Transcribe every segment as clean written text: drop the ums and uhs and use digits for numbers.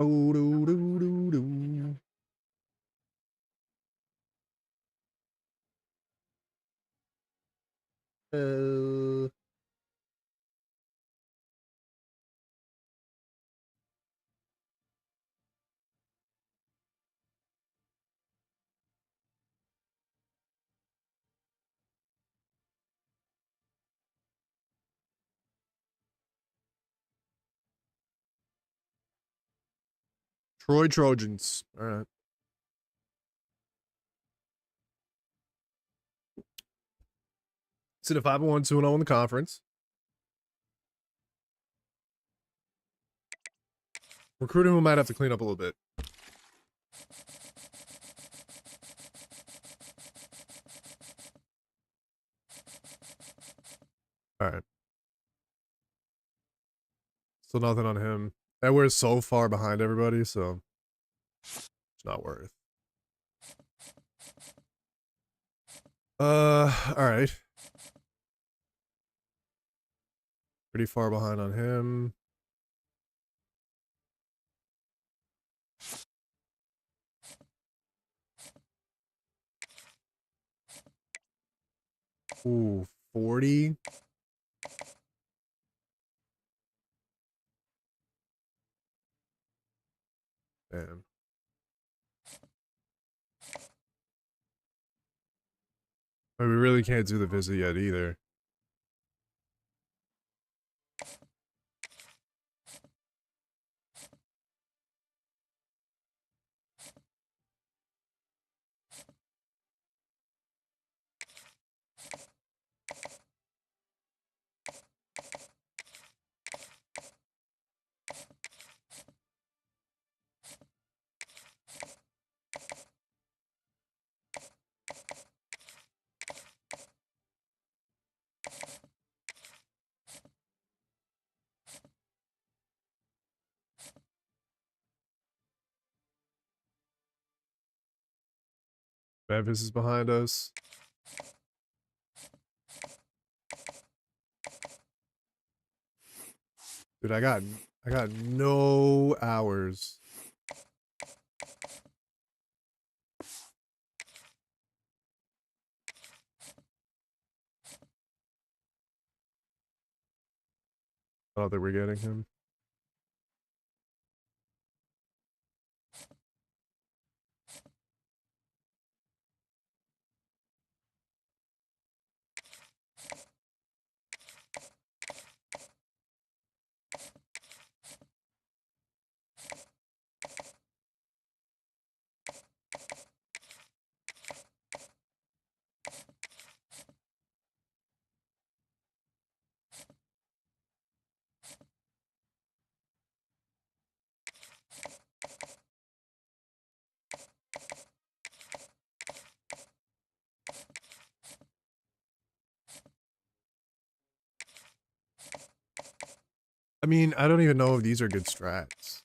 Oh, do, do, do, do. Uh, Troy Trojans. All right. Sit at 5-1-2-0 in the conference. Recruiting, we might have to clean up a little bit. All right. So nothing on him. And we're so far behind everybody, so it's not worth. All right. Pretty far behind on him. Ooh, 40. Damn. I mean, we really can't do the visit yet either. Memphis is behind us. Dude, I got no hours. I don't think we're getting him. I mean, I don't even know if these are good strats.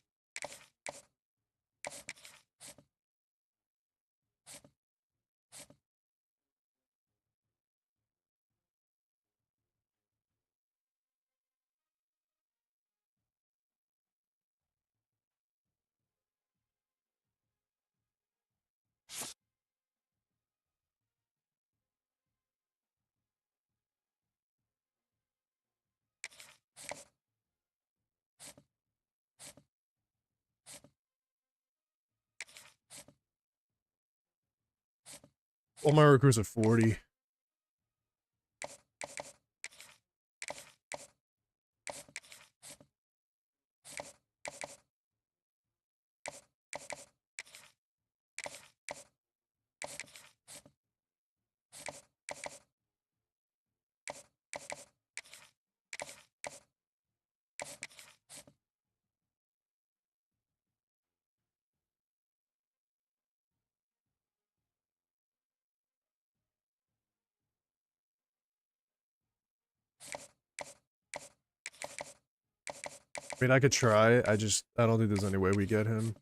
All my recruits are 40. I mean, I could try. I don't think there's any way we get him.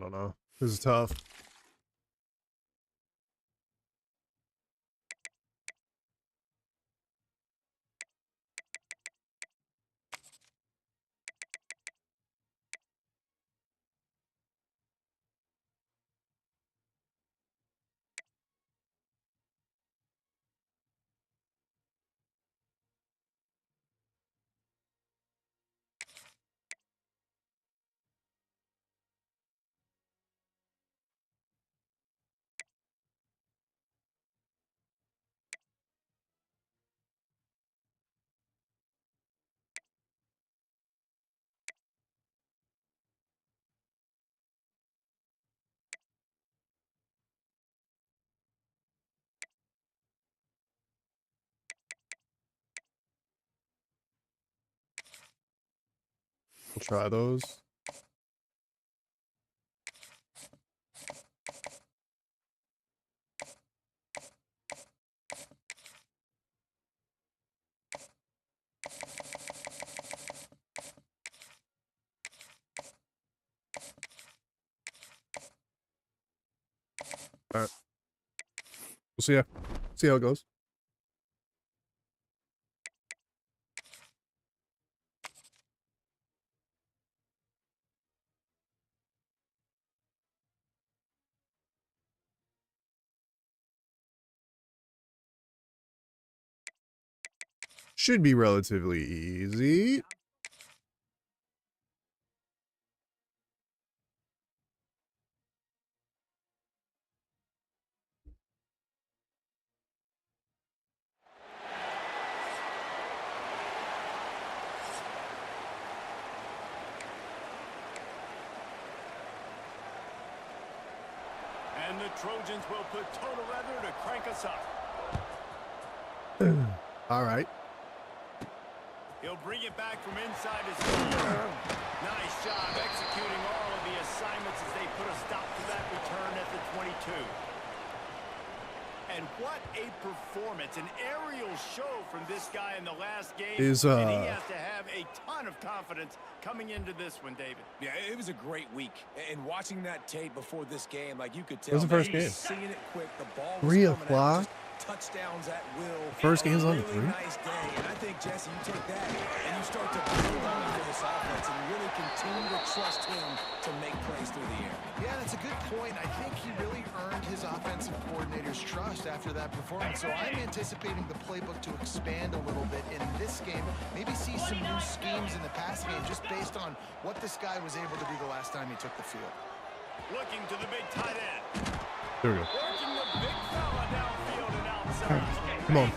don't know. This is tough. We'll try those. All right. We'll see ya. See how it goes. Should be relatively easy. And the Trojans will put total weather to crank us up. All right. He'll bring it back from inside his field. Nice job executing all of the assignments as they put a stop to that return at the 22. And what a performance, an aerial show from this guy in the last game. And he has to have a ton of confidence coming into this one, David. Yeah, it was a great week. And watching that tape before this game, like you could tell, it was the first game. Seeing it quick, the ball was 3 coming o'clock. out, touchdowns at will. First game's on the really 3. Nice day. And I think, Jesse, you take that and you start to build on it for this offense and really continue to trust him to make plays through the air. Yeah, that's a good point. I think he really earned his offensive coordinator's trust after that performance. So I'm anticipating the playbook to expand a little bit in this game. Maybe see some new schemes in the passing game just based on what this guy was able to do the last time he took the field. Looking to the big tight end. There we go. Working the big fella downfield and outside. Come on.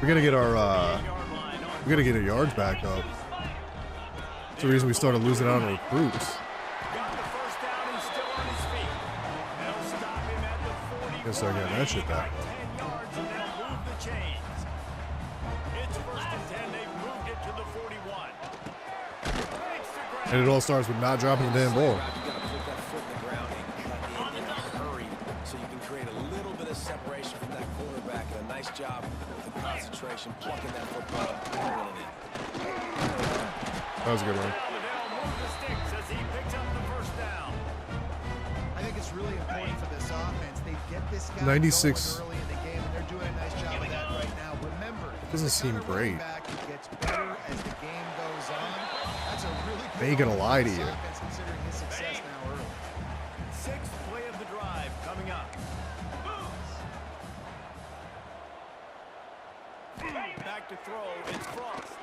We're gonna get our yards back up. That's the reason we started losing out on recruits. Got the first down and still on his feet. They'll stop him at the 40. Gonna start getting that shit back. 10 yards and they'll move the chains. It's first and 10. They've moved it to the 41. And it all starts with not dropping the damn ball. You got to put that foot in the ground and cut in a hurry so you can create a little bit of separation from that quarterback. And a nice job with the concentration, plucking that football and pulling it in. That was a good one. I think it's really important for this offense. They get this guy 96. early in the game, and they're doing a nice job of that right now. Remember, Doesn't seem great. He gets better as the game goes on. That's a really good They ain't gonna lie to you. offense considering his success now early. Sixth play of the drive coming up. Back to throw. It's Frost.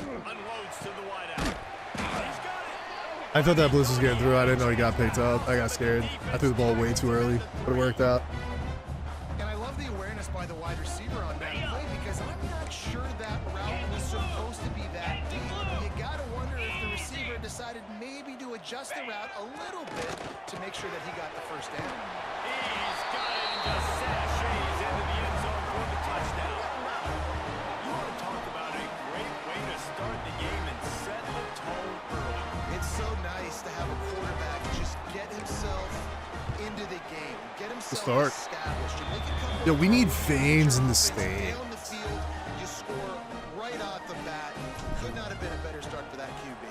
Unloads to the wideout. He's got it. I thought that Bliss was getting through. I didn't know he got picked up. I got scared. I threw the ball way too early, but it worked out. And I love the awareness by the wide receiver on that play because I'm not sure that route was supposed to be that deep. You gotta wonder if the receiver decided maybe to adjust the route a little bit to make sure that he got the first down. He's got it and just sashays into the end zone for the touchdown. You want to talk about a great way to start the game and set the tone early. It's so nice to have a quarterback just get himself into the game, get himself start. established. And make it come Yo, we need veins in the offense stand. down the field, you score right off the bat. Could not have been a better start for that QB.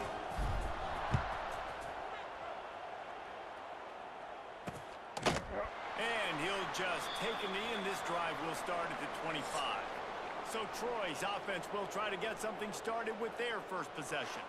And he'll just take a knee, and this drive will start at the 25. So Troy's offense will try to get something started with their first possession.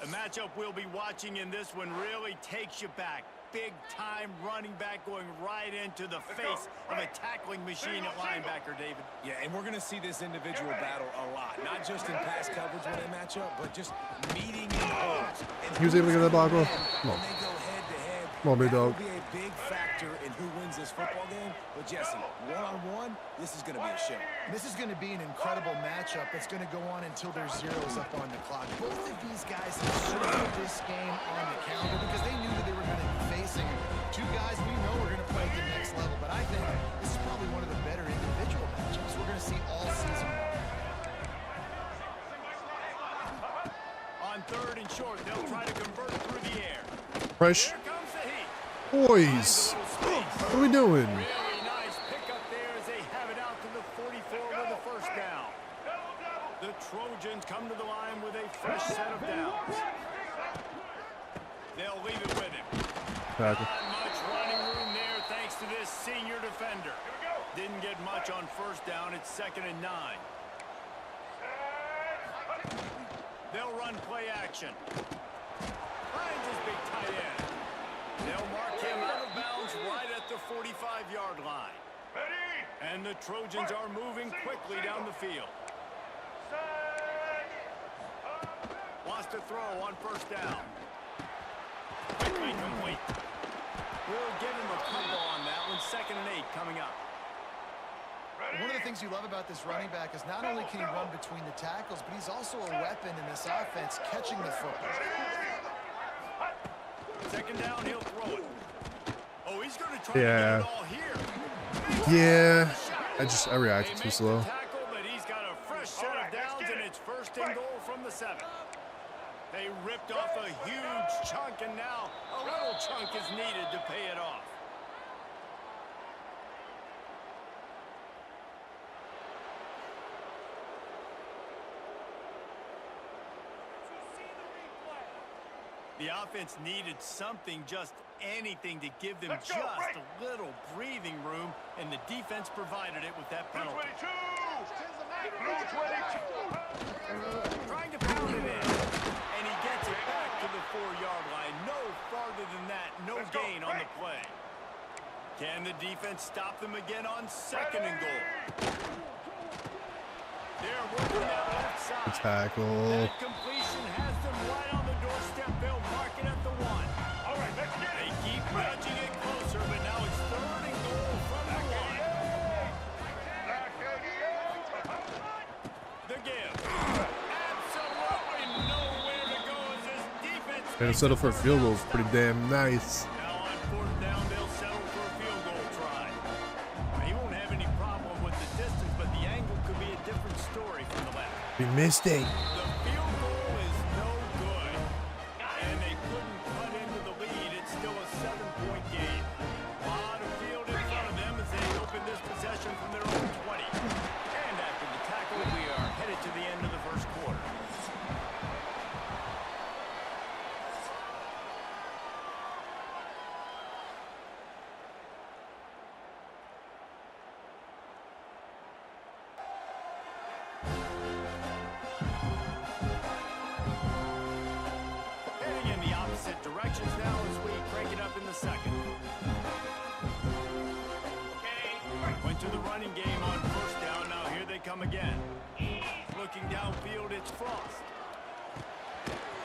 A matchup we'll be watching in this one really takes you back. Big-time running back going right into the face of a tackling machine at linebacker, David. Yeah, and we're going to see this individual battle a lot. Not just in pass coverage when they match up, but just meeting in holes. He was able to get that block off. Come on. When they go head-to-head, Come on, big that will dog. be a big factor in who wins this football game. But, Jesse, one-on-one, this is going to be a show. This is going to be an incredible matchup that's going to go on until there's zeros up on the clock. Both of these guys have circled this game on the calendar because they knew that they were going to be facing two guys we know are going to play at the next level. But I think this is probably one of the better individual matchups we're going to see all season long. On third and short, they'll try to convert through the air. Fresh. Here comes the heat. Boys. What are we doing? Really nice pickup there as they have it out to the 44 with the first down. The Trojans come to the line with a fresh set of downs. They'll leave it with him. Tackle. Not much running room there thanks to this senior defender. Didn't get much on first down. It's 2nd and 9. They'll run play action. Finds his big tight end. They'll mark him out of bounds right at the 45-yard line. And the Trojans are moving quickly down the field. Wants to throw on first down. Quickly complete. We'll give him a couple on that one. 2nd and 8 coming up. One of the things you love about this running back is not only can he run between the tackles, but he's also a weapon in this offense catching the football. 2nd down, he'll throw it. Oh, he's going to try to get it all here. Yeah. I reacted too slow. Tackle, but he's got a fresh set of downs, and it's 1st and goal from the 7. They ripped off a huge chunk, and now a little chunk is needed to pay it off. The offense needed something, just anything to give them just a little breathing room, and the defense provided it with that penalty. Trying to pound it in, and he gets it back to the 4-yard line. No farther than that, no gain on the play. Can the defense stop them again on 2nd and goal? They're working that left side. Tackle. That completion has them right on the doorstep. They'll mark it at the 1. All right, let's get it. They keep nudging it closer, but now it's 3rd and goal from the 1. The give. Absolutely nowhere to go as this defense. And to settle for a field goal is pretty damn nice. Now on 4th down, they'll settle for a field goal try. He won't have any problem with the distance, but the angle could be a different story from the left. We missed it. The field goal is no good, and they couldn't cut into the lead. It's still a 7-point game. A lot of field in front of them as they open this possession from their own 20. And after the tackle, we are headed to the end of the first quarter. Directions now as we crank it up in the 2nd. Went to the running game on 1st down. Now here they come again. Looking downfield, it's Frost.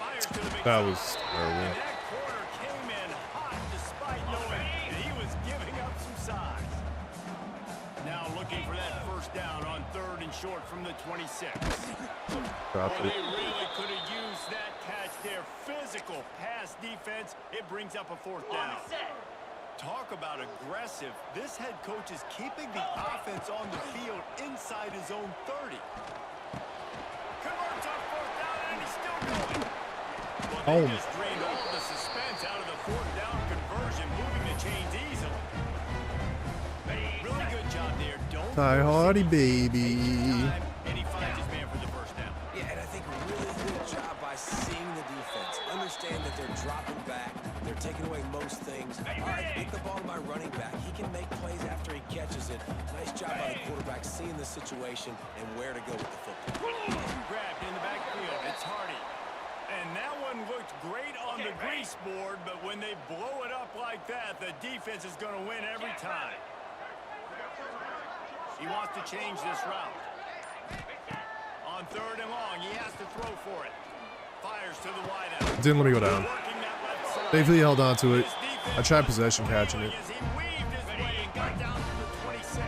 Fires to the big That was and terrible. that corner came in hot despite knowing that he was giving up some size. Now looking for that 1st down on 3rd and short from the 26. Dropped Well, it. they really could have used that catch there. Physical pass defense. It brings up a 4th down. Talk about aggressive. This head coach is keeping the offense on the field inside his own 30. Converts on 4th down, and he's still going. Well, they just drained all the suspense out of the 4th down conversion, moving the chains easily. Really good job there. Don't Die hardy, baby. and he finds his man for the 1st down. Yeah, and I think a really good job by seeing the defense. Understand that they're dropping back. They're taking away most things. All right, get the ball to my running back. He can make quarterback seeing the situation and where to go with the football. Grabbed in the backfield. It's Hardy. And that one looked great on the grease board, but when they blow it up like that, the defense is going to win every time. He wants to change this route. On 3rd and long, he has to throw for it. Fires to the wideout. Didn't let me go down. Thankfully, he held on to it. I tried possession catching it. As he weaved his way and got down to the 26.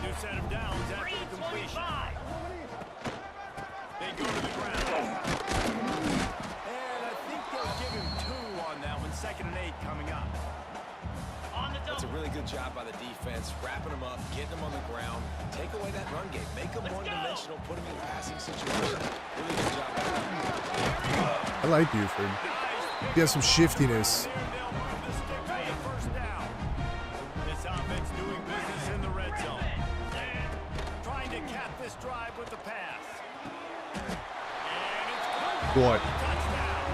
New set of downs after the completion. They go to the ground. And I think they'll give him 2 on that one. 2nd and 8 coming up. That's a really good job by the defense, wrapping them up, getting them on the ground. Take away that run game. Make them one-dimensional, put them in passing situations. Really good job. I like Buford. He has some shiftiness. This offense doing business in the red zone. Trying to cap this drive with the pass. And it's What? touchdown.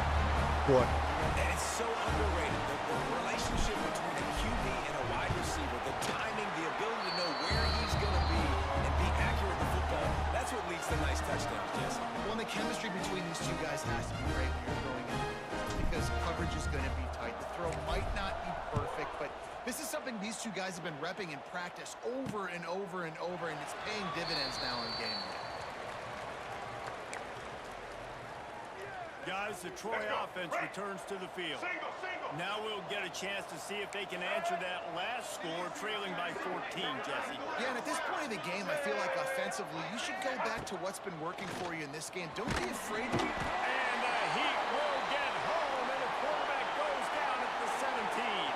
What? And it's so underrated. The relationship between a QB and a wide receiver, the timing, the ability to know where he's going to be and be accurate with the football, that's what leads to nice touchdowns, Jesse. Well, the chemistry between these two guys has to be great when you're throwing in because coverage is going to be tight. The throw might not be perfect, but this is something these two guys have been repping in practice over and over and over, and it's paying dividends now in game. Guys, the Troy offense returns to the field. Now we'll get a chance to see if they can answer that last score, trailing by 14, Jesse. Yeah, and at this point of the game, I feel like offensively, you should go back to what's been working for you in this game. Don't be afraid. And the Heat will get home, and the quarterback goes down at the 17.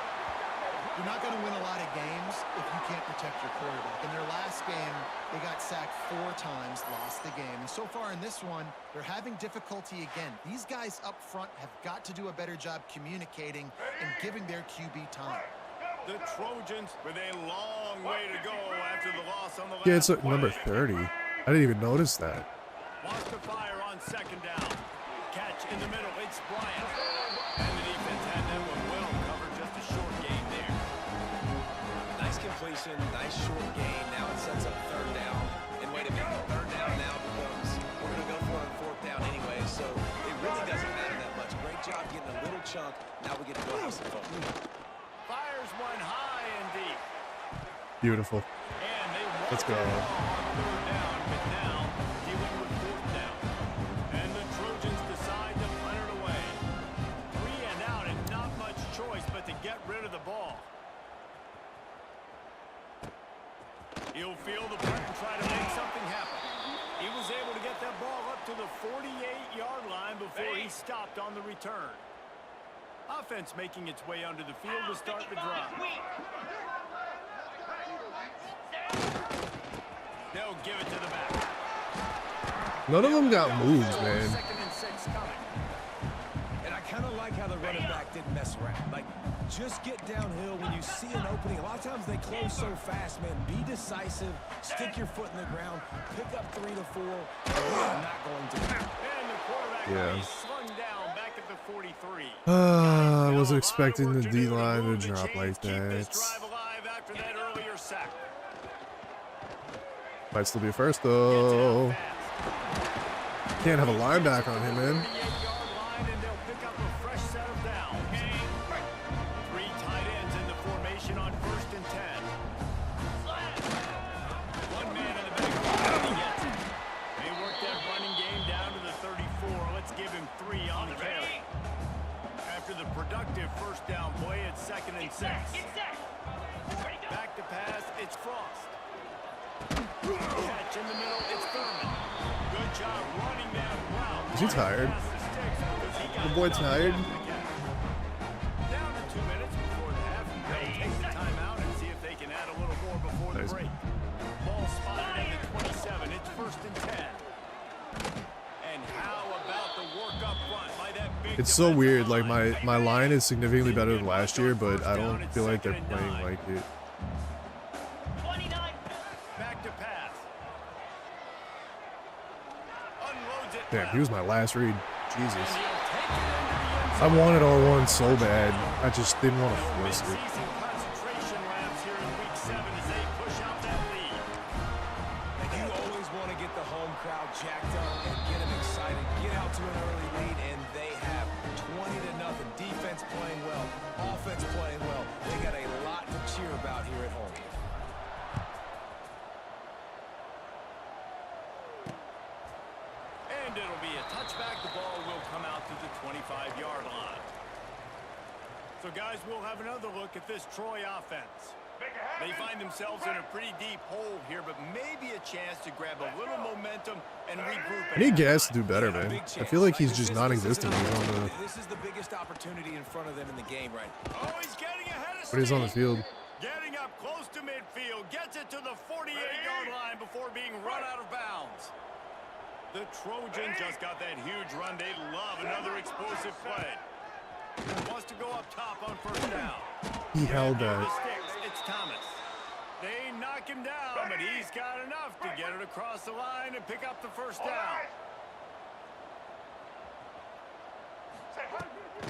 You're not going to win a lot of games if you can't protect your quarterback. In their last game, they got sacked 4 times, lost the game. And so far in this one, they're having difficulty again. These guys up front have got to do a better job communicating and giving their QB time. The Trojans with a long way to go after the loss on the last Yeah, it's number 30. I didn't even notice that. Wants to fire on 2nd down. Catch in the middle. It's Bryant. And the defense had that one well covered. Just a short game there. Nice completion, nice short gain. Now it sets up 3rd down. And wait a minute, 3rd down now becomes, we're going to go for it on 4th down anyway, so it really doesn't matter that much. Great job getting a little chunk. Now we get to go have some fun. Fires one high and deep. Beautiful. And they Let's go. on 3rd down, but now dealing with 4th down. And the Trojans decide to punt it away. 3 and out and not much choice but to get rid of the ball. He'll field the punt and try to make something happen. He was able to get that ball up to the 48-yard line before he stopped on the return. Offense making its way under the field to start the drive. They'll give it to the back. None of them got moves, man. 2nd and 6 coming. And I kind of like how the running back didn't mess around. Like, just get downhill when you see an opening. A lot of times they close so fast, man. Be decisive. Stick your foot in the ground. Pick up 3 to 4. We're not going to. And the quarterback Yeah. is slung down back at the 43. I wasn't expecting the D-line to drop like Keep this that. drive alive after that earlier sack. Might still be a first, though. Can't have a linebacker on him, man. 38-yard line, and they'll pick up a fresh set of downs. 3 tight ends in the formation on 1st and 10. One man in the backfield, and he gets it. They work that running game down to the 34. Let's give him 3 on the carry. After the productive 1st down play, it's 2nd and 6. Back to pass, it's Frost. Catch in the middle, it's Thurman. Good job running that route. Is he tired? The boy tired? Down to 2 minutes before the half. They'll take the timeout and see if they can add a little more before the Nice. break. Ball spotted at the 27. It's 1st and 10. And how about the work up front by that big It's so weird. Like, defensive my line? line is significantly better than last year, but I don't feel like they're playing like it. Back to pass. Unloads it. Damn, he was my last read. Jesus. And he'll take it into the end I zone. wanted R1 so bad. I just didn't want to force it. Mid-season concentration laps here in week 7 as they push out that lead. crowd jacked up and get them excited. Get out to an early lead, and they have 20-0. Defense playing well, offense playing well. They got a lot to cheer about here at home. And it'll be a touchback. The ball will come out to the 25-yard line. So, guys, we'll have another look at this Troy offense. They find themselves in a pretty deep hole here, but maybe a chance to grab a little momentum and regroup. I need Gas to do better, man. I feel like he's just non-existent when he's on the. This is the biggest opportunity in front of them in the game, right? Oh, he's getting ahead of When he's on the field. Getting up close to midfield, gets it to the 48-yard line before being run out of bounds. The Trojans just got that huge run. They love another explosive play. Wants to go up top on first down. He held that. It's Thomas. They knock him down, but he's got enough to get it across the line and pick up the first down.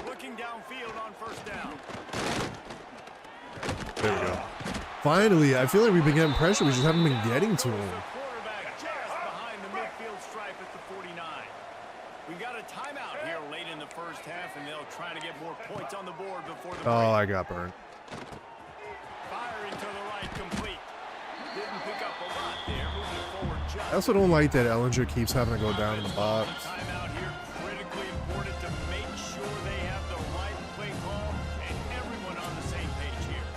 Looking downfield on first down. There we go. Finally, I feel like we've been getting pressure. We just haven't been getting to him. Quarterback just behind the midfield stripe at the 49. We got a timeout here late in the first half, and they'll try to get more points on the board before the break. Oh, I got burned. Firing to the right, complete. Didn't pick up a lot there, moving forward just. I also don't like that Ellinger keeps having to go down in the box. Timeout here, critically important to make sure they have the right play call and everyone on the same page here.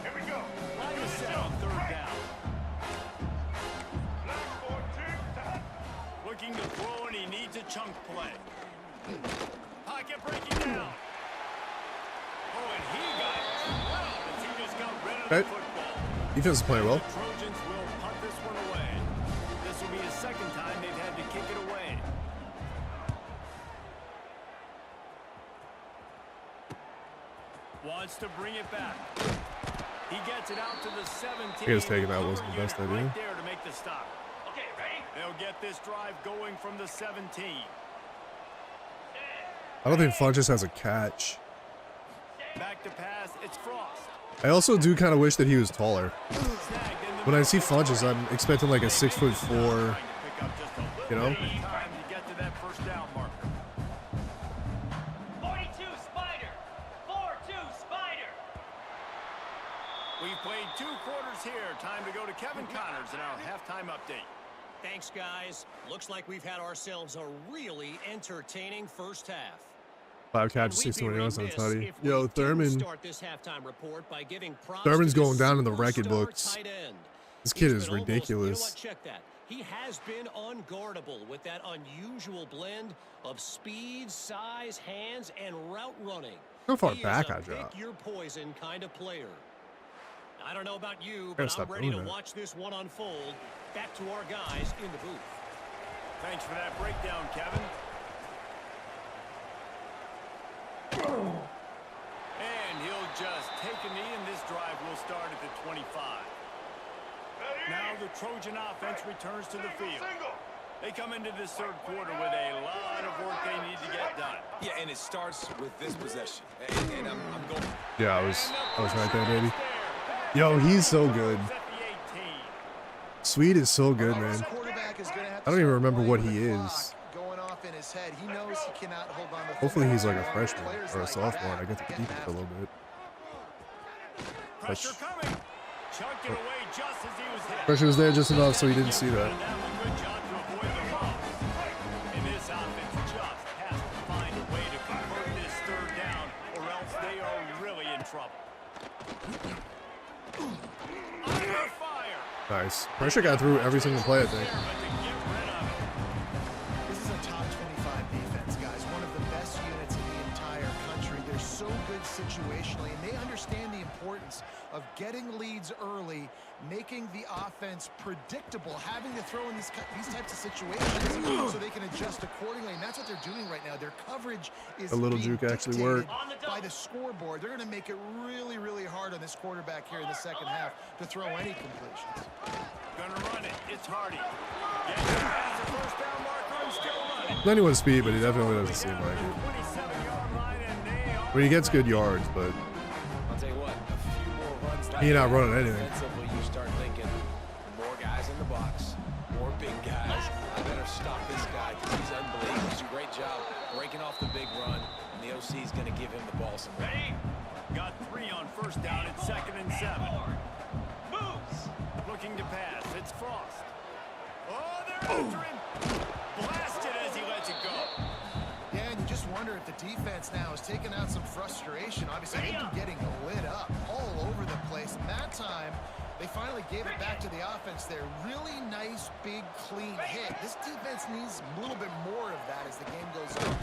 Here we go. Line is set on third down. Looking to throw, and he needs a chunk play. Pocket breaking down. Oh, and he got dropped as he just got rid of the football. Defense is playing well. The Trojans will punt this one away. This will be his second time they've had to kick it away. Wants to bring it back. He gets it out to the 17. I guess taking that wasn't the best idea. Right there to make the stop. Okay, ready? They'll get this drive going from the 17. I don't think Funches has a catch. Back to pass, it's Frost. I also do kind of wish that he was taller. When I see Funches, I'm expecting like a 6'4", you know? Time to get to that first down marker. 42 Spider! 4-2 Spider! We've played 2 quarters here. Time to go to Kevin Connors in our halftime update. Thanks, guys. Looks like we've had ourselves a really entertaining first half. 5 catches, 61 yards on Tutty. Yo, Thurman's going down in the record books. This kid is ridiculous. Check that. He has been unguardable with that unusual blend of speed, size, hands, and route running. How far He back is a I drop? pick your poison kind of player. I don't know about you, Gotta but stop I'm ready to doing that. watch this one unfold. Back to our guys in the booth. Thanks for that breakdown, Kevin. And he'll just take a knee, and this drive will start at the 25. Now the Trojan offense returns to the field. They come into this third quarter with a lot of work they need to get done. Yeah, and it starts with this possession. And I'm going. Yeah, I was right there, baby. Yo, he's so good. Sweet is so good, man. I don't even remember what he is. In his head, he knows he cannot hold on to. Hopefully he's like a freshman or a sophomore and I get to keep him for a little bit. Pressure coming. Chucked it away just as he was hit. Pressure was there just enough so he didn't see that. Good job to avoid the loss. And this offense just has to find a way to convert this third down, or else they are really in trouble. Under fire. Nice. Pressure got through every single play, I think. This is a top 25 defense, guys. One of the best units in the entire country. They're so good situationally, and they understand the importance of getting leads early, making the offense predictable, having to throw in these types of situations so they can adjust accordingly. And that's what they're doing right now. Their coverage is A little juke actually worked. by the scoreboard. They're going to make it really, really hard on this quarterback here in the second half to throw any completions. Gonna run it. It's Hardy. Gets past the first down marker and still running. Not anyone's speed, but he definitely doesn't seem like it. 27-yard line, and they are. Well, he gets good yards, but I'll tell you what, a few more runs like he ain't not that, running anything. defensively, you start thinking more guys in the box. More big guys. I better stop this guy because he's unbelievable. He's a great job breaking off the big run, and the OC is going to give him the ball some run. Got 3 on first down at 2nd and 7. Moves. Looking to pass. It's Frost. Oh, they're after him. Blasted as he lets it go. Yeah, and you just wonder if the defense now is taking out some frustration. Obviously, they've been getting lit up all over the place. And that time, they finally gave it back to the offense there. Really nice, big, clean hit. This defense needs a little bit more of that as the game goes on.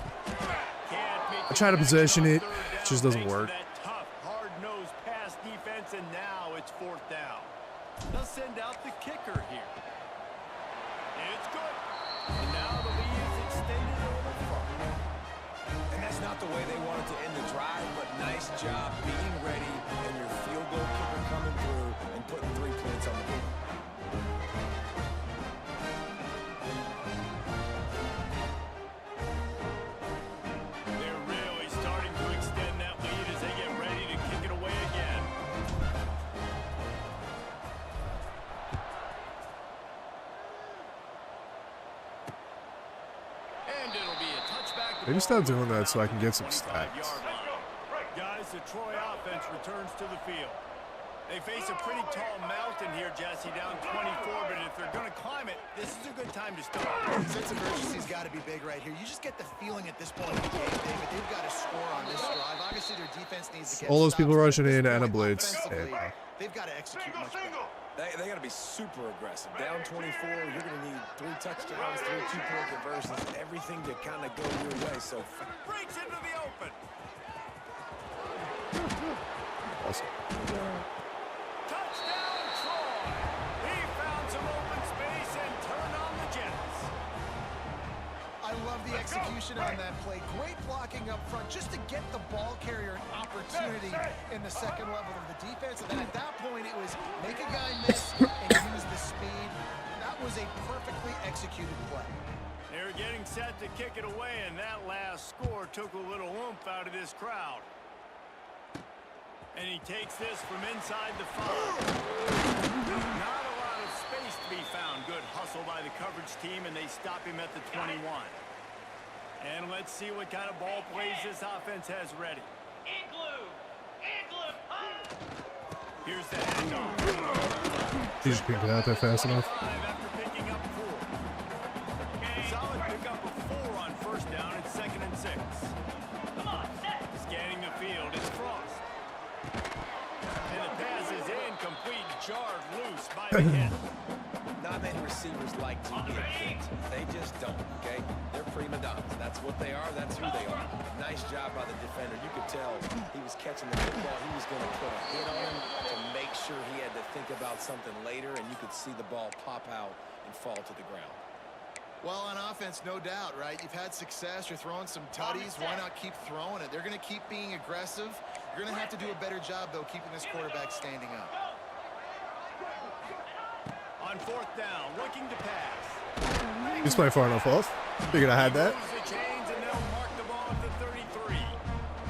I try to possession it. It just doesn't work. That tough, hard-nosed pass defense, and now it's 4th down. They'll send out the kicker here. It's good. And now the lead is extended a little further. And that's not the way they wanted to end the drive, but nice job being ready and your field goal kicker coming through and putting 3 points on the board. They're really starting to extend that lead as they get ready to kick it away again. And it'll be a touchback. Maybe stop doing that so I can get some stats. Guys, the Troy offense returns to the field. They face a pretty tall mountain here, Jesse, down 24, but if they're going to climb it, this is a good time to start. Sense of urgency's got to be big right here. You just get the feeling at this point in the game, David, they've got to score on this drive. Obviously, their defense needs to get All those people stops. rushing in This and a point, blitz. offensively, they've got to execute much better. They got to be super aggressive. Down 24, you're going to need 3 touchdowns, 3 2-point conversions, everything to kind of go your way. So Breaks into the open. Awesome. Touchdown, Troy. He found some open space and turned on the Jets. I love the execution on that play. Great blocking up front just to get the ball carrier an opportunity in the second level of the defense. And then at that point, it was make a guy miss and use the speed. That was a perfectly executed play. They're getting set to kick it away, and that last score took a little oomph out of this crowd. And he takes this from inside the 5. Not a lot of space to be found. Good hustle by the coverage team, and they stop him at the 21. And let's see what kind of ball plays this offense has ready. Here's the handoff. He just picked it out there fast enough. After picking up 4. Solid pickup of 4 on first down at 2nd and 6. Scanning the field, it's Frost. And the pass is incomplete, jarred loose by the hit. not many receivers like to get hit. They just don't, okay? They're prima donnas. That's what they are. That's who they are. Nice job by the defender. You could tell he was catching the football. He was going to put a hit on him to make sure he had to think about something later, and you could see the ball pop out and fall to the ground. Well, on offense, no doubt, right? You've had success. You're throwing some tutties. Why not keep throwing it? They're going to keep being aggressive. You're going to have to do a better job, though, keeping this quarterback standing up. On fourth down, looking to pass. He's playing far enough off. Figured I had that. The chains, and they'll mark the ball at the 33.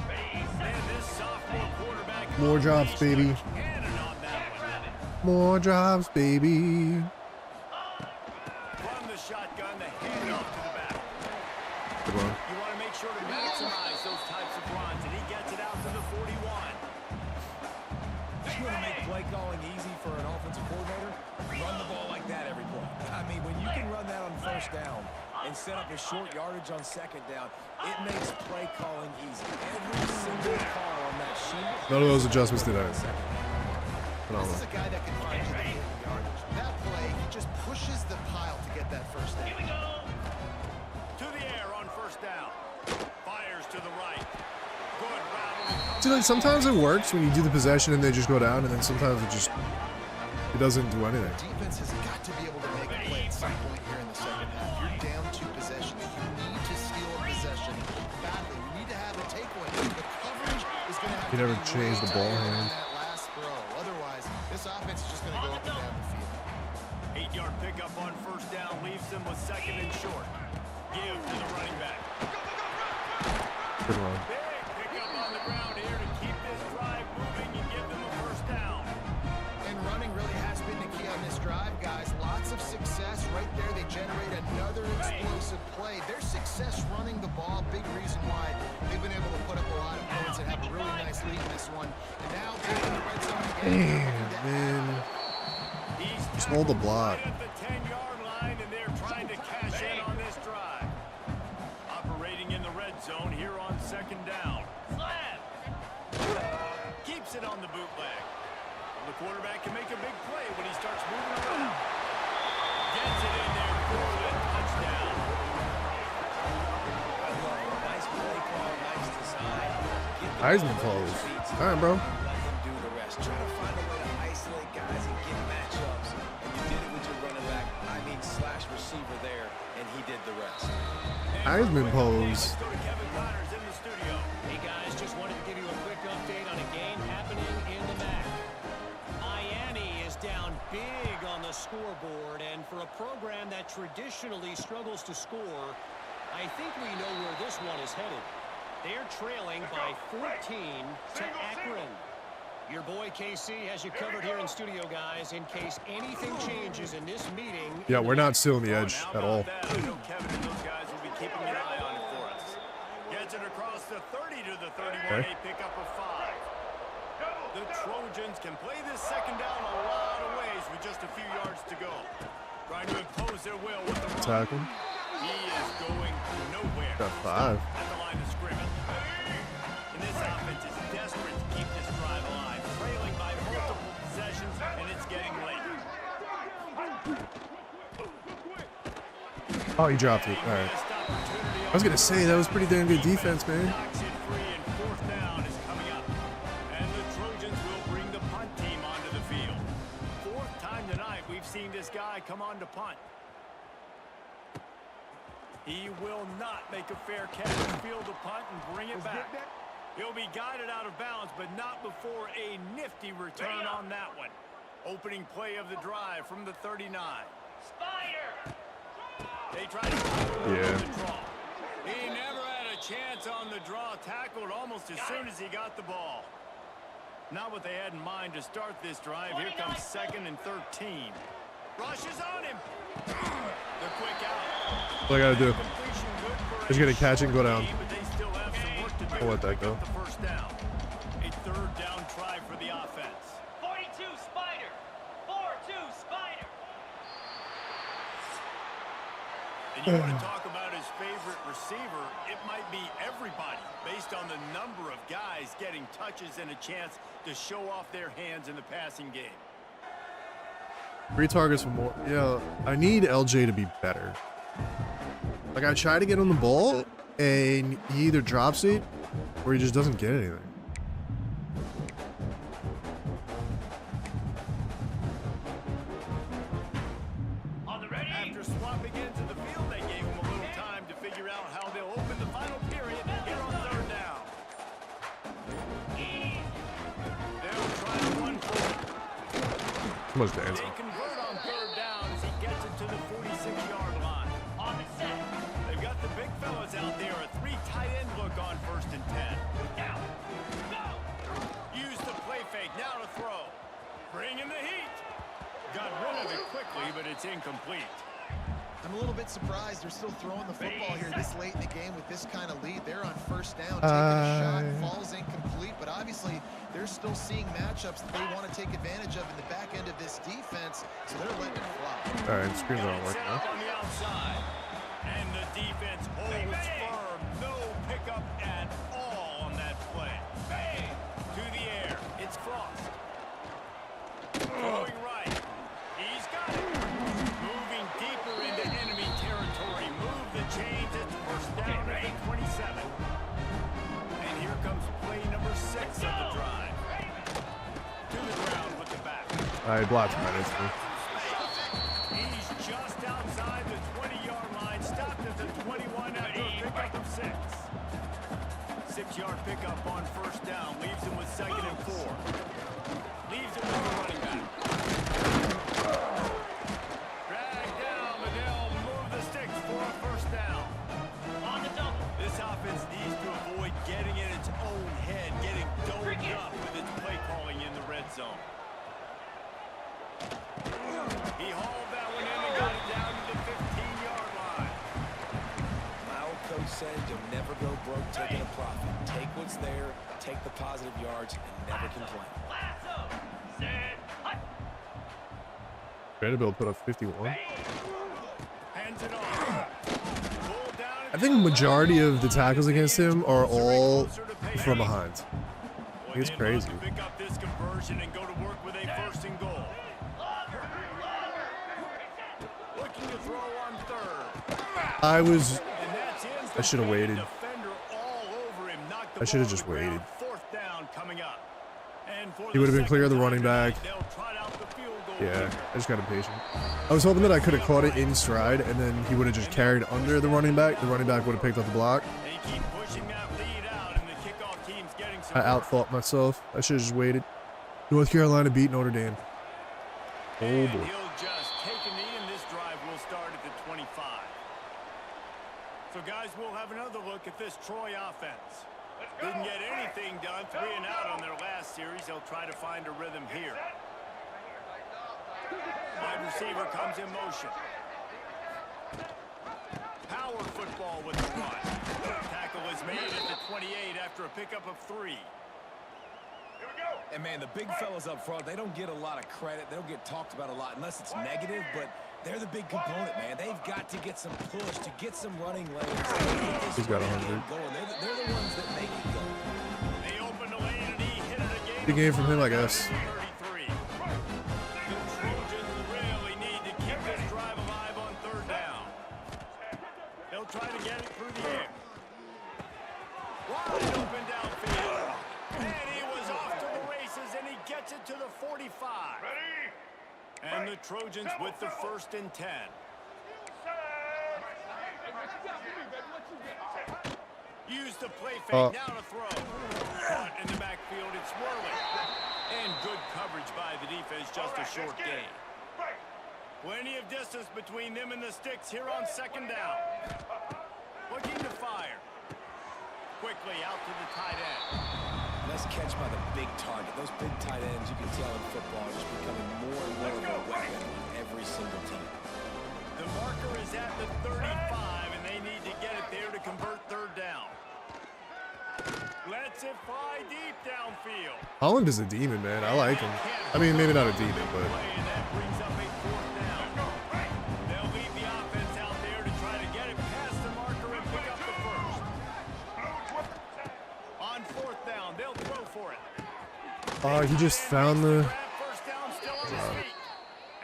And this sophomore quarterback. More drops, baby. Cannon on that one. More drops, baby. From the shotgun, the handoff to the back. Good one. You want to make sure to maximize those types of runs, and he gets it out to the 41. You want to make play calling easy for an offensive coordinator? Run the ball like that every play. I mean, when you can run that on first down and set up a short yardage on second down, it makes play calling easy. Every single call on that sheet. None of those adjustments today. This is a guy that can find you the yardage. That play, he just pushes the pile to get that first down. To the air on first down. Fires to the right. Good route. See, like, sometimes it works when you do the possession and they just go down, and then sometimes it doesn't do anything. Defense has got to be able to make a play at some point here in the second half. You're down 2 possessions. You need to steal a possession badly. You need to have a takeaway. The coverage is going to have You never to be change the ball on hand. that last throw. Otherwise, this offense is just going to go up and down the field. 8-yard pickup on first down leaves them with second and short. Give to the running back. Good one. Big pickup on the ground here to keep this drive moving and give them a first down. And running really has been the key on this drive, guys. Lots of success right right there. They generate another explosive play. Their success running the ball, big reason why they've been able to put up a lot of points and have a really nice lead in this one. And now they're in the red zone again. Damn, man. Just hold the block. At the 10-yard line, and they're trying to cash in on this drive. Operating in the red zone here on second down. Keeps it on the bootleg. The quarterback can make a big play when he starts moving around. Gets it in there for the touchdown. Nice play call, nice design. Heisman close. All right, bro. Let him do the rest. Try to find a way to isolate guys and get matchups. And you did it with your running back, slash receiver there, and he did the rest. Heisman pose. Hey guys, just wanted to give you a quick update on a game happening in the MAC. Miami is down big on the scoreboard, and for a program that traditionally struggles to score, I think we know where this one is headed. They're trailing by 14 to Akron. Your boy KC has you covered here in studio, guys, in case anything changes in this meeting. Yeah, we're not still on the edge at all. I know Kevin and those guys will be keeping an eye on it for us. Gets it across the 30 to the 31, a pickup of 5. The Trojans can play this second down a lot of ways with just a few yards to go. Trying to impose their will with the run. Tackle. He is going nowhere. Got 5. At the line of scrimmage. And this offense is desperate to keep this drive alive. Trailing by multiple possessions, and it's getting late. Oh, he dropped it. All right. I was going to say, that was pretty damn good defense, man. Knocks it free, and fourth down is coming up. And the Trojans will bring the punt team onto the field. Fourth time tonight we've seen this guy come on to punt. He will not make a fair catch, field the punt, and bring it back. He'll be guided out of bounds, but not before a nifty return on that one. Opening play of the drive from the 39. Spider! They try to the draw. He never had a chance on the draw. Tackled almost as soon as he got the ball. Not what they had in mind to start this drive. Here comes 2nd and 13. Rushes on him. The quick out. What I gotta do? Completion good for He's gonna catch it and go down. but they still have some work to do I'll let to that pick go. up the first down. A third down try for the offense. 42 Spider. 4-2 Spider. And you want to talk about his favorite receiver, it might be everybody based on the number of guys getting touches and a chance to show off their hands in the passing game. 3 targets for more. Yeah, I need LJ to be better. Like, I try to get on the ball, and he either drops it, or he just doesn't get anything. On the ready. After swapping into the field, they gave him a little time to figure out how they'll open the final period here on third down. They'll try to run for it. Too much dancing. They convert on third down as he gets it to the 46-yard line. On the set. They've got the big fellas out there, a 3 tight end look on 1st and 10. Now. Go. Use the play fake, now to throw. Bring in the heat. Got rid of it quickly, but it's incomplete. I'm a little bit surprised they're still throwing the football here this late in the game with this kind of lead. They're on first down, taking a shot, falls incomplete, but obviously they're still seeing matchups that they want to take advantage of in the back end of this defense, so they're letting it fly. All right, screens aren't working Set now. on the outside. And the defense holds firm. No pickup at all on that play. To the air. It's Frost. Going right. He's got it. Moving deeper into enemy territory. Move the chains. It's first down at the 27. And here comes play number 6 of the drive. To the ground with the back. I blocked him instantly. He's just outside the 20-yard line. Stopped at the 21 after a pickup of 6. 6-yard pickup on first down. Leaves him with 2nd and 4. Leaves him with the running back. Drag down, but they'll move the sticks for a first down. On the double. This offense needs to avoid getting in its own head, getting domed up with its play calling in the red zone. He hauled that one in and got it down to the get positive yards and never complain. Lasso. Set. Hut. Vanderbilt put up 51. Hands it off. Pull down I think majority of the tackles against him are all from behind. It's crazy. Pick up this conversion and go to work with a first and goal. Looking to throw on third. I And should have waited. Defender all over him. Knocked the I should have ball just on the ground. waited. Fourth down coming up. And for He would have been clear of the second running time back. tonight, they'll trot out the field goal Yeah, kicker. I just got impatient. I was hoping that I could have caught it in stride, and then he would have just carried under the running back. The running back would have picked up the block. They keep pushing that lead out, and the kickoff team's getting some I work. outthought myself. I should have just waited. North Carolina beat Notre Dame. Oh And boy. he'll just take a knee, and this drive will start at the 25. So, guys, we'll have another look at this Troy offense. Didn't get anything done, 3 and out on their last series. They'll try to find a rhythm here. Wide receiver comes in motion. Power football with the run. Tackle is made at the 28 after a pickup of 3. And, man, the big fellas up front, they don't get a lot of credit. They don't get talked about a lot unless it's negative, but they're the big component, man. They've got to get some push, to get some running lanes. He's got 100. They're the ones that make it go. They open the lane, and he hit it again. Good game from him, I guess. 33. The Trojans really need to keep this drive alive on third down. They'll try to get it through the air. Wide open downfield. And he was off to the races, and he gets it to the 45. And the Trojans with the 1st and 10. Use the play fake, now to throw. Caught in the backfield, it's swirling. And good coverage by the defense, just a short gain. Plenty of distance between them and the sticks here on 2nd down. Looking to fire. Quickly out to the tight end. Nice catch by the big target. Those big tight ends, you can tell in football, are just becoming more and more of a weapon on every single team. The marker is at the 35, and they need to get it there to convert third down. Lets it fly deep downfield. Holland is a demon, man. I like him. I mean, maybe not a demon, but And that brings up a 4th down. They'll leave the offense out there to try to get it past the marker and pick up the first. On 4th down, they'll throw for it. he just found the. First down, still on his feet.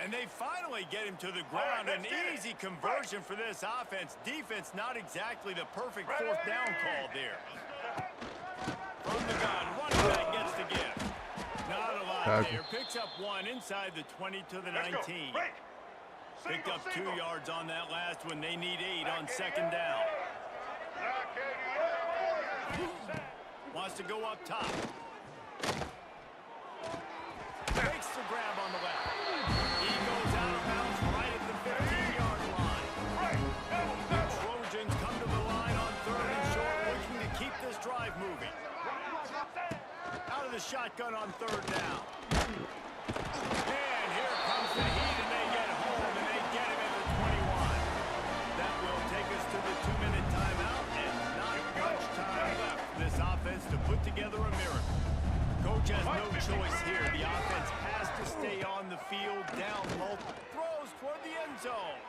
And they finally get him to the ground. An easy conversion for this offense. Defense not exactly the perfect 4th down call there. From the gun, running back gets the gift. Not a lot there. Picks up 1 inside the 20 to the 19. Picked up 2 yards on that last one. They need 8 on 2nd down. Wants to go up top. Makes the grab on the left. He goes out of bounds right at the 15-yard line. The Trojans come to the line on 3rd and short, looking to keep this drive moving. Out of the shotgun on 3rd down. And here comes the heat, and they get home, and they get him at the 21. That will take us to the 2-minute timeout, and not much time left for this offense to put together a miracle. Coach has no choice here. The offense has to stay on the field, down multiple throws toward the end zone.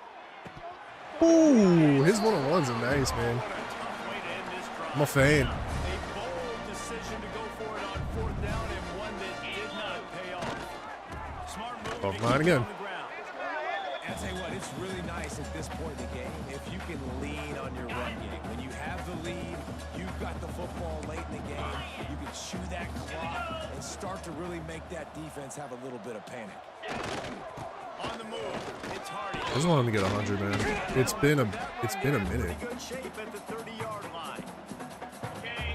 Ooh, his one-on-ones are nice, man. What a tough way to end this drive. I'm a fan. A bold decision to go for it on 4th down, and one that did not pay off. Smart move. Off to line keep it again. on the ground. And I'll tell you what, it's really nice at this point in the game if you can lean on your run game. When you have the lead, you've got the football late in the game, you can chew that clock and start to really make that defense have a little bit of panic. On the move, it's Hardy. I just want him to get 100, man. It's been a minute. Good shape at the 30-yard line.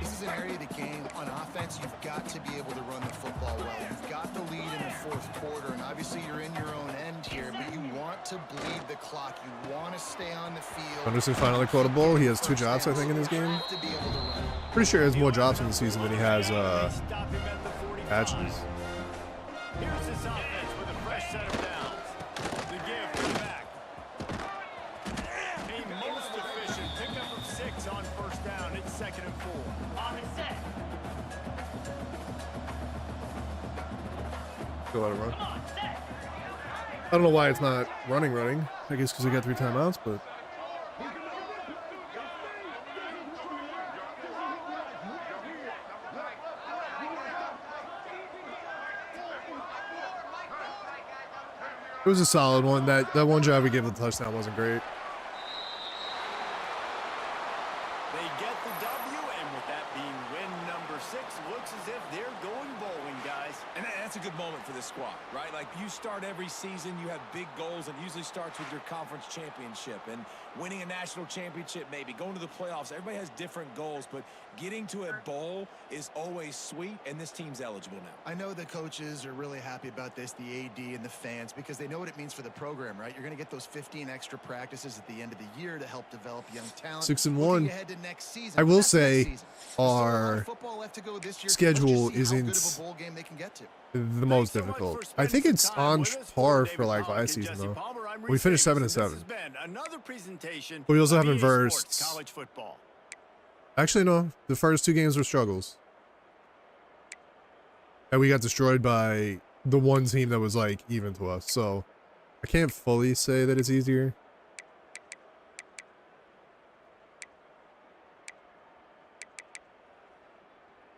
This is an area of the game on offense you've got to be able to run the football well. You've got the lead in the 4th quarter, and obviously you're in your own end here, but you want to bleed the clock. You want to stay on the field. Henderson finally caught a ball. He has 2 drops, I think, in this game. You have to be able to run. Pretty sure he has more drops in the season than he has Stop him at the 45. catches. Here's this offense with a fresh set of downs. The give to the back. A most efficient pickup of 6 on 1st down. It's 2nd and 4. On the set. Go let it run. Come on, set. I don't know why it's not running. I guess because we got 3 timeouts, but it was a solid one. That one drive we gave the touchdown wasn't great. They get the W, and with that being win number 6, looks as if they're going bowling, guys. And that's a good moment for this squad, right? Like, you start every season, you have big goals, and it usually starts with your conference championship. And winning a national championship, maybe going to the playoffs. Everybody has different goals, but getting to a bowl is always sweet, and this team's eligible now. I know the coaches are really happy about this, the AD and the fans, because they know what it means for the program, right? You're going to get those 15 extra practices at the end of the year to help develop young talent. 6-1. Looking ahead to next season, I will that's next say season. There's still a lot our of football left to go this year. schedule Let's just see how good isn't of a bowl game they can get to. the most difficult. I think it's on par for like last season though. We finished 7-7. Another presentation. We also of haven't EA versed. Sports college football. Actually, no. The first 2 games were struggles. And we got destroyed by the one team that was like even to us. So I can't fully say that it's easier.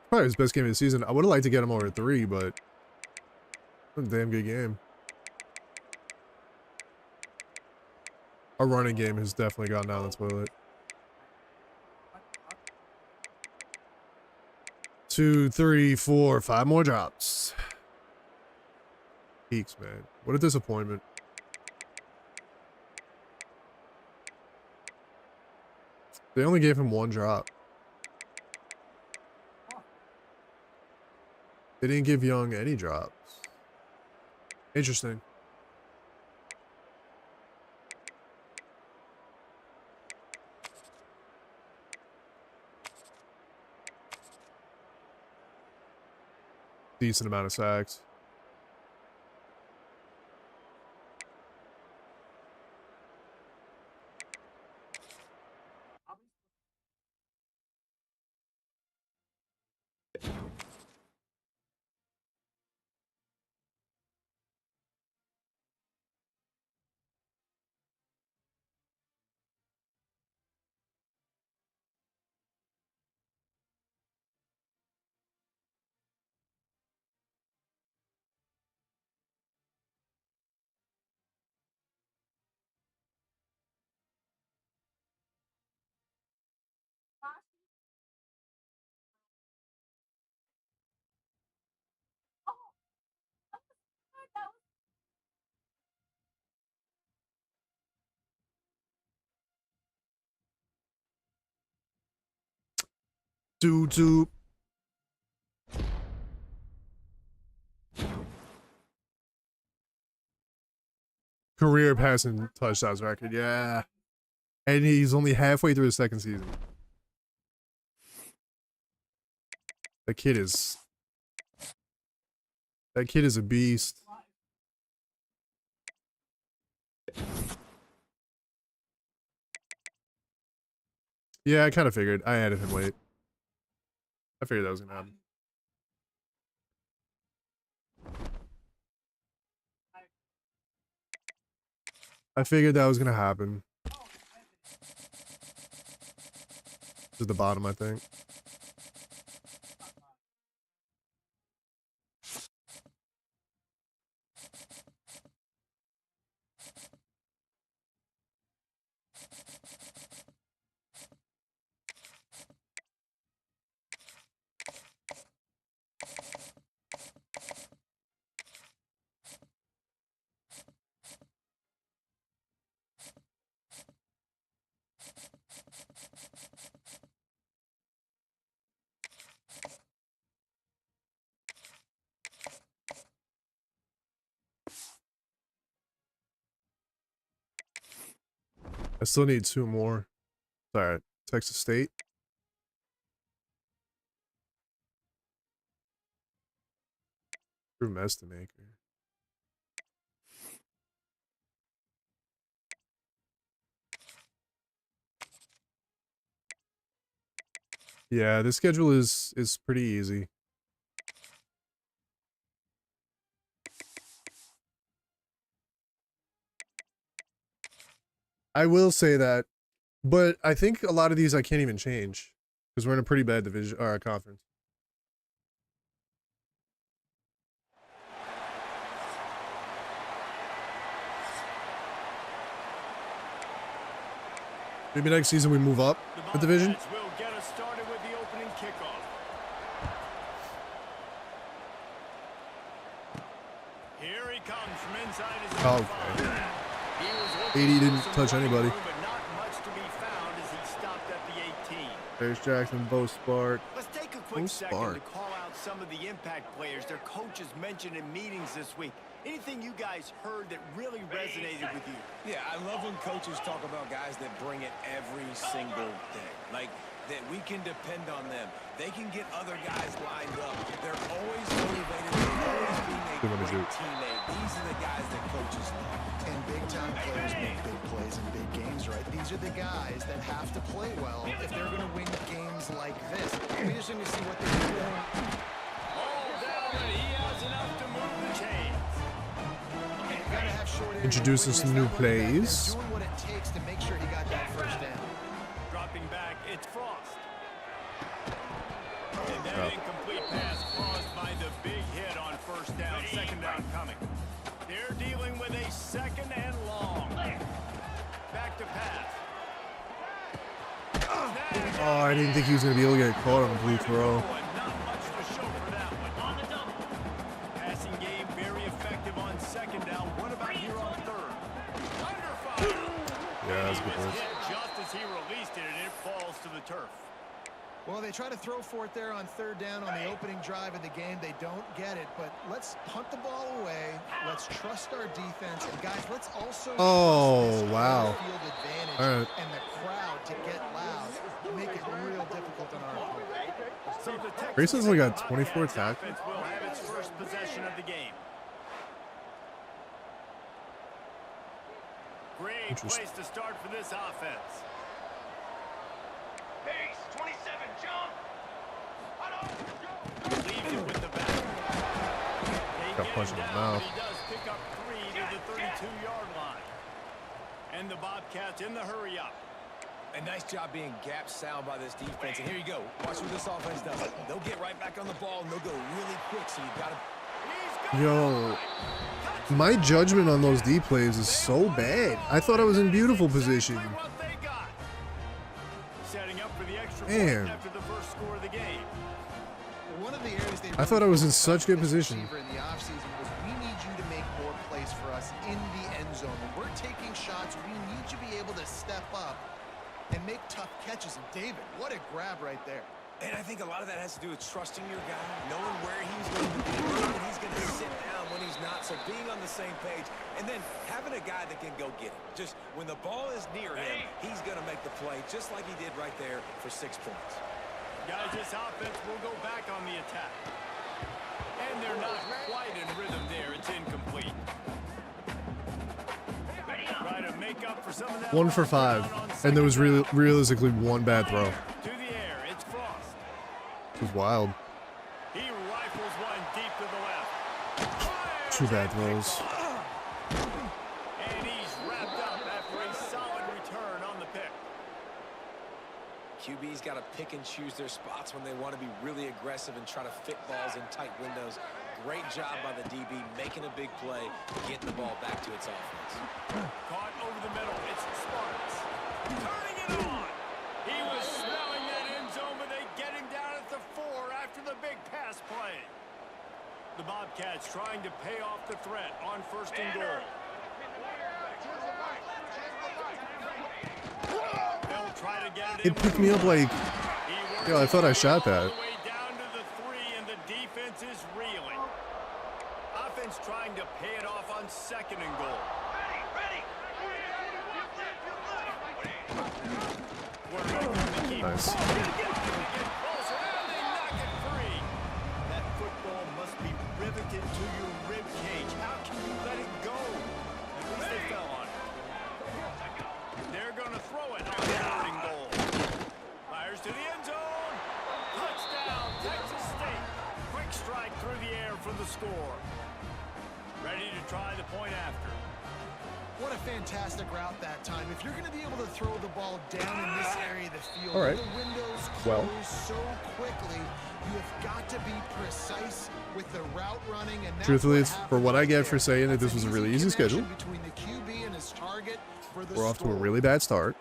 Probably his best game of the season. I would have liked to get him over 3, but it was a damn good game. Our running game has definitely gone down the toilet. 2, 3, 4, 5 more drops. Peaks, man. What a disappointment. They only gave him 1 drop. They didn't give Young any drops. Interesting. Decent amount of sacks. Doop. Career passing touchdowns record, yeah. And he's only halfway through his 2nd season. That kid is a beast. Yeah, I kind of figured. I added him late. I figured that was gonna happen. I figured that was gonna happen. To the bottom, I think. I still need 2 more. Alright, Texas State. Drew Mestamaker. Yeah, the schedule is pretty easy. I will say that, but I think a lot of these I can't even change because we're in a pretty bad division or conference. Maybe next season we move up the division. Will get us started with the opening kickoff. Here he comes from inside his own Okay. 80 80 didn't touch anybody. But not much to be found as he stopped at the 18. There's Jackson, Bo Spark. Let's take a quick second Spark. to call out some of the impact players their coaches mentioned in meetings this week. Anything you guys heard that really resonated with you? Yeah, I love when coaches talk about guys that bring it every single day. Like, that we can depend on them. They can get other guys lined up. They're always motivated. They're always being a great teammate. These are the guys that coaches love. And big-time players make big plays in big games, right? These are the guys that have to play well if they're going to win games like this. We just need to see what they're doing. All down, and he has enough to move the chains. Gotta have short areas Introducing where some he's new not plays. doing what it takes to make sure he got that first down. Dropping back, it's Frost. And that incomplete pass caused by the big hit on first down, second down coming. They're dealing with a second and long. Back to pass. Oh, I didn't think he was going to be able to get caught on the blue throw. Not much to show for that one. On the double. Passing game very effective on second down. What about here on third? Under fire. Yeah, that's a good He was play. hit just as he released it, and it falls to the turf. Well, they try to throw for it there on third down on the opening drive of the game. They don't get it, but let's punt the ball away. Let's trust our defense. And guys, let's also Oh, trust this wow. field advantage All right. and the crowd to get loud, make it real difficult on our opponent. So the Texans Grayson's only got Bobcats 24 tackles. offense will have its first possession of the game. Great Interesting. place to start for this offense. Pace, 27, jump. Leaves it with the back. They Got get punched him in the down, mouth. but he does pick up 3 to the 32-yard line. And the Bobcats in the hurry up. A nice job being gap sound by this defense. And here you go. Watch what this offense does. They'll get right back on the ball, and they'll go really quick, so you've got to... Yo, my judgment on those D plays is so bad. I thought I was in beautiful position. What they got. Setting up for the extra Man. point after the first score of the game. One of the areas they I thought I was in such good this position. receiver in the offseason was we need you to make more plays for us in the end zone. When we're taking shots, we need you to be able to step up and make tough catches. And David, what a grab right there. And I think a lot of that has to do with trusting your guy, knowing where he's going to be, knowing when he's going to sit down, when he's not. So being on the same page, and then having a guy that can go get it. Just when the ball is near him, he's going to make the play, just like he did right there for 6 points. Guys, this offense will go back on the attack. And they're not quite in rhythm there. It's incomplete. Try to make up for some of that 1 for 5, and there was realistically one bad throw. to the air. It's Frost. It was wild. He rifles one deep to the left. 2 bad throws. And he's wrapped up after a solid return on the pick. QB's got to pick and choose their spots when they want to be really aggressive and try to fit balls in tight windows. Great job by the DB making a big play, getting the ball back to its offense. Caught over the middle. It's Sparks. Turning it on. He was smelling that end zone, but they get him down at the 4 after the big pass play. The Bobcats trying to pay off the threat on first and goal. They'll try to get It picked me up like, yo, I thought I shot that. All the way down to the 3, and the defense is reeling. Offense trying to pay it off on second and goal. Nice. That football must be riveted to your rib cage. How can you let it go? At least they fell on it. They're going to throw it on third and goal. Fires to the end zone. Touchdown, Texas State. Quick strike through the air for the score. Ready to try the point after. What a fantastic route that time. If you're going to be able to throw the ball down in this area of the field, All right. the windows Well. close so quickly, you have got to be precise with the route running. And that's Truthfully, what it's for happened what I right get there. for saying that this That's was a an really easy schedule. connection between the QB and his target for the We're off to a score. really bad start.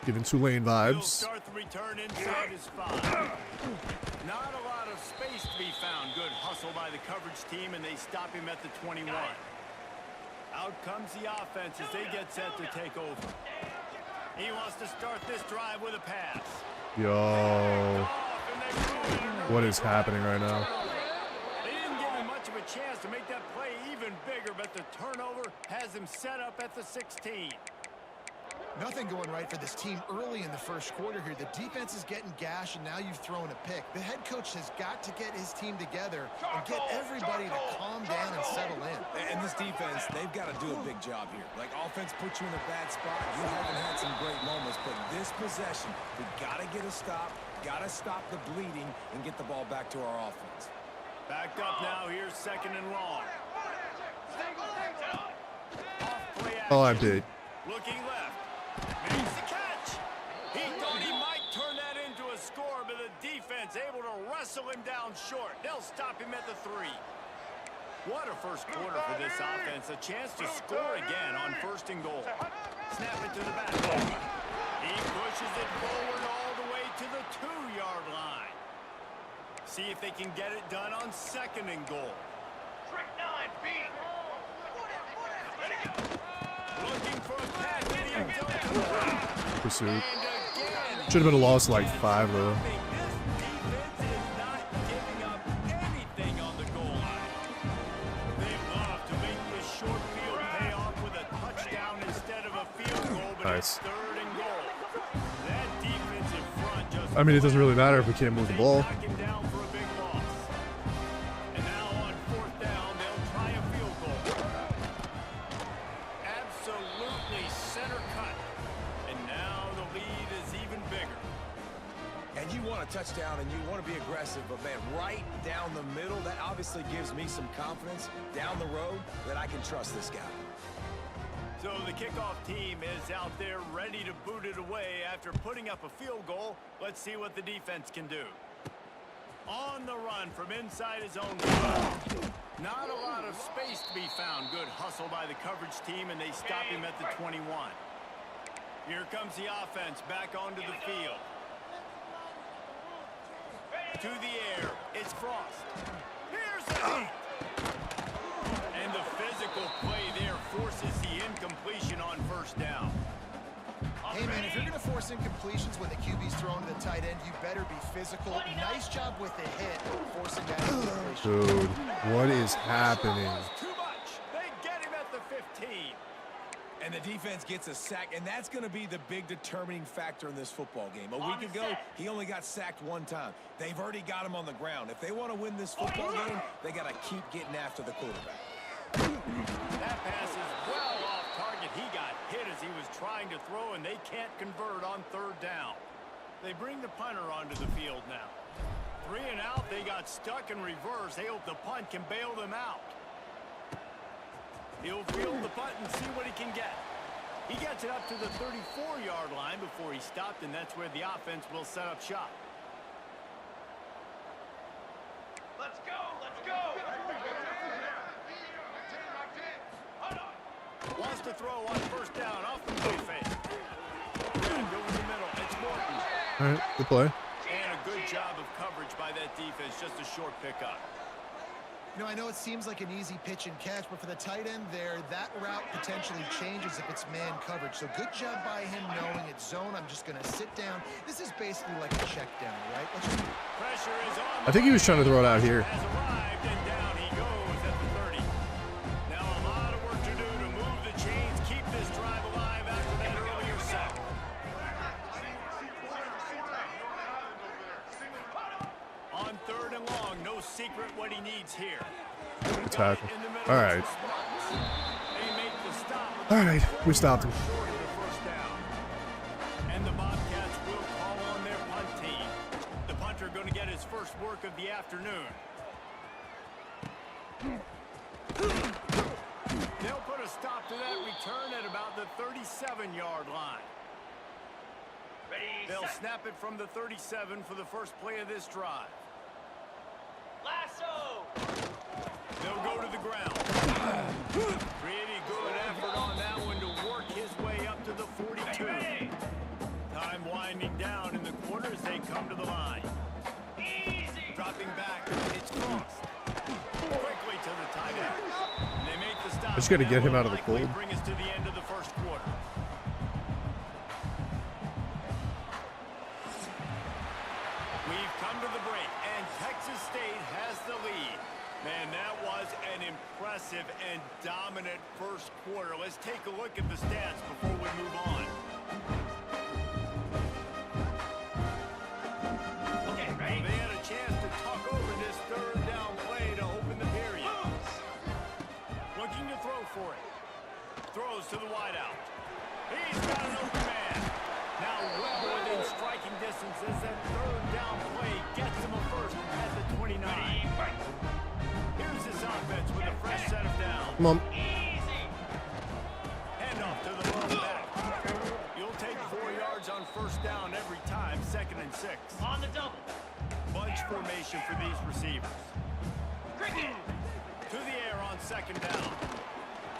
Giving Tulane He'll vibes. start the return inside his 5. Not a lot of space to be found. Good hustle by the coverage team, and they stop him at the 21. Out comes the offense as they get set to take over. He wants to start this drive with a pass. Yo. Off, and they ruin it. What is happening right now? They didn't give him much of a chance to make that play even bigger, but the turnover has him set up at the 16. Nothing going right for this team early in the first quarter here. The defense is getting gashed, and now you've thrown a pick. The head coach has got to get his team together and get everybody to calm down and settle in. And this defense, they've got to do a big job here. Like, offense puts you in a bad spot. You haven't had some great moments, but this possession, we got to get a stop, got to stop the bleeding, and get the ball back to our offense. Backed up now. Here's 2nd and long. Off play action. Oh, I'm dead. Looking left. Makes the catch. He thought he might turn that into a score, but the defense able to wrestle him down short. They'll stop him at the 3. What a first quarter for this offense. A chance to score again on 1st and goal. Snap it to the back. He pushes it forward all the way to the 2-yard line. See if they can get it done on 2nd and goal. Trick 9, B. Looking for a pass to the end zone. Pursuit. And again, Should have been a loss like 5 though. this defense is not giving up anything on the goal line. They love to make this short field pay off with a touchdown instead of a field goal, but Nice. it's 3rd and goal. That defensive front just I mean, it doesn't really matter if we can't move the ball. knock him down for a big loss. And now on 4th down, they'll try a field goal. Absolutely center cut. And now the lead is even bigger. And you want a touchdown and you want to be aggressive, but man, right down the middle, that obviously gives me some confidence down the road that I can trust this guy. So the kickoff team is out there ready to boot it away after putting up a field goal. Let's see what the defense can do. On the run from inside his own goal. Not a lot of space to be found. Good hustle by the coverage team, and they stop him at the 21. Here comes the offense back onto the field. To the air, it's Frost. Here's the hit. And the physical play there forces the incompletion on 1st down. Hey, man, if you're going to force incompletions when the QB's thrown to the tight end, you better be physical. Nice job with the hit, forcing that incompletion. Dude, what is happening? Too much. They get him at the 15. And the defense gets a sack, and that's going to be the big determining factor in this football game. A week ago, he only got sacked 1 time. They've already got him on the ground. If they want to win this football game, they got to keep getting after the quarterback. That pass is well off target. He got hit as he was trying to throw, and they can't convert on 3rd down. They bring the punter onto the field now. 3 and out. They got stuck in reverse. They hope the punt can bail them out. He'll field the punt and see what he can get. He gets it up to the 34-yard line before he stopped, and that's where the offense will set up shop. Let's go, let's go. Wants to throw on 1st down off the play fake. And over the middle, it's Morton. All right, good play. And a good job of coverage by that defense, just a short pickup. You know, I know it seems like an easy pitch and catch, but for the tight end there, that route potentially changes if it's man coverage. So good job by him knowing it's zone. I'm just going to sit down. This is basically like a check down, right? Pressure is on. I think he was trying to throw it out here. Has arrived, and down he goes at the 30. Now a lot of work to do to move the chains, keep this drive alive after that earlier sack. On 3rd and long, no secret what he needs here. Tackle. In the middle, All right. it's Sparks. They make the stop. All right, we stopped him. Short of the 1st down. And the Bobcats will call on their punt team. The punter going to get his first work of the afternoon. stop to that return at about the 37-yard line. Ready, They'll set. snap it from the 37 for the first play of this drive. Lasso. They'll go to the ground. Pretty good effort on that one to work his way up to the 42. Ready. Time winding down in the quarter as they come to the line. Easy. Dropping back, it's crossed. Quickly to the tight end. They make the stop. I just gotta get him out of the Likely cold. Bring us to the end of the first quarter. We've come to the break, and Texas State has the lead. Man, that was an impressive and dominant first quarter. Let's take a look at the stats before we move on. Okay, Well, ready. they had a chance to talk over this third down play to open the period. Looking to throw for it. Throws to the wideout. He's got an open man. Now well within striking distance as that third down play gets him a first at the 29. Ready, fight. Here's his offense with a fresh set of downs. Come on. Easy. Handoff to the lone back. You'll take 4 yards on first down every time, 2nd and 6. On the double. Bunch formation for these receivers. Cricket. To the air on 2nd down.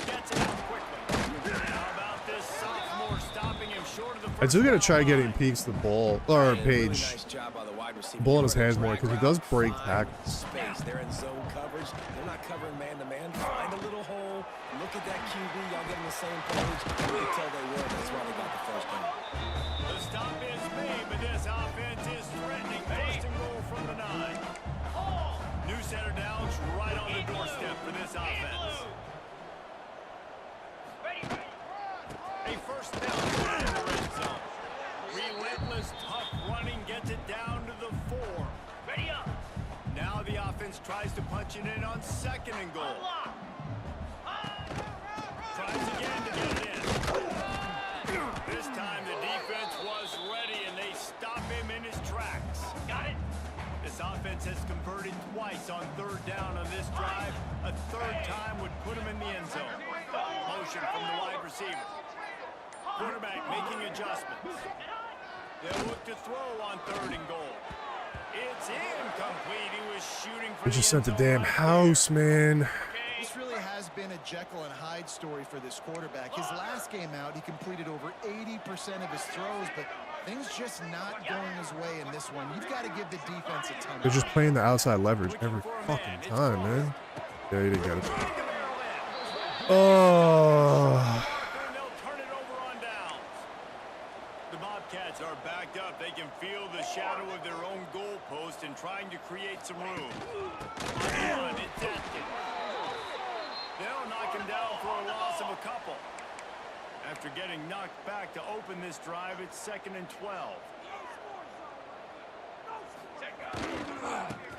Gets it out quickly. How about this sophomore stopping him short of the first I do gotta try down getting line. Peaks the ball, or And really Page, nice job by the wide receiver. ball in his hands Drag more, because he does route, break find tackles. Space. They're in zone coverage. They're not covering man-to-man. Find a little hole. Look at that QB. Y'all get on the same page. You can tell they were. That's why they got the first down. The stop is made, but this offense is threatening. First and goal from the 9. New center downs right on the doorstep for this offense. Ready, ready. A first down in the red zone. Relentless, tough running gets it down to the 4. Ready up. Now the offense tries to punch it in on 2nd and goal. Unlock. Tries again to get it in. This time the defense was ready and they stop him in his tracks. Got it. This offense has converted twice on 3rd down on this drive. A 3rd time would put him in the end zone. Motion from the wide receiver. Quarterback making adjustments. They'll look to throw on 3rd and goal. It's incomplete. He was shooting for They the just end sent the zone damn right house, man. This really has been a Jekyll and Hyde story for this quarterback. His last game out, he completed over 80% of his throws, but things just not going his way in this one. You've got to give the defense a ton of They're just credit. playing the outside leverage every fucking time, man. Yeah, you didn't get it. there. Oh. And they'll turn it over on downs. The Bobcats are backed up. They can feel the shadow of their own goalpost and trying to create some room. On, it's empty. They'll knock him down for a loss of a couple. After getting knocked back to open this drive, it's 2nd and 12.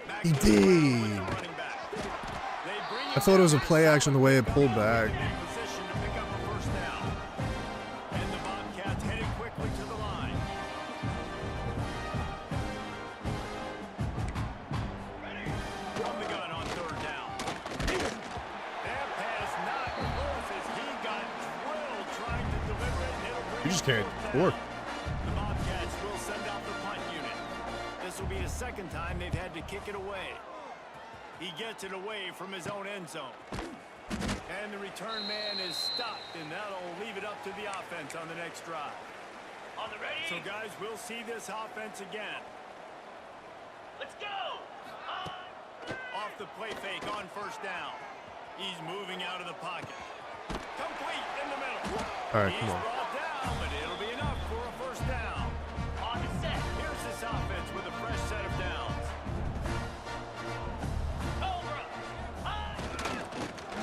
Back He to the ground with did. the running back. They bring I him thought it was a down play inside action the way it pulled back. in position to pick up a first down. And the Bobcats heading quickly to the line. From the gun on 3rd down. That pass not close as he got drilled trying to deliver it. And it'll bring You just up can't 4th score. down. The Bobcats will send out the punt unit. This will be the 2nd time they've had to kick it away. He gets it away from his own end zone. And the return man is stopped, and that'll leave it up to the offense on the next drive. On the ready. So, guys, we'll see this offense again. Let's go. Off the play fake on 1st down. He's moving out of the pocket. Complete in the middle. All right, He's come on. brought down, but it'll be enough for a first down. On the set. Here's this offense with a fresh set of downs. Cobra.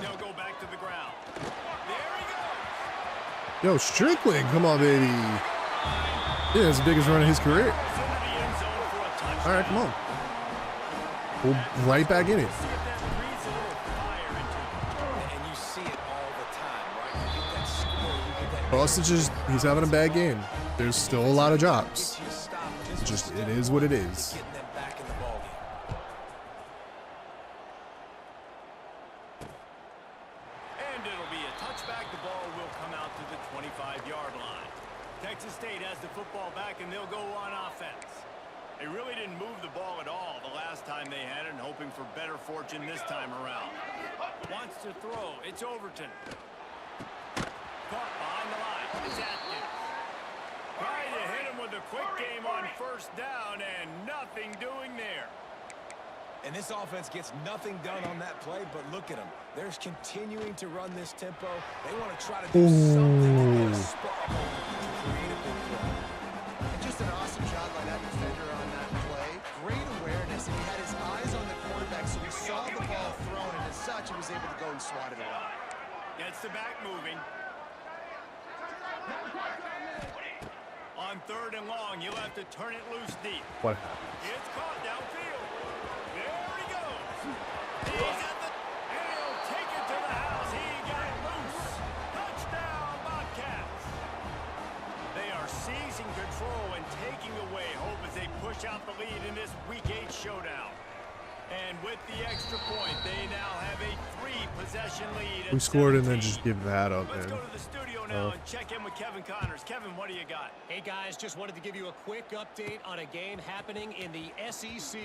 They'll go back to the ground. There he goes. Yo, Strickland, come on, baby. Yeah, it's the biggest run of his career. Into the end zone for a touchdown. All right, come on. We'll right back in it. See if that breathes a little fire into him. And you see it all the time, right? You get that score, you get that. Bostic is, he's having a bad game. There's still a lot of jobs. Get you to stop. And this It's was just, step it is what it one is. to getting them back in the ballgame. And And it'll be a touchback. The ball will come out to the 25-yard line. Texas State has the football back, and they'll go on offense. They really didn't move the ball at all the last time they had it, and hoping for better fortune this time around. Wants to throw. It's Overton. Caught behind the line. It's Atkins. Trying to hit him with a quick game on first down, and nothing doing there. And this offense gets nothing done on that play, but look at them. They're continuing to run this tempo. They want to try to do something to get a spark to create a big play. And just an awesome job by that defender on that play. Great awareness, and he had his eyes on the quarterback, so he saw the ball thrown, and as such, he was able to go and swat it away. Gets the back moving. On 3rd and long, you'll have to turn it loose deep. What happened? It's caught downfield. There he goes. He's at the... And he'll take it to the house. He got loose. Touchdown, Bobcats. They are seizing control and taking away hope as they push out the lead in this Week 8 showdown. And with the extra point, they now have a 3-possession lead. We scored and then just give that up, Let's man. go to the studio now and check in with Kevin Connors. Kevin, what do you got? Hey guys, just wanted to give you a quick update on a game happening in the SEC.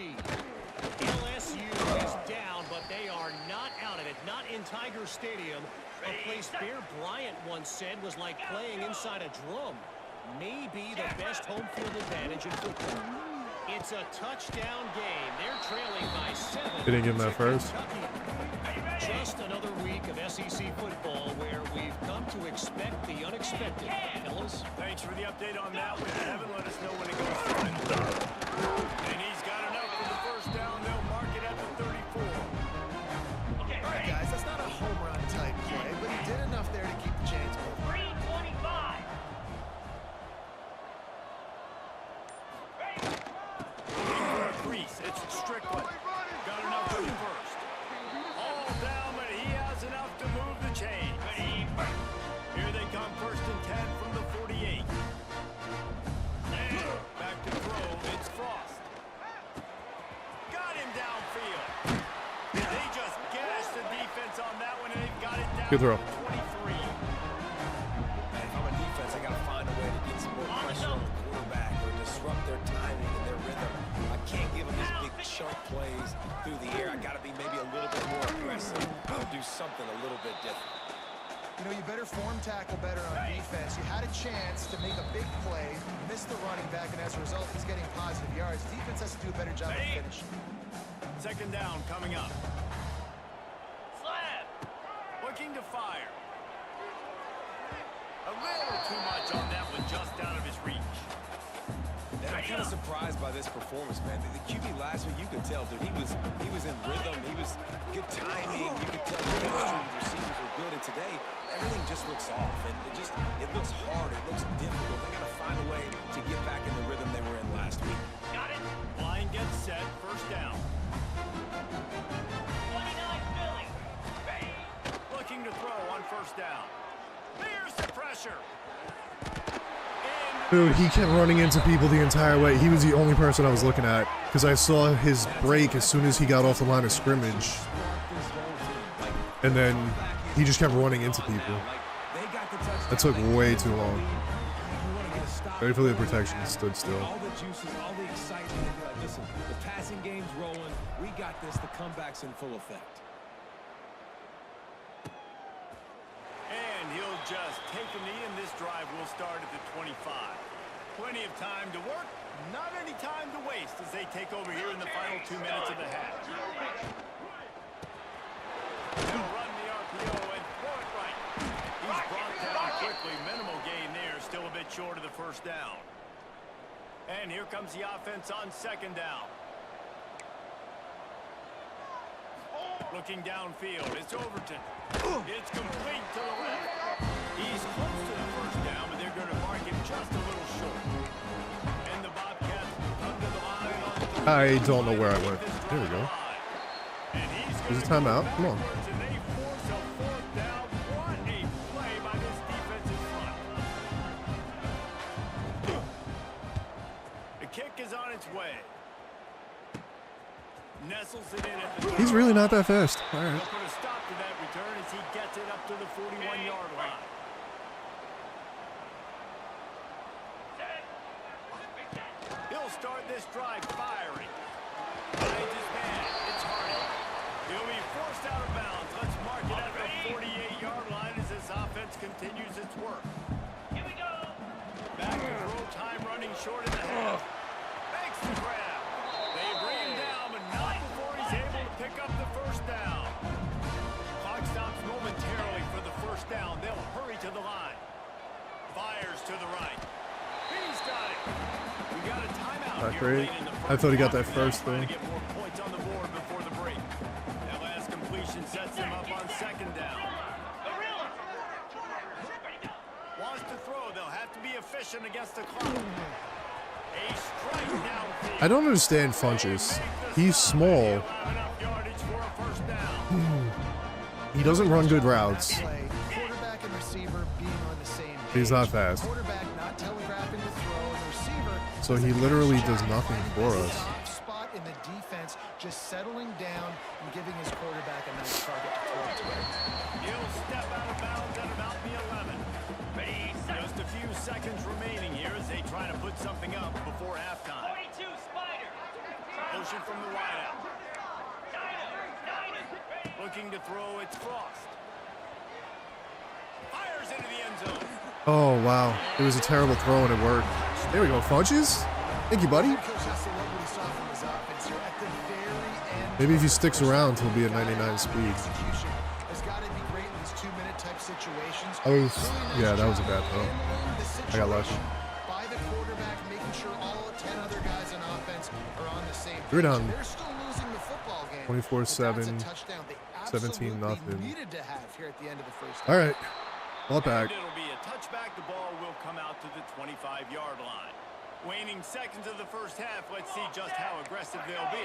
LSU is down, but they are not out of it. Not in Tiger Stadium, a place Bear Bryant once said was like playing inside a drum. Maybe the best home field advantage in football. It's a touchdown game. They're trailing by 7. Didn't give him that first. Just another week of SEC football where we've come to expect the unexpected, fellas. Thanks for the update on that one. Kevin, let us know when it goes final. And he's got enough for the first down. They'll mark it at the 34. Okay, All right, guys, that's not a home run type play, but he did enough there to keep the chains moving. 325. Crease. It's Strickland. Got enough for the first. All down, but he has enough to move the chain. Here they come, 1st and 10 from the 48. And back to throw. It's Frost. Got him downfield. They just gashed the defense on that one, and they've got it down Good throw. to 23. Man, if I'm a defense, I got to find a way to get some more pressure on the quarterback or disrupt their timing and their rhythm. I can't give them these big chunk plays through the air. I got to be maybe a little bit more aggressive or do something a little bit different. You know, you better form tackle better on defense. You had a chance to make a big play, missed the running back, and as a result, he's getting positive yards. Defense has to do a better job of finishing. 2nd down coming up. Slab. Looking to fire. A little too much on that one, just out of his reach. And I'm kind of surprised by this performance, man. The QB last week, you could tell, dude, he was in rhythm. He was good timing. You could tell the chemistry with receivers were good. And today, everything just looks off. And it looks hard. It looks difficult. They got to find a way to get back in the rhythm they were in last week. Got it. Line gets set, 1st down. 29 Philly. Looking to throw on 1st down. There's the pressure. Dude, he kept running into people the entire way. He was the only person I was looking at because I saw his break as soon as he got off the line of scrimmage. And then he just kept running into people. That took way too long. Thankfully, the protection stood still. All the juices, all the excitement. Listen, the passing game's rolling. We got this. The comeback's in full effect. And he'll just take a knee, and this drive will start at the 25. Plenty of time to work, not any time to waste as they take over here in the final 2 minutes of the half. They'll run the RPO and throw it right. He's brought down quickly. Minimal gain there, still a bit short of the 1st down. And here comes the offense on 2nd down. Looking downfield, it's Overton. It's complete to the left. He's close to the 1st down, but they're going to mark him just a little short. And the Bobcats come to the line on 3rd. I don't know where I went. There we go. And he's There's a timeout. Come on. and they force a 4th down. What a play by this defensive front. The kick is on its way. Nestles it in at the... He's really not that fast. All right. They'll put a stop to that return as as he gets it up to the 41-yard line. He'll start this drive firing. Finds his man. It's Hardy. He'll be forced out of bounds. Let's mark it at the 48-yard line as this offense continues its work. Here we go. Back to throw time running short in the half. Makes the grab. They bring him down, but not before he's able to pick up the first down. Clock stops momentarily for the first down. They'll hurry to the line. Fires to the right. He's got it. We got a timeout Not here great. late in the I thought he got that quarter. first, Trying though. to get more points on the board before the break. That last completion sets him up on second down. Gorilla. Wants to throw. They'll have to be efficient against the clock. A strike downfield. I don't understand Funches. He's small. He'll have enough yardage for a first down. He doesn't run good routes. Play, quarterback and receiver being on the same page. He's not fast. Quarterback not telegraphing the throw, and the receiver. So he literally does nothing for us. Soft spot in the defense, just settling down and giving his quarterback a nice target to throw to. He'll step out of bounds at about the 11. Ready, set. Just a few seconds remaining here as they try to put something up before halftime. 42 Spider. Motion from the wideout. Ready. Looking to throw, it's Frost. Fires into the end zone. Oh, wow. It was a terrible throw and it worked. There we go, Funches. Thank you, buddy. Coach has to love what he saw from his offense here at the very end. Maybe if he sticks around, he'll be at 99 speed. Execution has got to be great in these 2-minute type situations. Yeah, that was a bad throw. I got lucky. By the quarterback, making sure all 10 other guys on offense are on the same page. We're down. They're still losing the football game. 24-7, But that's a touchdown they 17-0. absolutely needed to have here at the end of the first half. All right. Ball back. It'll be a touchback. The ball will come out to the 25-yard line. Waning seconds of the first half. Let's see just how aggressive they'll be.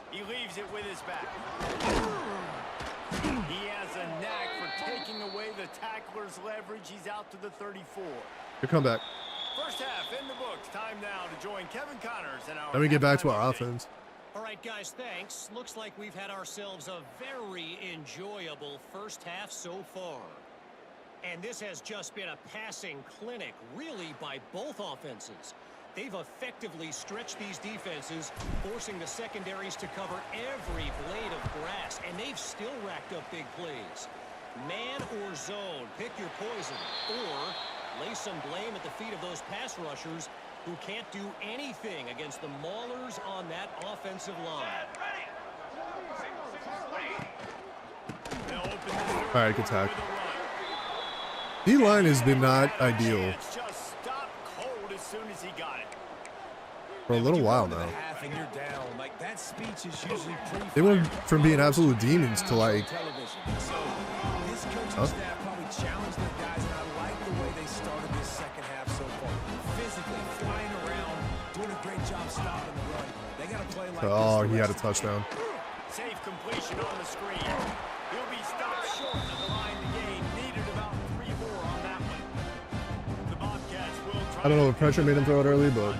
He leaves it with his back. He has a knack for taking away the tackler's leverage. He's out to the 34. Good comeback. First half in the books. Time now to join Kevin Connors and our. Let me get back to halftime our update. offense. All right, guys, thanks. Looks like we've had ourselves a very enjoyable first half so far. And this has just been a passing clinic, really, by both offenses. They've effectively stretched these defenses, forcing the secondaries to cover every blade of grass, and they've still racked up big plays. Man or zone, pick your poison, or lay some blame at the feet of those pass rushers who can't do anything against the maulers on that offensive line. They'll open the door All right, good tackle. with a run. D-line has been not ideal It's just stopped cold as soon as he got it. for a little while now. Half and you're down. Like, that speech is usually pretty They went from being absolute demons to like, television. So this coaching Huh? staff probably challenged their guys, and I like the way they started this second half so far. Physically flying around, doing a great job stopping the run. They got to play like oh, this the he had a rest of the game. touchdown. Safe completion on the screen. He'll be stopped short of the line to gain. Needed about 3 more on that one. The Bobcats will try. I don't know if pressure made him throw it early, but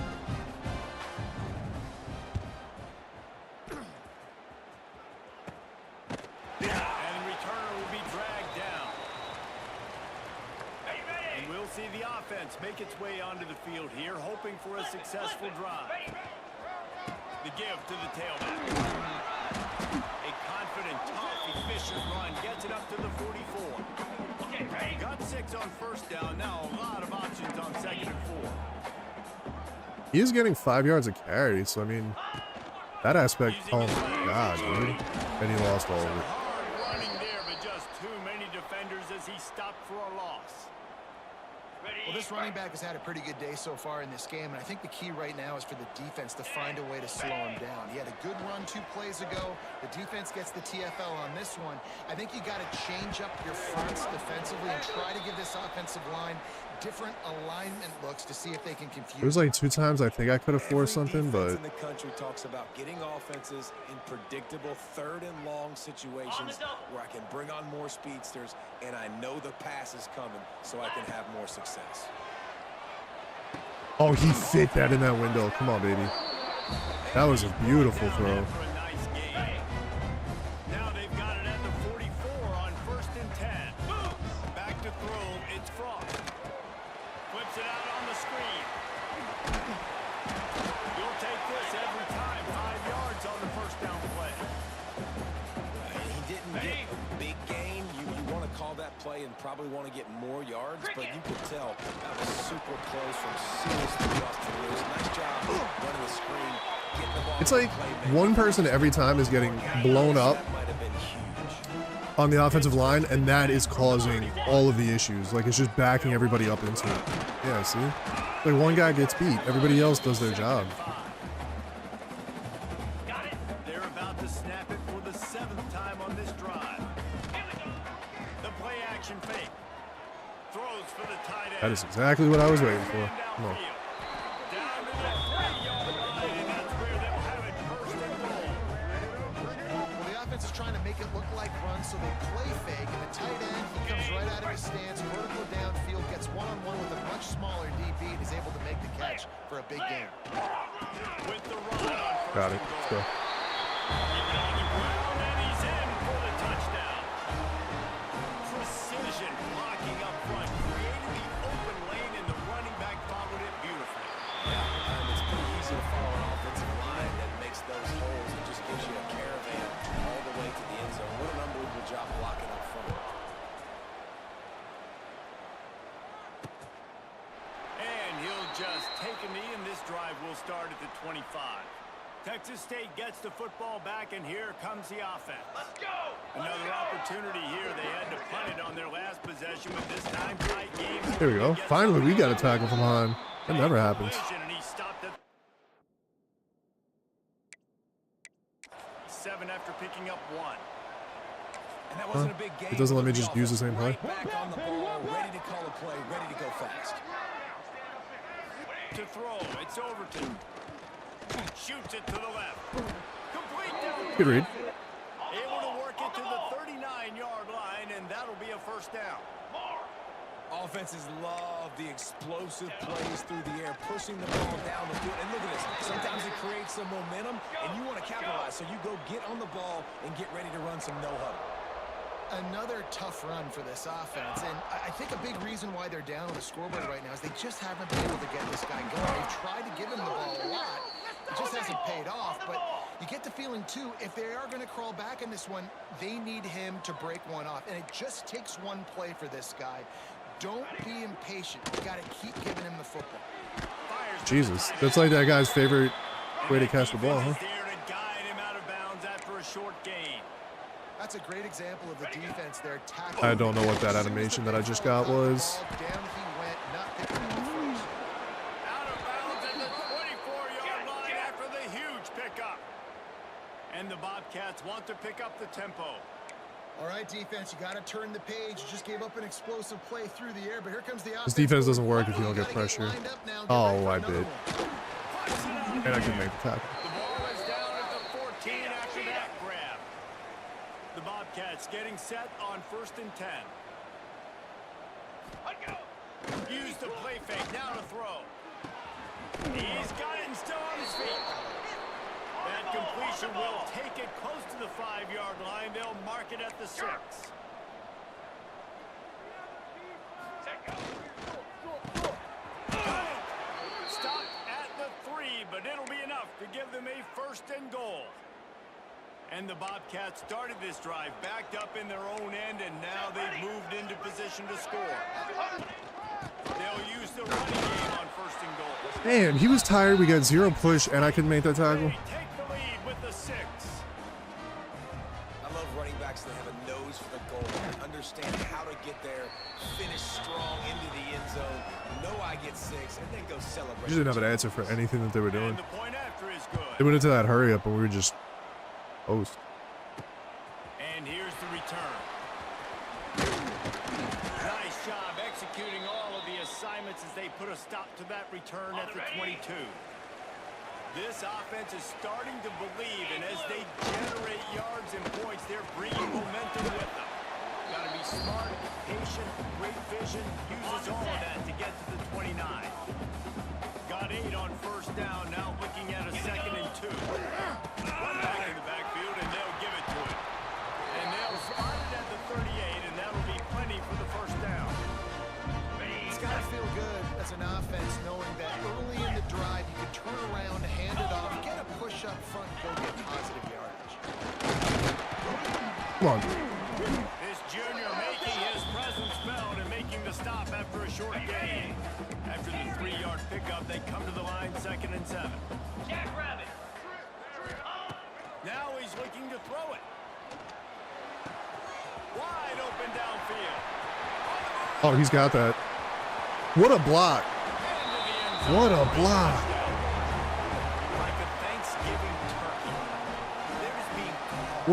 And returner will be dragged down. And we'll see the offense make its way onto the field here, hoping for a successful drive. The give to the tailback. A confident, tough, efficient run gets it up to the 44. Okay, ready. Got 6 on first down. Now a lot of options on second and 4. he is getting 5 yards of carry. So I mean, that aspect. Oh my god, dude. And he lost all of it. Hard running there, but just too many defenders as he stopped for a loss. Well, this running back has had a pretty good day so far in this game, and I think the key right now is for the defense to find a way to slow him down. He had a good run 2 plays ago. The defense gets the TFL on this one. I think you got to change up your fronts defensively and try to give this offensive line different alignment looks to see if they can confuse. There was like 2 times I think I could have forced something, Defense but in the country talks about getting offenses in predictable third and long situations where I can bring on more speedsters and I know the pass is coming so I can have more success. oh, he fit that in that window. Come on, baby. That was a beautiful throw. For a nice game. Now they've play and probably want to get more yards, but you could tell that was super close from seriously busting loose. Nice job running the screen, getting the ball. It's like one person every time is getting blown up That might have been huge. on the offensive line, and that is causing all of the issues. Like, it's just backing everybody up into it. Yeah, see? Like, one guy gets beat, everybody else does their job. Got it. They're about to snap it for the 7th time on this drive. Here we go. The play action fake. Throws for the tight end. That is exactly what I was waiting for. Come on. Down to the 3-yard line, and that's where they'll have it first and goal. Well, the offense is trying to make it look like runs, so they play fake, and the tight end, he comes right out of his stance, vertical downfield, gets one-on-one with a much smaller DB, and is able to make the catch for a big gain. With the run on first Got it. and Let's goal. go. Keep it on the ground, and he's in for the touchdown. Precision blocking up front, creating the open lane, and the running back followed it beautifully. Yeah, it's pretty easy to follow an offensive line that makes those holes and just gives you a caravan all the way to the end zone. What an unbelievable job blocking up front. And he'll just take a knee, and this drive will start at the 25. Texas State gets the football back, and here comes the offense. Let's go. Another opportunity here. They had to punt it on their last possession, but this time tight game. There we go. Finally, we got a tackle from behind. That never happens. And he stopped at 7 after picking up 1. And that wasn't a big game. It doesn't let me but just use the same play? Right back on the ball, ready to call a play, ready to go fast. To throw, it's Overton. Shoots it to the left. Complete down. Good read. Able to work it to the 39-yard line, and that'll be a first down. Offenses love the explosive plays through the air, pushing the ball down the field. And look at this. Sometimes it creates some momentum, and you want to capitalize. So you go get on the ball and get ready to run some no-huddle. Another tough run for this offense, and I think a big reason why they're down on the scoreboard right now is they just haven't been able to get this guy going. They've tried to give him the ball a lot. It just hasn't paid off, but you get the feeling, too, if they are going to crawl back in this one, they need him to break one off, and it just takes one play for this guy. Don't be impatient. You got to keep giving him the football. Jesus, that's like that guy's favorite way to catch the ball, huh? There to guide him out of bounds after a short gain. That's a great example of the defense there. I don't know what that animation that I just got was. Down he went, not picking up the first. Out of bounds at the 24-yard line after the huge pickup. And the Bobcats want to pick up the tempo. All right, defense, you got to turn the page. You just gave up an explosive play through the air, but here comes the offense. This defense doesn't work if you don't get pressure. Oh, I did. And I can make the tackle. The ball is down at the 14 after that grab. The Bobcats getting set on 1st and 10. Use the play fake, now to throw. He's got it and still on his feet. That completion will take it close to the 5-yard line. They'll mark it at the 6. Stopped at the 3, but it'll be enough to give them a 1st and goal. And the Bobcats started this drive backed up in their own end, and now they've moved into position to score. They'll use the running game on 1st and goal. Man, he was tired. We got 0 push, and I couldn't make that tackle. They take the lead with the 6. I love running backs that have a nose for the goal. They understand how to get there, finish strong into the end zone, know I get 6, and then go celebrate. You didn't have an answer for anything that they were doing. And the point after is good. They went into that hurry up, and we were just host. And here's the return. Nice job executing all of the assignments as they put a stop to that return at the 22. This offense is starting to believe, and as they generate yards and points, they're bringing momentum with them. Got to be smart, patient, great vision, uses all of that to get to the 29. Got 8 on 1st down, now looking at a 2nd and 2. One back in the backfield, and they'll give it to him. And they'll spot it at the 38, and that'll be plenty for the 1st down. It's got to feel good as an offense knowing that early in the drive you can turn around, hand it off, get a push up front, and go get positive yardage. Come on. This junior making his presence short gain. After the 3-yard pickup, they come to the line 2nd and 7. Jackrabbit. Now he's looking to throw it. Wide open downfield. Oh, he's got that. What a block. What a block. Like a Thanksgiving turkey. They're just being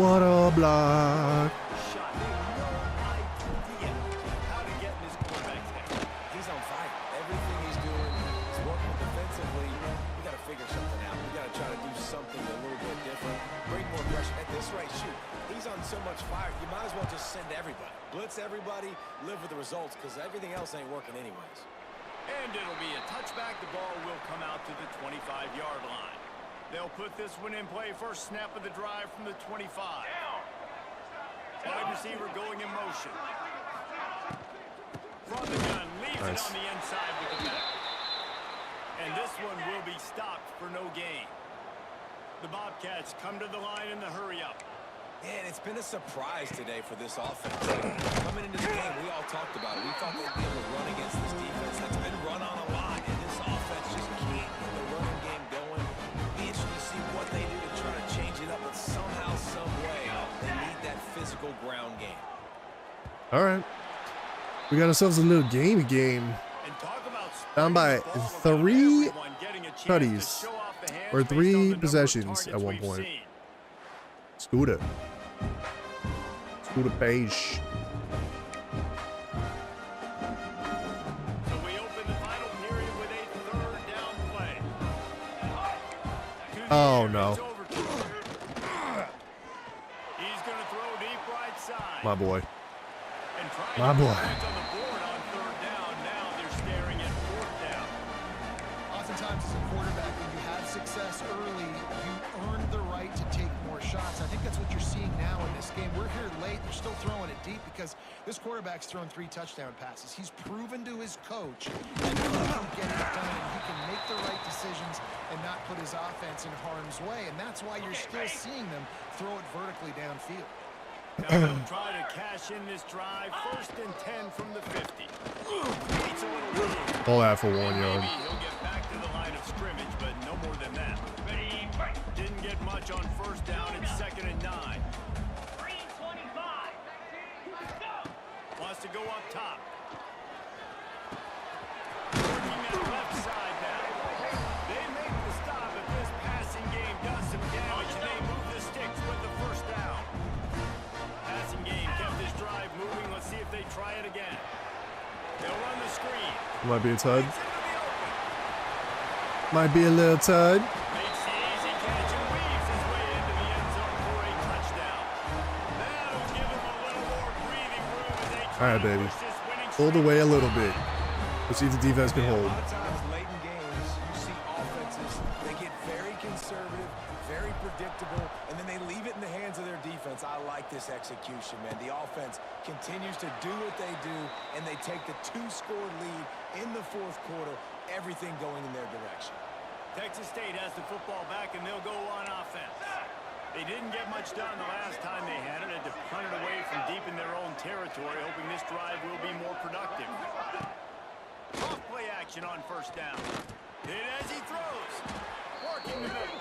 What a block. shot. They have no idea how to get in this quarterback's head. He's on fire. Everything he's doing is working defensively. We got to figure something out. We got to try to do something a little bit different. Bring more pressure. At this rate, shoot, he's on so much fire. You might as well just send everybody. Blitz everybody, live with the results, because everything else ain't working anyways. And it'll be a touchback. The ball will come out to the 25-yard line. They'll put this one in play. First snap of the drive from the 25. Wide receiver going in motion. From the gun, leaves it Nice. on the inside with the back. And this one will be stopped for no gain. The Bobcats come to the line in the hurry-up. Man, it's been a surprise today for this offense. Coming into the game, we all talked about it. We thought they'd be able to run against this defense that's been run on a lot, and this offense just can't get the running game going. Be interesting to see what they do to try to change it up, but somehow, some way, they need that physical ground game. All right. We got ourselves a little game. And talk about Down by spreading the ball 3 without everyone getting a chance tutties. to show off the hands Or based 3 on the number of possessions at targets one we've point. seen. Scooter. Scooter page. So we open the final period with a 3rd down play. To the Oh, air, no. it's over to him. He's going to throw deep right side. My boy. And try My to boy. get on the board on 3rd down. Now they're staring at 4th down. Oftentimes as a quarterback, when you have success early, you earn the right to take more shots. I think that's what you're seeing now in this game. We're here late. They're still throwing it deep because this quarterback's thrown 3 touchdown passes. He's proven to his coach that he can get it done, and he can make the right decisions and not put his offense in harm's way. And that's why you're still seeing them throw it vertically downfield. Now they'll try to cash in this drive. 1st and 10 from the 50. Needs a little room. All that for 1 Maybe yard. he'll get back to the line of scrimmage, but no more than that. Ready, fight. Didn't get much on 1st down. It's 2nd and 9. 325. Go. Wants to go up top. Working that left side now. They make the stop if this passing game does some damage, and they move the sticks with the 1st down. Passing game kept this drive moving. Let's see if they try it again. They'll run the screen. Might be a tud. It's into the open. Might be a little tud. Makes the easy catch and weaves his way into the end zone for a touchdown. That'll give him a little more breathing room as they try All right, to baby. push this winning Pulled streak. away a little bit. Let's see if the defense can A hold. lot of times late in games, you see offenses, they get very conservative, very predictable, and then they leave it in the hands of their defense. I like this execution, man. The offense continues to do what they do, and they take the 2-score lead in the 4th quarter, everything going in their direction. Texas State has the football back, and they'll go on offense. They didn't get much done the last time they had it. Had to punt it away from deep in their own territory, hoping this drive will be more productive. Off play action on 1st down. Hit as he throws. Working the middle.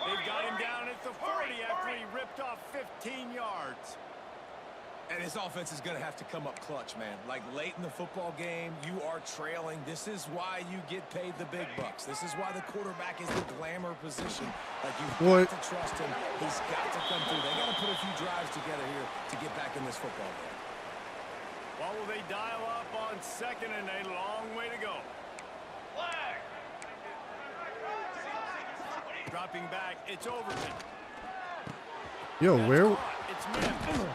They've got him down at the 40 after he ripped off 15 yards. And this offense is going to have to come up clutch, man. Like late in the football game, you are trailing. This is why you get paid the big bucks. This is why the quarterback is the glamour position. Like you've got to trust him. He's got to come through. They got to put a few drives together here to get back in this football game. What will they dial up on 2nd and a long way to go? Flag. Dropping back, it's Overton. Yo, where It's Memphis.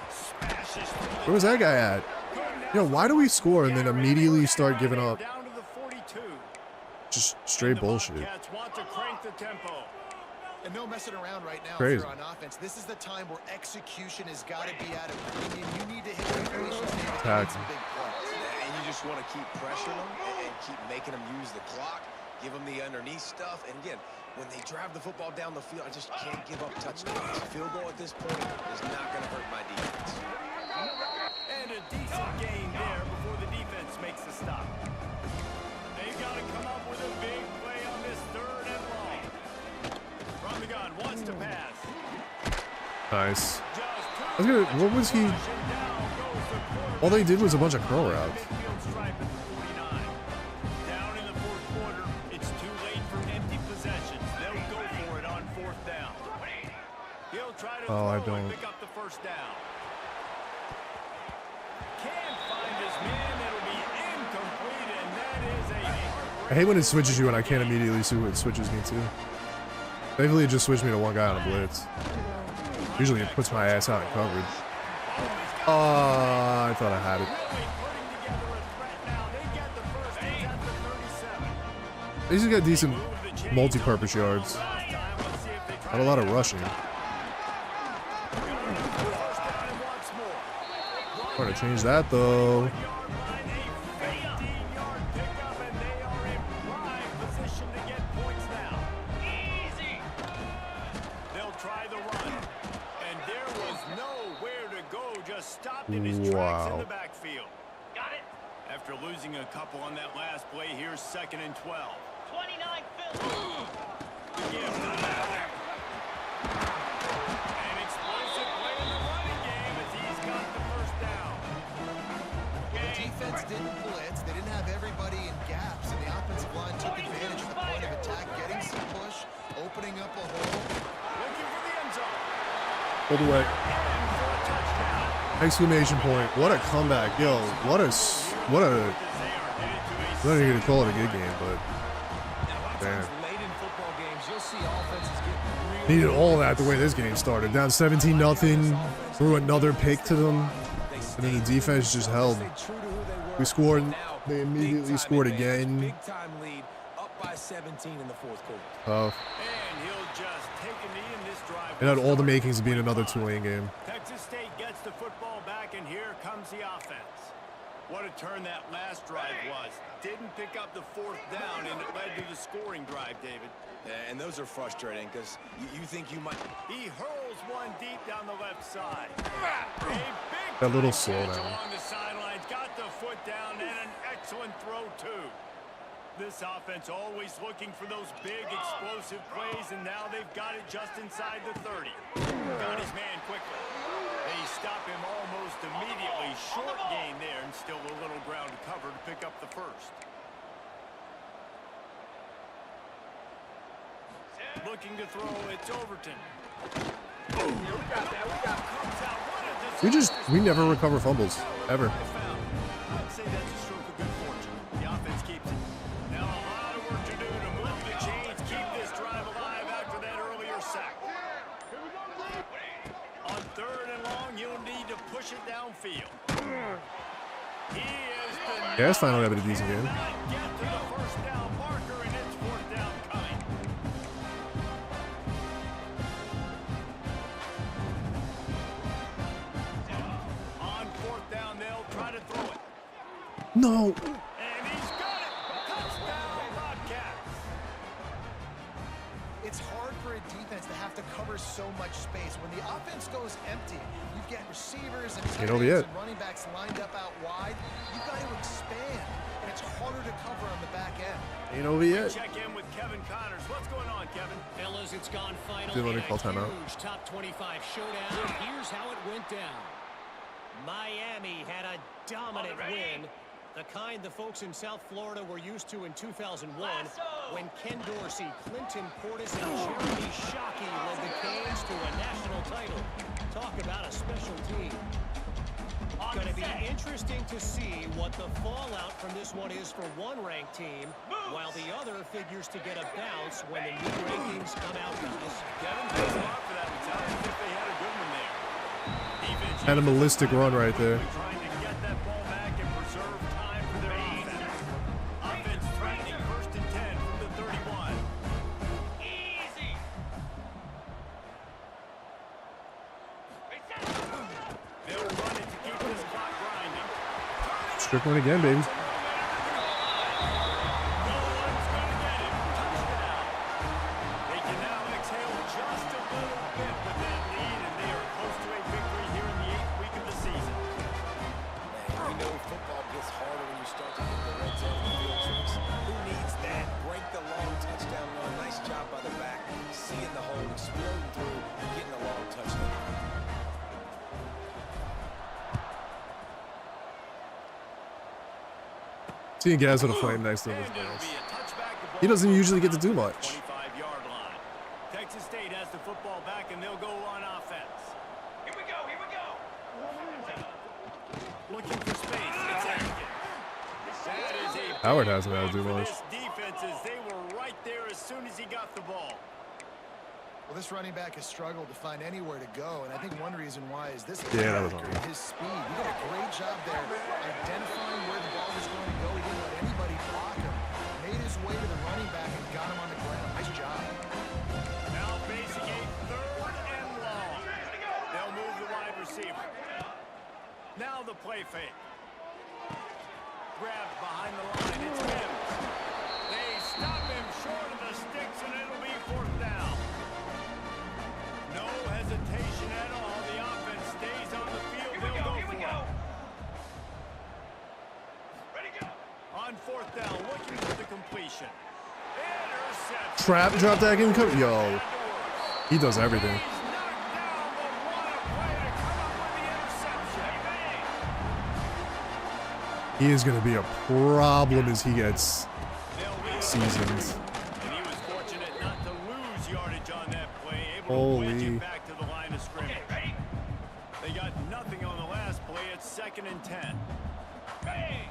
Smashes through the where was that guy at? Yo, why do we score and then immediately start giving up? Down to the 42. Just straight The bullshit. Bobcats want to crank the tempo. And no messing around right now Crazy. if you're on offense. This is the time where execution has got to be at a premium. You need to hit completions to make Tax. some big plays. And you just want to keep pressuring them and keep making them use the clock, give them the underneath stuff. And again, when they drive the football down the field, I just can't give up touchdowns. Field goal at this point is not going to hurt my defense. And a decent gain there before the defense makes the Nice. I was gonna. What was he? All they did was a bunch of curl routes. Down in the fourth quarter, it's too late for empty possessions. They'll go for it on fourth down. He'll try to Oh, I throw and don't. pick up the first down. Can't find his man. It'll be incomplete, and that is a I hate when it switches you and I can't immediately see who it switches me to. Thankfully, it just switched me to one guy on a blitz. Usually, it puts my ass out in coverage. I thought I had it. They just got decent multi-purpose yards. Not a lot of rushing. Trying to change that though. Wow. In the backfield. Got it. After losing a couple on that last play, here's 2nd and 12. 29 Phillips. An explosive play in the running game as he's got the first down. The defense didn't blitz. They didn't have everybody in gaps, and the offensive line took advantage of the point of attack, getting some push, opening up a hole. Looking for the end zone. Hold away. And for a touchdown. Exclamation point. What a comeback. Yo, what a, They are headed to a I'm not even gonna call it a good game, but damn. Late in football games, you'll see offenses get really Needed all that the way this game started. Down 17-0, threw another pick to them, and then the defense just held. We scored, they immediately scored again. Big time lead, up by 17 in the fourth quarter. Tough. And he'll just take a knee in this drive. It had all the makings of being another Tulane game. Texas State gets the football back, and here comes the offense. What a turn that last drive was. Didn't pick up the fourth down, and it led to the scoring drive, David. Yeah, and those are frustrating because you think you might. He hurls one deep down the left side. A big That little catch slowdown. along the sidelines, got the foot down, and an excellent throw, too. This offense always looking for those big explosive plays, and now they've got it just inside the 30. Got his man quickly. They stop him almost immediately. Short gain there, and still a little ground to cover to pick up the first. Looking to throw, it's Overton. We never recover fumbles, ever. I'd say that's a stroke of good fortune. The offense keeps it. Now a lot of work to do to move the chains, keep this drive alive after that earlier sack. On 3rd and long, you'll need to push it downfield. He is the Yeah, it's finally having a decent game. not get to the first down marker, and it's 4th down coming. On 4th down, they'll try to throw it. No. And he's got it. Touchdown, Bobcats. It's hard for a defense to have to cover so much space. When the offense goes empty, you get receivers and tight over ends yet. and running backs lined up out wide. You've got to expand, and it's harder to cover on the back end. Ain't over yet. Check in with Kevin Connors. What's going on, Kevin? Fellas, it's gone final. Didn't let me in call a timeout. huge top 25 showdown. Here's how it went down. Miami had a dominant win, the kind the folks in South Florida were used to in 2001 when Ken Dorsey, Clinton Portis, and Jeremy Shockey led the Canes to a national title. Talk about a special team. Going to be interesting to see what the fallout from this one is for one ranked team, while the other figures to get a bounce when the new rankings come out, guys. Kevin, thanks a lot for that. It sounds as if they had a good one there. Defense Had a ballistic run right there. trying to get that ball back and preserve time for their offense. Offense threatening 1st and 10 from the 31. Easy. They'll run it to keep this clock grinding. Strickland again, baby. No one's going to get him. Touchdown. They can now exhale just a little bit with that lead, and they are close to a victory here in the 8th week of the season. Man, we know football gets harder when you start to get the red zone and field tricks. Who needs that? Break the long touchdown run. Nice job by the back. Seeing the hole, exploding through, getting a long touchdown. Seeing Gaz with a flame next to him is And it'll nice. be a touchback. The He ball doesn't goes usually get to out do the much. 25-yard line. Texas State has the football back, and they'll go on offense. Here we go, here we go. Looking for space. It's Atkins. That is a Howard big hasn't had to win do for much. this defense as they were right there as soon as he got the ball. Well, this running back has struggled to find anywhere to go, and I think one reason why is this Yeah, that was linebacker, on. his speed. He did a great job there identifying where the ball was going to go. He didn't let anybody block him. Made his way to the running back and got him on the ground. Nice job. Now facing a 3rd and long. They'll move the wide receiver. Now the play fake. Grabbed behind the line. It's Mims. They stop him short of the sticks, and it'll be 4th down. No hesitation at all. The offense stays on the field. They'll go for it. Ready, go. On 4th down, looking for the completion. Interception. Trap drop that can come. Yo, he does everything. He's knocked down, but what a play to come up with the interception. He is going to be a problem as he gets They'll lead seasoned. And he was fortunate not to lose yardage on that play, able to wedge Holy. it back to the line of scrimmage. They got nothing on the last play. It's 2nd and 10. They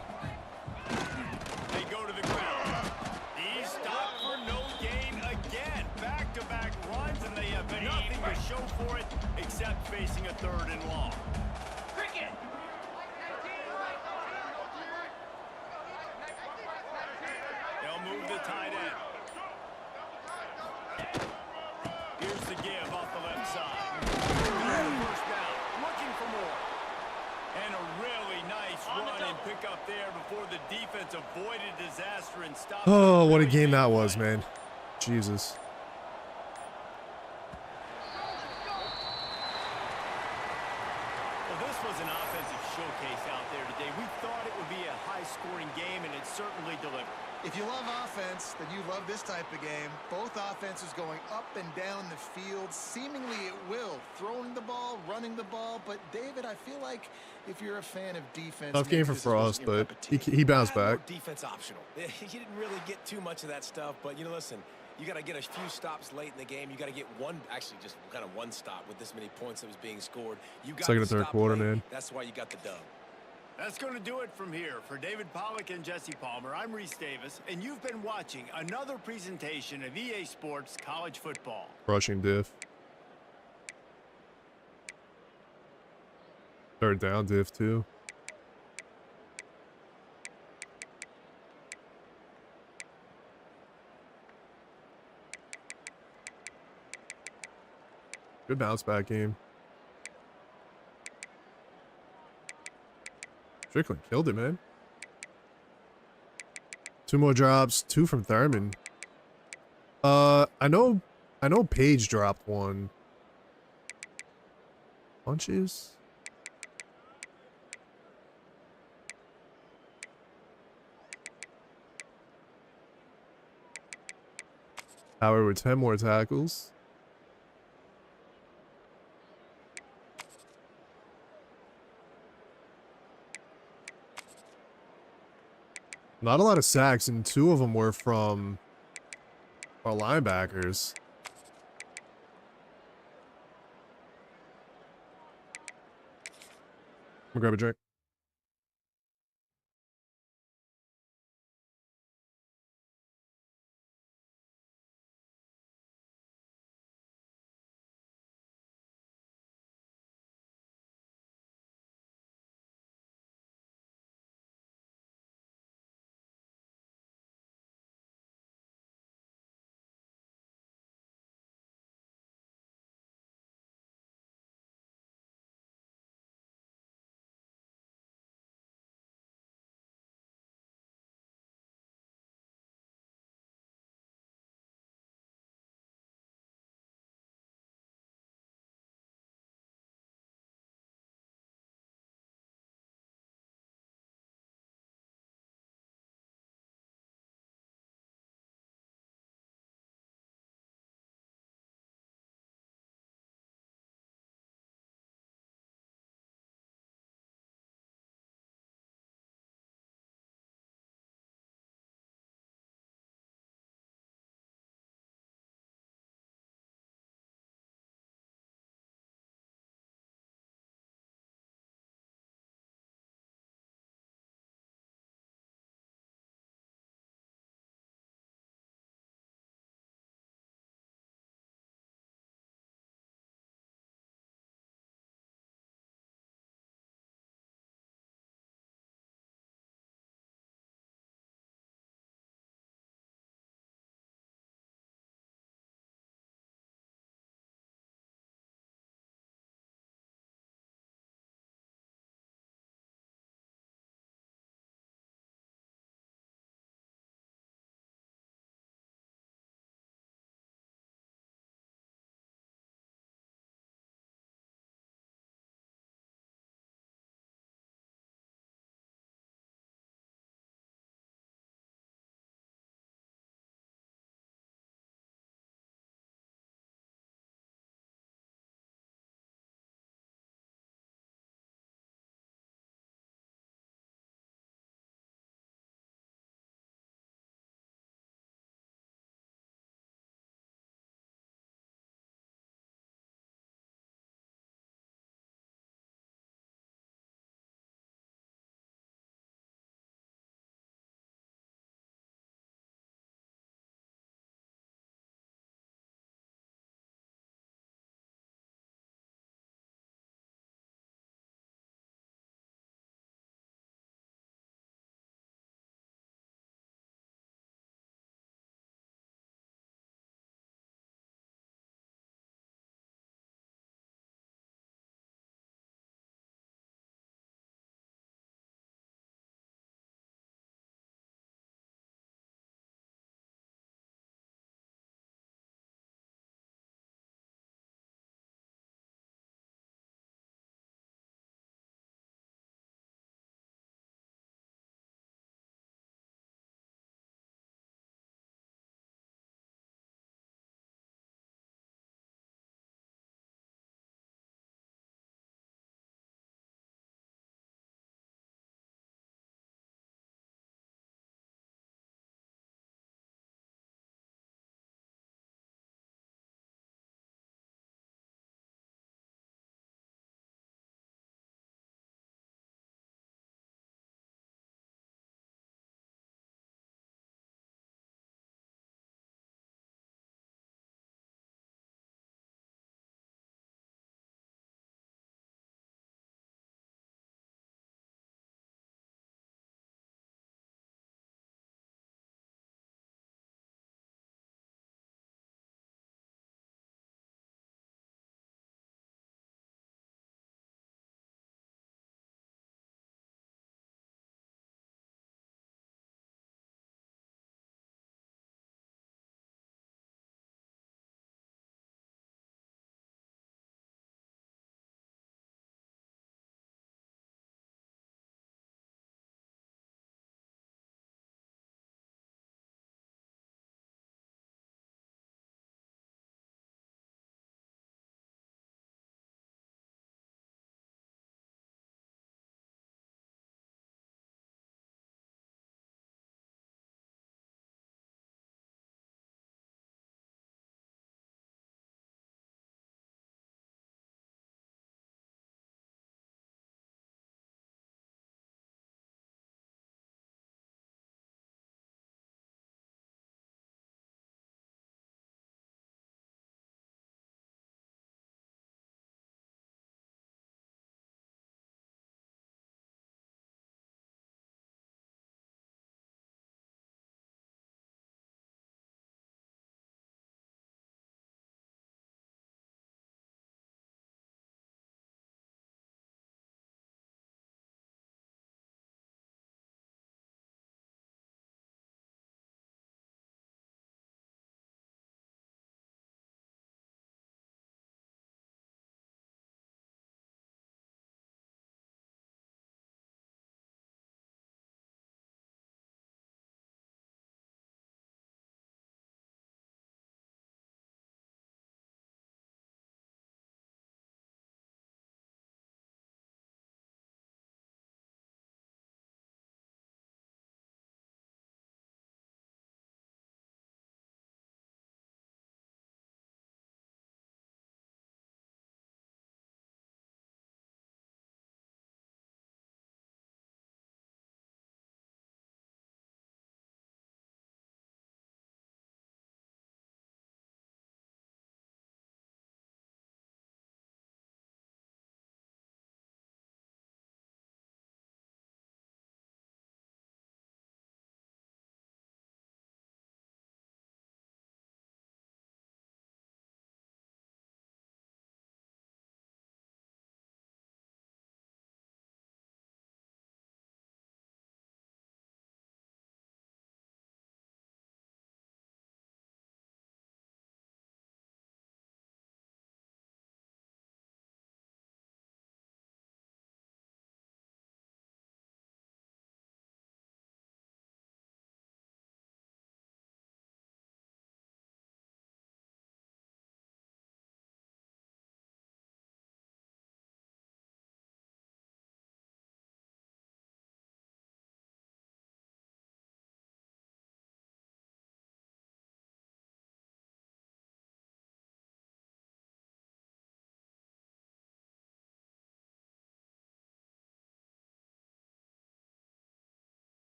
go to the ground. He's stopped for no gain again. Back-to-back runs, and they have nothing to show for it except facing a 3rd and long. Cricket. They'll move the tight end. Here's the give off the left side. First down, looking for more. And a really nice run and pick up there before the defense avoided disaster and stopped. Oh, what a game that was, man. Jesus. Well, this was an offensive showcase out there today. We thought it would be a high-scoring game, and it certainly delivered. If you love offense, then you love this type of game. Both offenses going up and down the field, seemingly at will, throwing the ball, running the ball. But, David, I feel like if you're a fan of defense... Tough maybe game for this is what Frost, your but cup of he tea. he bounced More back. defense optional. He didn't really get too much of that stuff, but you know, listen, you got to get a few stops late in the game. You got to get one, actually just kind of one stop with this many points that was being scored. You got Second to and third stop quarter, late. man. That's why you got the dub. That's going to do it from here. For David Pollack and Jesse Palmer, I'm Reese Davis, and you've been watching another presentation of EA Sports College Football. Rushing diff. 3rd down diff, too. Good bounce back game. Strickland killed it, man. 2 more drops, 2 from Thurman. I know Page dropped one. Punches? Howard with 10 more tackles. Not a lot of sacks, and 2 of them were from our linebackers. I'm gonna grab a drink.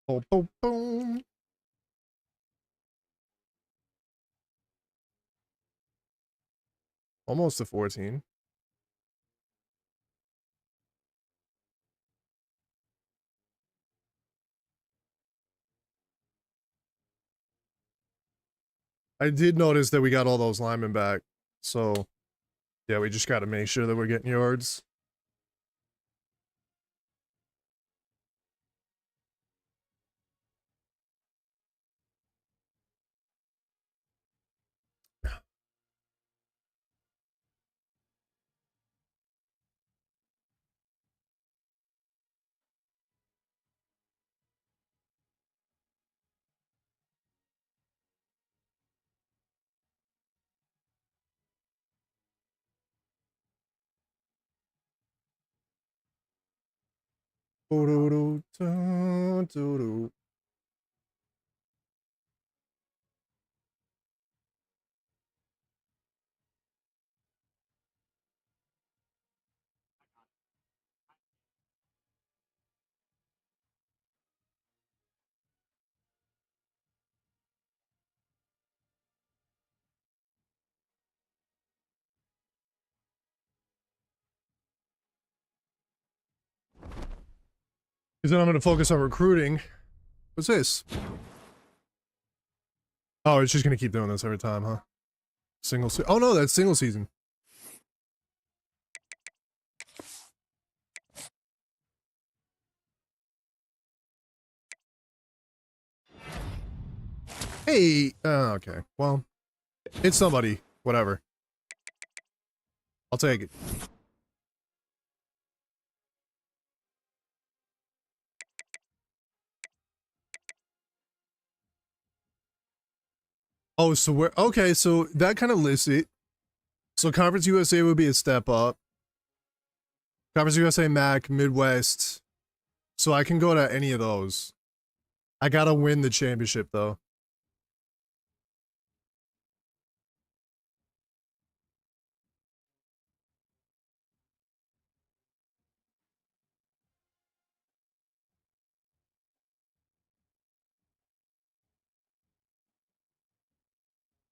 Boom, boom, boom. Almost to 14. I did notice that we got all those linemen back. So, yeah, we just got to make sure that we're getting yards. Doo-doo-doo-doo-doo-doo. Because then I'm going to focus on recruiting. What's this? Oh, it's just going to keep doing this every time, huh? Single season. Oh, no, that's single season. Hey. Okay. Well, it's somebody. Whatever. I'll take it. Oh, so we're okay. So that kind of lists it. So Conference USA would be a step up. Conference USA, MAC, Midwest. So I can go to any of those. I gotta win the championship though.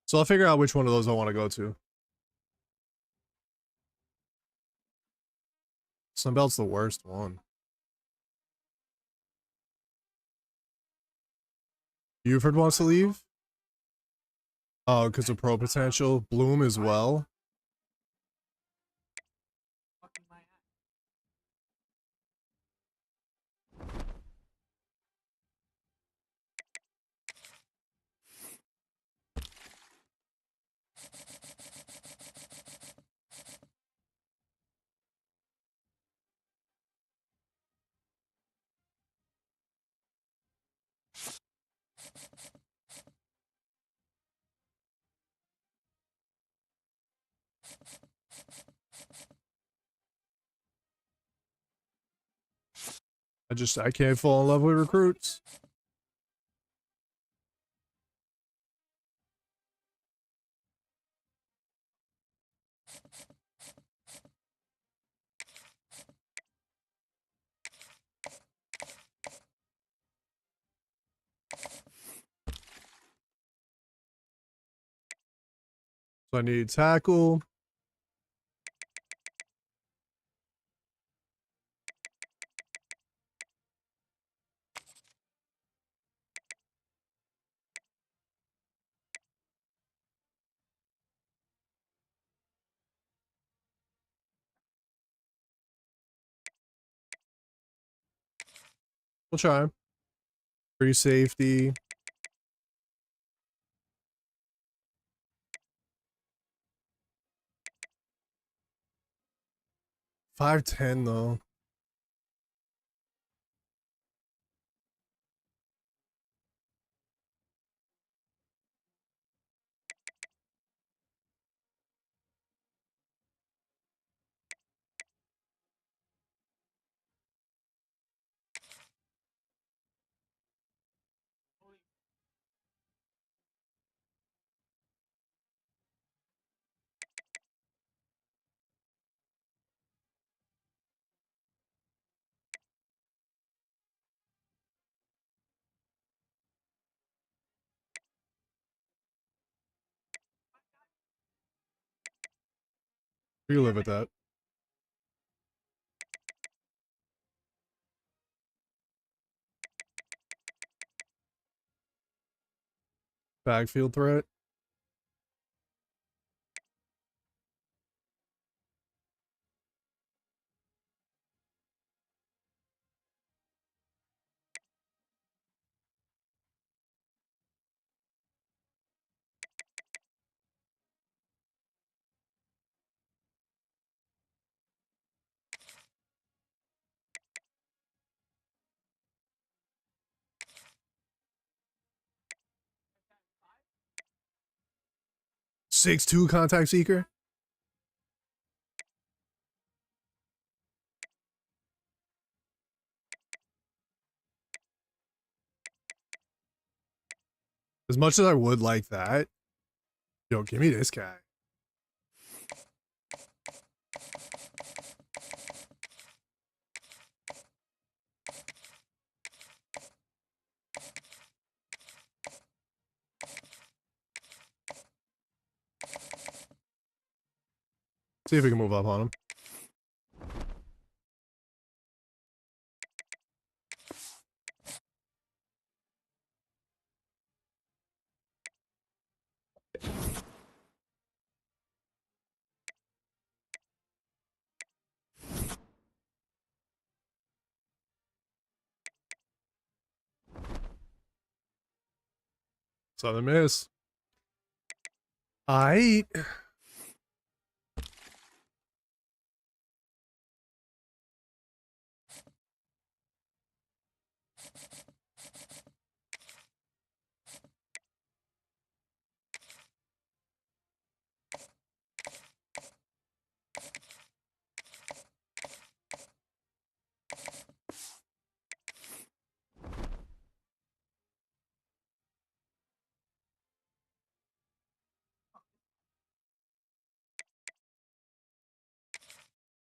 So I'll figure out which one of those I want to go to. Sunbelt's the worst one. Buford wants to leave? Oh, because of pro potential. Bloom as well. I can't fall in love with recruits. So I need tackle. We'll try. Free safety. 5'10" though. We live with that. Backfield threat. (6'2" contact seeker. As much as I would like that, yo, give me this guy. See if we can move up on him. Southern Miss. Aight.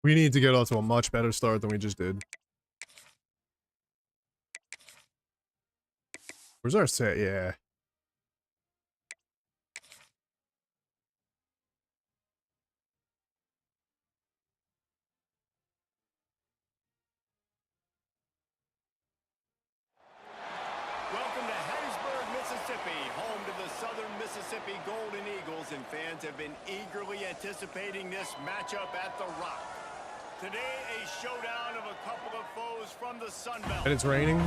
We need to get off to a much better start than we just did. Where's our set? Yeah. Welcome to Hattiesburg, Mississippi, home to the Southern Mississippi Golden Eagles, and fans have been eagerly anticipating this matchup at the Rock. Today, a showdown of a couple of foes from the Sun Belt. And it's raining.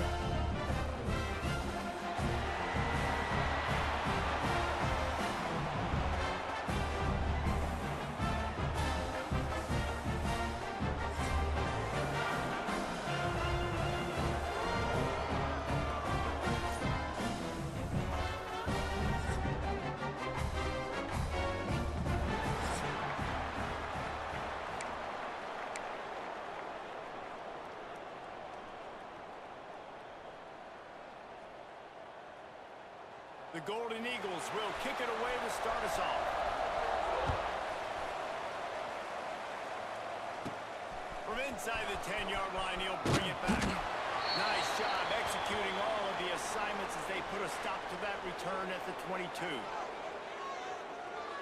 The Golden Eagles will kick it away to start us off. From inside the 10-yard line, he'll bring it back. Nice job executing all of the assignments as they put a stop to that return at the 22.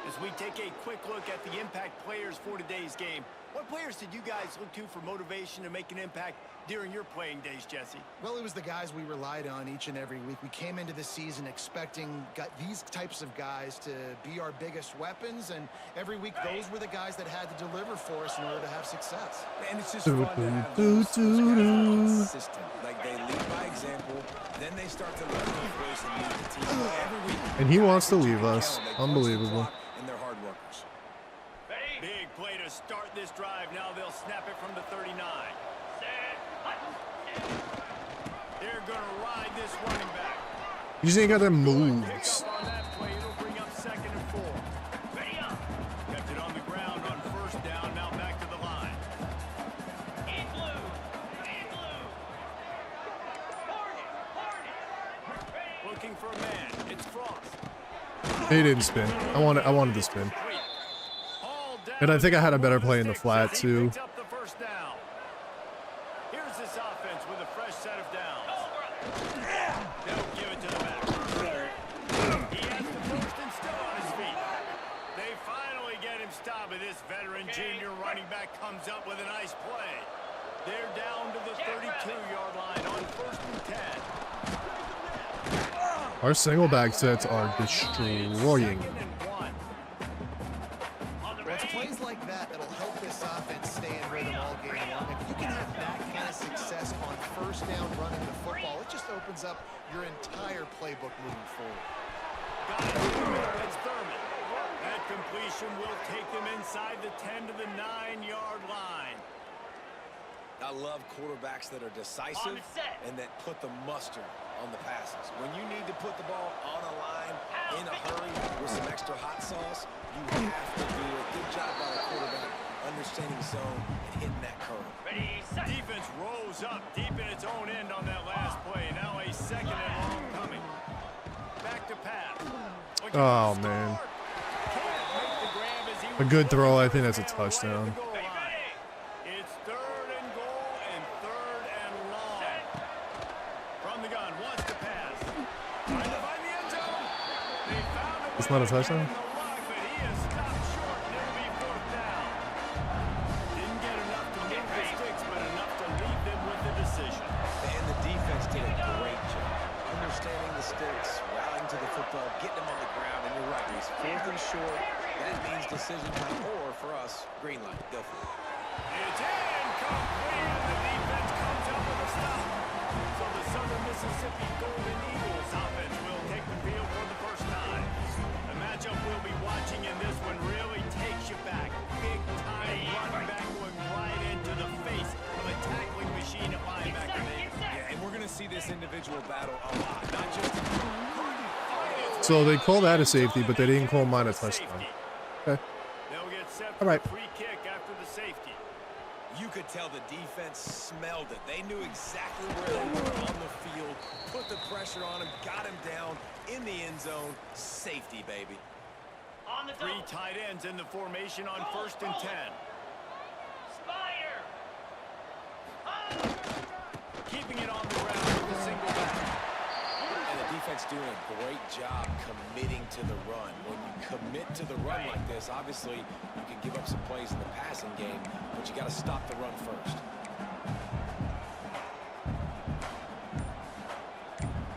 As we take a quick look at the impact players for today's game, what players did you guys look to for motivation to make an impact during your playing days, Jesse? Well, it was the guys we relied on each and every week. We came into the season expecting these types of guys to be our biggest weapons, and every week those were the guys that had to deliver for us in order to have success. And it's just fun to have those guys consistent. Like, they lead by example, then they start to learn the ways and lead the team every week. And he wants to leave us. Unbelievable. And they're hard workers. Big play to start this drive. Now they'll snap it from the 39. They're going to ride this running back. You just ain't got them moves. Pick up on that play. It'll bring up 2nd and 4. Ready up. Kept it on the ground on 1st down. Now back to the line. In blue. In blue. Looking for a man. It's Frost. He didn't spin. I wanted to spin. And I think I had a better play in the flat too. Up the 1st down. Here's this offense with a fresh set of downs. They'll give it to the back. He has the 1st and still on his feet. They finally get him stopped with this veteran junior running back comes up with a nice play. They're down to the 32-yard line on 1st and 10. Our single back sets are destroying. Second and 1. Well, it's plays like that that'll help this offense stay in rhythm all game long. If you can have that kind of success on 1st down running the football, it just opens up your entire playbook moving forward. Got it. It's Thurman. That completion will take them inside the 10 to the 9-yard line. I love quarterbacks that are decisive and that put the mustard on the passes. When you need to put the ball on a line in a hurry with some extra hot sauce, you have to do it. Good job by the quarterback understanding zone and hitting that curve. Ready, set. Defense rose up deep in its own end on that last play. Now a 2nd and long coming. Back to pass. Oh, man. A good throw. I think that's a touchdown. It's 3rd and goal and 3rd and long. From the gun, wants to pass. Trying to find the end zone. They found him. It's not a touchdown? But he is stopped short and it'll be 4th down. Didn't get enough to move the sticks, but enough to leave them with the decision. And the defense did a great job understanding the sticks, rallying to the football, getting them on the ground, and you're right, he's 4th and short. That means decision time, or for us, green light. Go for it. It's incomplete, and the defense comes up with a stop. So the Southern Mississippi Golden Eagles offense will take the field for the first time. The matchup we'll be watching in this one really takes you back. Big time running back going right into the face of a tackling machine at linebacker. Yeah, and we're going to see this individual battle a lot, not just... So they call that a safety, but they didn't call mine a touchdown. Okay. They'll get set All for right. a free kick after the safety. You could tell the defense smelled it. They knew exactly where they were on the field, put the pressure on him, got him down in the end zone. Safety, baby. On the 3 double. tight ends in the formation on 1st and 10. Spider. Keeping it on the ground with a single back. And the defense doing a great job committing to the run. When you commit to the run like this, obviously you can give up some plays in the passing game, but you got to stop the run first.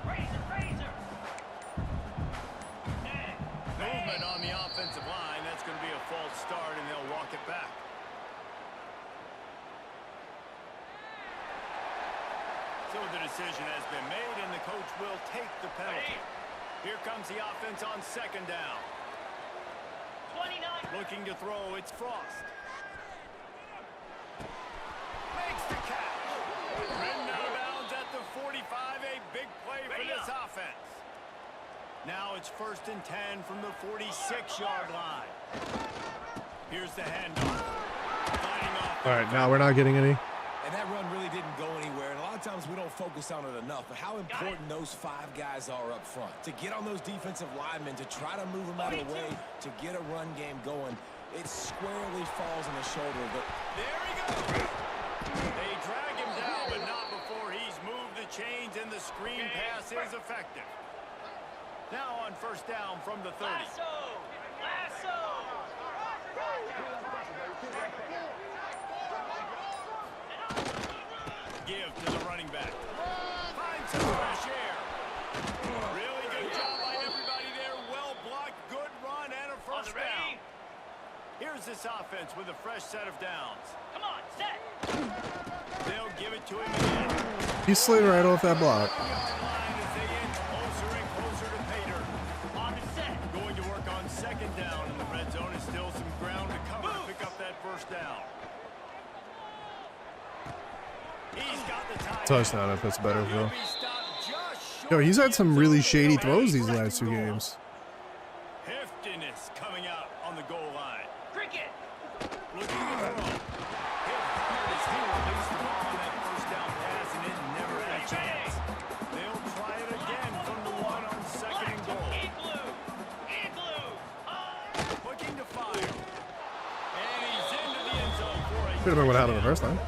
Razor. Movement on the offensive line. That's going to be a false start, and they'll walk it back. So the decision has been made, and the coach will take the penalty. Here comes the offense on 2nd down. 29. Looking to throw, it's Frost. Makes the catch. Ridden out of bounds at the 45, a big play for this offense. Now it's 1st and 10 from the 46-yard line. Here's the handoff. Lining up. All right, now we're not getting any. And that run really didn't go anywhere. And a lot of times we don't focus on it enough. But how important those 5 guys are up front. To get on those defensive linemen, to try to move them out of the way, to get a run game going. It squarely falls on the shoulder. But There he goes. They drag him down, but not before he's moved the chains, and the screen pass is effective. Now on 1st down from the 30. Lasso. Give to the running back. Finds some fresh air. Really good job by everybody there. Well blocked, good run, and a first down. Here's this offense with a fresh set of downs. Come on, set. They'll give it to him again. He slid right off that block. Line as they inch closer and closer to pay dirt. On the set. Going to work on 2nd down, and the red zone is still some ground to cover to pick up that first down. He's got the tie. Touchdown if that's better, He'll though. be stopped just short Yo, he's had some of really the shady field. throws these Hey, last 2 goal. games. Heftiness coming out on the goal line. Cricket. Looking to throw. Hit hard as he released the ball on that first down pass, and it never had a chance. They'll try it again from the 1 on 2nd and goal. Igloo. Looking to fire. And he's into the end zone for a Could have been what happened the first time.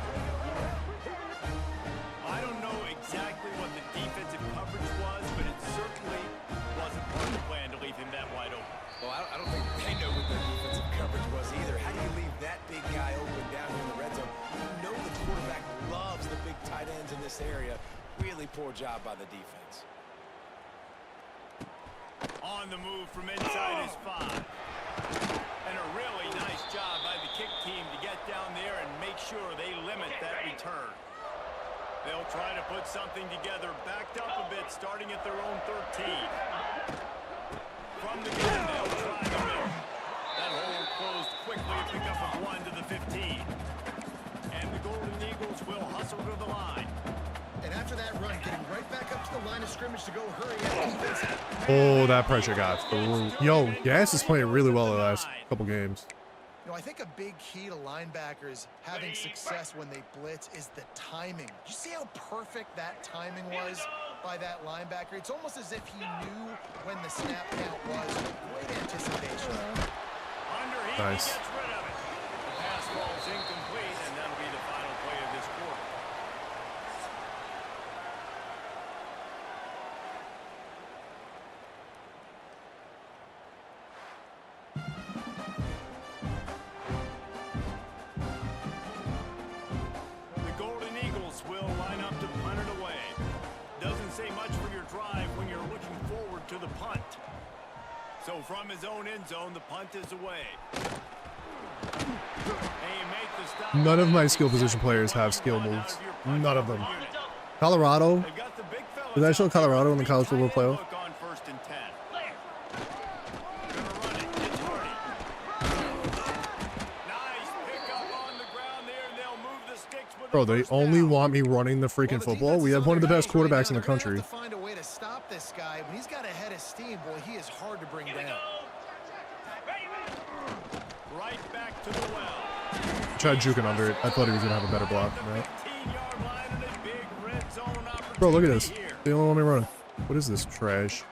I don't know exactly what the defensive coverage was, but it certainly wasn't part of the plan to leave him that wide open. well, I don't think they know what their defensive coverage was either. How do you leave that big guy open this area. Really poor job by the defense. On the move from inside his 5. And a really nice job by the kick team to get down there and make sure they limit that return. They'll try to put something together, backed up a bit, starting at their own 13. From the gun, they'll try the middle. That hole closed quickly, a pickup of 1 to the 15. And the Golden Eagles will hustle to the line. And after that run, getting right back up to the line of scrimmage to go hurry up defense. Oh, that pressure got through. Yo, Gas is playing really well the last couple games. You know, I think a big key to linebackers having success when they blitz is the timing. Did you see how perfect that timing was by that linebacker? It's almost as if he knew when the snap count was. Great anticipation. Underheat, Nice. he gets rid of it. The pass falls incomplete, and that'll be the final play of this quarter. The Golden Eagles will line up to punt it away. Doesn't say much for your drive when you're looking forward to the punt. So from his own end zone, the punt is away. None of my skill position players have skill moves. None of them. Colorado. Did I show Colorado in the college football playoff? On 1st and 10. Gonna run it. It's Hardy. Nice pickup on the ground there, and they'll move the sticks with Bro, the they first only down. want me running the freaking football. We have one of the best quarterbacks in the country. To find a way to stop this guy. When he's got a head of steam, boy, he is hard to bring down. Right back to the well. Tried juking under it. I thought he was gonna have a better block than that. 15-yard line and a big red zone opportunity. Bro, look at this. Here. They only want me running. What is this trash?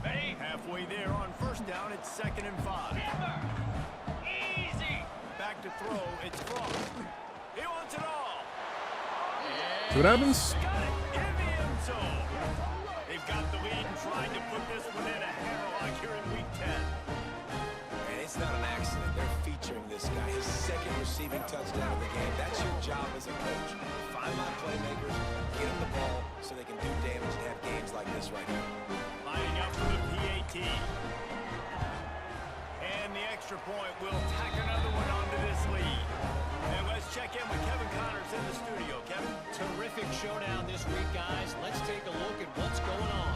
Halfway there on 1st down, it's 2nd and 5. Easy. Back to throw, it's Frost. He wants it all. See what happens? Got it in the end zone. They've got the lead and trying to put this one in a hammerlock here in week 10. And it's not an accident. They're featuring this guy. His 2nd receiving touchdown of the game. That's your job as a coach. Find my playmakers, get them the ball so they can do damage and have games like this right here. Lining up for the PAT. And the extra point will tack another one onto this lead. And let's check in with Kevin Connors in the studio. Kevin? Terrific showdown this week, guys. Let's take a look at what's going on.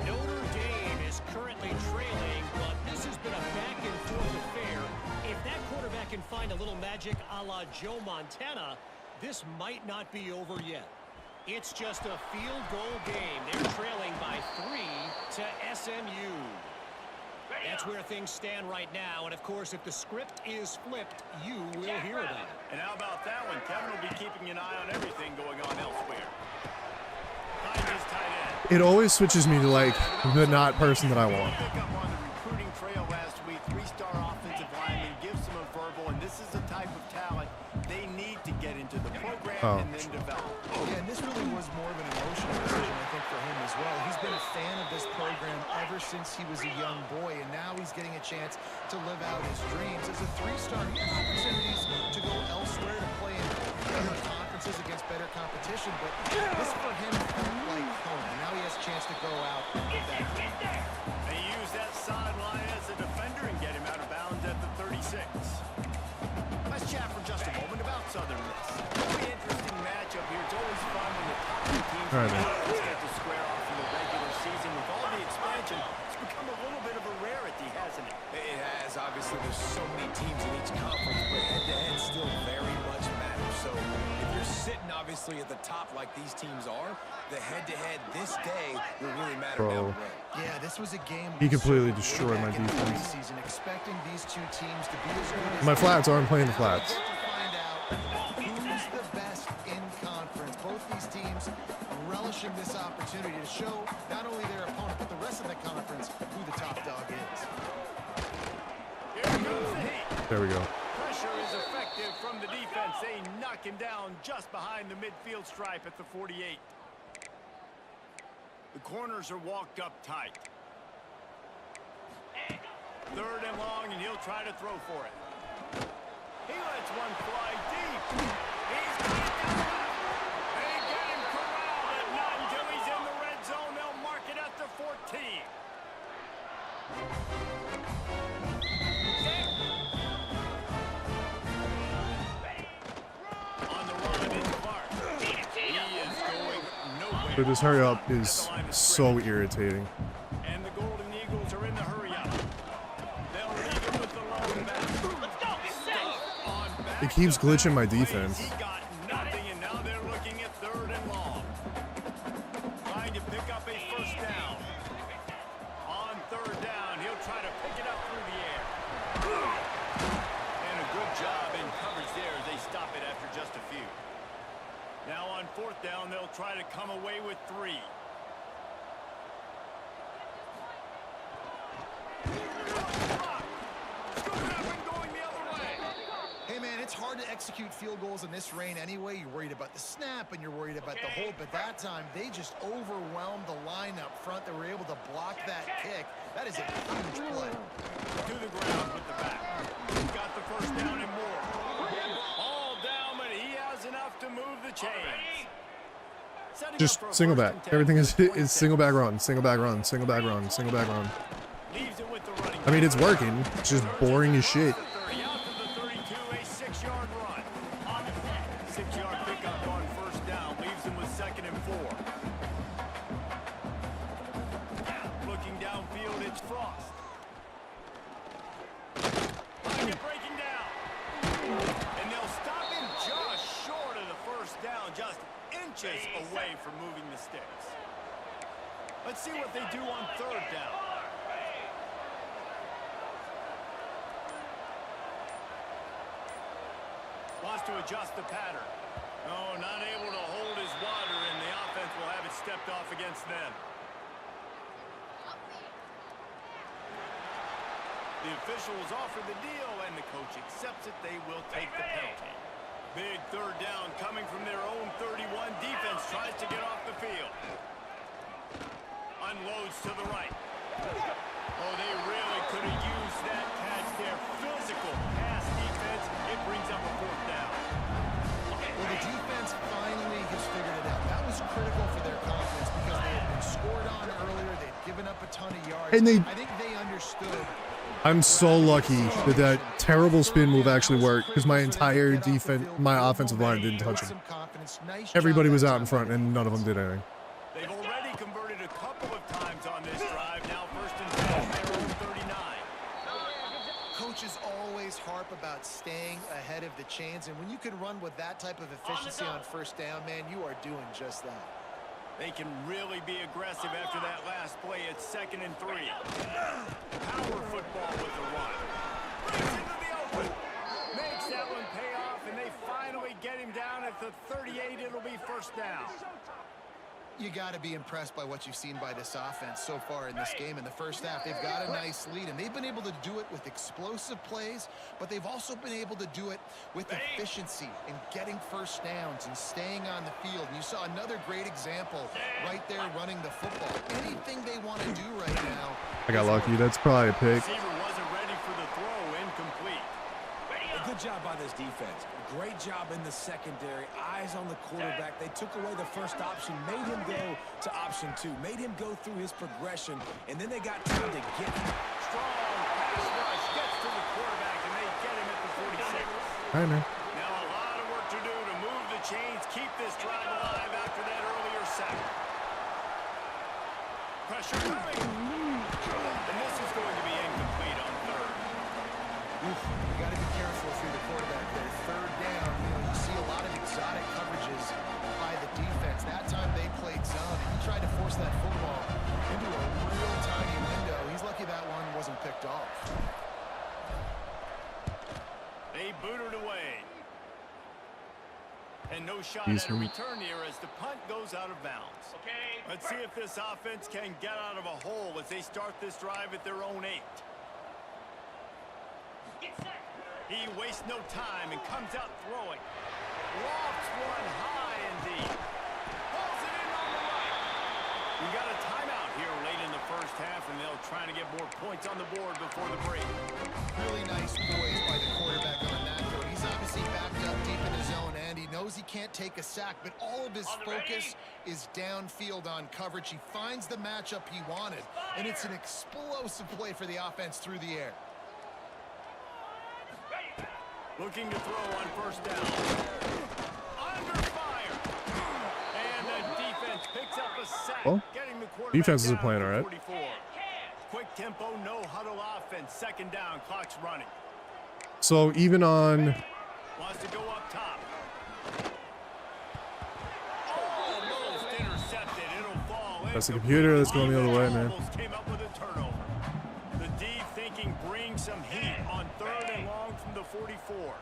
Notre Dame is currently trailing, but this has been a back-and-forth affair. If that quarterback can find a little magic a la Joe Montana, this might not be over yet. It's just a field goal game. They're trailing by 3 to SMU. That's where things stand right now, and of course, if the script is flipped, you will hear about it. And how about that one? Kevin will be keeping an eye on everything going on elsewhere. Find his tight end. It always switches me to like the not person that I want. Pick up on the recruiting trail last week. 3-star offensive lineman gives them a verbal, and this is the type of talent they need to get into the program and then develop. Yeah, and this really was more of an emotional decision, I think, for him as well. He's been a fan of this program ever since he was a young boy, and now he's getting a chance to live out his dreams. As a 3-star, he had opportunities to go elsewhere to play in better conferences against better competition, but this for him felt like home. And now he has a chance to go out with that. They use that sideline as a defender and get him out of bounds at the 36. Let's chat for just a moment about Southern Miss. Really interesting matchup here. It's always fun when the top two teams All right, man. get to square off in the regular season. With all the expansion, it's become a little bit of a rarity, hasn't it? It has. Obviously, there's so many teams in each conference, but head-to-head still very much matters. So if you're sitting, obviously, at the top like these teams are, the head-to-head this day will really matter Bro. down the road. Yeah, this was a game. He completely we destroyed my back in the defense. preseason, expecting these two teams to be as good as My flats aren't playing the flats. To find out who's the best in conference. Both these teams relishing this opportunity to show not only their opponent but the rest of the conference who the top dog is. Here comes the heat. There we go. Pressure is effective from the defense. They knock him down just behind the midfield stripe at the 48. The corners are walked up tight. 3rd and long, and he'll try to throw for it. He lets one fly deep. He's got it down left. They get him corralled, but not until he's in the red zone. They'll mark it at the 14. On the run is Clark. He is going nowhere. But this hurry up is so irritating. And the Golden Eagles are in the hurry up. They'll leave him with the lone back. Let's go. Get set. On back It keeps to glitching my back plays. defense. He got nothing, and now they're looking at 3rd and long. Trying to pick up a first down. On 3rd down, he'll try to pick it up through the air. And a good job in coverage there as they stop it after just a few. Now on 4th down, they'll try to come away with 3. Scooping up and going the other way. Hey, man, it's hard to execute field goals in this rain anyway. You're worried about the snap and you're worried about the hold. But that time, they just overwhelmed the line up front. They were able to block that kick. That is a huge play. To the ground with the back. Got the first down and more. All down, but he has enough to move the chains. Setting up Just for a single first back. and 10 Everything from is the 26. single back run, single back run, single back run, single back run. Leaves it with the running I mean, it's back. working. It's just boring as shit. Out to the 32, a 6-yard run. 6-yard pickup on first down. Leaves him with 2nd and 4. Looking downfield, it's Frost. Pocket breaking down. And they'll stop him just short of the first down, just inches away from moving the sticks. Let's see what they do on 3rd down. Wants to adjust the pattern. No, not able to hold his water, and the offense will have it stepped off against them. The officials offer the deal, and the coach accepts it. They will take the penalty. Big 3rd down coming from their own 31. Defense tries to get off the field. Unloads to the right. Oh, they really could have used that catch there. Physical pass defense. It brings up a 4th down. Well, the defense finally has figured it out. That was critical for their confidence because they had been scored on earlier. They'd given up a ton of yards. And I think they understood. I'm so lucky that that terrible spin move actually worked because my entire defense, my offensive line didn't touch him. Everybody was out in front and none of them did anything. They've already converted a couple of times on this drive. Now 1st and 10 from their own 39. Coaches always harp about staying ahead of the chains, and when you can run with that type of efficiency on 1st down, man, you are doing just that. They can really be aggressive after that last play. It's 2nd and 3. Power football with the run. Brings into the open. Makes that one pay off, and they finally get him down at the 38. It'll be 1st down. You got to be impressed by what you've seen by this offense so far in this game. In the first half, they've got a nice lead, and they've been able to do it with explosive plays, but they've also been able to do it with efficiency and getting first downs and staying on the field. And you saw another great example right there running the football. Anything they want to do right now. I got lucky. That's probably a pick. Receiver wasn't ready for the throw. Incomplete. A good job by this defense. Great job in the secondary. Eyes on the quarterback. They took away the first option, made him go to option 2, made him go through his progression, and then they got time to get him. Strong pass rush gets to the quarterback, and they get him at the 46. I know. Now a lot of work to do to move the chains, keep this drive alive after that earlier sack. Pressure coming. And this is going to be incomplete on 3rd. You got to be careful if you're the quarterback there. 3rd down, you see a lot of exotic coverages by the defense. That time they played zone, and he tried to force that football into a real tiny window. He's lucky that one wasn't picked off. They boot it away. And no shot He's at a from- return here as the punt goes out of bounds. Let's see if this offense can get out of a hole as they start this drive at their own 8. He wastes no time and comes out throwing. Lofts one high and deep. Pulls it in on the right. We got a timeout here late in the first half, and they'll try to get more points on the board before the break. Really nice poise by the quarterback on that throw. He's obviously backed up deep in his zone, and he knows can't take a sack, but all of his focus is downfield on coverage. He finds the matchup he wanted, and it's an explosive play for the offense through the air. Looking to throw on first down. Under fire. And the defense picks up a sack. Well, getting the quarterback defenses are down playing to all right. 44. Quick tempo, no huddle offense. Second down, clock's running. So even on Wants to go up top. Almost intercepted. It'll fall. That's the computer that's going the other way, man. Almost came up with a turnover. The D thinking bring some heat on 3rd and long from the 44.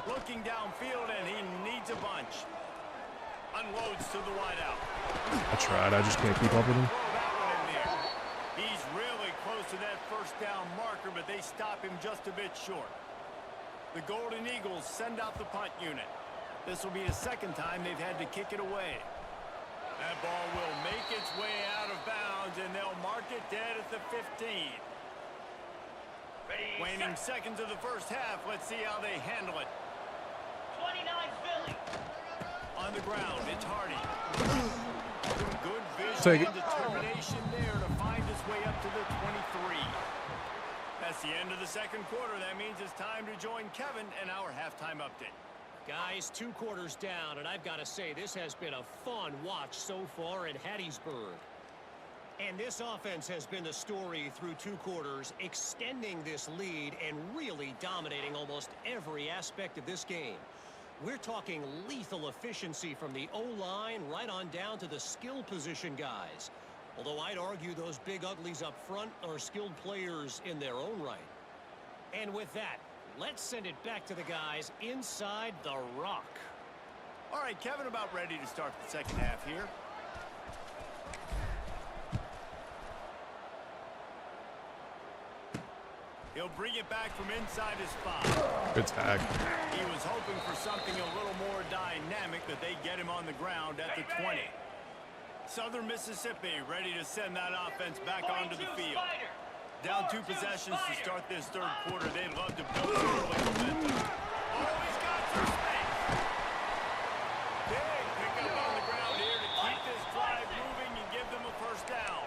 Looking downfield, and he needs a bunch. Unloads to the wideout. I tried, I just can't keep up with him. Throw that one in there. He's really close to that first down marker, but they stop him just a bit short. The Golden Eagles send out the punt unit. This will be the second time they've had to kick it away. That ball will make its way out of bounds, and they'll mark it dead at the 15. Waning seconds of the first half. Let's see how they handle it. 29 Philly. On the ground, it's Hardy. Good Take vision it. and determination there to find his way up to the 23. That's the end of the second quarter. That means it's time to join Kevin in our halftime update. Guys, 2 quarters down, and I've got to say, this has been a fun watch so far in Hattiesburg. And this offense has been the story through 2 quarters, extending this lead and really dominating almost every aspect of this game. We're talking lethal efficiency from the O-line right on down to the skill position guys. Although I'd argue those big uglies up front are skilled players in their own right. And with that, let's send it back to the guys inside the rock. All right, Kevin, about ready to start the second half here. He'll bring it back from inside his 5. Good tag. He was hoping for something a little more dynamic, but they get him on the ground at the 20. Southern Mississippi ready to send that offense back onto the field. Down 2 possessions to start this third quarter. They'd love to build some early momentum. Oh, he's got some space. Big pickup on the ground here to keep this drive moving and give them a first down.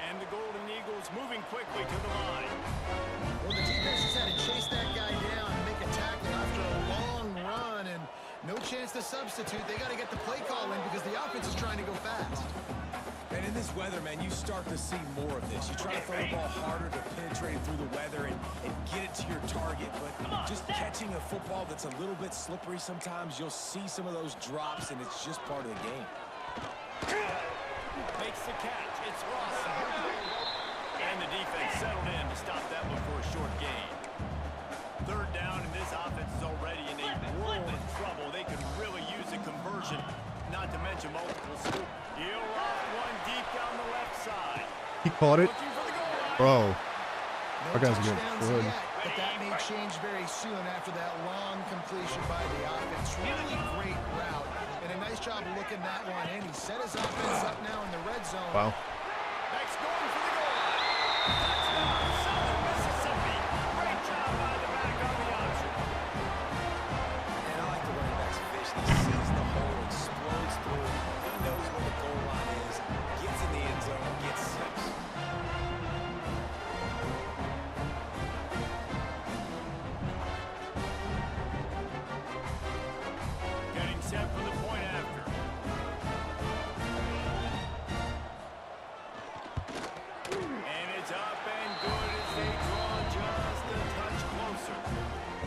And the Golden Eagles moving quickly to the line. Well, the defense just had to chase that guy down and make a tackle after a long run, and no chance to substitute. They got to get the play call in because the offense is trying to go fast. And in this weather, man, you start to see more of this. You try to throw the ball harder to penetrate through the weather and get it to your target, but just catching a football that's a little bit slippery sometimes, you'll see some of those drops, and it's just part of the game. Makes the catch. It's Ross. And the defense settled in to stop that one for a short gain. Third down, and this offense is already in a world of trouble. They could really use a conversion, not to mention multiple scoops. He'll rock one deep down the left side. He caught it. Looking for the goal line. Bro. No Our guys are getting touchdowns good. yet, but that may change very soon after that long completion by the offense. Really great route, and a nice job of looking that one in. He set his offense up now in the red zone. Wow. Next going for the goal line. Touchdown, Southern Mississippi. Great job by the back on the option. And I like the running back's vision. He sees the hole, explodes through it. He knows where the goal line is, gets in the end zone, gets 6. Getting set for the point after. And it's up and good as they draw just a touch closer.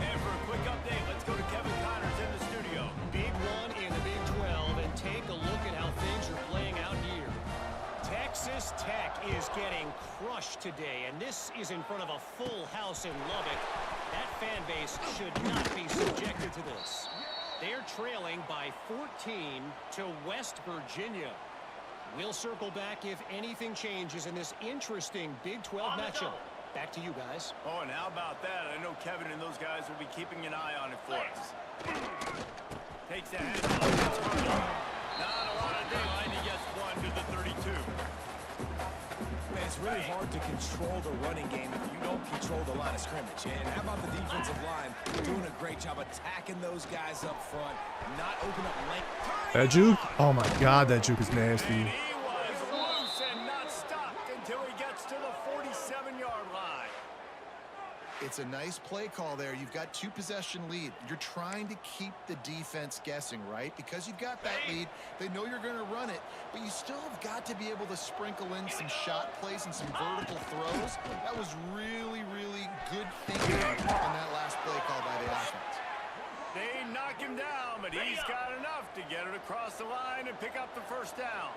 And for a quick update, let's go to Kevin Connors in the studio. Big one in the Big 12, and take a look at how things are playing out here. Texas Tech is getting crushed today, and this is in front of a full house in Lubbock. That fan base should not be subjected to this. They're trailing by 14 to West Virginia. We'll circle back if anything changes in this interesting Big 12 matchup. Back to you guys. Oh, and how about that? I know Kevin and those guys will be keeping an eye on it for us. Takes the handoff. It's Hardy. Not a lot of daylight. He gets one to the 32. Man, it's really hard to control the running game if you don't control the line of scrimmage. And how about the defensive line doing a great job attacking those guys up front, not open up length. That juke? Oh my god, that juke is nasty. And he was loose and not stopped until he gets to the 47-yard line. It's a nice play call there. You've got 2-possession lead. You're trying to keep the defense guessing, right? Because you've got that lead, they know you're going to run it, but you still have got to be able to sprinkle in some shot plays and some vertical throws. That was really, really good thinking on that last play call by the offense. They knock him down, but he's got enough to get it across the line and pick up the first down.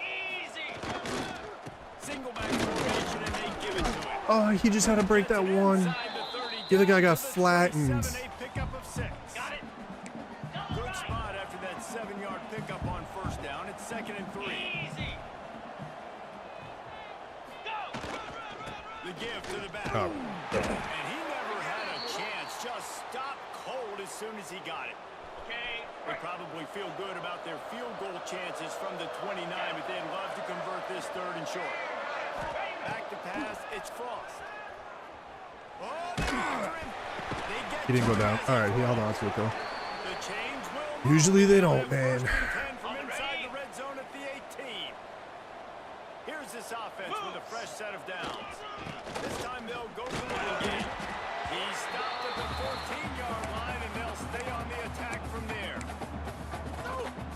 Easy. Single back formation, and they give it to him. Oh, he just had to break that one. The other guy got flattened. Pickup of 6. Got it. Good spot after that 7-yard pickup on first down. It's 2nd and 3. Easy. Go. The give to the back. Oh. And he never had a chance. Just stopped cold as soon as he got it. Okay. They probably feel good about their field goal chances from the 29, but they'd love to convert this 3rd and short. Back to pass, it's Frost. Oh, they're after him. They get He didn't go to down. pass. All right, he held on to it though. The change will Usually they move. don't, man. 1st and 10 from inside the red zone at the 18. Here's this offense with a fresh set of downs. This time they'll go to the again. He stopped at the 14-yard line, and they'll stay on the attack from there.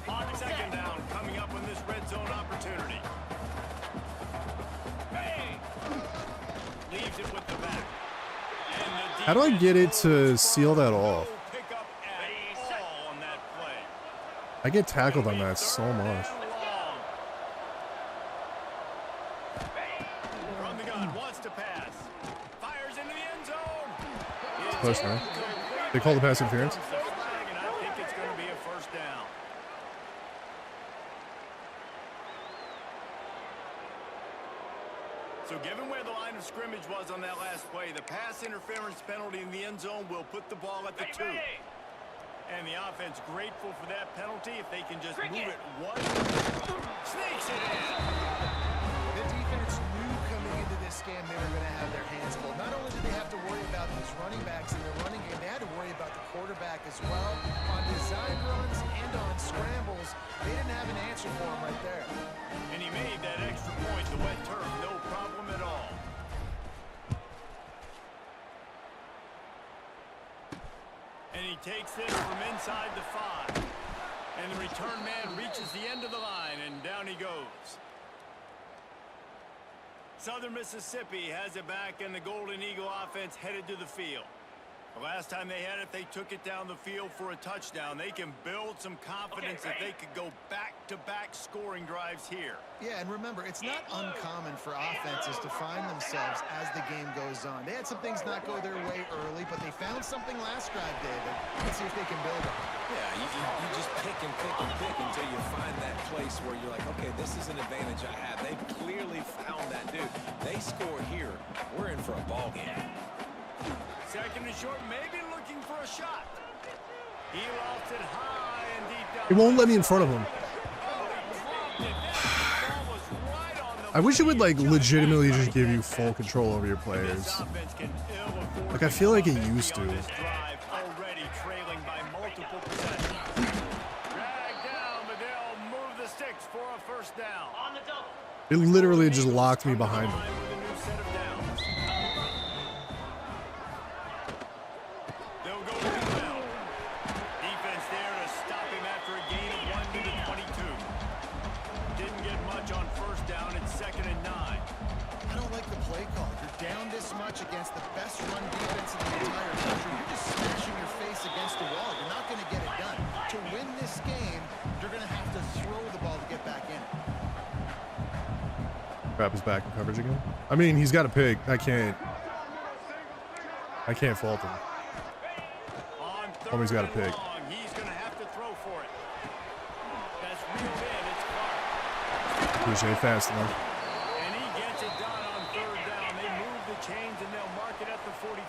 On 2nd down, coming up on this red zone opportunity. Leaves it with the back. And the How do I get it to seal that off? no pickup at all on that play. I get tackled on that so much. From the gun, wants to pass. Fires into the end zone. Close, man. They call the pass interference. The flag, and I think it's going to be a first down. So given where the line of scrimmage was on that last play, the pass interference penalty in the end zone will put the ball at the 2. And the offense grateful for that penalty if they can just move it one. Sneaks it in. The defense knew coming into this game they were going to have their hands full. Not only did they have to worry about these running backs in the running game, they had to worry about the quarterback as well. On design runs and on scrambles, they didn't have an answer for him right there. And he made that extra point, the wet turf, no problem at all. And he takes this from inside the 5. And the return man reaches the end of the line, and down he goes. Southern Mississippi has it back, and the Golden Eagle offense headed to the field. The last time they had it, they took it down the field for a touchdown. They can build some confidence that they could go back-to-back scoring drives here. Yeah, and remember, it's not uncommon for offenses to find themselves as the game goes on. They had some things not go their way early, but they found something last drive, David. Let's see if they can build on it. Yeah, you just pick and pick and pick until you find that place where you're like, okay, this is an advantage I have. They clearly found that dude. They score here, we're in for a ball game. 2nd and short, maybe looking for a shot. He lost it high and deep down. It won't let me in front of him. I wish it would like legitimately just give you full control over your players. Like I feel like it used to. Already trailing by multiple possessions. Dragged down, but they'll move the sticks for a first down. On the double. It literally just locked me behind him. With a new set of downs. They'll go with the bell. Defense there to stop him after a gain of 1 to the 22. Didn't get much on first down. It's 2nd and 9. I don't like the play call. You're down this much against the best run defense in the entire country. You're just smashing your face against the wall. You're not going to get it done. To win this game, you're going to have to throw the ball to get back in it. Crap is back in coverage again. I mean, he's got a pick. I can't fault him. On Homie's got a pick. long, he's going to have to throw for it. That's reeled in. It's Clark. Appreciate it fast enough. And he gets it done on 3rd down. They move the chains, and they'll mark it at the 44.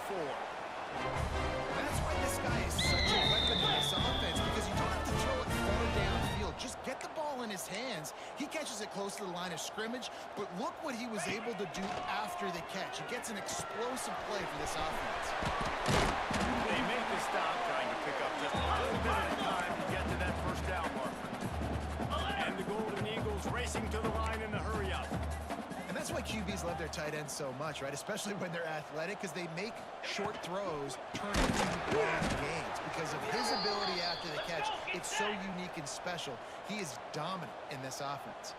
That's why this guy is such a weapon in this offense, because you don't have to throw it far downfield. Just get the ball in his hands. He catches it close to the line of scrimmage, but look what he was able to do after the catch. He gets an explosive play for this offense. They make the stop, trying to pick up just a little bit at a time to get to that first down marker. And the Golden Eagles racing to the line in the hurry up. And that's why QBs love their tight ends so much, right? Especially when they're athletic, because they make short throws turn into long gains. Because of his ability after the catch, it's so unique and special. He is dominant in this offense.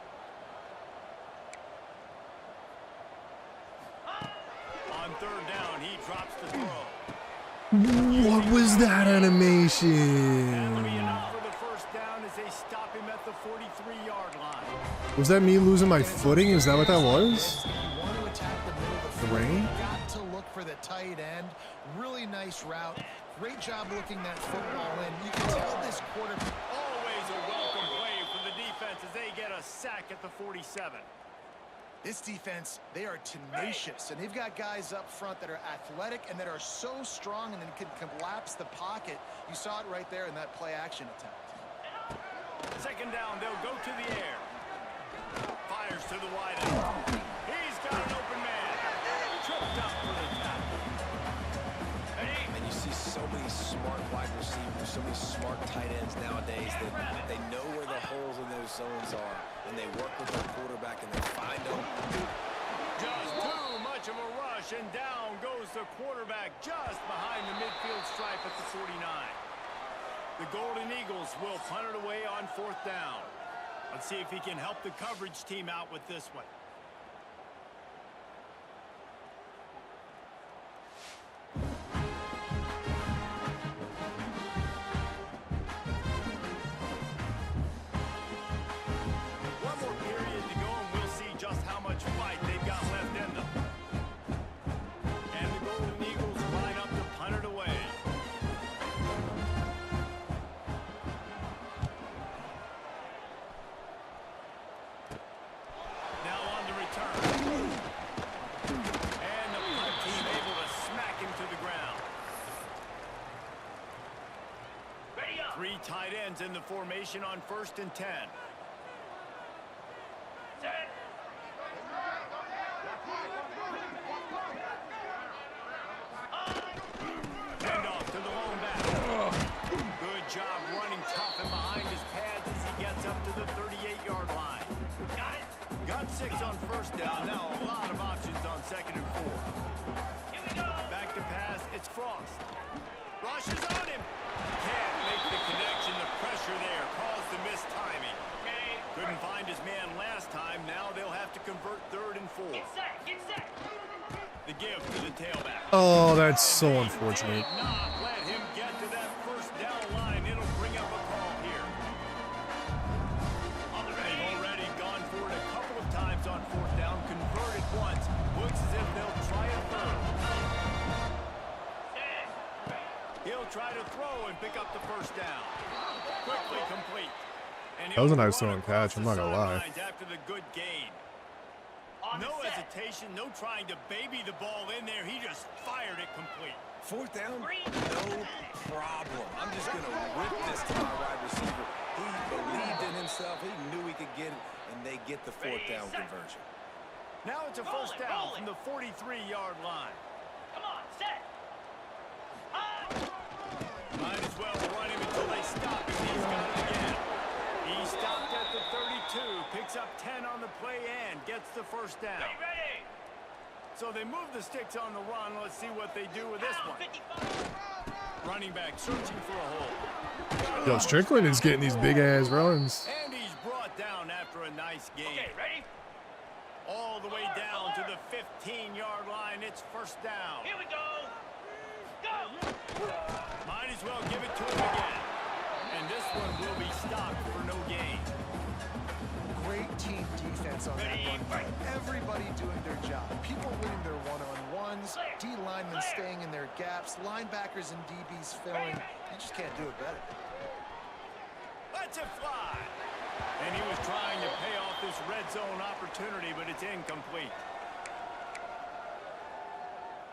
On third down, he drops the throw. What was that That'll be animation? enough for the first down as they stop him at the 43-yard line. Was that me losing my footing? Is that what that was? You want to attack the middle of the The field, rain? you got to look for the tight end. Really nice route. Great job looking that football in. You can tell this quarterback. Always a welcome play for the defense as they get a sack at the 47. This defense, they are tenacious, and they've got guys up front that are athletic and that are so strong and then can collapse the pocket. You saw it right there in that play-action attempt. Second down, they'll go to the air. Fires to the wide end. He's got an open man. Tripped up for the tackle. And you see so many smart wide receivers, so many smart tight ends nowadays that they know where the holes in those zones are, and they work with their quarterback and they find them. Just too much of a rush, and down goes the quarterback just behind the midfield stripe at the 49. The Golden Eagles will punt it away on fourth down. Let's see if he can help the coverage team out with this one. One more period to go, and we'll see just how much fight they've got left in them. And the Golden Eagles line up to punt it away. Now on the return. And the punt team able to smack him to the ground. Three tight ends in the formation on 1st and 10. Hand off to the lone back. Good job running tough and behind his pads as he gets up to the 38-yard line. Got it. Got 6 on first down. Now a lot of options on 2nd and 4. Here we go. Back to pass. It's Frost. Rushes on him. Can't make the connection. The pressure there caused the missed timing. Couldn't find his man last time. Now they'll have to convert 3rd and 4. Get set. Get set. The give to the tailback. Oh, that's so unfortunate. Did not let him get to that first down line. It'll bring up a call here. They've already gone for it a couple of times on 4th down. Converted once. Looks as if they'll try a 3rd. He'll try to throw and pick up the first down. Quickly complete. And That was a he'll nice run throwing across catch, I'm the not gonna lie. sidelines after the good gain. On the No set. hesitation, no trying to baby the ball in there. He just fired it complete. 4th down, no problem. I'm just going to whip this to my wide receiver. He believed in himself. He knew he could get it, and they get the 4th down conversion. Now it's a first down from the 43-yard line. Come on, set. Might as well run him until they stop him. He's got it again. He stopped at the 32, picks up 10 on the play and gets the first down. Ready. So they move the sticks on the run. Let's see what they do with this Down, one. 55. Running back searching for a hole. Yo, Strickland is getting these big ass runs. And he's brought down after a nice gain. Okay, ready? All the way down to the 15-yard line. It's first down. Here we go. Go. Might as well give it to him again. And this one will be stopped for no gain. Great team defense on that one play. Everybody doing their job. People winning their one-on-ones, D linemen staying in their gaps, linebackers and DBs filling. You just can't do it better. Lets it fly. And he was trying to pay off this red zone opportunity, but it's incomplete.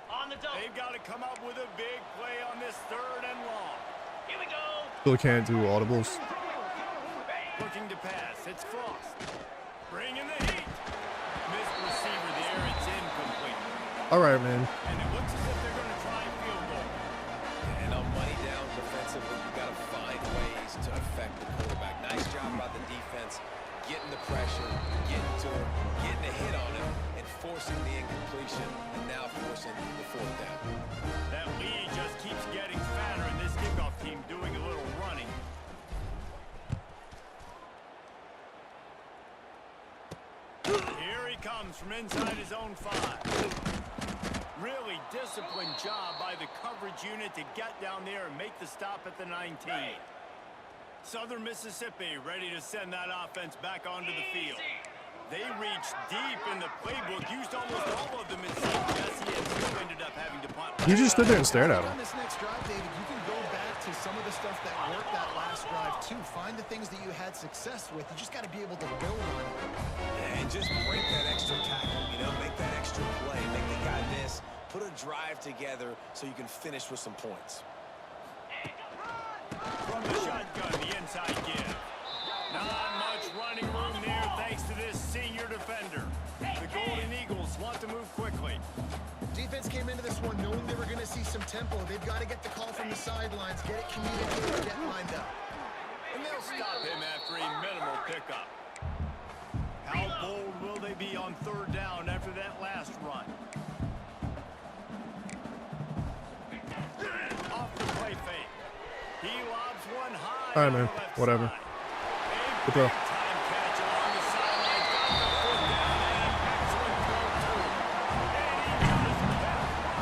On the They've got to come up with a big play on this 3rd and long. Here we go. Still can't do audibles. Looking to pass. It's Frost. Bringing the heat. Missed receiver there. It's incomplete. All right, man. And it looks as if they're going to try a field goal. And on money down defensively, you got to find ways to affect the quarterback. Nice job by the defense, getting the pressure, getting to him, getting a hit on him, and forcing the incompletion, and now forcing the 4th down. That lead just keeps getting fatter, and this kickoff team doing a little running. Here he comes from inside his own 5. Really disciplined job by the coverage unit to get down there and make the stop at the 19. Southern Mississippi ready to send that offense back onto the field. They reached deep in the playbook, used almost all of them in St. Jesse, and still ended up having to punt. You just stood there and stared at him. On this next drive, David, you can go back to some of the stuff that worked that last drive too. Find the things that you had success with. You just got to be able to build on it. And just break that extra tackle, you know, make that extra play, make the guy miss, put a drive together so you can finish with some points. From the shotgun, the inside give. Not much running room there thanks to this senior defender. The Golden Eagles want to move quickly. Defense came into this one knowing they were going to see some tempo. They've got to get the call from the sidelines, get it communicated, get lined up. And they'll stop him after a minimal pickup. How bold will they be on 3rd down after that last run? Off the play fake. He lobs one high. All right, on man. the left Whatever. side. Good throw. Time catch along the sideline. Got the foot down and an excellent throw too.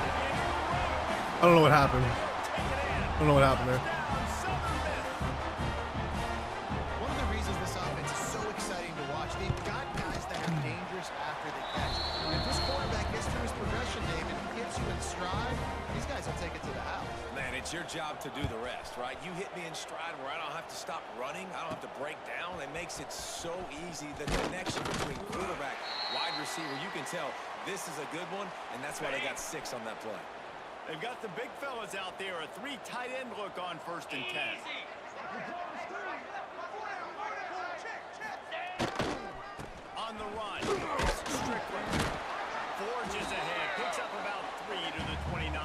And he does I don't know what happened. I don't know what happened there. One of the reasons this offense is so exciting to watch, they've got guys that are dangerous after the catch. And if this quarterback gets through his progression, David, he gets you in stride, these guys will take it to the house. Man, it's your job to do the rest, right? You hit me in stride where I don't have to stop running. I don't have to break down. It makes it so easy. The connection between quarterback, wide receiver, you can tell this is a good one, and that's why they got 6 on that play. They've got the big fellas out there. A 3 tight end look on 1st and 10. On the run, Strickland forges ahead, picks up about 3 to the 29.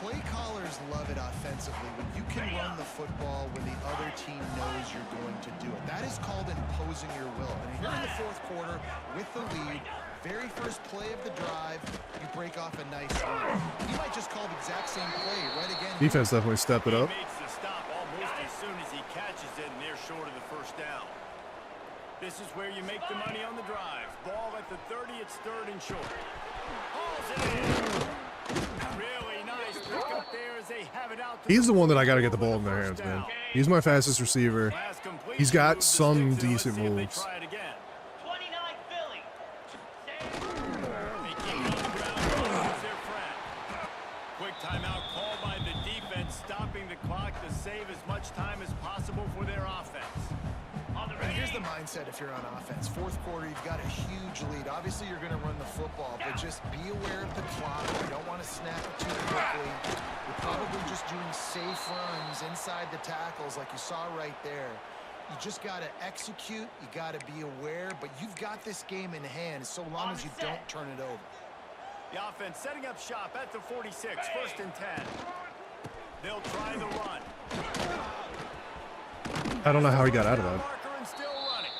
Play callers love it offensively when you can run the football when the other team knows you're going to do it. That is called imposing your will. And here in the 4th quarter with the lead, very first play of the drive, you break off a nice run. He might just call the exact same play right again. Defense definitely stepped it up. He makes the stop almost as soon as he catches it, and they're short of the 1st down. This is where you make the money on the drive. Ball at the 30, it's 3rd and short. Hauls it in. Really nice pickup there as they have it out. He's the one that I got to get the ball in their hands, man. He's my fastest receiver. He's got some decent moves. 29 Philly. They keep it on the ground. Use their friend. Quick timeout called by the defense, stopping the clock to save as much time as possible for their offense. And here's the mindset if you're on offense. 4th quarter, you've got a huge lead. Obviously, you're going to run the football, but just be aware of the clock. You don't want to snap it too quickly. You're probably just doing safe runs inside the tackles like you saw right there. You just got to execute. You got to be aware, but you've got this game in hand so long as you don't turn it over. The offense setting up shop at the 46, 1st and 10. They'll try the run. I don't know how he got out of that. Marker and still running.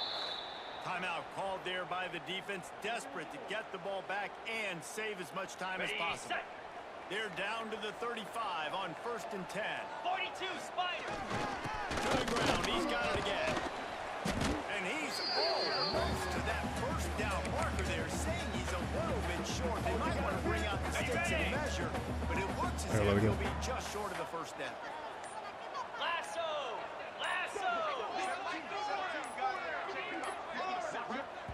Timeout called there by the defense, desperate to get the ball back and save as much time as possible. They're down to the 35 on 1st and 10. 42 Spider. To the ground, he's got it again. And he's almost to that 1st down marker there, saying he's a little bit short. They might want to bring out the sticks and measure, but it looks as if he'll be just short of the 1st down. Lasso.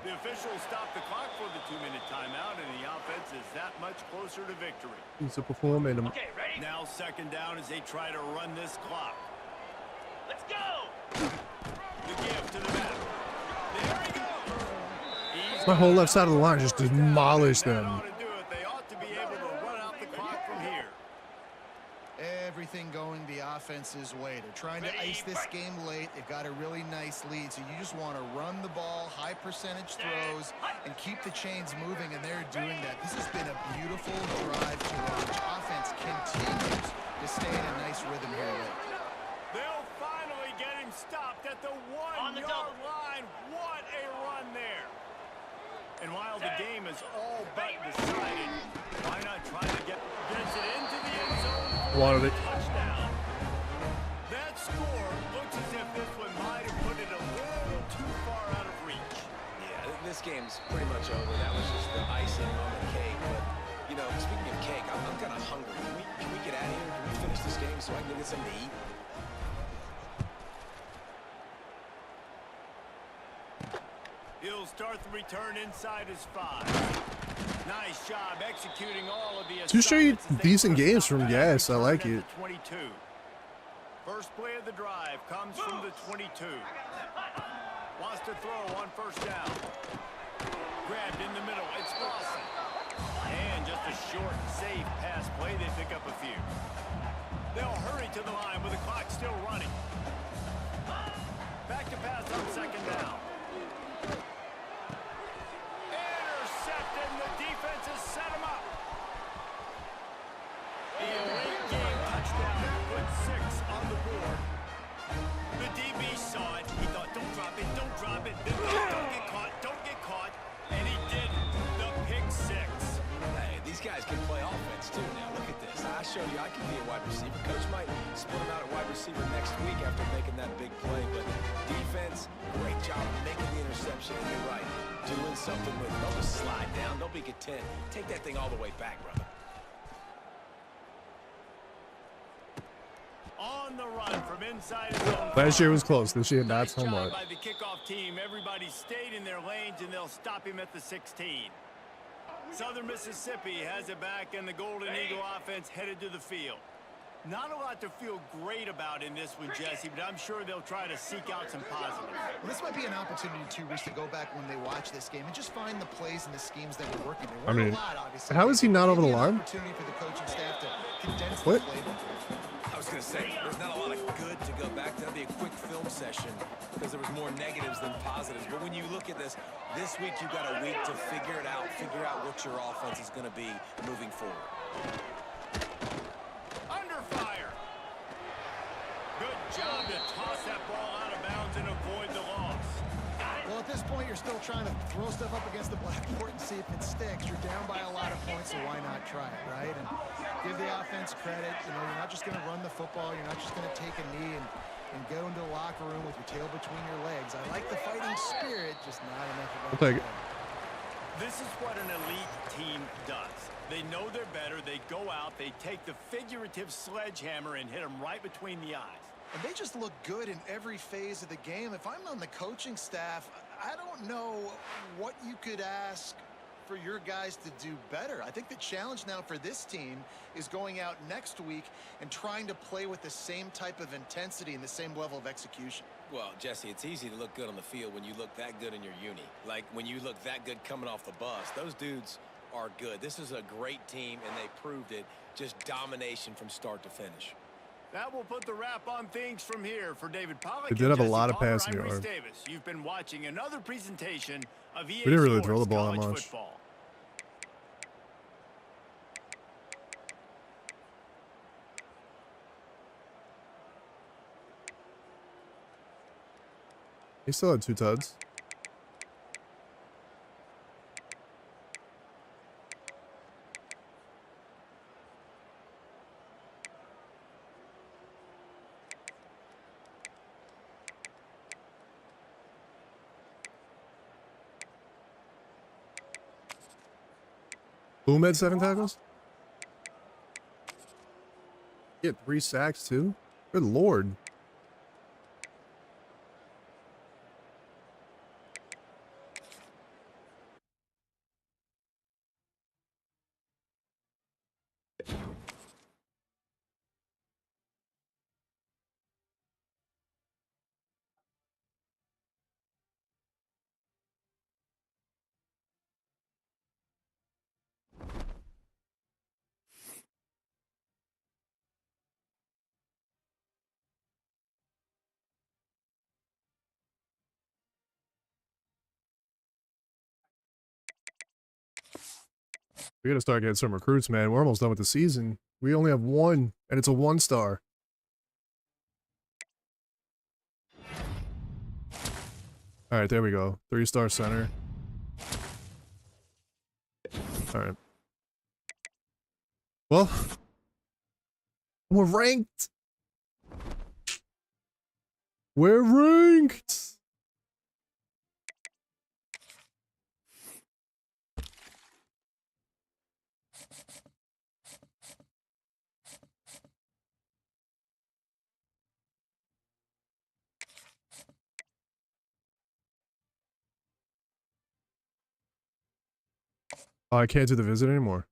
The officials stop the clock for the 2-minute timeout, and the offense is that much closer to victory. He's a performer. Okay, ready? Now 2nd down as they try to run this clock. Let's go. The give to the back. There he goes. My whole left side of the line just demolished them. Ought to do it. They ought to be able to run here. Everything going the offense's way. They're trying to ice this game late. They've got a really nice lead, so you just want to run the ball, high percentage throws, and keep the chains moving, and they're doing that. This has been a beautiful drive to watch. Offense continues to stay in a nice rhythm here late. They'll finally get him stopped at the 1 yard line. What a run there. And while the game is all but decided, why not try to get it into the end zone? Wanted it. Touchdown. That score looks as if this one might have put it a little too far out of reach. Yeah, this game's pretty much over. That was just the icing on the cake. But, you know, speaking of cake, I'm kind of hungry. Can we get out of here? Can we finish this game so I can go get something to eat? He'll start the return inside his 5. Nice job executing all of the 2 straight assignments as they decent press games up from back Gas. I return like at it. the 22. First play of the drive comes from the 22. Wants to throw on first down. Grabbed in the middle. It's Lawson. And just a short, safe pass play. They pick up a few. They'll hurry to the line with the clock still running. Back to pass on second down. Intercepted, and the defense has set him up. A late game touchdown put 6 on the board. The DB saw it. He thought, don't drop it, don't drop it. Then don't get caught, don't get caught. And he did the pick 6. Hey, these guys can play offense too now. Look at this. I showed you I can be a wide receiver. Coach might split him out at wide receiver next week after making that big play. But defense, great job making the interception. And you're right, doing something with it. Don't just slide down. Don't be content. Take that thing all the way back, brother. On the run from inside his own Last year 5. was close. This year, not Nice so job much. by the kickoff team. Everybody stayed in their lanes, and they'll stop him at the 16. Southern Mississippi has it back, and the Golden Eagle offense headed to the field. Not a lot to feel great about in this one, Jesse, but I'm sure they'll try to seek out some positives. Well, this might be an opportunity, too, Rich, to go back when they watch this game and just find the plays and the schemes that were working. There weren't a lot, obviously. how is he not over the Maybe an line? opportunity for the coaching staff to condense What? the playbook. I was going to say, there's not a lot of good to go back to. That'd be a quick film session because there was more negatives than positives. But when you look at this week you've got a week to figure it out, figure out what your offense is going to be moving forward. Under fire. Good job to toss that ball out of bounds and avoid the loss. Well, at this point, you're still trying to throw stuff up against the blackboard and see if it sticks. You're down by a lot of points, so why not try it, right? And give the offense credit. You know, you're not just going to run the football. You're not just going to take a knee and go into the locker room with your tail between your legs. I like the fighting spirit, just not enough of that. I'll take it. This is what an elite team does. They know they're better. They go out. They take the figurative sledgehammer and hit them right between the eyes. And they just look good in every phase of the game. If I'm on the coaching staff, I don't know what you could ask for your guys to do better. I think the challenge now for this team is going out next week and trying to play with the same type of intensity and the same level of execution. Well, Jesse, it's easy to look good on the field when you look that good in your uni. Like when you look that good coming off the bus. Those dudes are good. This is a great team, and they proved it. Just domination from start to finish. That will put the wrap on things from here for David Pollack. They did have a and lot Jesse of Palmer. passing I'm Reese yards. Davis. You've been watching another presentation of EA didn't really Sports throw the ball that College much. Football. He still had 2 tuds. Boom had 7 tackles? He had 3 sacks too? Good lord. We gotta start getting some recruits, man. We're almost done with the season. We only have one, and it's a 1-star. All right, there we go. 3-star center. All right. Well, we're ranked. We're ranked. Oh, I can't do the visit anymore.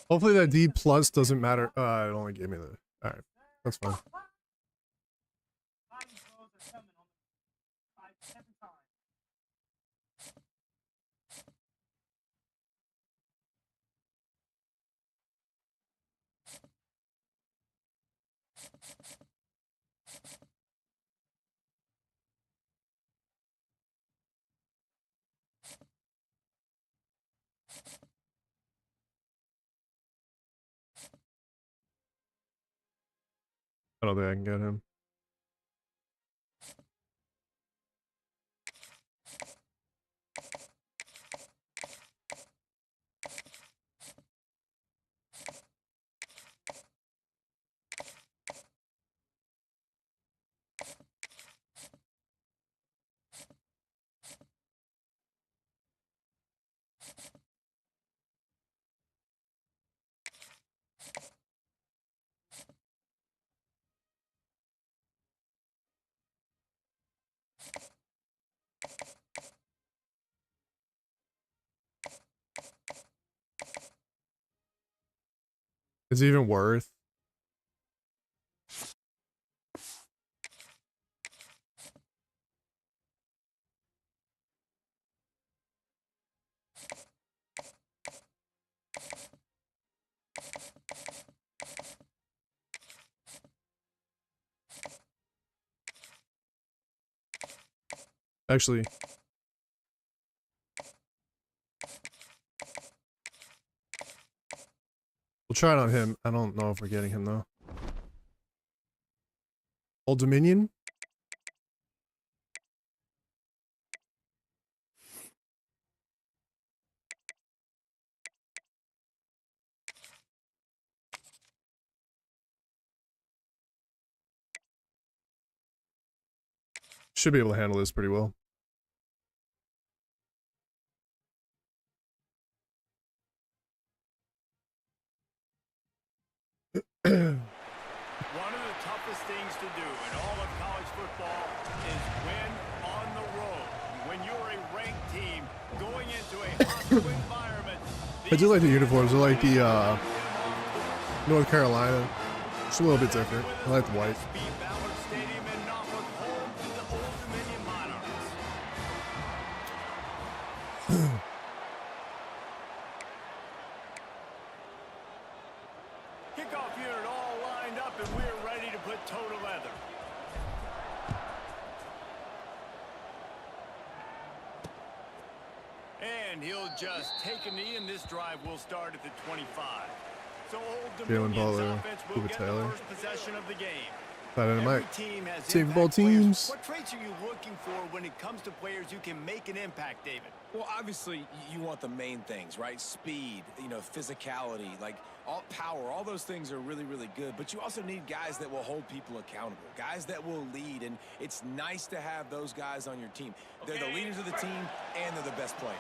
Hopefully that D plus doesn't matter. It only gave me the. All right, that's fine. I don't think I can get him. Is it even worth? Actually, we'll try it on him. I don't know if we're getting him though. Old Dominion? Should be able to handle this pretty well. One of the toughest things to do in all of college football is win on the road. When you're a ranked team going into a hostile environment. I do like the uniforms. I like the North Carolina. It's a little bit different. I like the white. Kickoff unit all lined up, and we're ready to put toe to leather. And he'll just take a knee, and this drive will start at the 25. So Old Jalen Dominion's Butler, offense will Cooper get Taylor. the first possession of the game. That Every dynamite. team has Save impact ball players. teams. What traits are you looking for when it comes to players who can make an impact, David? Well, obviously, you want the main things, right? Speed, physicality, like all power, all those things are really, really good. But you also need guys that will hold people accountable, guys that will lead. And it's nice to have those guys on your team. They're the leaders of the team, and they're the best players.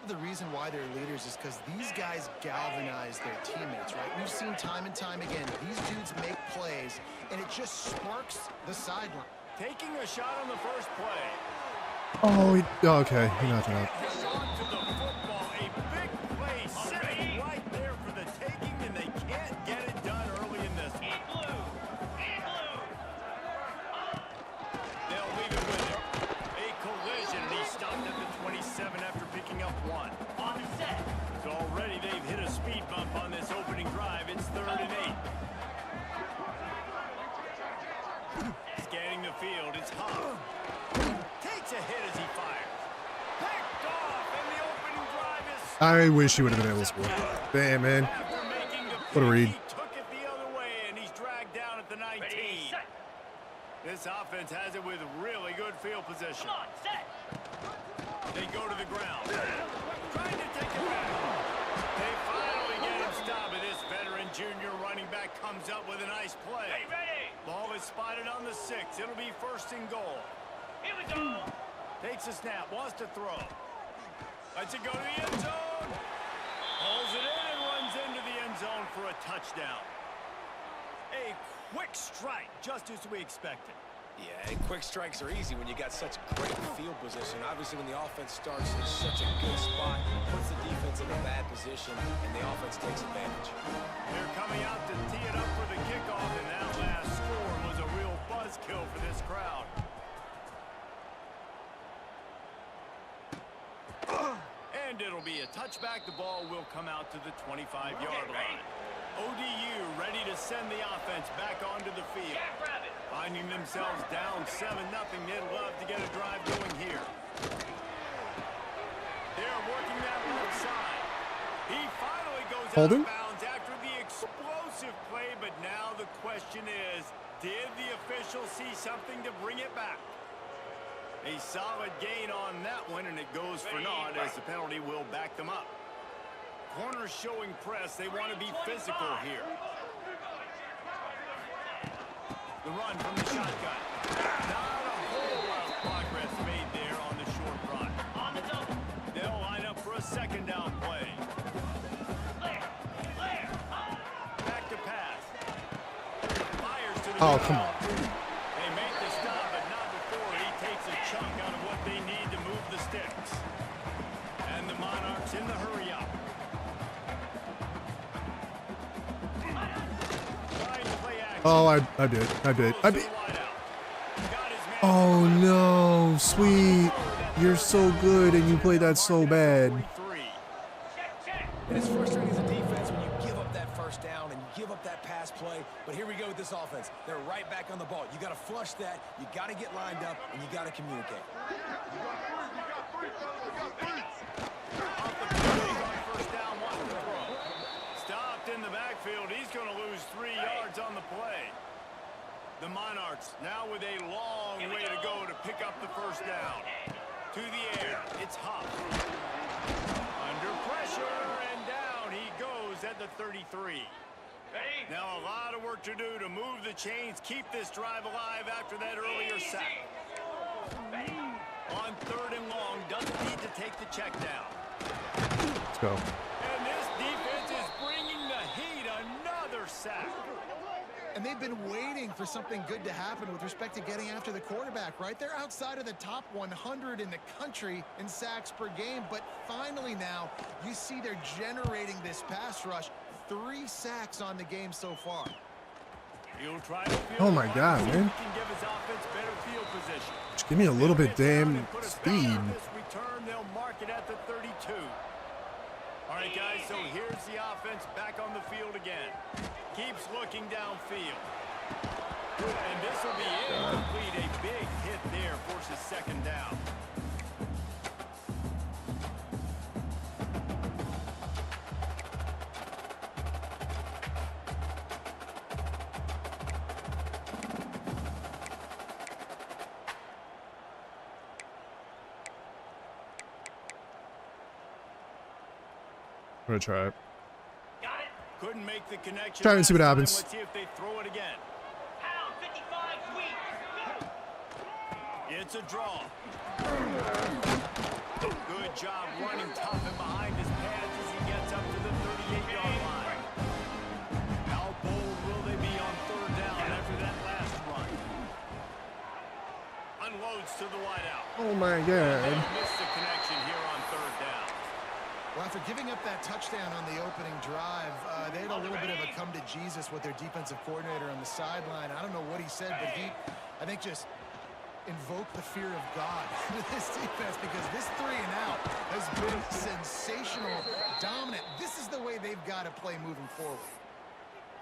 The reason why they're leaders is because these guys galvanize their teammates, right? We've seen time and time again, these dudes make plays, and it just sparks the sideline. Taking a shot on the first play. Oh, okay. He knocked it out. Hang on to the football. A big play sitting right there for the taking, and they can't get it done early in this one. They'll leave it with him. A collision, and he stopped at the 27 after picking up one. On the set. So already they've hit a speed bump on this opening drive. It's 3rd and 8. Scanning the field, it's Huff. Takes a hit as he fires. Picked off, and the opening drive is... I wish he would have been able to score. Damn, man. After making the What a pick, read. he took it the other way, and he's dragged down at the 19. Ready, set. This offense has it with really good field position. Come on, set. They go to the ground. Trying to take it back. They finally get him stopped, and this veteran junior running back comes up with a nice play. Hey, ready. Ball is spotted on the 6. It'll be 1st and goal. Here we go. Takes a snap, wants to throw. Lets it go to the end zone. Pulls it in and runs into the end zone for a touchdown. A quick strike, just as we expected. Yeah, and quick strikes are easy when you got such great field position. Obviously, when the offense starts in such a good spot, puts the defense in a bad position, and the offense takes advantage. They're coming out to tee it up for the kickoff, and that last score was a real buzzkill for this crowd. And it'll be a touchback. The ball will come out to the 25-yard line. ODU ready to send the offense back onto the field. Can't grab it. Finding themselves down 7-0, they'd love to get a drive going here. They're working that left side. He finally goes out Holding? of bounds after the explosive play, but now the question is, did the official see something to bring it back? A solid gain on that one, and it goes for naught as the penalty will back them up. Corners showing press. They want to be physical here. The run from the shotgun. Not a whole lot of progress made there on the short run. On the double. They'll line up for a 2nd down play. Clear. Back to pass. Fires to the Oh, ground. come on. They make the stop, but not before he takes a chunk out of what they need to move the sticks. And the Monarchs in the hurry up. Trying to play action. Oh, I did. Got his man Oh, no. Sweet. You're so good, and you played that so bad. 3. And it's frustrating as a defense when you give up that 1st down and you give up that pass play. But here we go with this offense. They're right back on the ball. You got to flush that. You got to get lined up, and you got to communicate. Off the play, on 1st down, wants to throw. Stopped in the backfield. He's going to lose 3 yards on the play. The Monarchs now with a long way to go to pick up the 1st down. To the air, it's Huff. Under pressure, and down he goes at the 33. Ready. Now a lot of work to do to move the chains, keep this drive alive after that earlier sack. On 3rd and long, doesn't need to take the check down. Let's go. And this defense is bringing the heat. Another sack. And they've been waiting for something good to happen with respect to getting after the quarterback, right? They're outside of the top 100 in the country in sacks per game, but finally now you see they're generating this pass rush. 3 sacks on the game so far. He'll try to field Oh my the God, ball so man. he can give his offense better field position. Just give me a little bit They'll get down damn and put a speed. foul on this return. They'll mark it at the 32. All right, guys, so here's the offense back on the field again. Keeps looking downfield. And this will be incomplete. A big hit there, forces second down. I'm gonna try it. Got it. Couldn't make the connection. Trying to see what last time. happens. Let's see if they throw it again. Pound 55 sweep. It's a draw. Good job running tough and behind his pads as he gets up to the 38-yard line. How bold will they be on third down after that last run? Unloads to the wideout. Oh my They God. missed the connection here on third down. Well, after giving up that touchdown on the opening drive, they had a little bit of a come to Jesus with their defensive coordinator on the sideline. I don't know what he said, but he, I think, just invoked the fear of God with this defense, because this 3 and out has been sensational, dominant. This is the way they've got to play moving forward.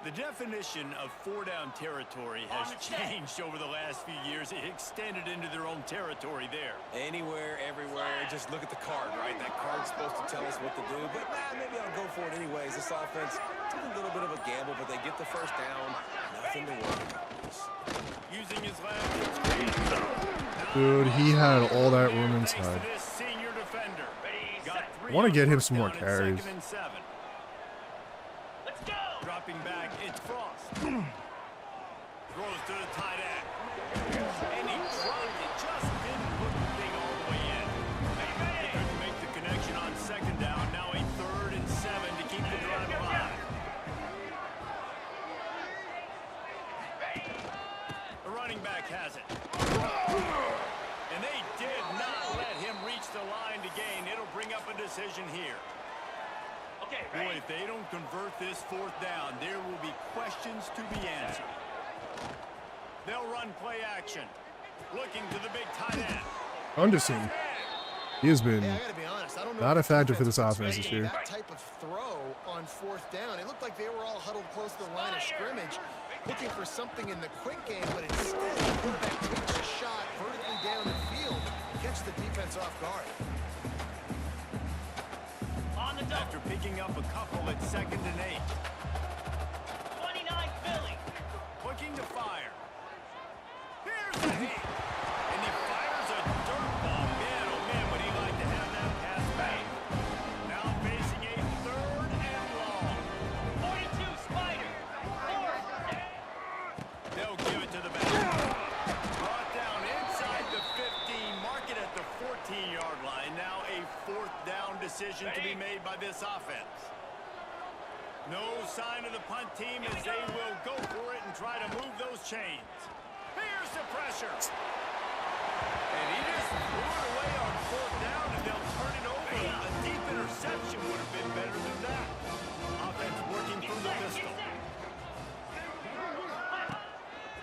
The definition of 4-down territory has changed over the last few years. It extended into their own territory there. Anywhere, everywhere, just look at the card, right? That card's supposed to tell us what to do, but maybe I'll go for it anyways. This offense took a little bit of a gamble, but they get the first down. Nothing to worry about. Using his left. Dude, he had all that room Thanks to inside. this senior defender. Got 3 I wanna on get him first some more down and carries. 2nd and 7. Let's go. Dropping back, it's Frost. Throws to the tight end. And he dropped it, just didn't put the thing all the way in. They couldn't make the connection on second down. Now a 3rd and 7 to keep the drive alive. The running back has it. And they did not let him reach the line to gain. It'll bring up a decision here. Okay, Boy, ready. if they don't convert this 4th down, there will be questions to be answered. They'll run play action. Looking to the big tight end. Underseen. He has been Hey, I got to be honest. I don't know not if a factor for defense this was offense this expecting year. that type of throw on 4th down. It looked like they were all huddled close to the line of scrimmage, looking for something in the quick game, but instead the quarterback takes a shot vertically down the field and catches the defense off guard. On the double. After picking up a couple at 2nd and 8. 29 Philly. Looking to fire. Here's the hit. And he fires a dirt ball. Man, oh man, would he like to have that pass back. Now facing a 3rd and long. 42 Spider. 4. They'll give it to the back. Brought down inside the 15. Mark it at the 14-yard line. Now a 4th down decision to be made by this offense. No sign of the punt team as they will go for it and try to move those chains. Here's the pressure. And he just threw it away on 4th down, and they'll turn it over. A deep interception would have been better than that. Offense working through the pistol.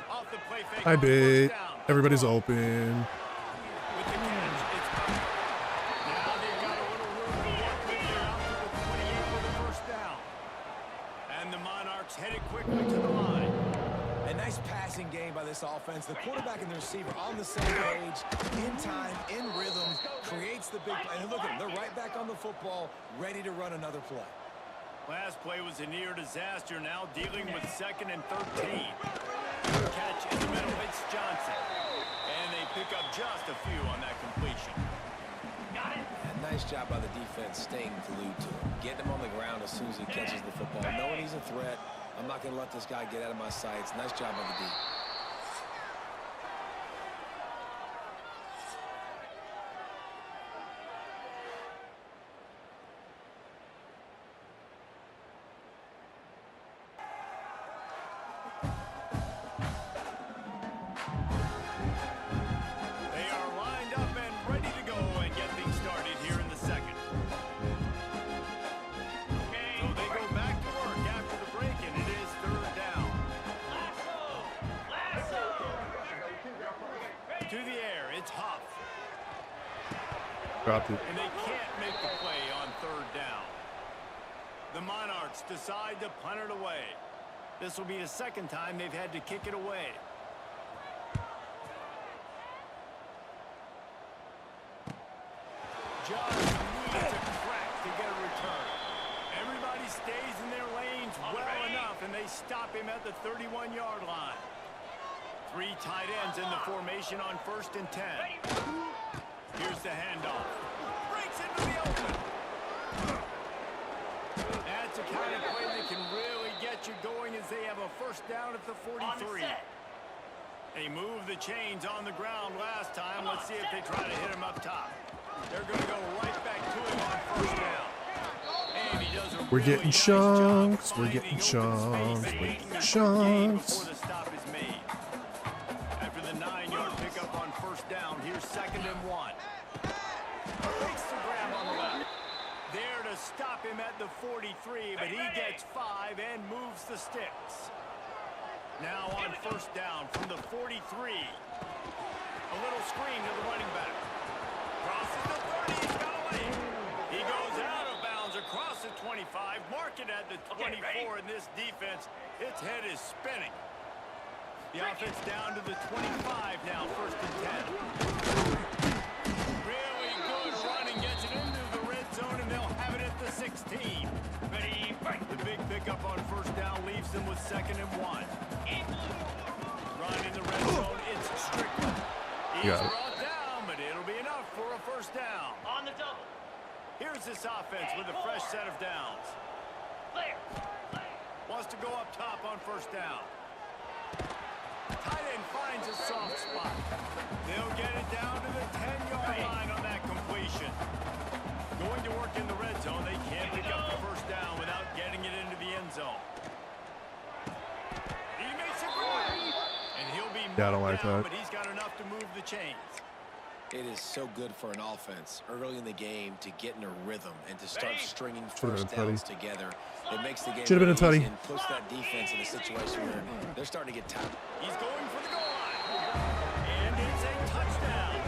Off the play fake. I on bet 1st down. everybody's open. With the catch, it's Butler. Now they've got a little room to work with here out to the 28 for the 1st down. And the Monarchs headed quickly to the line. A nice passing game by this offense. The quarterback and the receiver on the same page, in time, in rhythm, creates the big play. And look at them, they're right back on the football, ready to run another play. Last play was a near disaster. Now dealing with 2nd and 13. Good catch in the middle. It's Johnson. And they pick up just a few on that completion. Got it. And nice job by the defense staying glued to him, getting him on the ground as soon as he catches the football, knowing he's a threat. I'm not going to let this guy get out of my sights. Nice job by the D. Dropped it. And they can't make the play on third down. The Monarchs decide to punt it away. This will be the second time they've had to kick it away. Just needs a crack to get a return. Everybody stays in their lanes well enough, and they stop him at the 31-yard line. 3 tight ends in the formation on 1st and 10. Here's the handoff. Breaks into the open. That's a kind of play that can really get you going as they have a first down at the 43. They moved the chains on the ground last time. Let's see if they try to hit him up top. They're going to go right back to him on first down. And he does a We're really getting nice job chunks. We're finding getting open chunks. space and We're making getting a good gain chunks. before the stop is made. After the 9-yard pickup on first down, here's 2nd and 1. Makes the grab on the left. There to stop him at the 43, but he gets 5 and moves the sticks. Now on first down from the 43. A little screen to the running back. Crosses the 30, he's got a lane. He goes out of bounds across the 25, mark it at the 24 in this defense. Its head is spinning. The offense down to the 25 now, 1st and 10. Really good running, gets it into the red zone, and they'll have it at the 16. Ready, break. The big pickup on first down leaves them with 2nd and 1. Run in the red zone, it's Strickland. He's Got it. brought down, but it'll be enough for a first down. On the double. Here's this offense with a fresh set of downs. Clear. Wants to go up top on first down. Tight end finds a soft spot. They'll get it down to the 10-yard line on that completion. Going to work in the red zone. They can't pick up the first down without getting it into the end zone. He makes a grab. And he'll be Yeah, I don't marked like down, that. but he's got enough to move the chains. It is so good for an offense early in the game to get in a rhythm and to start stringing Should've first been a tutty. downs together. It makes the game Should've been a really easy tutty. and puts that defense in a situation where they're starting to get tired. He's going for the goal line. And it's a touchdown.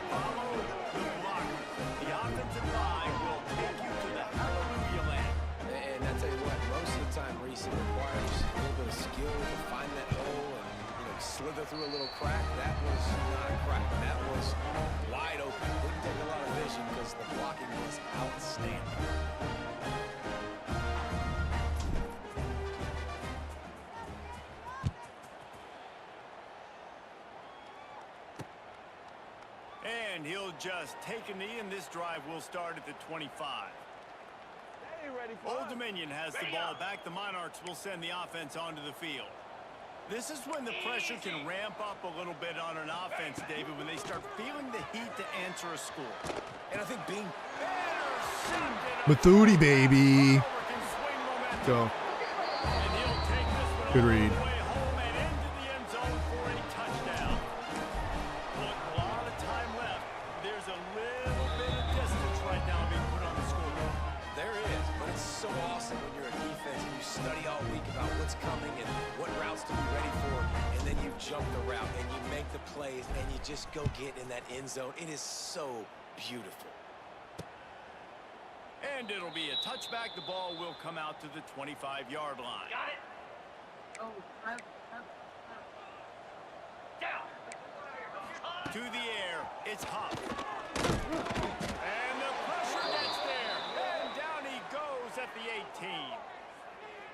Follow the blocker. The offensive line will take you to the hallelujah land. And I tell you what, most of the time, Reese, it requires a little bit of skill to find that hole and slither through a little crack. That was not a crack. That was wide open. Didn't take a lot of vision because the blocking was outstanding. And he'll just take a knee, and this drive will start at the 25. Old Dominion has the ball back. The Monarchs will send the offense onto the field. This is when the pressure can ramp up a little bit on an offense, David, when they start feeling the heat to answer a score. And I think being Mathuti, baby. Go. Good read. Study all week about what's coming and what routes to be ready for, and then you jump the route and you make the plays and you just go get in that end zone. It is so beautiful. And it'll be a touchback. The ball will come out to the 25-yard line. Got it. Oh, down. To the air, it's Huff. And the pressure gets there. And down he goes at the 18.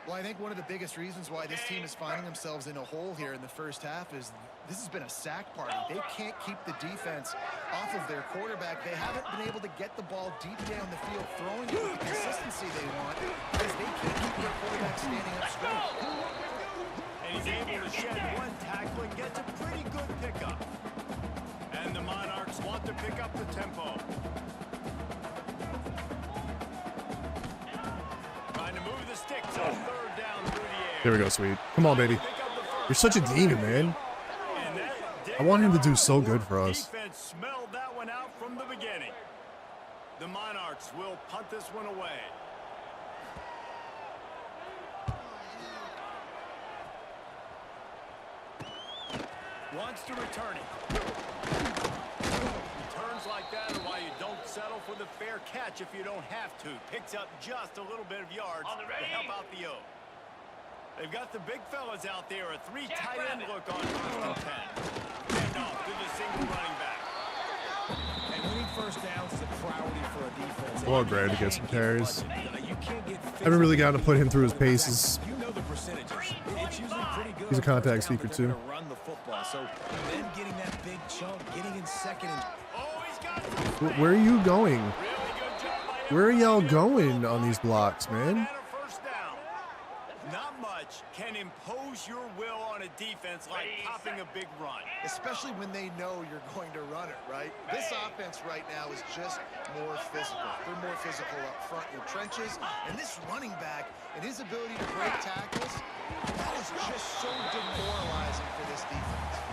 Well, I think one of the biggest reasons why this team is finding themselves in a hole here in the first half is this has been a sack party. They can't keep the defense off of their quarterback. They haven't been able to get the ball deep down the field, throwing it with the consistency they want because they can't keep their quarterback standing up straight. And he's able to shed one tackle and gets a pretty good pickup. And the Monarchs want to pick up the tempo. Trying to move the sticks on third down through the air. There we go, sweet. Come on, baby. You're such a demon, man. I want him to do so good for us. Defense smelled that one out from the beginning. The Monarchs will punt this one away. Wants to return it. Returns Moves like that are why you don't settle for the fair catch if you don't have to. Picks up just a little bit of yards to help out the O. They've got the big fellas out there. A three tight end look on 1st and 10. And off to the single running back. And winning first downs is a priority for a defense. Well, Brad to get some carries. You can't get Haven't really gotten to put him through his paces. You know the percentages. It's usually pretty good. He's a contact on speaker, first down, too. but they're gonna run the football. So then getting that big chunk, getting in second and Oh, he's got some Where are you going? really good job by Where are y'all everybody. going on these blocks, man? And a first down. Not much can impose your will on a defense like popping a big run. Especially when they know you're going to run it, right? This offense right now is just more physical. They're more physical up front in the trenches. And this running back and his ability to break tackles, that is just so demoralizing for this defense.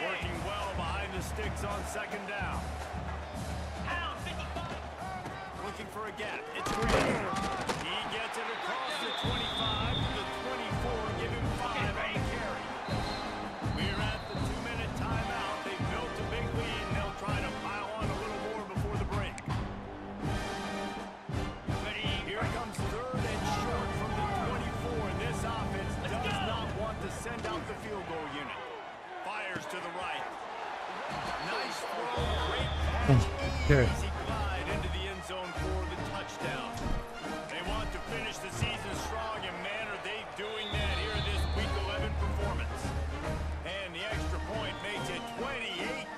Working well behind the sticks on 2nd down. Looking for a gap. It's Green. He gets it across the 25 to the 24. Give him 5 on the carry. We're at the 2-minute timeout. They've built a big lead, and they'll try to pile on a little more before the break. Here comes 3rd and short from the 24. And this offense does not want to send out the field goal unit. Fires to the right. Nice throw. Great catch. Okay. Easy glide into the end zone for the touchdown. They want to finish the season strong, and man, are they doing that here in this Week 11 performance. And the extra point makes it 28-0.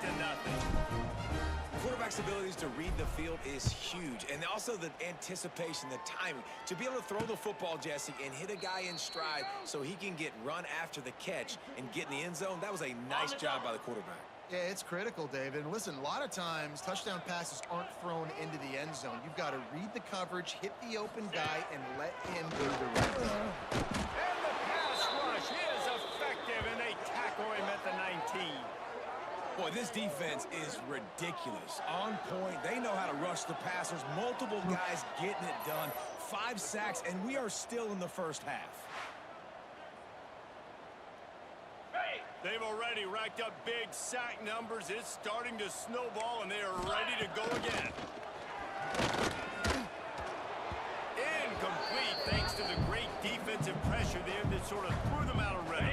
quarterback's abilities to read the field is huge. And also the anticipation, the timing. To be able to throw the football, Jesse, and hit a guy in stride so he can get run after the catch and get in the end zone, that was a nice job by the quarterback. Yeah, it's critical, David. And listen, a lot of times touchdown passes aren't thrown into the end zone. You've got to read the coverage, hit the open guy, and let him go direct. And the pass rush is effective, and they tackle him at the 19. Boy, this defense is ridiculous. On point. They know how to rush the passers. Multiple guys getting it done. 5 sacks, and we are still in the first half. They've already racked up big sack numbers. It's starting to snowball, and they are ready to go again. Incomplete, thanks to the great defensive pressure there that sort of threw them out of rhythm.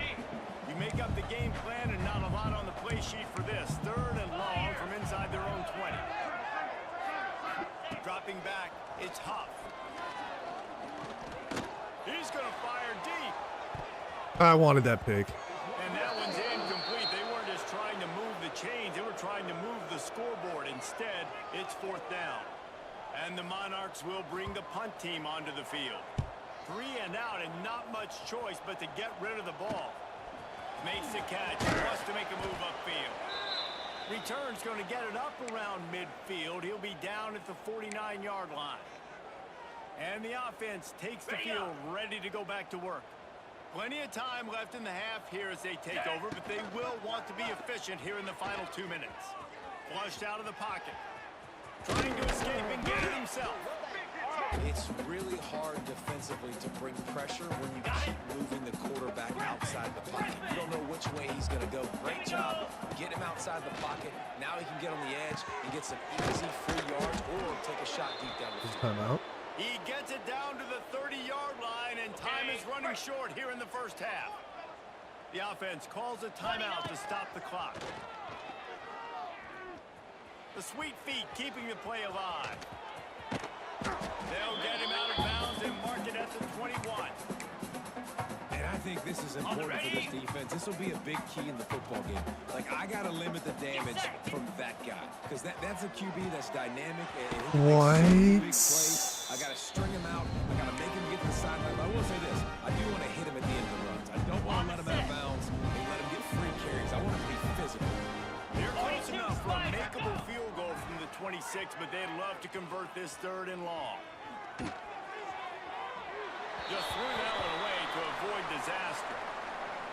You make up the game plan and not a lot on the play sheet for this. 3rd and long from inside their own 20. Dropping back, it's Huff. He's going to fire deep. I wanted that pick. And that one's incomplete. They weren't just trying to move the chains. They were trying to move the scoreboard. Instead, it's 4th down. And the Monarchs will bring the punt team onto the field. 3 and out, and not much choice but to get rid of the ball. Makes the catch. Wants to make a move upfield. Return's going to get it up around midfield. He'll be down at the 49-yard line. And the offense takes the field, ready to go back to work. Plenty of time left in the half here as they take over, but they will want to be efficient here in the final 2 minutes. Flushed out of the pocket. Trying to escape and get it himself. It's really hard defensively to bring pressure when you keep moving the quarterback outside the pocket. You don't know which way he's going to go. Great job. Get him outside the pocket. Now he can get on the edge and get some easy free yards or take a shot deep down the field. Timeout. He gets it down to the 30-yard line, and time is running short here in the first half. The offense calls a timeout to stop the clock. The sweet feet keeping the play alive. They'll get him out of bounds and mark it at the 21. And I think this is important for this defense. This will be a big key in the football game. Like, I got to limit the damage from that guy. Because that's a QB that's dynamic. And he makes big plays. I got to string him out. I got to make him get to the sideline. But I will say this. I do want to hit him at the end of the runs. I don't want to let him out of bounds and let him get free carries. I want him to be physical. They're close enough for a makeable field goal from the 26, but they'd love to convert this 3rd and long. Just threw that one away to avoid disaster.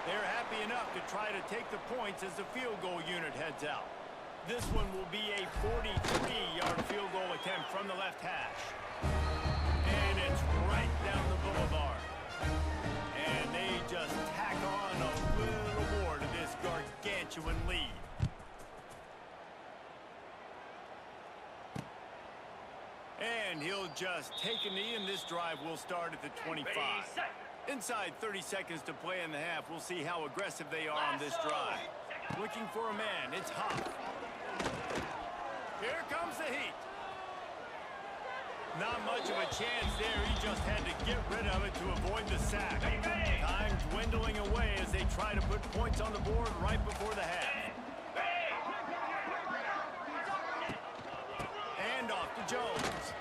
They're happy enough to try to take the points as the field goal unit heads out. This one will be a 43-yard field goal attempt from the left hash. And it's right down the boulevard. And they just tack on a little more to this gargantuan lead. And he'll just take a knee, and this drive will start at the 25. Inside 30 seconds to play in the half. We'll see how aggressive they are on this drive. Looking for a man. It's Huff. Here comes the heat. Not much of a chance there. He just had to get rid of it to avoid the sack. Time dwindling away as they try to put points on the board right before the half. And off to Jones.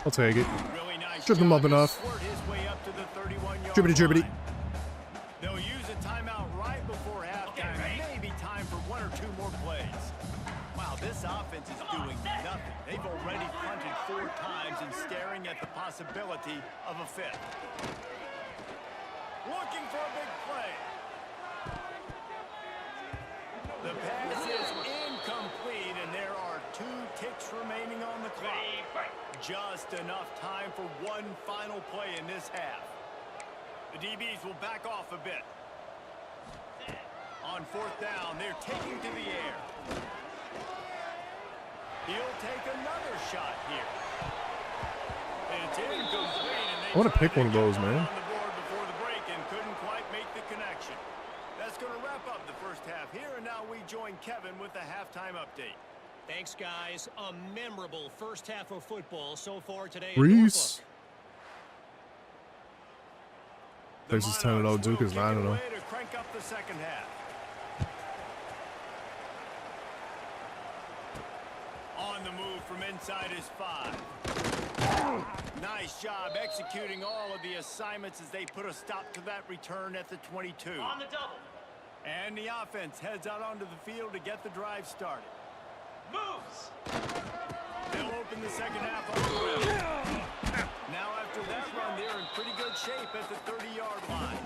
I'll take it. Really nice Trip him job up to enough. squirt his way up to the 31-yard Dribbity. line. They'll use a timeout right before halftime. Maybe time for one or two more plays. Wow, this offense is doing nothing. They've already punted 4 times and staring at the possibility of a 5th. Looking for a big play. The pass is incomplete, and there are 2 ticks remaining on the clock. Just enough time for one final play in this half. The DBs will back off a bit. On 4th down, they're taking to the air. He'll take another shot here. It's incomplete, and they I want to tried pick one of get those, one man. on the board before the break and couldn't quite make the connection. That's going to wrap up the first half here, and now we join Kevin with the halftime update. Thanks, guys. A memorable first half of football so far today. Reese. The Texas 10-0, Monarchs Duke will is kick it 9-0. away to crank up the second half. On the move from inside his 5. Nice job executing all of the assignments as they put a stop to that return at the 22. On the double. And the offense heads out onto the field to get the drive started. Moves. They'll open the second half on the ground. Now after that run, they're in pretty good shape at the 30-yard line.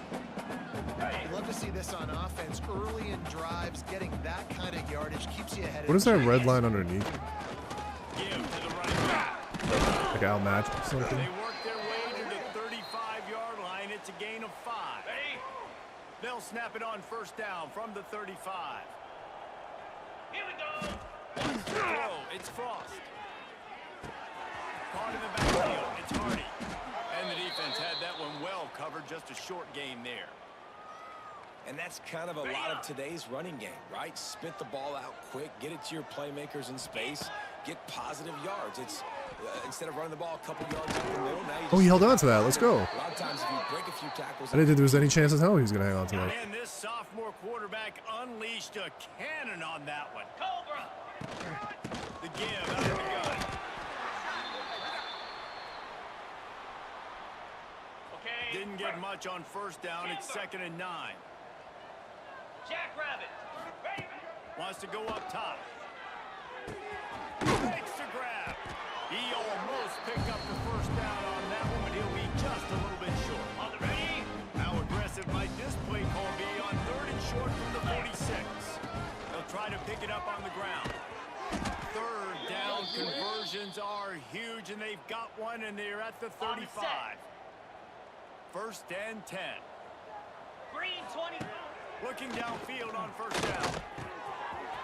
You love to see this on offense. Early in drives, getting that kind of yardage keeps you ahead. What is that red line underneath? Give to the right back. Like outmatch or something? They work their way to the 35-yard line. It's a gain of 5. Ready? They'll snap it on 1st down from the 35. Here we go. Wants to throw. It's Frost. Caught in the backfield. It's Hardy. And the defense had that one well covered. Just a short gain there. And that's kind of a lot of today's running game, right? Spit the ball out quick, get it to your playmakers in space, get positive yards. It's instead of running the ball a couple yards up the middle, now you just... Oh, he held on to that. Let's go. A lot of times if you break a few tackles... I didn't think there was any chance in hell he was going to hang on to that. And this sophomore quarterback unleashed a cannon on that one. Cobra. The give out of the gun. Okay. Didn't get much on 1st down. It's 2nd and 9. Jackrabbit. Ready? Wants to go up top. Makes the grab. He almost picked up the 1st down on that one, but he'll be just a little bit short. On the ready? How aggressive might this play call be on 3rd and short from the 46? They'll try to pick it up on the ground. 3rd down conversions are huge, and they've got one, and they're at the 35. 1st and 10. Green 20. Looking downfield on 1st down.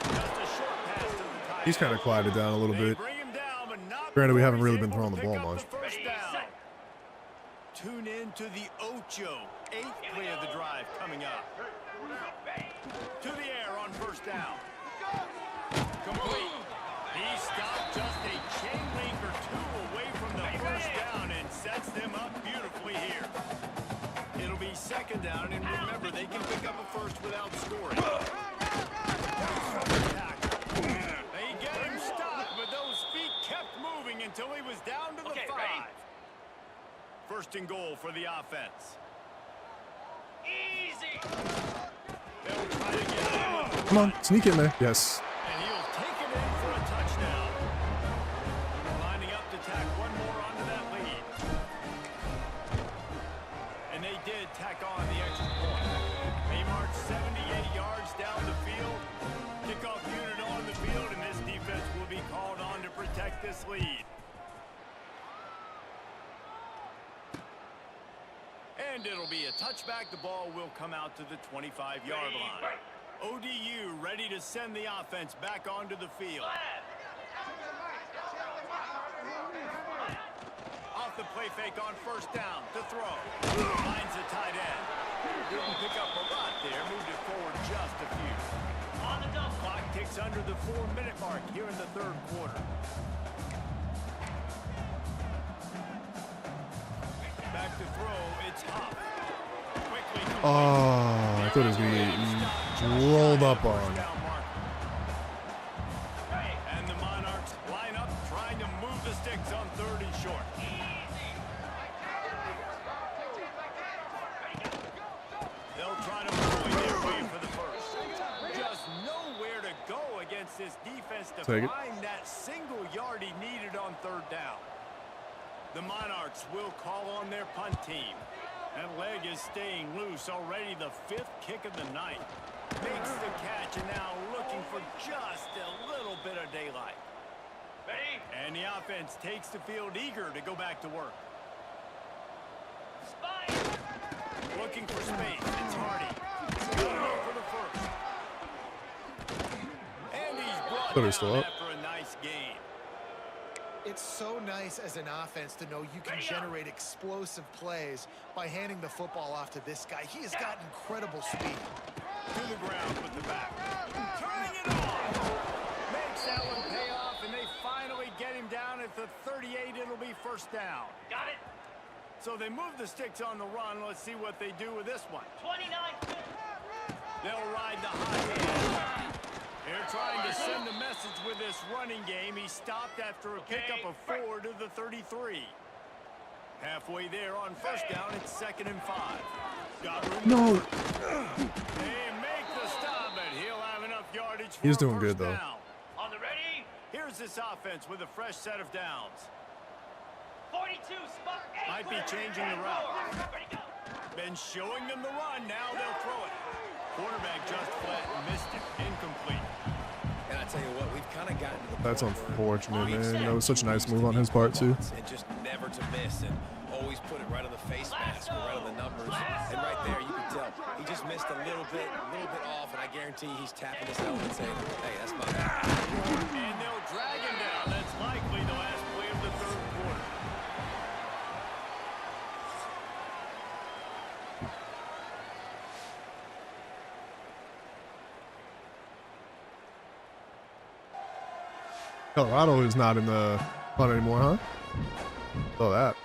Just a short pass to the tight He's kind of quieted down a little They bit. bring him down, but not Granted, we before haven't he's really been able throwing to the pick ball up much. the 1st down. Tune in to the Ocho. 8th play of the drive coming up. To the air on 1st down. Complete. He stopped just a chain link or 2 away from the 1st down and sets them up beautifully here. It'll be 2nd down, and remember, they can pick up a 1st without scoring. They get him stopped, but those feet kept moving until he was down to the 5. Ready? 1st and goal for the offense. Easy. They'll try to get him. Come on, sneak in there. Yes. And he'll take it in for a touchdown. Lining up to tack one more onto that lead. And they did tack on the extra point. They marched 78 yards down the field. Kickoff unit on the field, and this defense will be called on to protect this lead. And it'll be a touchback. The ball will come out to the 25-yard line. ODU ready to send the offense back onto the field. off the play fake on first down to throw. Finds the tight end. Didn't pick up a lot there. Moved it forward just a few. On the double. Clock ticks under the 4-minute mark here in the third quarter. Back to throw. It's Hop. Quickly. Oh, I thought it was going to get rolled up on. And the Monarchs line up trying to move the sticks on 3rd and short. They'll try to bully their way for the first. Just nowhere to go against this defense to Take it. find that single yard he needed on 3rd down. The Monarchs will call on their punt team. That leg is staying loose. Already the 5th kick of the night. Makes the catch and now looking for just a little bit of daylight. Ready? And the offense takes the field eager to go back to work. Spike. Looking for space. It's Hardy. Going up for the first. And he's brought Thought he was still down up. after a nice gain. It's so nice as an offense to know you can generate explosive plays by handing the football off to this guy. He has got incredible speed. To the ground with the back. Turning it on. Makes that one pay off, and they finally get him down at the 38. It'll be first down. Got it. So they move the sticks on the run. Let's see what they do with this one. 29. They'll ride the hot hand. They're trying to send a message with this running game. He stopped after a pickup of 4 to the 33. Halfway there on first down, it's 2nd and 5. Got room. No. They make the stop, but he'll have enough yardage for He's a doing first good, though. down. On the ready. Here's this offense with a fresh set of downs. 42. Spot. Might be changing the route. Ready, go. Been showing them the run. Now they'll throw it. Quarterback just flat and missed it. Incomplete. And I tell you what, we've kind of gotten to the That's point where unfortunate, we've man. said That was such a nice used move to on be his part, too. and just never to miss, and always put it right on the face mask or right on the numbers. And right there, you can tell he just missed a little bit off, and I guarantee he's tapping his helmet saying, hey, that's my bad. And they'll drag him down. That's likely the last play of the third quarter. Colorado is not in the hunt anymore, huh? Saw that.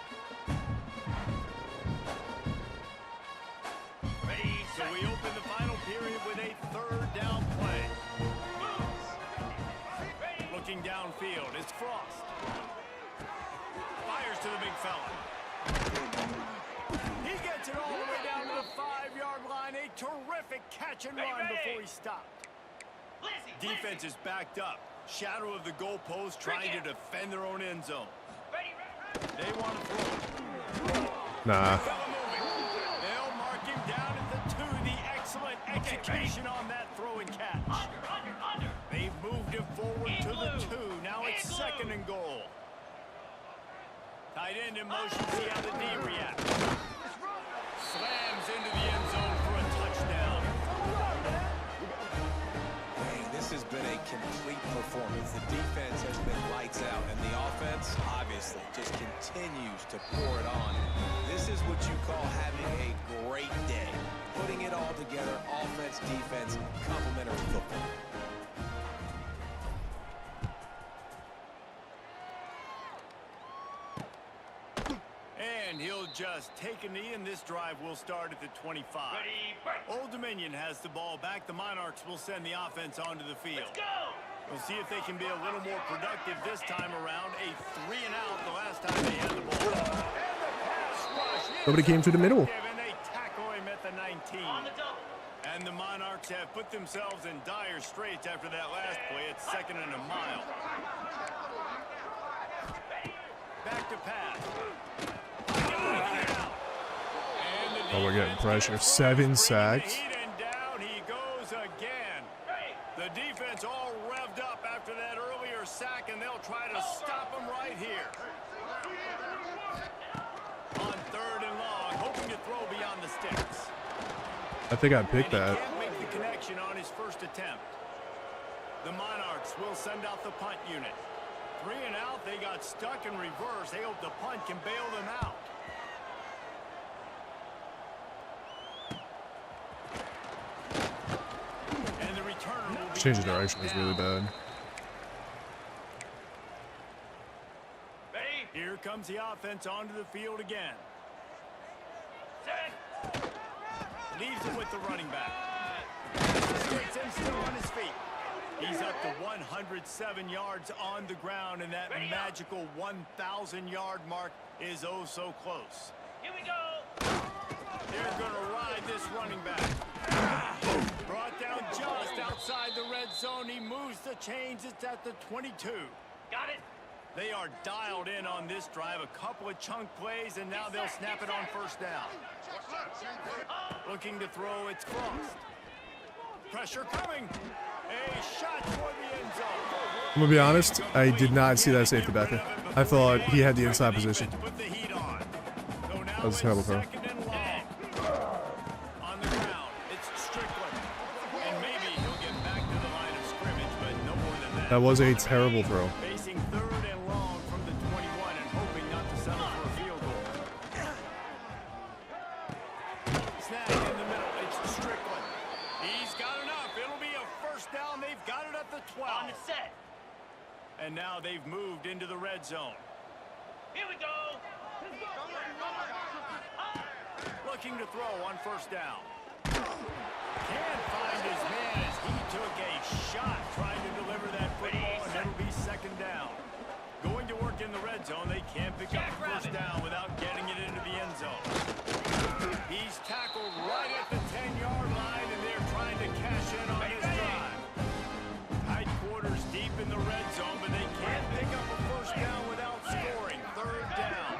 Ready. So we open the final period with a 3rd down play. Looking downfield is Frost. Fires to the big fella. He gets it all the way down to the 5-yard line. A terrific catch and run before he stopped. Defense is backed up. Shadow of the goalpost trying to defend their own end zone. They want to throw. Nah. They'll mark him down at the 2. The excellent execution on that throw and catch. They've moved him forward to the 2. Now it's 2nd and goal. Tight end in motion. See how the D reacts. Slams into the end zone for a touchdown. Hey, this has been a complete performance. The defense has been lights out, and the offense, obviously, just continues to pour it on. This is what you call having a great day. Putting it all together, offense, defense, complementary football. And he'll just take a knee, and this drive will start at the 25. Ready. Break. Old Dominion has the ball back. The Monarchs will send the offense onto the field. Go. We'll see if they can be a little more productive this time around. A 3-and-out the last time they had the ball. And the pass rush is Nobody came through the middle. effective, and they tackle him at the 19. On the double. And the Monarchs have put themselves in dire straits after that last play. It's 2nd and a mile. Back to pass. Oh, we're getting pressure. 7 sacks. And down he goes again. The defense all revved up after that earlier sack, and they'll try to stop him right here. On 3rd and long, hoping to throw beyond the sticks. I think I picked And he that. can't make the connection on his first attempt. The Monarchs will send out the punt unit. 3 and out. They got stuck in reverse. They hope the punt can bail them out. And the returner will be Change of direction is really bad. Ready? Here comes the offense onto the field again. Set. Leaves it with the running back. Gets him still on his feet. He's up to 107 yards on the ground, and that magical 1,000-yard mark is oh so close. Here we go. They're going to ride this running back. Brought down just outside the red zone. He moves the chains. It's at the 22. Got it. They are dialed in on this drive. A couple of chunk plays, and now they'll snap it on first down. Looking to throw, it's Frost. Pressure coming. A shot toward the end zone. I'm gonna be honest, I did not see that safety back there. I thought he had the inside position. Put the heat on. So now That was a it's terrible throw. second and long. On the ground, it's Strickland. And maybe he'll get back to the line of scrimmage, but no more than that. That was a terrible throw. Facing third and long from the 21 and hoping not to settle for a field goal. Snag in the middle. It's Strickland. He's got enough. It'll be a first down. They've got it at the 12. On the set. And now they've moved into the red zone. Here we go. Looking to throw on first down. Can't find his man as he took a shot trying to deliver that football, and it'll be second down. Going to work in the red zone. They can't pick up the first down without getting it into the end zone. He's tackled right at the 10-yard line, and they're trying to cash in on this drive. Tight quarters deep in the red zone, but they can't pick up a first down without scoring. Third down.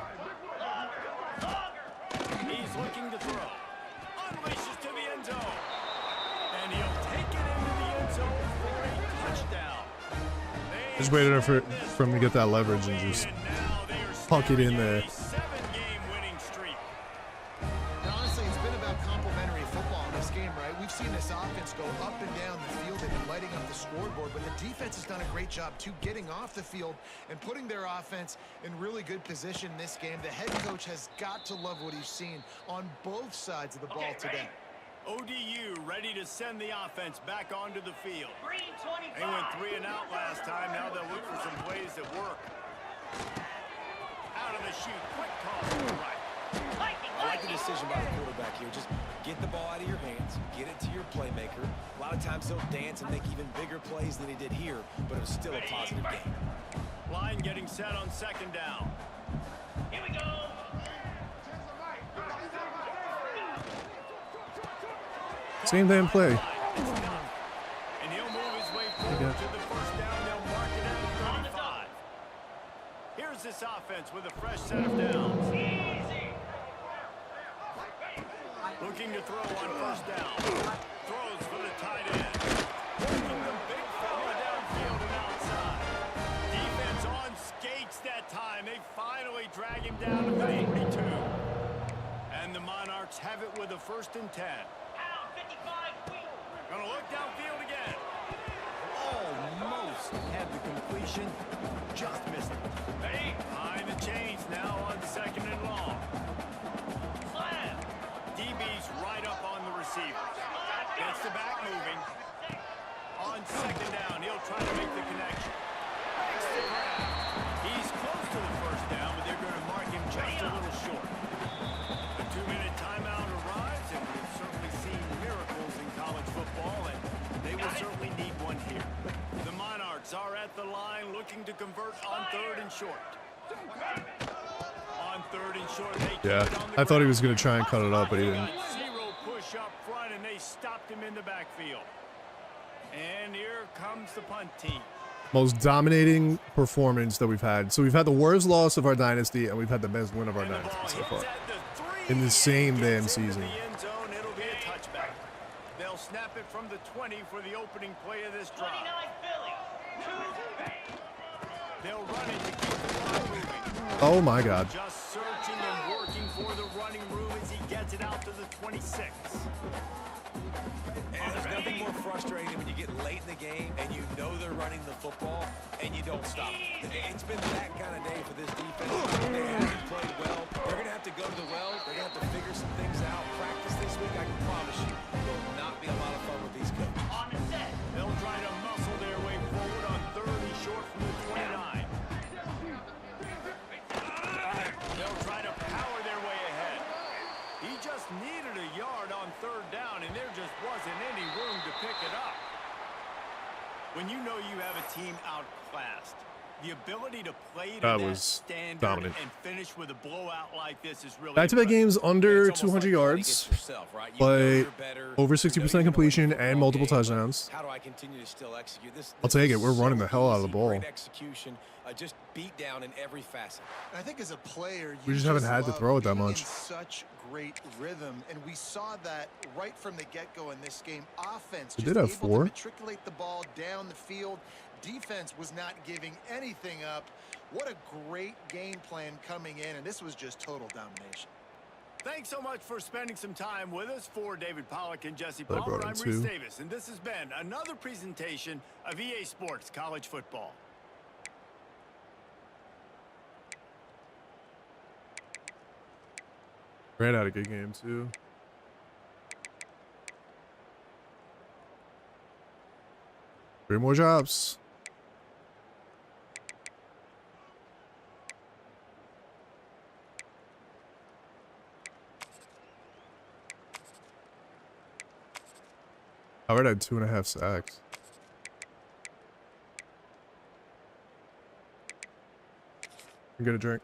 He's looking to throw. Unleashes to the end zone. And he'll take it into the end zone for a touchdown. Just waited for him to get that leverage and just punk it in there. Seven-game winning streak. Honestly, it's been about complementary football in this game, right? We've seen this offense go up and down the field and lighting up the scoreboard, but the defense has done a great job, too, getting off the field and putting their offense in really good position in this game. The head coach has got to love what he's seen on both sides of the ball today. ODU ready to send the offense back onto the field. Green 25. They went 3 and out last time. Now they'll look for some plays that work. Out of the chute. Quick call to the right. I like the decision by the quarterback here. Just get the ball out of your hands, get it to your playmaker. A lot of times he'll dance and make even bigger plays than he did here, but it was still a positive game. Line getting set on second down. Here we go. Same damn play. And he'll move his way forward to the first down. They'll mark it at the 35. Here's this offense with a fresh set of downs. Easy. Looking to throw on first down. Throws for the tight end. Working the big fella downfield and outside. Defense on skates that time. They finally drag him down to the 42. And the Monarchs have it with a 1st and 10. Pound 55 feet. Gonna look downfield again. Almost had the completion. Just missed it. Ready? Behind the chains now on second and long. Slam. DB's right up on the receivers. Gets the back moving. On second down, he'll try to make the connection. Makes the grab. He's close to the first down, but they're going to mark him just a little short. The 2-minute timeout arrives, and we've certainly seen miracles in college football, and they will certainly need one here. The Monarchs are at the line looking to convert on 3rd and short. On 3rd and short, they keep Yeah, it on the I thought he was ground. gonna try and cut it up, but he didn't. Zero push up front, and they stopped him in the backfield. And here comes the punt team. Most dominating performance that we've had. So we've had the worst loss of our dynasty, and we've had the best win of our And the ball dynasty so hits far. at the 3. In the same Gets damn into season. the end zone, it'll be a touchback. They'll snap it from the 20 for the opening play of this drive. 29 Philly. 2. They'll run it to keep the ball moving. Oh my God. Just searching and working for the running room as he gets it out to the 26. And there's nothing more frustrating when you get late in the game and you know they're running the football and you don't stop it. It's been that kind of day for this defense. They haven't played well. They're going to have to go to the well. They're going to have to figure some things out. Practice this week, I can promise you, will not be a lot of fun with these coaches. On the set. They'll try to muscle their way forward on 3rd and short from the 29. They'll try to power their way ahead. He just needed a yard on 3rd down, and there just wasn't any room to pick it up. When you know you have a team outclassed, the ability to play to that was standard dominant. and finish with a blowout like this is really Back-to-back impressive. games under It's almost 200 like playing yards, against yourself, right? You but know you're better. over You know 60% you're gonna win the completion football and multiple game, but touchdowns. How do I continue to still execute this? I'll This take is it. We're running so the hell out of the easy. ball. Great execution, just beat down in every facet. I think as a player, We just haven't had to love throw it that being much. in such great rhythm, and we saw that right from the get-go in this game. Offense We just did have able 4. to matriculate the ball down the field. Defense was not giving anything up. What a great game plan coming in, and this was just total domination. Thanks so much for spending some time with us. For David Pollack and Jesse They Palmer, brought in I'm Reese 2. Davis, and this has been another presentation of EA Sports College Football. Ran out a good game too. Three more jobs. Howard had 2.5 sacks. Get a drink.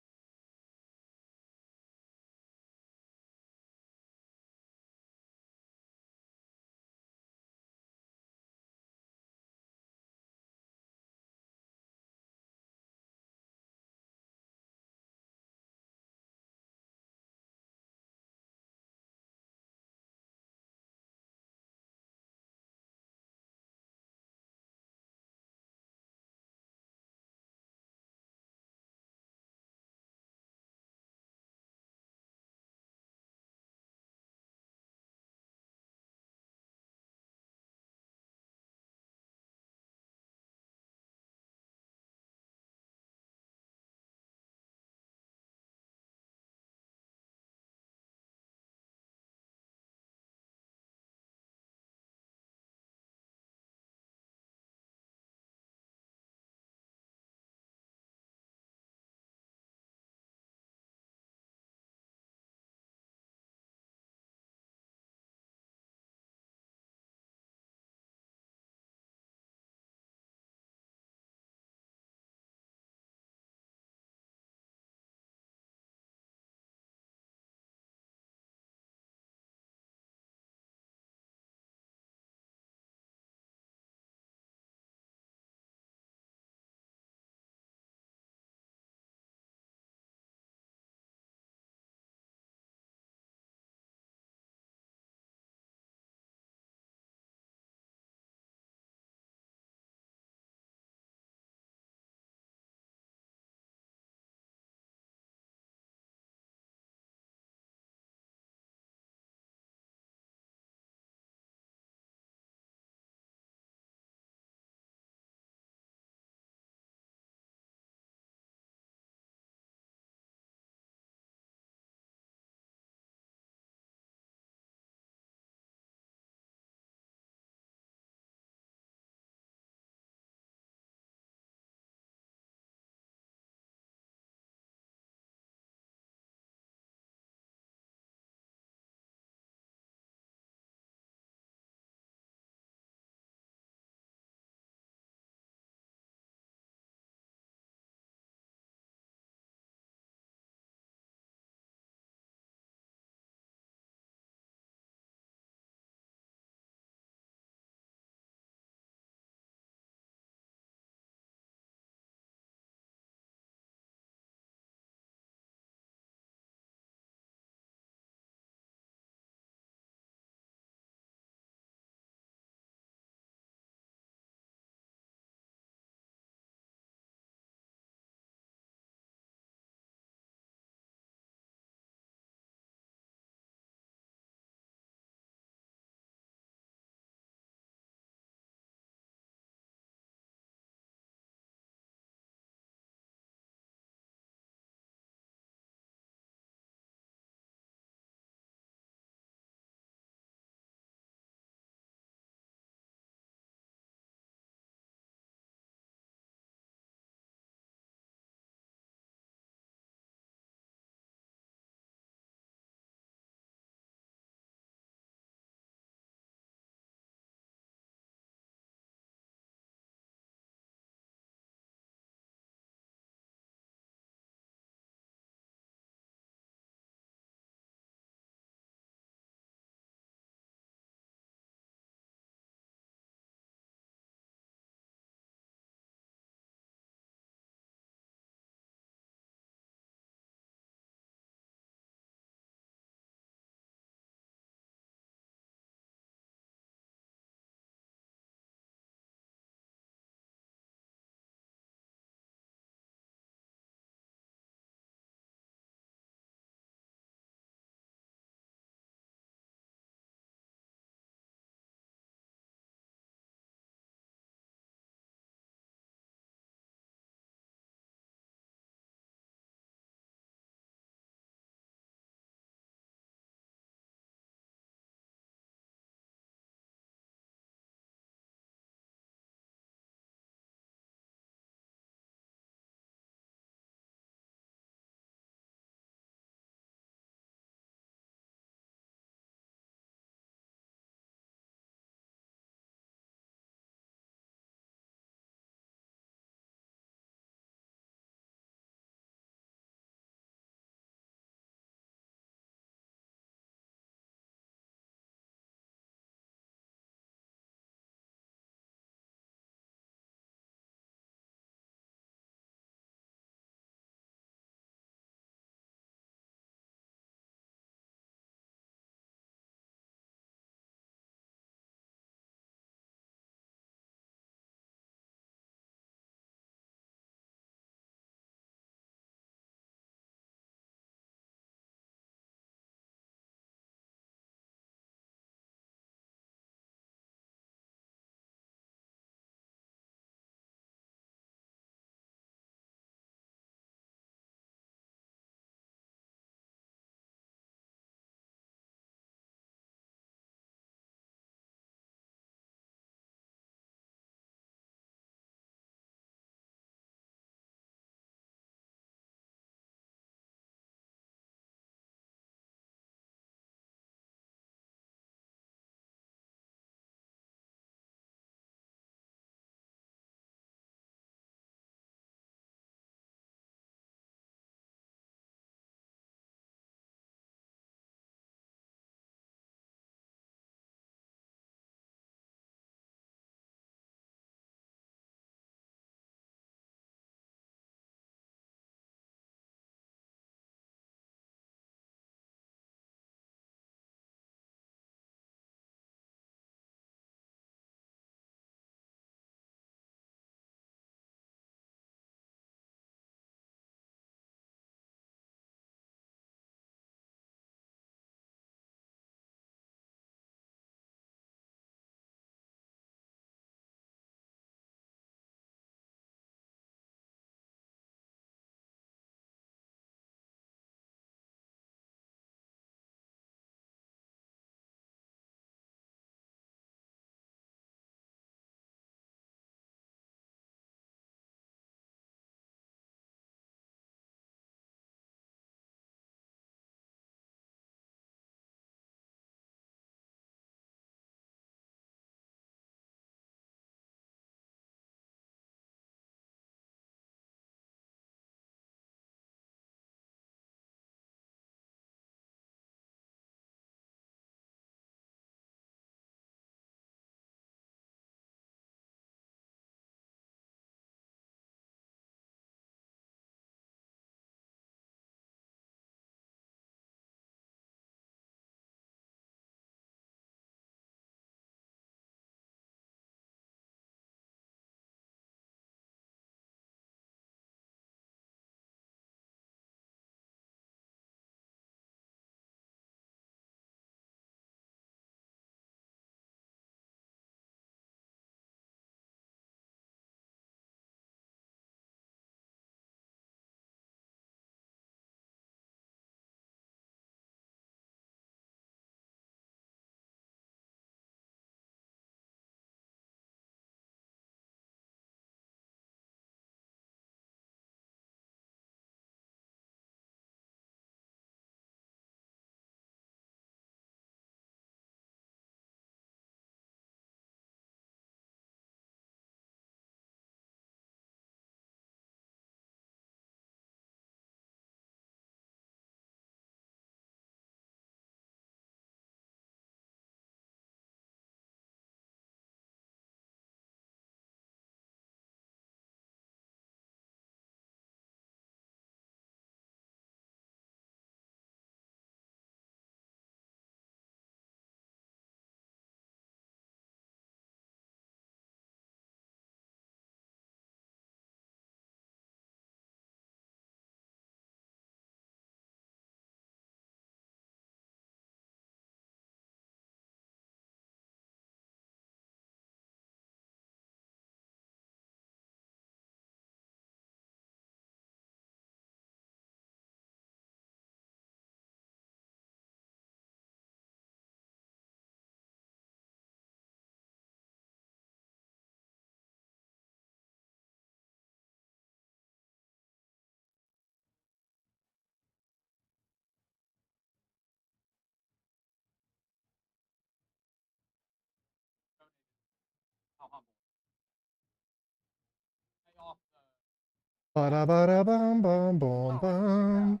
Ba-da-ba-da-bum-bum-bum-bum.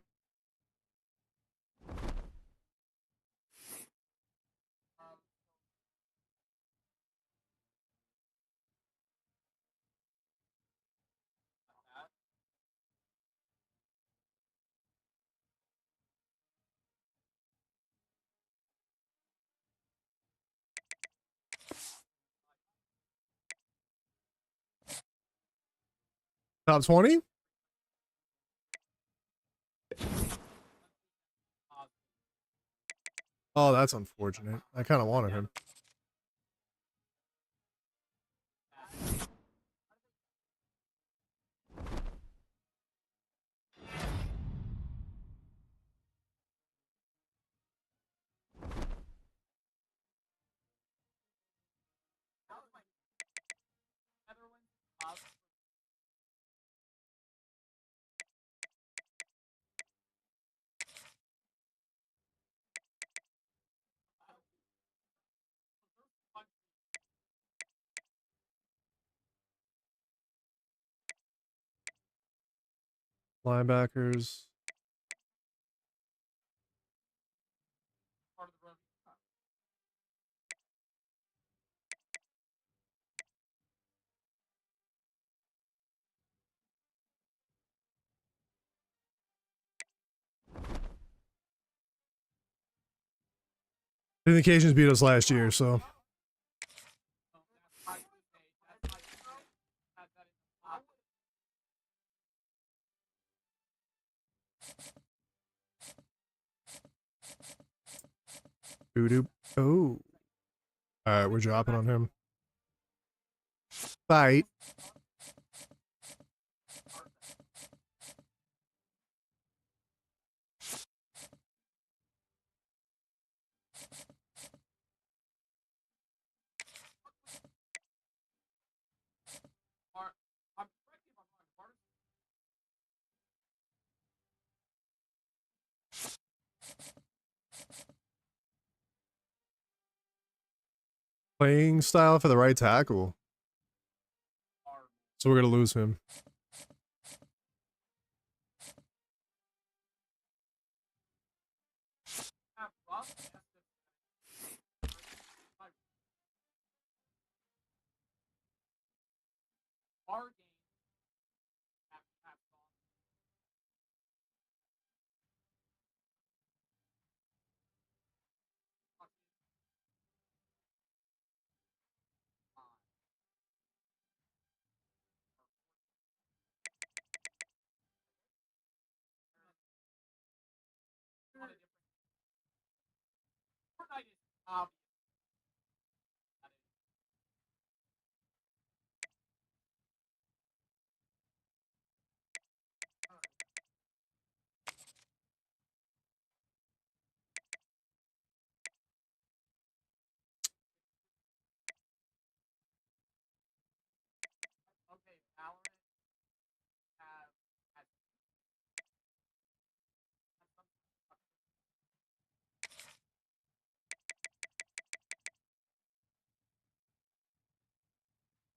Top 20? Oh, that's unfortunate. I kind of wanted him. Linebackers. The Occasions beat us last year, so. Doo-doo. Oh. Alright, we're dropping on him. Fight. Playing style for the right tackle. So we're going to lose him.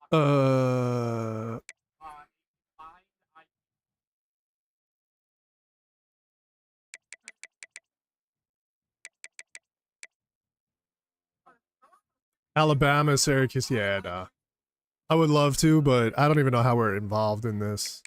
Uh, Alabama, Syracuse. Yeah, nah. I would love to, but I don't even know how we're involved in this.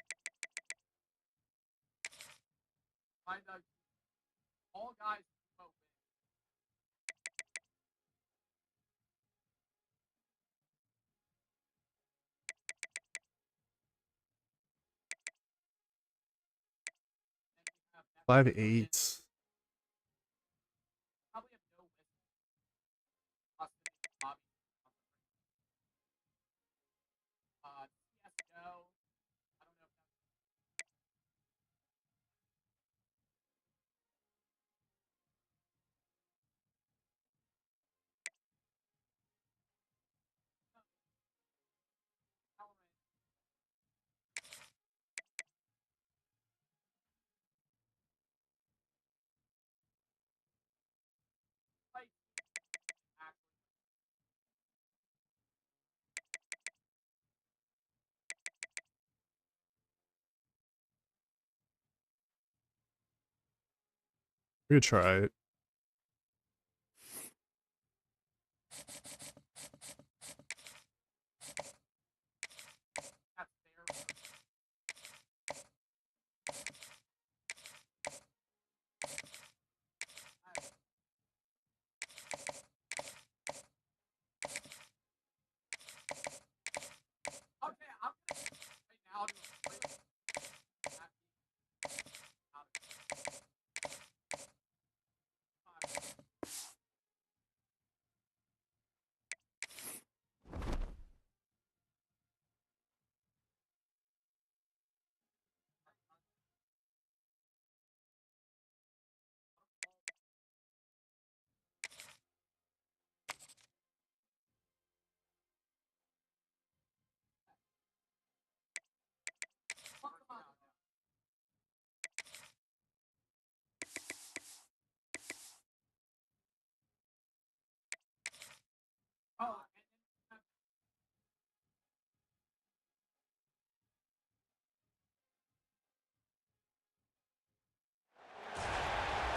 Five eight. We could try it.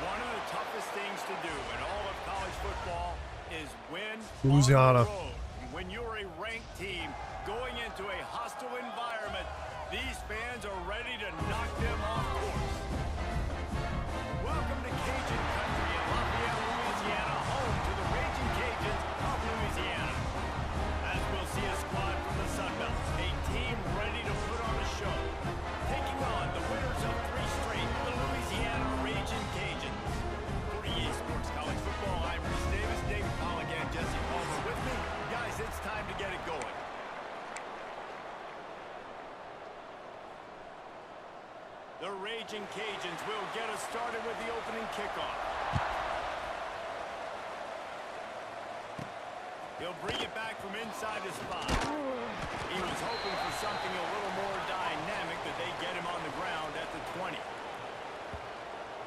One of the toughest things to do in all of college football is win Louisiana. on the road. When you're a ranked team going into a hostile environment, these fans are ready to knock them off course. Welcome to Cajun country in Lafayette, Louisiana, home to the Raging Cajuns of Louisiana. As we'll see a squad from the Sun Belt, a team ready to put on a show, taking on the winners of 3 straight, the Louisiana Raging Cajuns. For EA Sports College Football, I'm Reese Davis, David Polligan, Jesse Palmer with me. Guys, it's time to get it going. The Raging Cajuns will get us started with the opening kickoff. He'll bring it back from inside his 5. He was hoping for something a little more dynamic, that they get him on the ground at the 20.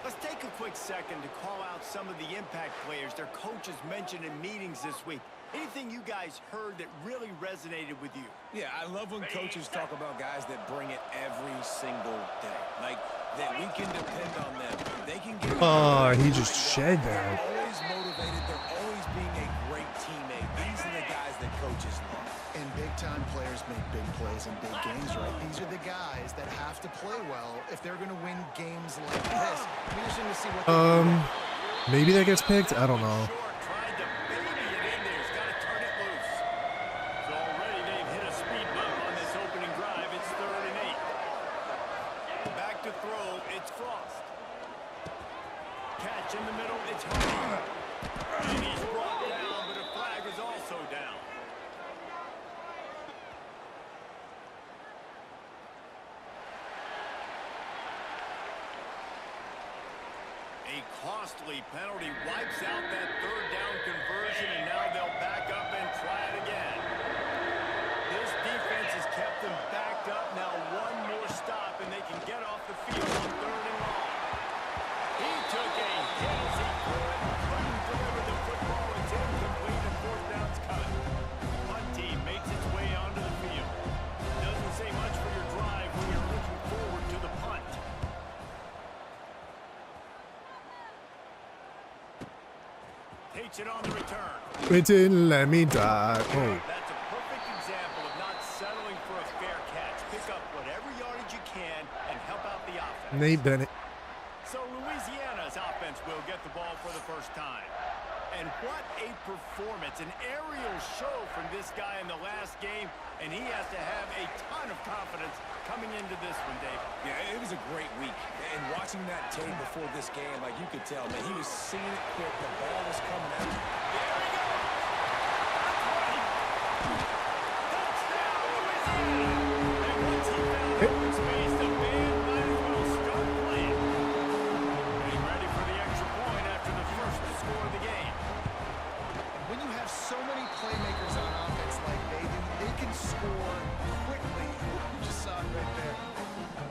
Let's take a quick second to call out some of the impact players their coaches mentioned in meetings this week. Anything you guys heard that really resonated with you? Yeah, I love when coaches talk about guys that bring it every single day. Like, that we can depend on them. They can get... Oh, he just shed They're that. always motivated. They're always being a great teammate. These are the guys that coaches love. And big-time players make big plays in big games, right? These are the guys that have to play well if they're going to win games like this. We're just going to see what they do. Maybe that gets picked. I don't know. Tried to baby it in there. He's got to turn it loose. So already they've hit a speed bump on this opening drive. It's 3rd and 8. Back to throw. It's Frost. Catch in the middle. It's Hardy. And he's brought down, but a flag is also down. A costly penalty wipes out that 3rd down conversion, and now they'll back up and try it again. This defense has kept them backed up. Now one more stop, and they can get off the field on 3rd and long. He took a hit as he couldn't deliver the football. It's incomplete, and 4th down's cut. Punt team makes its way onto the field. Doesn't say much for your drive when you're looking forward to the punt. Takes it on the return. It didn't let me die. Oh. That's a perfect example of not settling for a fair catch. Pick up whatever yardage you can and help out the offense. Nate Bennett. So Louisiana's offense will get the ball for the first time. And what a performance, an aerial show from this guy in the last game, and he has to have a ton of confidence coming into this one, David. Yeah, it was a great week. And watching that tape before this game, like, you could tell, man, he was seeing it quick. The ball was coming out. There we go! Touchdown, Louisiana! And once he found open space, the band might as well start playing. Getting ready for the extra point after the first score of the game. When you have so many playmakers on offense like they do, they can score quickly. You just saw it right there.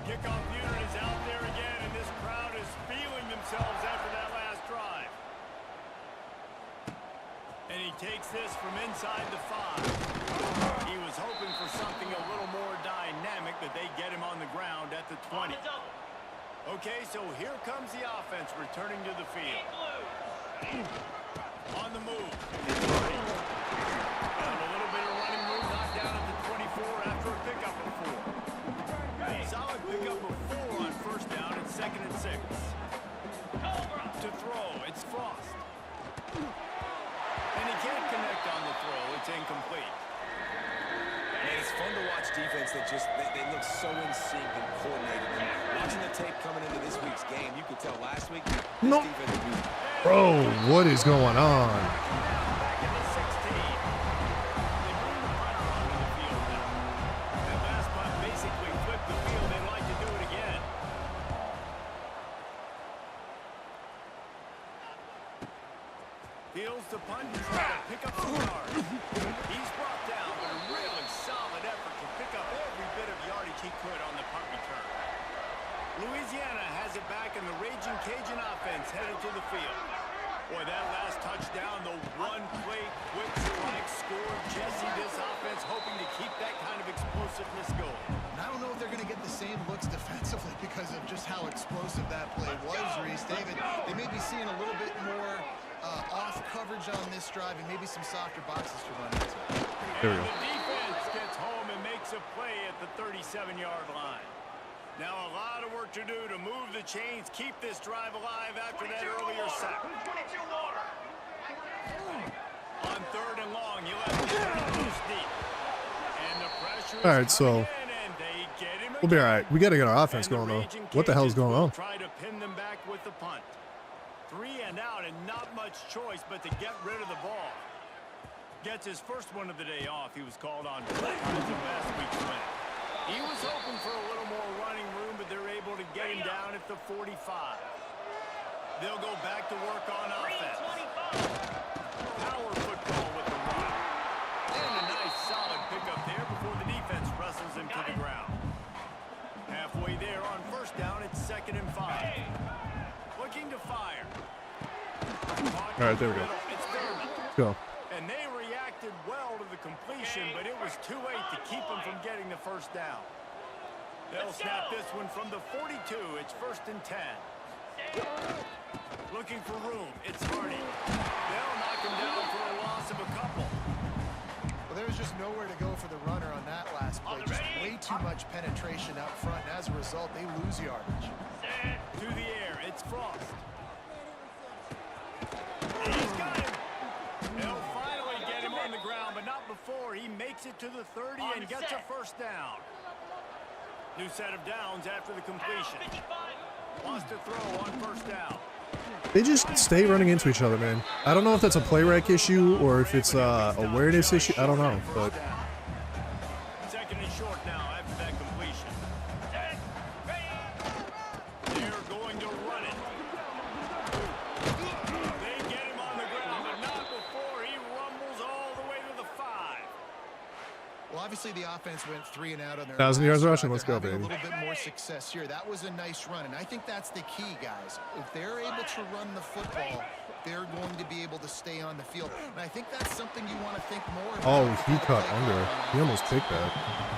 Kickoff unit is out there again, and this crowd is feeling themselves after that last drive. And he takes this from inside the 5. He was hoping for something a little more dynamic, but they get him on the ground at the 20. Okay, so here comes the offense returning to the field. On the move. It's Hardy. And a little bit of running room, knocked down at the 24 after a pickup of 4. Solid pickup of 4 on first down and 2nd and 6. To throw, it's Frost. And he can't connect on the throw. It's incomplete. Man, it's fun to watch defense that just, they look so in sync and coordinated. And watching the tape coming into this week's game, you could tell last week this defense would be... Bro, what is going on? Back in the 16. They bring the punter onto the field now. That last punt basically flipped the field. They'd like to do it again. Fields the punt and try to pick up some yards. He's brought down, but a really solid effort to pick up every bit of yardage he could on the punt return. Louisiana has it back, and the Raging Cajun offense headed to the field. Boy, that last touchdown, the one-play quick strike score. Jesse, this offense hoping to keep that kind of explosiveness going. And I don't know if they're going to get the same looks defensively because of just how explosive that play was, Reese. David, they may be seeing a little bit more off coverage on this drive and maybe some softer boxes to run into. There we go. The defense gets home and makes a play at the 37-yard line. Now a lot of work to do to move the chains, keep this drive alive after that earlier sack. On 3rd and long, you let him loose deep. And the pressure is All right, so coming in, and they get him we'll be all again. right. We got to get our offense And the going, though. Raging What the hell is Cajuns going will on? Try to pin them back with the punt. 3 and out, and not much choice but to get rid of the ball. Gets his first one of the day off. He was called on because of last week's win. He was hoping for a little more running room, but they're able to get him down at the 45. They'll go back to work on offense. Power football with the run. And a nice solid pickup there before the defense wrestles him to the ground. Halfway there on first down, it's 2nd and 5. Looking to fire. All right, there we go. It's Thurman. Let's go. And they reacted well to the completion, but it was too late to keep them from getting the first down. They'll snap this one from the 42. It's 1st and 10. Looking for room. It's Hardy. They'll knock him down for a loss of a couple. Well, there was just nowhere to go for the runner on that last play. Just way too much penetration up front, and as a result, they lose yardage. To the air. It's Frost. He's got him. They'll finally get him on the ground, but not before he makes it to the 30 and gets a first down. New set of downs after the completion. Wants to throw on first down. They just stay running into each other, man. I don't know if that's a play rec issue or if it's a awareness issue. I don't know, but 2nd and short now after that completion. They're going to run it. They get him on the ground, but not before he rumbles all the way to the 5. Well, obviously the offense went 3 and out on their 1,000 yards last rushing. drive. Let's go, They're having baby. a little bit more success here. That was a nice run, and I think that's the key, guys. If they're able to run the football, they're going to be able to stay on the field. And I think that's something you want to think more about. oh, he cut under. He almost picked that.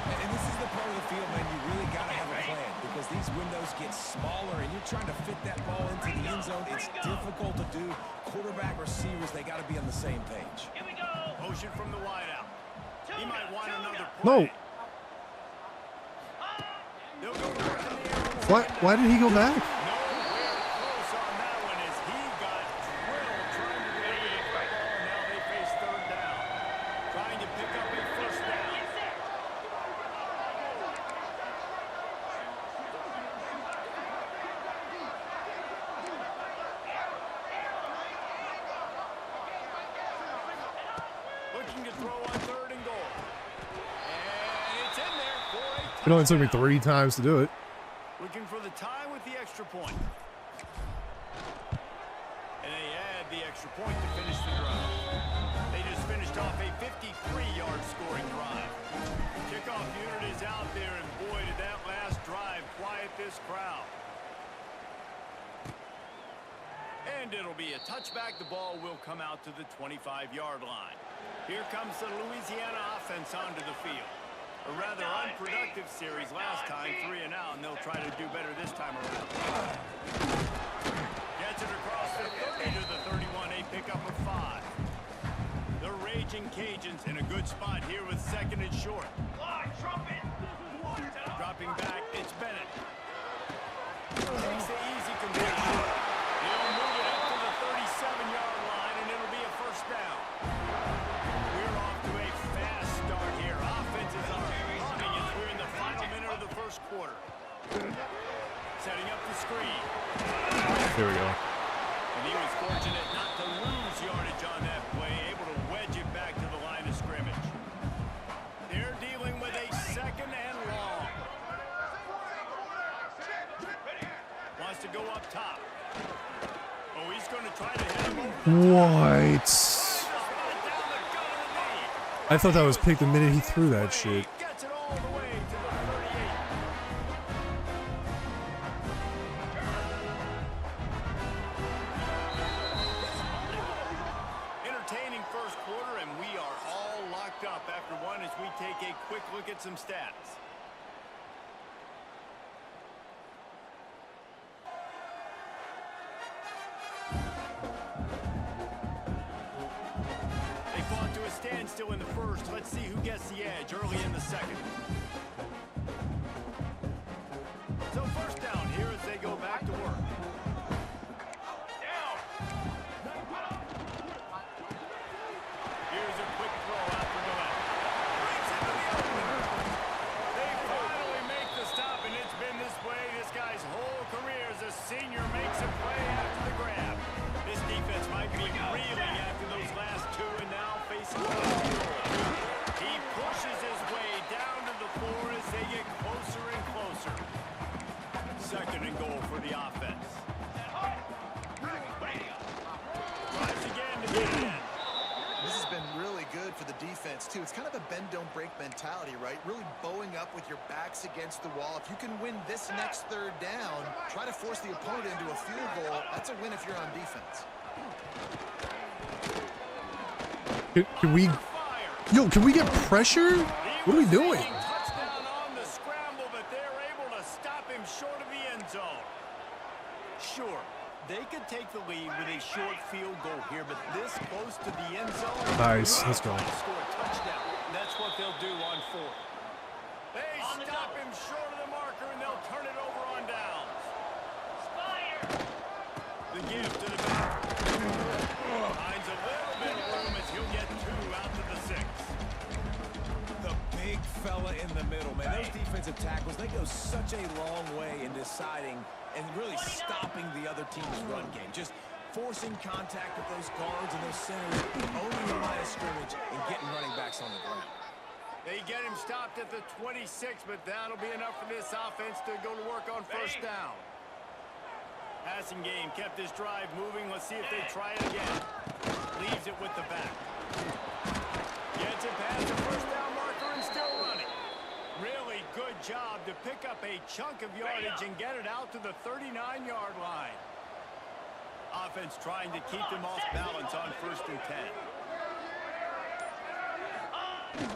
And this is the part of the field, man, you really got to have a plan because these windows get smaller and you're trying to fit that ball into the end zone. It's difficult to do. Quarterback, receivers, they got to be on the same page. Here we go. Motion from the wideout. He might want another No. play. They'll go to work in the air. Why did he go back? Nowhere close on that one as he got drilled trying to deliver the football. Now they face 3rd down. Trying to pick up a first down. Looking to throw on 3rd and goal. And it's in there for a touchdown. It only took me 3 times to do it. Looking for the tie with the extra point. And they add the extra point to finish the drive. They just finished off a 53-yard scoring drive. Kickoff unit is out there, and boy, did that last drive quiet this crowd. And it'll be a touchback. The ball will come out to the 25-yard line. Here comes the Louisiana offense onto the field. A rather unproductive series last time, 3 and out, and they'll try to do better this time around. Gets it across the 30 to the 31, a pickup of 5. The Raging Cajuns in a good spot here with 2nd and short. Dropping back, it's Bennett. Takes the easy conversion. He'll move it up to the 37-yard line, and it'll be a first down. We're off to a fast start here. Offenses are humming as we're in the final minute of the first quarter. Setting up the screen. There we go. And he was fortunate not to lose yardage on that play, able to wedge it back to the line of scrimmage. They're dealing with a 2nd and long. Wants to go up top. Oh, he's going to try to hit him over. What? I thought that was picked the minute he threw that shit. Gets it all the way to the 38. Entertaining first quarter, and we are all locked up after one as we take a quick look at some stats. They fought to a standstill in the first. Let's see who gets the edge early in the second. So first down here as they go back to work. Here's a quick throw out to the left. Brings it to the opener. They finally make the stop, and it's been this way this guy's whole career as a senior makes a play after the grab. This defense might be reeling after those last 2 and now facing the field. He pushes his way down to the floor as they get closer and closer. 2nd and goal for the offense. Tries again to get in. This has been really good for the defense, too. It's kind of a bend-don't-break mentality, right? Really bowing up with your backs against the wall. If you can win this next 3rd down, try to force the opponent into a field goal. That's a win if you're on defense. Can we... Yo, can we get pressure? What are we doing? Touchdown on the scramble, but they're able to stop him short of the end zone. Sure, they could take the lead with a short field goal here, but this close to the end zone. Nice, let's go. Score a touchdown. That's what they'll do on 4th. They stop him short of the marker, and they'll turn it over on downs. The give to the back. Finds a little bit of room as he'll get 2 out to the 6. The big fella in the middle, man. Those defensive tackles, they go such a long way in deciding and really stopping the other team's run game. Just forcing contact with those guards and those centers, owning the line of scrimmage, and getting running backs on the ground. They get him stopped at the 26, but that'll be enough for this offense to go to work on first down. Passing game kept this drive moving. Let's see if they try it again. Leaves it with the back. Gets it past the first down marker and still running. Really good job to pick up a chunk of yardage and get it out to the 39-yard line. Offense trying to keep them off balance on 1st and 10.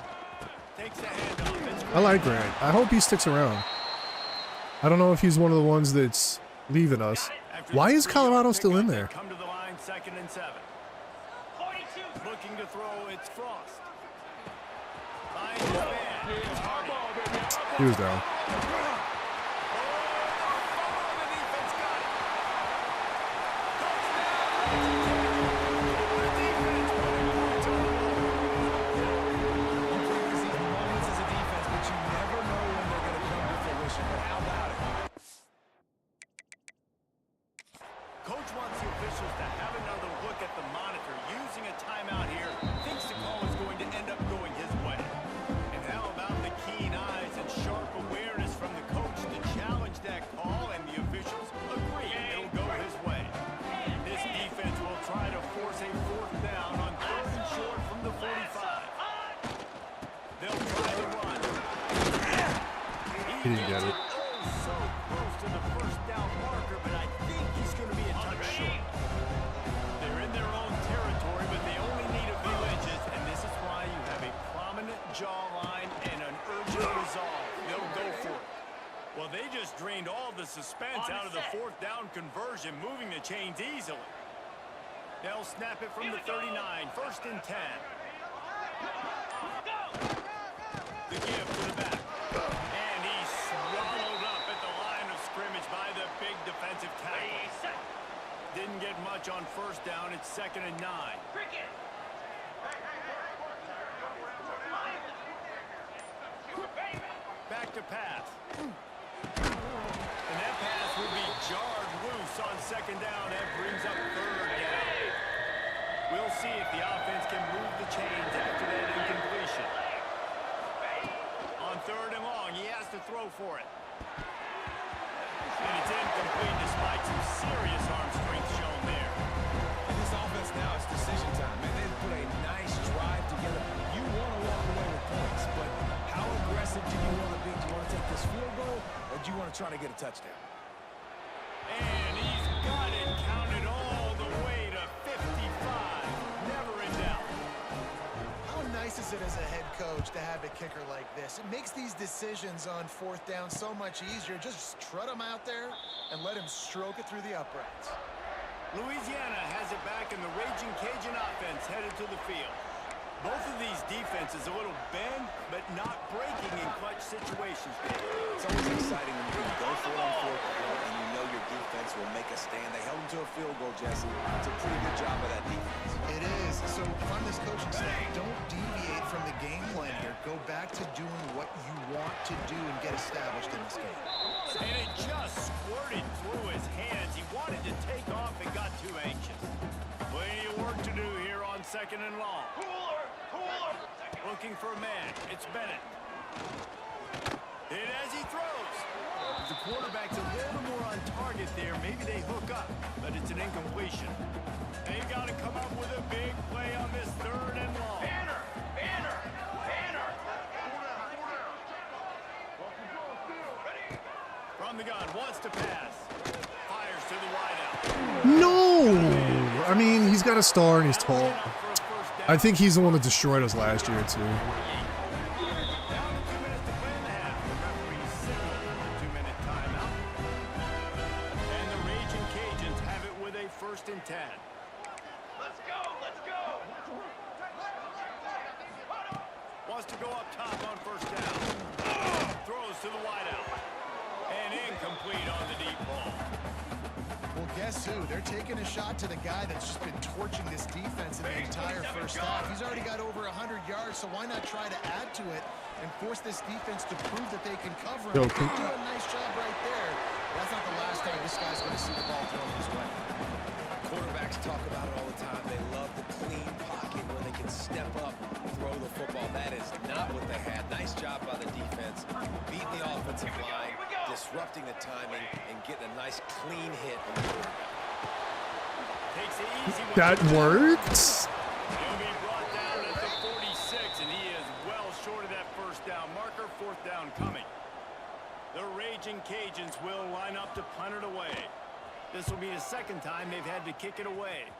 Takes a handoff. I like Grant. I hope he sticks around. I don't know if he's one of the ones that's leaving us. Why is Colorado still in there? Come to the line, 2nd and 7. 42. Looking to throw, it's Frost. Finds his man. It's Hardy. He was down. Coach wants the officials to have another look at the monitor. Using a timeout here, thinks the call is going to end up going his way. And how about the keen eyes and sharp awareness from the coach to challenge that call, and the officials agree it'll go his way. This defense will try to force a 4th down on 3rd and short from the 45. They'll try to run. He didn't get it. So close to the first down marker, but I think he's going to be a touch short. They're in their own territory, but they only need a few inches, and this is why you have a prominent jawline and an urgent they just drained all the suspense out of the fourth down conversion, moving the chains easily. They'll snap it from the 39, 1st and 10. The give to the back. And he's swallowed up at the line of scrimmage by the big defensive tackle. Didn't get much on 1st down. It's 2nd and 9. Back to pass. And that pass will be jarred loose on 2nd down. That brings up 3rd down. We'll see if the offense can move the chains after that incompletion. On 3rd and long, he has to throw for it. And it's incomplete despite some serious arm strength shown there. And this offense now, it's decision time. Man, they've put a nice drive together. You want to walk away with points, but how aggressive do you want to be? Do you want to take this field goal, or do you want to try to get a touchdown? And he's got it counted all the way to 55. Never in doubt. How nice is it as a head coach to have a kicker like this? It makes these decisions on 4th down so much easier. Just trot him out there and let him stroke it through the uprights. Louisiana has it back, and the Raging Cajun offense headed to the field. Both of these defenses a little bend, but not breaking in clutch situations. It's always exciting when you can go for it on 4th down and you know your defense will make a stand. They held them to a field goal, Jesse. It's a pretty good job by that defense. It is. So from this coaching staff, don't deviate from the game plan here. Go back to doing what you want to do and get established in this game. And it just squirted through his hands. He wanted to take off and got too anxious. Plenty of work to do here on 2nd and long. Looking for a man. It's Bennett. Hit as he throws. The quarterback's a little more on target there. Maybe they hook up, but it's an incompletion. They've got to come up with a big play on this 3rd and long. Banner! From the gun, wants to pass. Fires to the wideout. No! I mean, he's got a star and he's tall. I think he's the one that destroyed us last year, too. Down to 2 minutes to play in the half. The referee signaled a 2-minute timeout. And the Raging Cajuns have it with a 1st and 10. Let's go! Wants to go up top on 1st down. Throws to the wideout. And incomplete on the deep ball. Well, guess who? They're taking a shot to the guy that's just been torching this defense in the entire 1st half. He's already got over 100 yards, so why not try to add to it and force this defense to prove that they can cover him? Do a nice job right there. That's not the last time this guy's going to see the ball thrown his way. Quarterbacks talk about it all the time. They love the clean pocket where they can step up, throw the football. That is not what they had. Nice job by the defense, beating the offensive line, disrupting the timing, and getting a nice clean hit on the quarterback. Takes it easy. That worked. He'll be brought down at the 46, and he is well short of that 1st down marker. 4th down coming. The Raging Cajuns will line up to punt it away. This will be the 2nd time they've had to kick it away.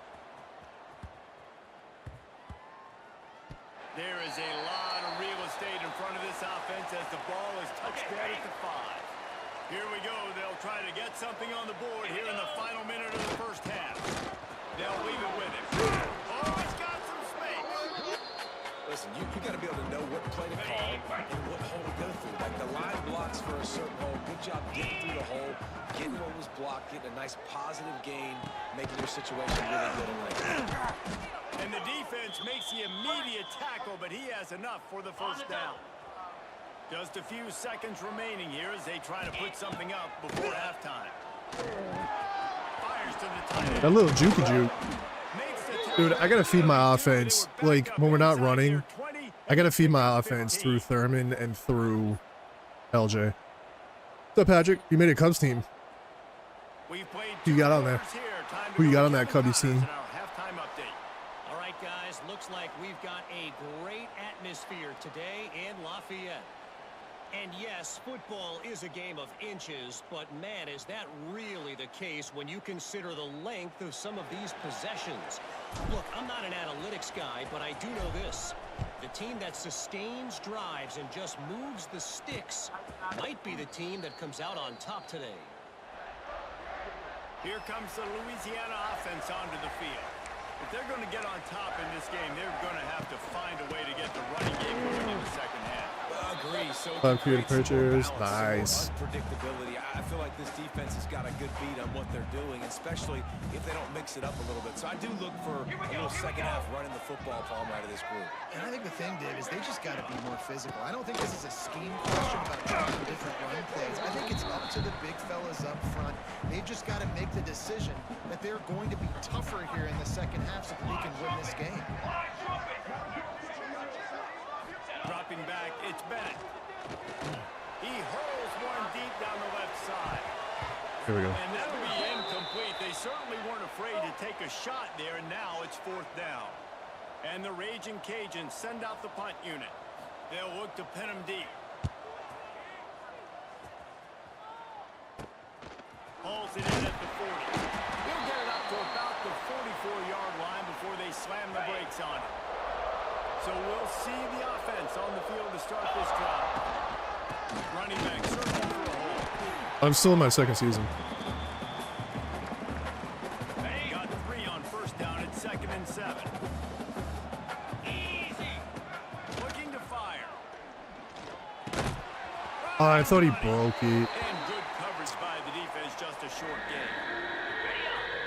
There is a lot of real estate in front of this offense as the ball is touched dead at the 5. Here we go. They'll try to get something on the board here in the final minute of the 1st half. They'll leave it with him. Oh, he's got some space. Listen, you got to be able to know what play to call and what hole to go through. Like the line blocks for a certain hole. Good job getting through the hole, getting what was blocked, getting a nice positive gain, making your situation really good. And the defense makes the immediate tackle, but he has enough for the 1st down. Just a few seconds remaining here as they try to put something up before halftime. Fires to the tight end. That little jukey juke. Dude, I gotta feed my offense. Like, when we're not running, I gotta feed my offense through Thurman and through LJ. What's up, Patrick? You made a Cubs team. Who you got on there? Who you got on that Cubbies team? All right, guys, looks like we've got a great atmosphere today in Lafayette. And yes, football is a game of inches, but man, is that really the case when you consider the length of some of these possessions. Look, I'm not an analytics guy, but I do know this. The team that sustains drives and just moves the sticks might be the team that comes out on top today. Here comes the Louisiana offense onto the field. If they're going to get on top in this game, they're going to have to find a way to get the running game going in the second half. Agree. So Time for you to purchase. balance, Nice. unpredictability. I feel like this defense has got a good beat on what they're doing, especially if they don't mix it up a little bit. So I do look for a little second half running the football palm out of this group. And I think the thing, Dave, is they just got to be more physical. I don't think this is a scheme question about trying different run plays. I think it's up to the big fellas up front. They've just got to make the decision that they're going to be tougher here in the second half so that they can win this game. Dropping back, it's Bennett. He hurls one deep down the left side. Here we go. And that'll be incomplete. They certainly weren't afraid to take a shot there, and now it's 4th down. And the Raging Cajuns send out the punt unit. They'll look to pin him deep. Hauls it in at the 40. He'll get it up to about the 44-yard line before they slam the brakes on it. So we'll see the offense on the field to start this drive. Running back searching for a hole. I'm still in my second season. Got 3 on 1st down at 2nd and 7. Easy. Looking to fire. Oh, I thought he broke it. And good coverage by the defense, just a short gain.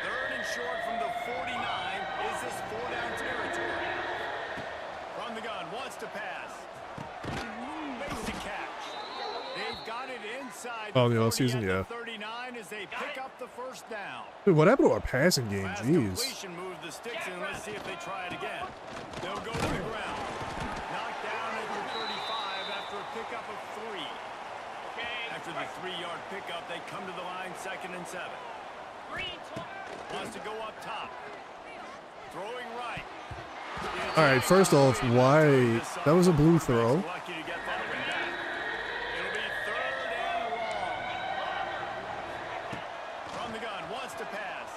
3rd and short from the 49. Is this 4-down territory? From the gun, wants to pass. Basic catch. They've got it inside. Oh, the 40 offseason, at the yeah. 39 as they pick up the 1st down. Dude, what happened to our passing game? Fast Jeez. completion, move the sticks in. Let's see if they try it again. They'll go to the ground. Knocked down at the 35 after a pickup of 3. After the 3-yard pickup, they come to the line 2nd and 7. Wants to go up top. Throwing right. All right, first off, why? That was a blue throw. Lucky to get that one back. It'll be 3rd and long. From the gun, wants to pass.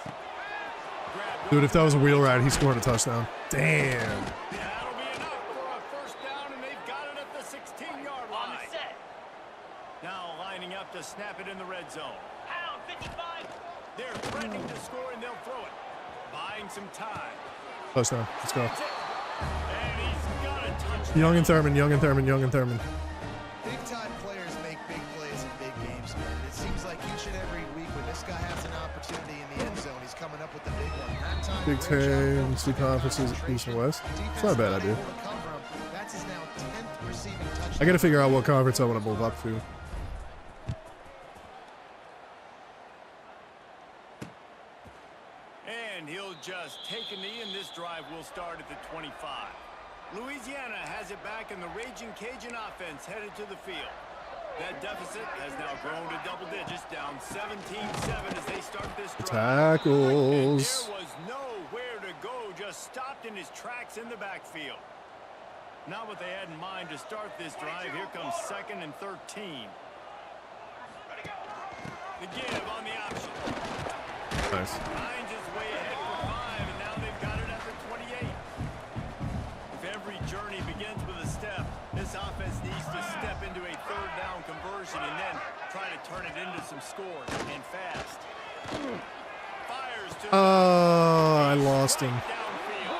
Dude, if that was a wheel route, he scored a touchdown. Damn. That'll be enough for a 1st down, and they've got it at the 16-yard line. Now lining up to snap it in the red zone. Pound 55. They're threatening to score, and they'll throw it. Buying some time. Touchdown. Let's go. And he's got a touchdown. Young and Thurman, Young and Thurman, Young and Thurman. Big-time players make big plays in big games, man. It seems like each and every week when this guy has an opportunity in the end zone, he's coming up with the big one. That time, Big great job Ten, on two conferences, East and West. It's not a bad idea. Defense not able to cover him. That's his now 10th receiving touchdown. I gotta figure out what conference I want to move up to. And he'll just take a knee, and this drive will start at the 25. Louisiana has it back, and the Raging Cajun offense headed to the field. That deficit has now grown to double digits, down 17-7 as they start this drive. Tackles. And there was nowhere to go, just stopped in his tracks in the backfield. Not what they had in mind to start this drive. Here comes 2nd and 13. The give on the option. Nice. Finds his way ahead for 5, and now they've got it at the 28. If every journey begins with a step, this offense needs to step into a 3rd down conversion and then try to turn it into some scores, and fast. Fires to Oh, I lost him. downfield.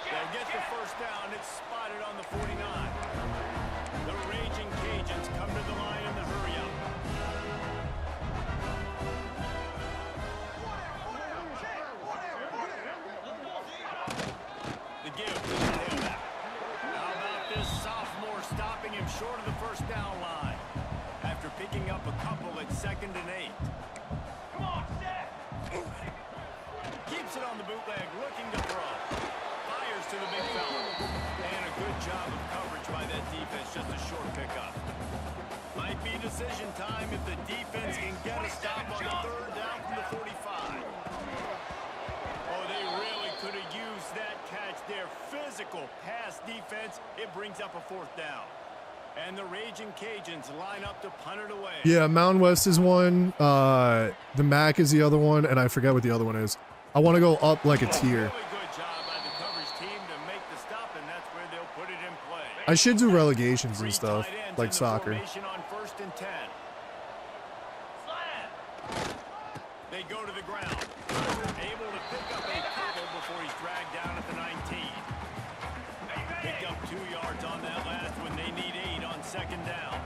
They'll get the 1st down. It's spotted on the 49. The Raging Cajuns come to the line in the hurry-up. The give to the tailback. How about this sophomore stopping him short of the 1st down line after picking up a couple at 2nd and 8. Come on, Steph. Keeps it on the bootleg, looking to throw. Fires to the big fella. And a good job of coverage by that defense, just a short pickup. Might be decision time if the defense can get a stop on the 3rd down from the 45. Oh, they really could have used that catch there. Physical pass defense. It brings up a 4th down. And the Raging Cajuns line up to punt it away. Yeah, Mountain West is one. The MAC is the other one, and I forget what the other one is. I want to go up like a tier. Really good job by the coverage team to make the stop, and that's where they'll put I should do relegations and Three stuff, tight ends like in the soccer. formation on 1st and 10. They go to the ground. Able to pick up a couple before he's dragged down at the 19. Picked up 2 yards on that last when they need 8 on 2nd down.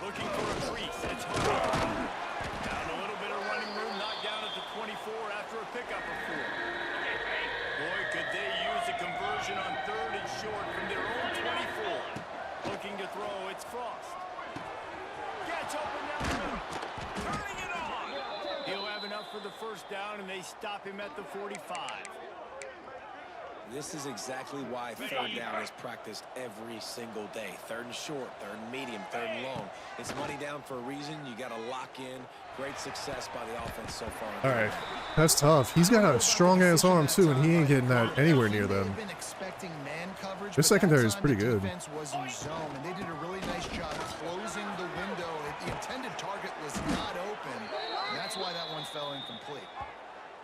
Looking for a crease. It's hard. Down a little bit of running room. Knocked down at the 24 after a pickup of 4. Boy, could they use a conversion on 3rd and short from their own 24. Looking to throw. It's Frost. Gets open down the middle. Turning it on. He'll have enough for the 1st down, and they stop him at the 45. This is exactly why 3rd down is practiced every single day. 3rd and short, 3rd and medium, 3rd and long. It's money down for a reason. You got to lock in. Great success by the offense so far. All right, that's tough. He's got a strong ass arm too, and he ain't getting that anywhere near them. This secondary is pretty good. Defense was in zone, and they did a really nice job closing the window. The intended target was not open, and that's why that one fell incomplete.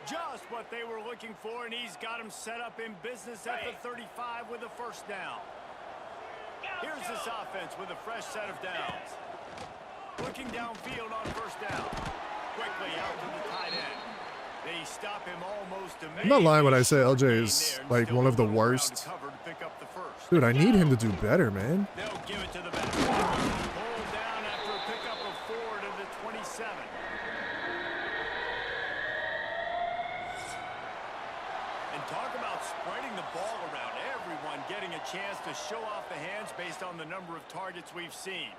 Just what they were looking for, and he's got him set up in business at the 35 with a 1st down. Here's this offense with a fresh set of downs. Looking downfield on 1st down. Quickly out to the tight end. They stop him almost immediately. I'm not lying when I say LJ is like one of the worst. Dude, I need him to do better, man. They'll give it to the back. Pulled down after a pickup of 4 to the 27. And talk about spreading the ball around. Everyone getting a chance to show off the hands based on the number of targets we've seen.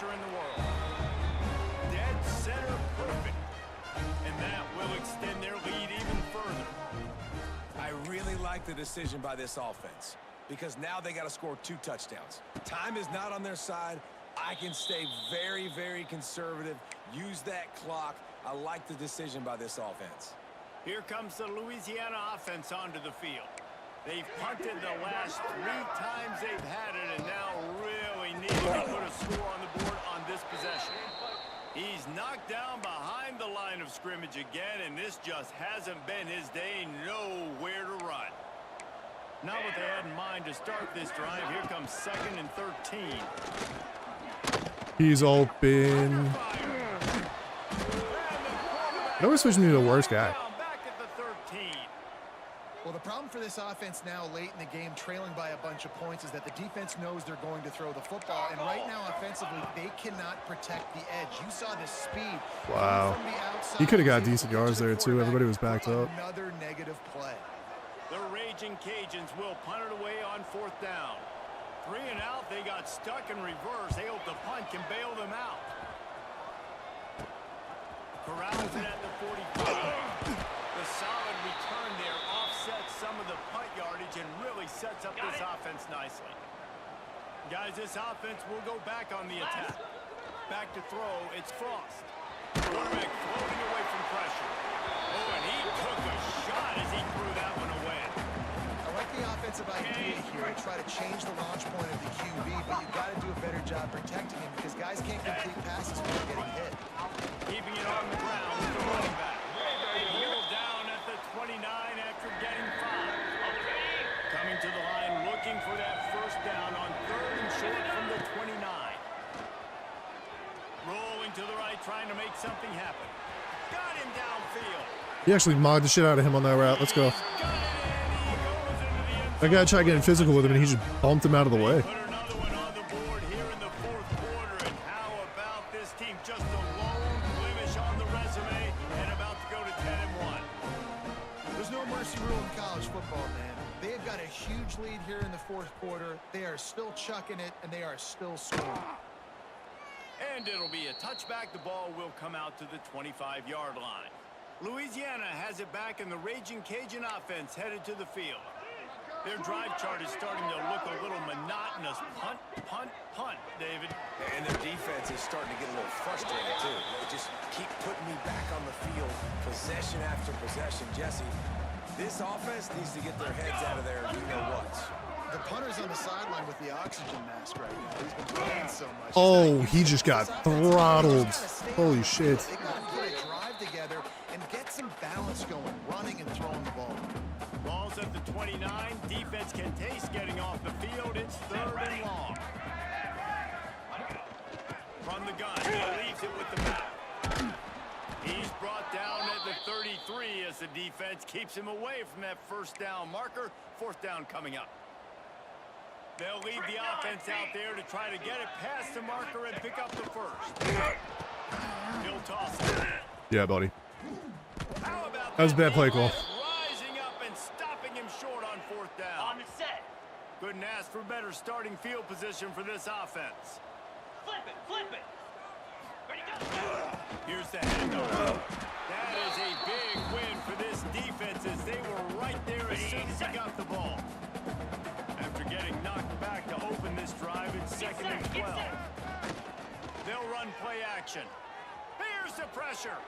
In the world. Dead center perfect. And that will extend their lead even further. I really like the decision by this offense because now they got to score 2 touchdowns. Time is not on their side. I can stay very, very conservative. Use that clock. I like the decision by this offense. Here comes the Louisiana offense onto the field. They've punted the last 3 times they've had it, and now really need to put a score on the board on this possession. He's knocked down behind the line of scrimmage again, and this just hasn't been his day. Nowhere to run. Not what they had in mind to start this drive. Here comes 2nd and 13. He's open. I always wish me the worst guy. Well, the problem for this offense now late in the game, trailing by a bunch of points, is that the defense knows they're going to throw the football. And right now, offensively, they cannot protect the edge. You saw the speed. Wow. He could have got decent yards there, too. Everybody was backed up. Another negative play. The Raging Cajuns will punt it away on 4th down. 3 and out. They got stuck in reverse. They hope the punt can bail them out. Corrals it at the 45. The solid return there offsets some of the punt yardage and really sets up this offense nicely. Guys, this offense will go back on the attack. Back to throw, it's Frost. Quarterback floating away from pressure. Oh, and he took a shot as he threw that one away. I like the offensive idea here to try to change the launch point of the QB, but you've got to do a better job protecting him because guys can't complete passes without getting hit. Keeping it on the ground with the running back. Pulled down at the 29 after getting 5. Coming to the line, looking for that 1st down on 3rd and short from the 29. Rolling to the right, trying to make something happen. Got him downfield. He actually mogged the shit out of him on that route. Let's go. That guy tried getting physical with him, and he just bumped him out of the way. Put another one on the board here in the 4th quarter, and how about this team? Just a lone blemish on the resume, and about to go to 10-1. There's no mercy rule in college football, man. They've got a huge lead here in the 4th quarter. They are still chucking it, and they are still scoring. And it'll be a touchback. The ball will come out to the 25-yard line. Louisiana has it back, and the Raging Cajun offense headed to the field. Their drive chart is starting to look a little monotonous. Punt, punt, punt, David. And their defense is starting to get a little frustrated, too. They just keep putting me back on the field, possession after possession. Jesse, this offense needs to get their heads out of there, you know what. The punter's on the sideline with the oxygen mask right now. He's been playing so much. Oh, he just got throttled. Holy shit. They got to put a drive together and get some balance going, running and throwing the ball. Ball's at the 29. Defense can taste getting off the field. It's 3rd and long. From the gun, he leaves it with the back. He's brought down at the 33 as the defense keeps him away from that first down marker. 4th down coming up. They'll leave the offense out there to try to get it past the marker and pick up the first. He'll toss it. Yeah, buddy. How about That was a bad play call. rising up and stopping him short on 4th down. On the set. Couldn't ask for better starting field position for this offense. Flip it, flip it. Ready, go. Here's the handoff. That is a big win for this defense as they were right there as soon as he got the ball. After getting knocked back to open this drive, it's 2nd and 12. They'll run play action. Here's the pressure.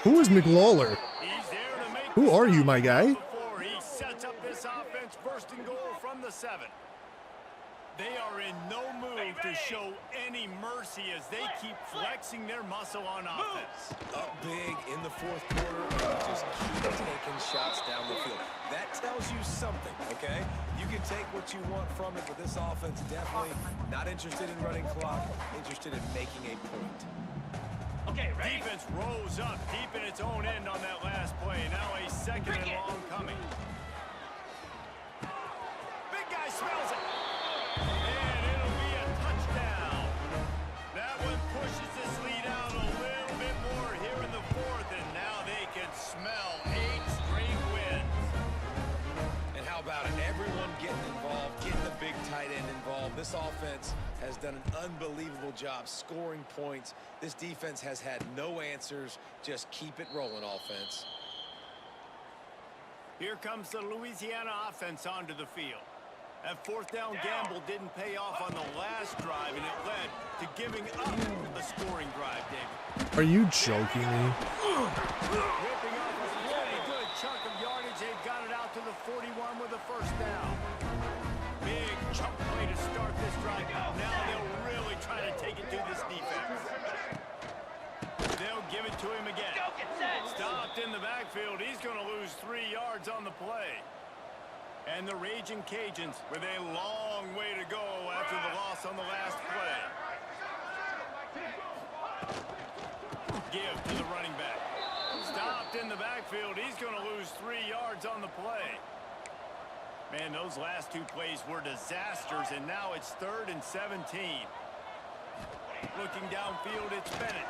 Who is McLawler? He's there to make Who are you, my guy? before he sets up this offense 1st and goal from the 7. They are in no mood to show any mercy as they keep flexing their muscle on offense. Up big in the 4th quarter, and just keep taking shots down the field. That tells you something, okay? You can take what you want from it, but this offense definitely not interested in running clock, interested in making a point. Okay, ready? Defense rose up deep in its own end on that last play. Now a 2nd and long coming. Big guy smells it. And it'll be a touchdown. That one pushes this lead out a little bit more here in the 4th, and now they can smell 8 straight wins. And how about it? Everyone getting involved, getting the big tight end involved. This offense has done an unbelievable job scoring points. This defense has had no answers. Just keep it rolling, offense. Here comes the Louisiana offense onto the field. That 4th down gamble didn't pay off on the last drive, and it led to giving up a scoring drive, David. Are you joking me? Ripping off a really good chunk of yardage. They've got it out to the 41 with a 1st down. Big chunk play to start this drive. Now they'll really try to take it to this defense. They'll give it to him again. Go get set. Stopped in the backfield. He's going to lose 3 yards on the play. And the Raging Cajuns with a long way to go after the loss on the last play. Give to the running back. Stopped in the backfield. He's going to lose 3 yards on the play. Man, those last 2 plays were disasters, and now it's 3rd and 17. Looking downfield, it's Bennett.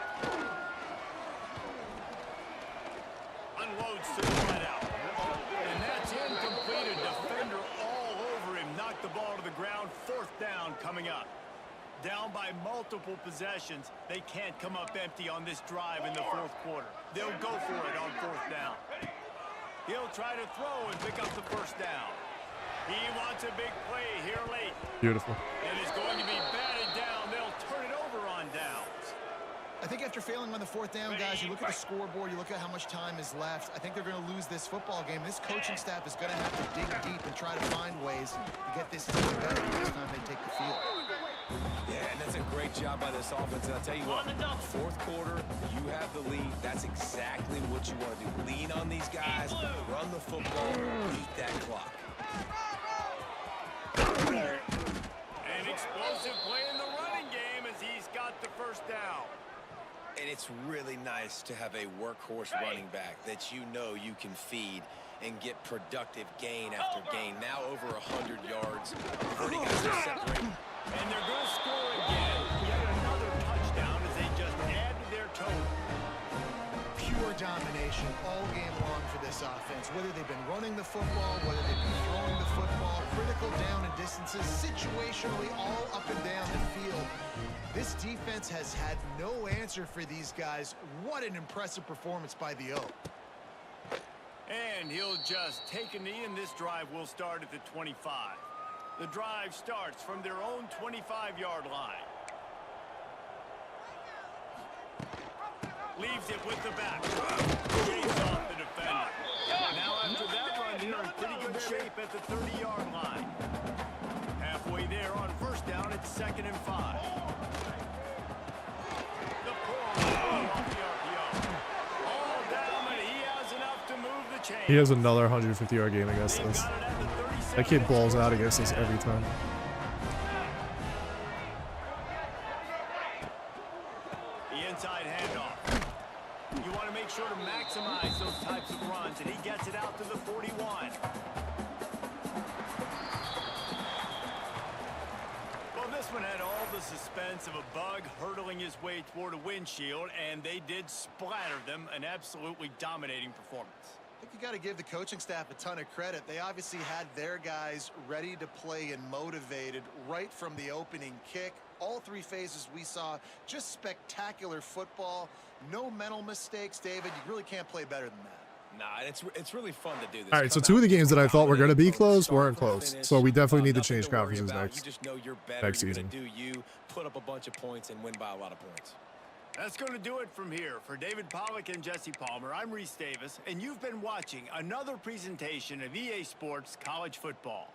Unloads to the cutout. And that's incomplete. A defender all over him. Knocked the ball to the ground. 4th down coming up. Down by multiple possessions. They can't come up empty on this drive in the 4th quarter. They'll go for it on 4th down. He'll try to throw and pick up the 1st down. He wants a big play here late. Beautiful. It is going to be batted down. They'll turn it over on downs. I think after failing on the 4th down, guys, you look at the scoreboard, you look at how much time is left. I think they're going to lose this football game. This coaching staff is going to have to dig deep and try to find ways to get this team better next time they take the field. Yeah, and that's a great job by this offense. And I'll tell you what, 4th quarter, you have the lead. That's exactly what you want to do. Lean on these guys, run the football, beat that clock. An explosive play in the running game as he's got the 1st down. And it's really nice to have a workhorse running back that you know you can feed and get productive gain after gain. Now over 100 yards. 30 guys are separated. And they're going to score again. Yet another touchdown as they just add to their total. Pure domination all game long for this this offense, whether they've been running the football, whether they've been throwing the football, critical down and distances, situationally all up and down the field. This defense has had no answer for these guys. What an impressive performance by the O. And he'll just take a knee, and this drive will start at the 25. The drive starts from their own 25-yard line. Leaves it with the back. Shaves off the defender. Now after that run, they're in pretty good shape at the 30-yard line. Halfway there on first down, it's 2nd and 5. The pull off the RPO. All down, and he has enough to move the chain. He has another 150-yard game against us. That kid balls out against us every time. The inside handoff. You want to make sure to maximize those types of runs, and he gets it out to the 41. Well, this one had all the suspense of a bug hurtling his way toward a windshield, and they did splatter them. An absolutely dominating performance. I think you got to give the coaching staff a ton of credit. They obviously had their guys ready to play and motivated right from the opening kick. All 3 phases we saw, just spectacular football. No mental mistakes, David. You really can't play better than that. Nah, it's really fun to do this. All right, so 2 of the games that I thought were going to be close weren't close. So we definitely need to change conferences next. You just know you're better. Next You're season. gonna do you, put up a bunch of points, and win by a lot of points. That's going to do it from here. For David Pollack and Jesse Palmer, I'm Reese Davis, and you've been watching another presentation of EA Sports College Football.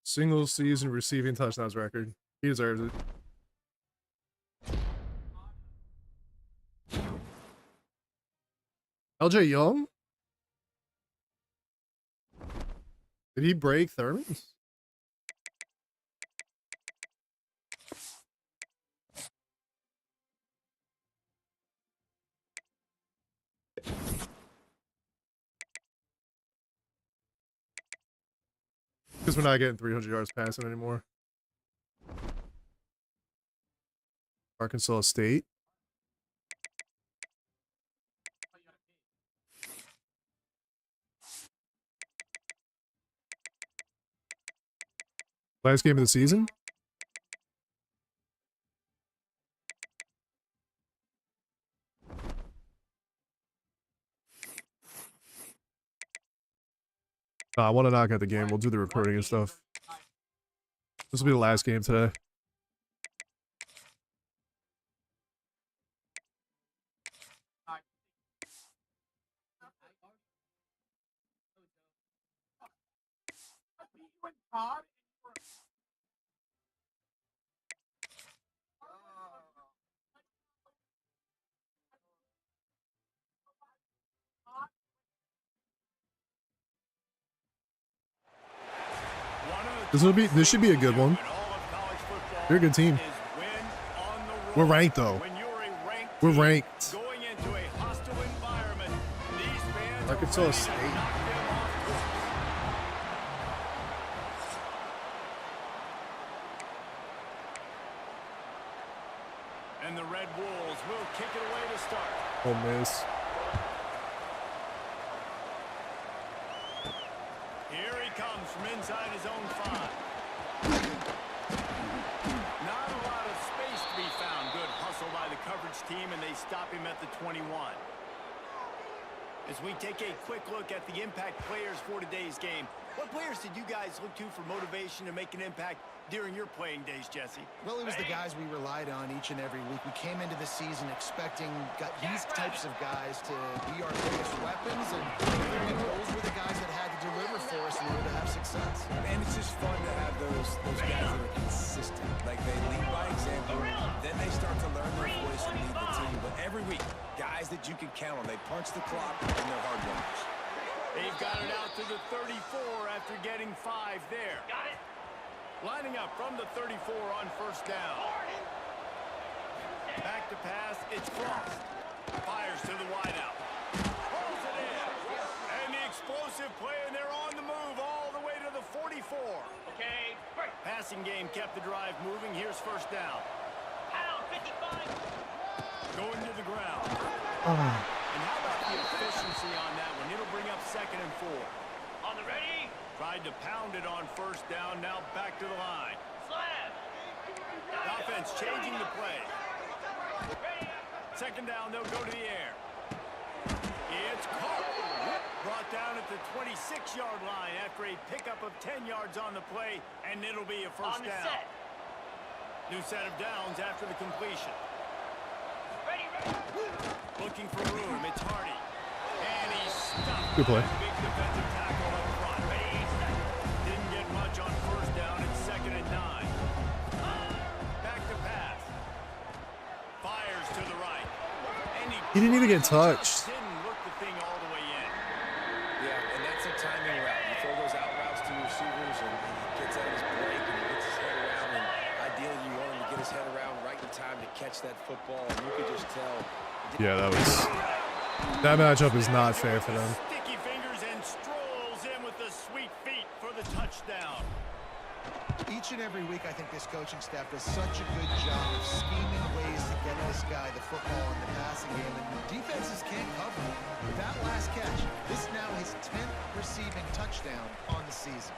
Single season receiving touchdowns record. He deserves it. LJ Young? Did he break Thurman's? Because we're not getting 300 yards passing anymore. Arkansas State. Last game of the season? I want to knock out the game. We'll do the recording and stuff. This will be the last game today. This should be a good one. They're a good team. We're ranked though. We're ranked. Arkansas State. And the Red Wolves will kick it away to start. Oh, miss. Here he comes from inside his own 5. Not a lot of space to be found. Good hustle by the coverage team, and they stop him at the 21. As we take a quick look at the impact players for today's game, What players did you guys look to for motivation to make an impact during your playing days, Jesse? Well, it was the guys we relied on each and every week. We came into the season expecting these types of guys to be our biggest weapons, and those were the guys that had to deliver for us in order to have success. And it's just fun to have those guys that are consistent. Like, they lead by example, then they start to learn their voice and lead the team. But every week, guys that you can count on, they punch the clock and they're hard runners. They've got it out to the 34 after getting 5 there. Got it. Lining up from the 34 on first down. Back to pass, it's Frost. Fires to the wideout. Pulls it in. And the explosive play, and they're on the move all the way to the 44. Okay, break. Passing game kept the drive moving. Here's first down. Pound 55. Going to the ground. And how about the efficiency on that one? It'll bring up 2nd and 4. On the ready. Tried to pound it on first down. Now back to the line. Slam. The offense changing the play. Ready. 2nd down, they'll go to the air. It's caught. Brought down at the 26-yard line after a pickup of 10 yards on the play, and it'll be a first On the down. set. New set of downs after the completion. Ready, ready. Looking for room. It's Hardy. And he's stuffed. Good play. Big defensive tackle up front. Ready, set. Didn't get much on first down. It's 2nd and 9. Back to pass. Fires to the right. And He didn't even get just touched. didn't look the thing all the way in. Yeah, and that's a timing route. You throw those out routes to your receivers, and he gets out his break, and he gets his head around, and ideally you want him to get his head around right in time to catch that football, and you could just tell. Yeah, that matchup is not fair for them. Sticky fingers and strolls in with the sweet feet for the touchdown. Each and every week, I think this coaching staff does such a good job of scheming ways to get this guy the football in the passing game, and defenses can't cover it. With that last catch, this is now his 10th receiving touchdown on the season.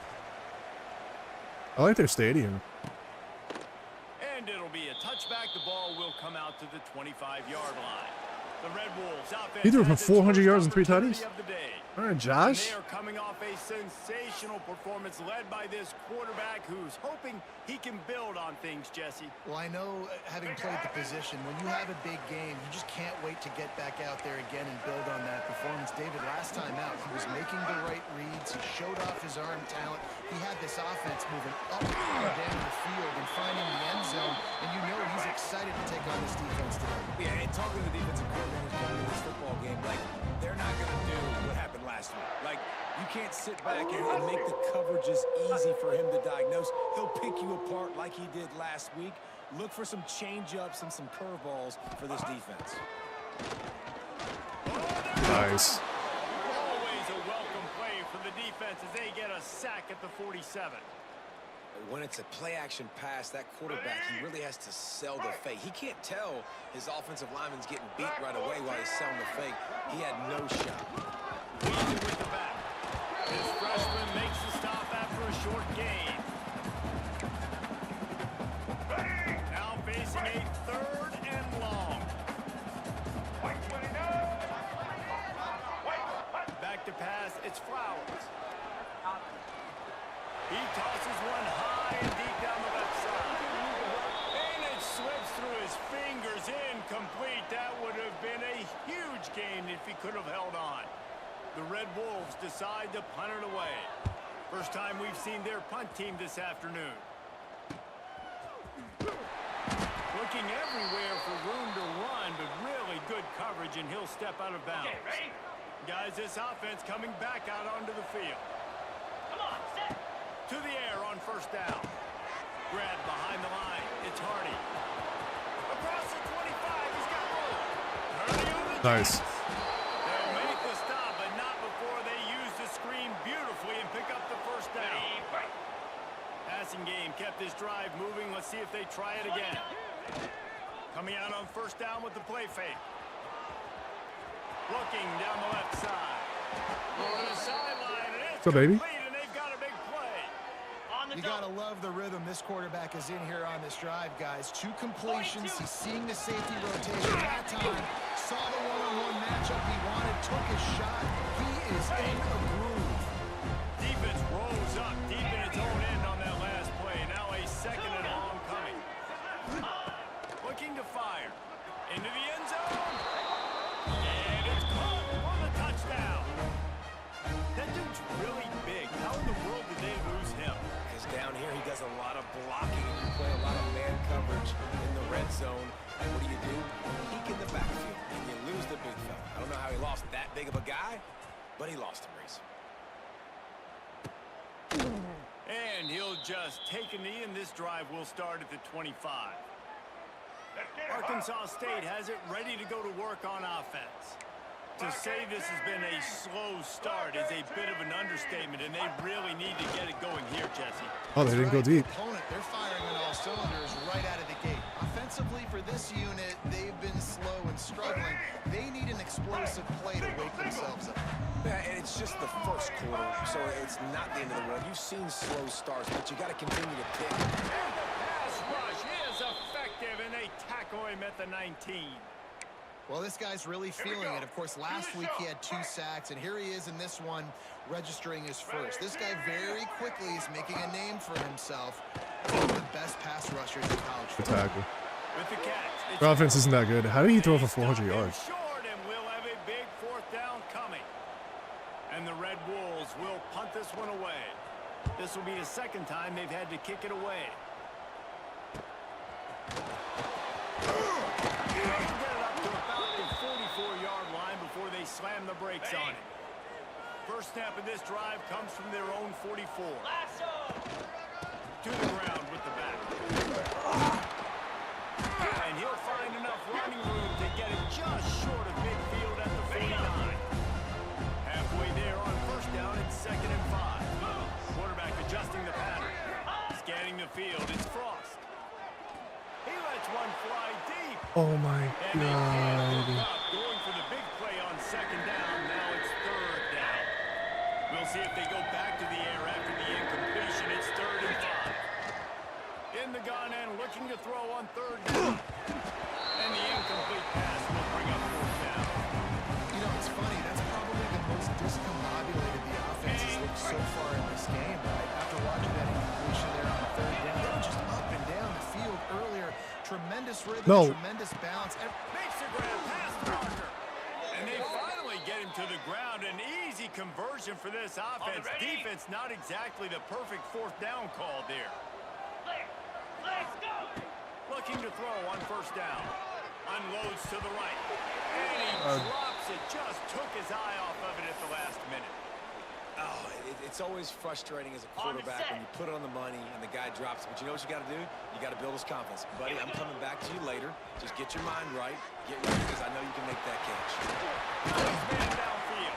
I like their stadium. And it'll be a touchback. The ball will come out to the 25-yard line. The Red Wolves offense He threw for has its 400 first yards and 3 opportunity tutties. of the day. All right, And Josh. they are coming off a sensational performance led by this quarterback who's hoping he can build on things, Jesse. Well, I know, having played the position, when you have a big game, you just can't wait to get back out there again and build on that performance. David, last time out, he was making the right reads. He showed off his arm talent. He had this offense moving up and down the field and finding the end zone, and you know he's excited to take on this defense today. Yeah, and talking to the defensive coordinators going into this football game, like, they're not going to do what happened last week. Like, you can't sit back and make the coverages easy for him to diagnose. He'll pick you apart like he did last week. Look for some change-ups and some curveballs for this defense. Nice. Always a welcome play for the defense as they get a sack at the 47. When it's a play-action pass, that quarterback, he really has to sell the fake. He can't tell his offensive lineman's getting beat right away while he's selling the fake. He had no shot. Easy with the back. This freshman makes the stop after a short gain. Now facing a 3rd and long. Back to pass, it's Flowers. He tosses one high and deep down the left side. And it slips through his fingers, incomplete. That would have been a huge gain if he could have held on. The Red Wolves decide to punt it away. First time we've seen their punt team this afternoon. Looking everywhere for room to run, but really good coverage, and he'll step out of bounds. Okay, ready? Guys, this offense coming back out onto the field. Come on, set. To the air on first down. Grab behind the line. It's Hardy. Across the 25. He's got room. Hardy on the Nice. chance. They'll make the stop, but not before they use the screen beautifully and pick up the first down. Ready, break. Passing game kept this drive moving. Let's see if they try it again. Coming out on first down with the play fake. Looking down the left side. Over the sideline, and it's What's up, baby? complete, and they've got a big play. On the You double. gotta love the rhythm this quarterback is in here on this drive, guys. 2 completions. He's seeing the safety rotation that time. Saw the one-on-one matchup he wanted, took his shot. He is in a groove. Defense rolls of blocking and you play a lot of man coverage in the red zone. And what do? Peek in the backfield, and you lose the big fella. I don't know how he lost that big of a guy, but he lost him, Reese. And he'll just take a knee, and this drive will start at the 25. Arkansas State has it ready to go to work on offense. To say this has been a slow start is a bit of an understatement, and they really need to get it going here, Jesse. Oh, they didn't go deep. Opponent, they're firing on all cylinders right out of the gate. Offensively, for this unit, they've been slow and struggling. They need an explosive play to wake themselves up. Yeah, and it's just the first quarter, so it's not the end of the world. You've seen slow starts, but you got to continue to pick. And the pass rush is effective, and they tackle him at the 19. Well, this guy's really feeling it. Of course, last week he had 2 sacks, and here he is in this one, registering his first. This guy very quickly is making a name for himself. One of the best pass rushers in college football. Tackle. With the catch, Their offense isn't that good. How do you throw for 400 yards? Short, and we'll have a big 4th down coming. And the Red Wolves will punt this one away. This will be the 2nd time they've had to kick it away. They slam the brakes on it. First snap of this drive comes from their own 44. To the ground with the back. And he'll find enough running room to get it just short of midfield at the 49. Halfway there on 1st down, it's 2nd and 5. Quarterback adjusting the pattern. Scanning the field, it's Frost. He lets one fly deep. Oh my And God. going for the big play on 2nd down. Now it's 3rd down. We'll see if they go back to the air after the incompletion. It's 3rd and 5. In the gun and looking to throw on 3rd down. And the incomplete pass will bring up 4th down. You know, it's funny. That's probably the most discombobulated the offense has looked so far in this game, right? After watching that incompletion there on 3rd down, they were just up and down the field earlier. Tremendous rhythm, tremendous balance. Makes the grab past Parker. And they finally get him to the ground. An easy conversion for this offense. Defense not exactly the perfect 4th down call there. Let's go. Looking to throw on 1st down. Unloads to the right. And he drops it. Just took his eye off of it at the last minute. Oh, it's always frustrating as a quarterback when you put it on the money and the guy drops it. But you know what you got to do? You got to build his confidence. Buddy, I'm coming back to you later. Just get your mind right. Get ready because I know you can make that catch. Nice man downfield.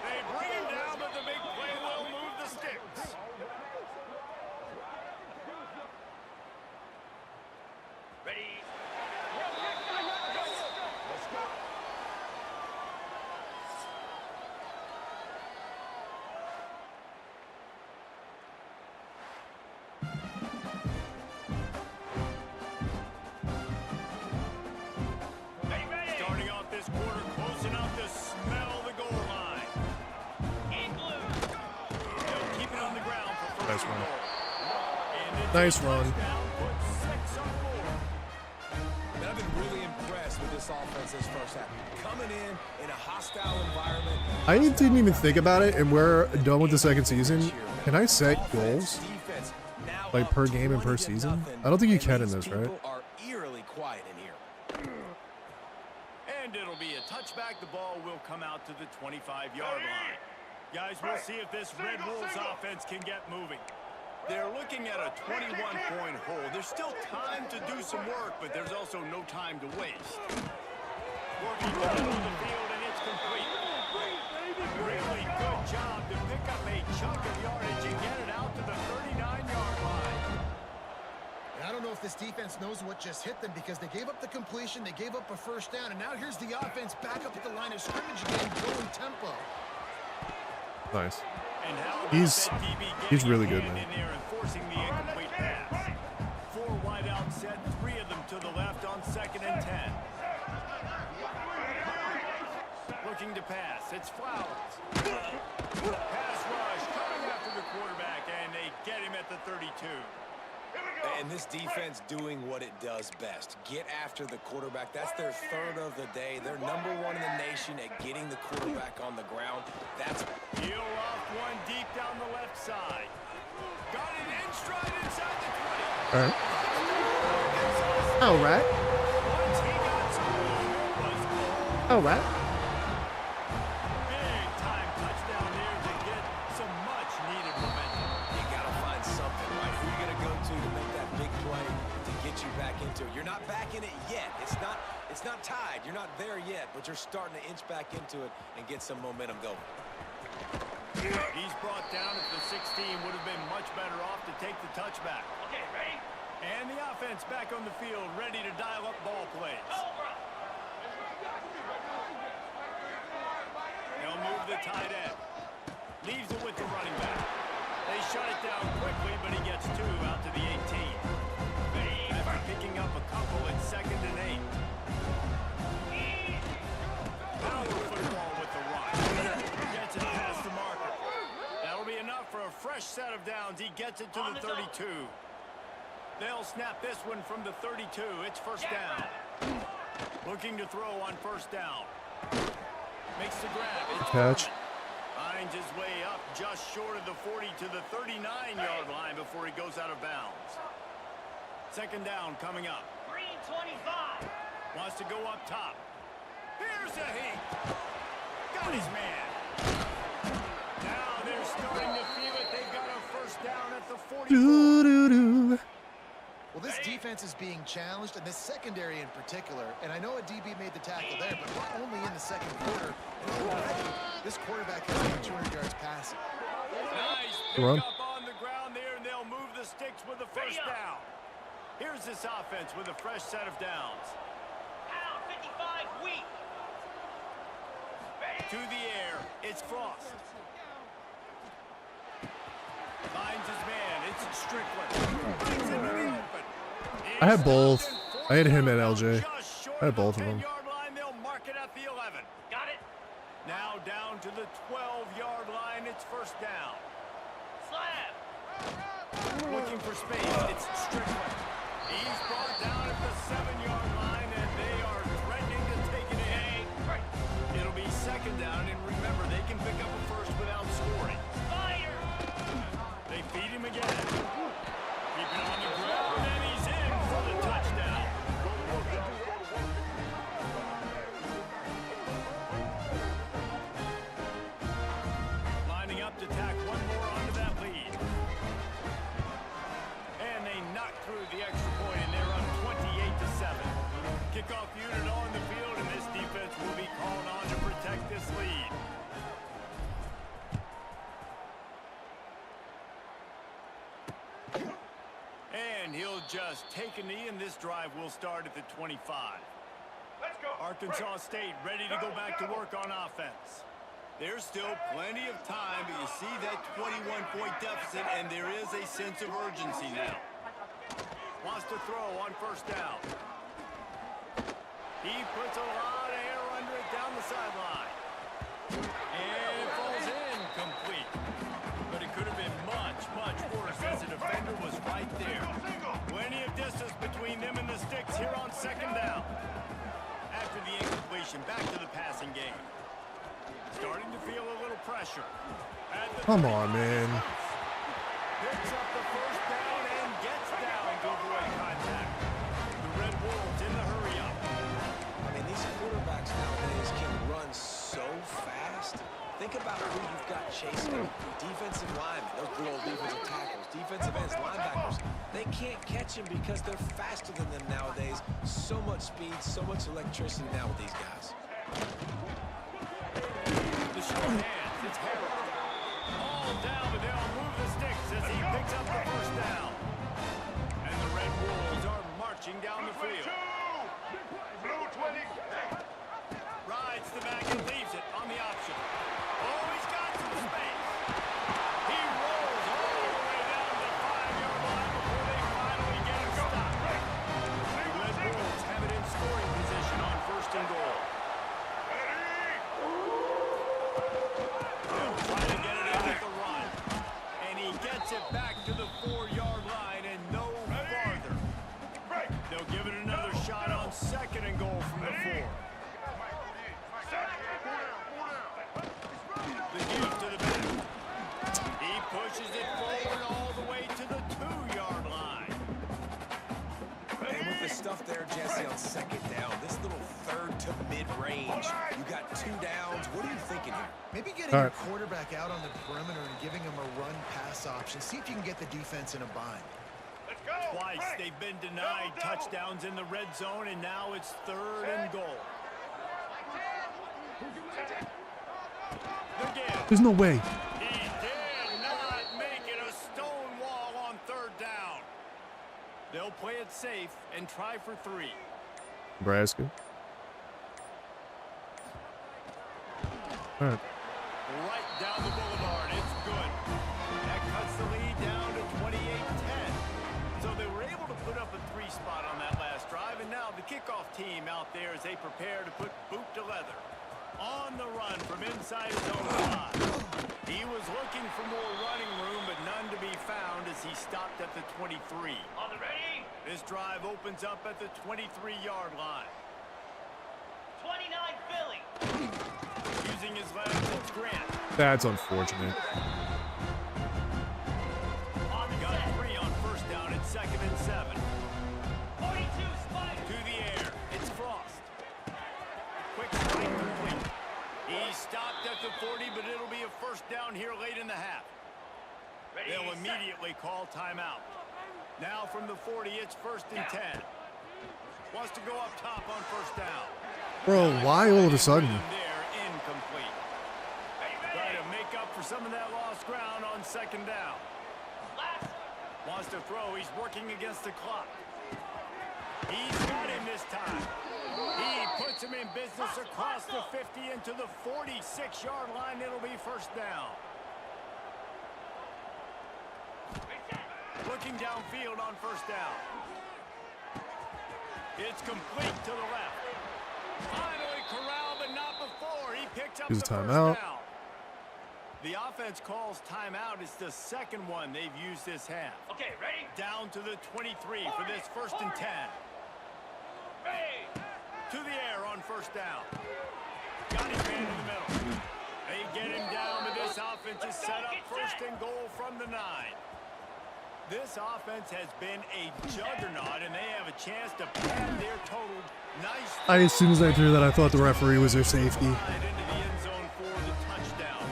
They bring him down, but the big play will move the sticks. Ready. Let's go. Starting off this quarter close enough to smell the goal line. They'll keep it on the ground for first Nice run. goal. Nice run. Puts 6 on board. But I've been really impressed with this offense this first half. Coming in a hostile environment. I didn't even think about it, and we're done with the 2nd season. Can I set goals? Defense, now Like up per game and per 20-0. season? I don't think you can in These this, right? people are eerily quiet in here. And it'll be a touchback. The ball will come out to the 25-yard line. Guys, we'll see if this Red Wolves offense can get moving. They're looking at a 21-point hole. There's still time to do some work, but there's also no time to waste. Working down the field, and it's complete. Really good job to pick up a chunk of yardage and get it out to the 39-yard line. And I don't know if this defense knows what just hit them because they gave up the completion, they gave up a 1st down, and now here's the offense back up at the line of scrimmage again, going tempo. Nice. And how about He's that DB he's really getting good, man. in there and forcing the incomplete pass. 4 wide out set, 3 of them to the left on 2nd and 10. Looking to pass, it's Flowers. Pass rush coming after the quarterback, and they get him at the 32. And this defense doing what it does best. Get after the quarterback. That's their 3rd of the day. They're #1 in the nation at getting the quarterback on the ground. That's He'll off one deep down the left side. Got it in stride inside the 20. All right. All right. Once he got some room, it was All right. big time touchdown there to get some much needed momentum. You got to find something, right? Who are you going to go to make that big play to get you back into it? You're not back in it yet. It's not tied. You're not there yet, but you're starting to inch back into it and get some momentum going. He's brought down at the 16. Would have been much better off to take the touchback. Okay, ready? And the offense back on the field, ready to dial up ball plays. Over. They'll move the tight end. Leaves it with the running back. They shut it down quickly, but he gets 2 out to the 18. After picking up a couple at 2nd and 8. Power football with the run. Gets it past the marker. That'll be enough for a fresh set of downs. He gets it to the 32. They'll snap this one from the 32. It's first down. Looking to throw on first down. Makes the grab. It's Catch. finds his way up just short of the 40 to the 39-yard line before he goes out of bounds. Second down coming up. Green 25. Wants to go up top. Here's a heat. Got his man. Now they're starting to feel it. They've got a first down at the 44. Doo-doo-doo. Well, this defense is being challenged, and this secondary in particular. And I know a DB made the tackle there, but we're only in the second quarter. And already, this quarterback has over 200 yards passing. Nice Run. pick up on the ground there, and they'll move the sticks with the first down. Here's this offense with a fresh set of downs. Pound 55 weak. To the air, it's Frost. Finds his man, it's Strickland. Finds him in the open. I had both. I had him at LJ. Just short I had both of the them. 10-yard line, they'll mark it at the 11. Got it. Now down to the 12-yard line, it's first down. Slab. Looking for space, it's Strickland. He's brought down at the 7-yard line, and they are threatening to take it in. It'll be second down, and remember, they can pick up a first without scoring. Fire. They feed him again. Keep it on the ground, and he's in for the touchdown. Lining up to tack one more onto that lead. And they knock through the extra point, and they're up 28-7. Kickoff unit on the field, and this defense will be called on to protect this lead. And he'll just take a knee, and this drive will start at the 25. Let's go. Arkansas State ready to go back to work on offense. There's still plenty of time, but you see that 21-point deficit, and there is a sense of urgency now. Wants to throw on first down. He puts a lot of air under it down the sideline. And it falls in complete. But it could have been much, much worse as the defender was right there. Plenty of distance between them and the sticks here on second down. After the incompletion, back to the passing game. Starting to feel a little pressure. Come on, man. Picks up the first down and gets down to avoid contact. The Red Wolves in the hurry-up. I mean, these quarterbacks nowadays can run so fast. Think about who you've got chasing them. Defensive linemen, those good old defensive tackles, defensive ends, linebackers. They can't catch them because they're faster than them nowadays. So much speed, so much electricity now with these guys. The short hands, it's Harold. All down, but they'll move the sticks as he picks up the first down. And the Red Wolves are marching down the field. Rides the back and leaves it on the option. Oh, he's got some space. He rolls all the way down the 5-yard line before they finally get him stopped. The Red Wolves have it in scoring position on first and goal. They'll try to get it in with the run. And he gets it back to the 4-yard line stuff there, Jesse, on second down. This little third to mid-range. You got 2 downs. What are you thinking here? Maybe getting your quarterback out on the perimeter and giving him a run-pass option. See if you can get the defense in a bind. Let's go. Twice they've been denied touchdowns in the red zone, and now it's 3rd and goal. Again. There's no way. He did not make it a stone wall on 3rd down. They'll play it safe and try for 3. Nebraska. All right. Right down the boulevard. It's good. That cuts the lead down to 28-10. So they were able to put up a 3 spot on that last drive, and now the kickoff team out there as they prepare to put boot to leather. On the run from inside his own 5. He was looking for more running room, but none to be found as he stopped at the 23. On the ready. This drive opens up at the 23-yard line. 29 Philly. Using his legs, it's Grant. That's unfortunate. On the Got set. 3 on 1st down. It's 2nd and 7. 42 Spider. To the air. It's Frost. Quick strike complete. He stopped at the 40, but it'll be a 1st down here late in the half. Ready, They'll set. immediately call timeout. Now from the 40, it's 1st and 10. Wants to go up top on 1st down. Bro, why all of a sudden? There, incomplete. Try to make up for some of that lost ground on 2nd down. Last. Wants to throw. He's working against the clock. He's got him this time. He puts him in business across the 50 into the 46-yard line. It'll be 1st down. Looking downfield on 1st down. It's complete to the left. Finally corralled, but not before. He picked up Here's the a 1st timeout. down. The offense calls timeout. It's the 2nd one they've used this half. Okay, ready. Down to the 23 for this 1st and 10. Ready. To the air on 1st down. Got his man in the middle. They get him down, but this offense is set up 1st and goal from the 9. This offense has been a juggernaut, and they have a chance to pad their total. Nice. As soon as I threw that, I thought the referee was their safety. Into the end zone for the touchdown.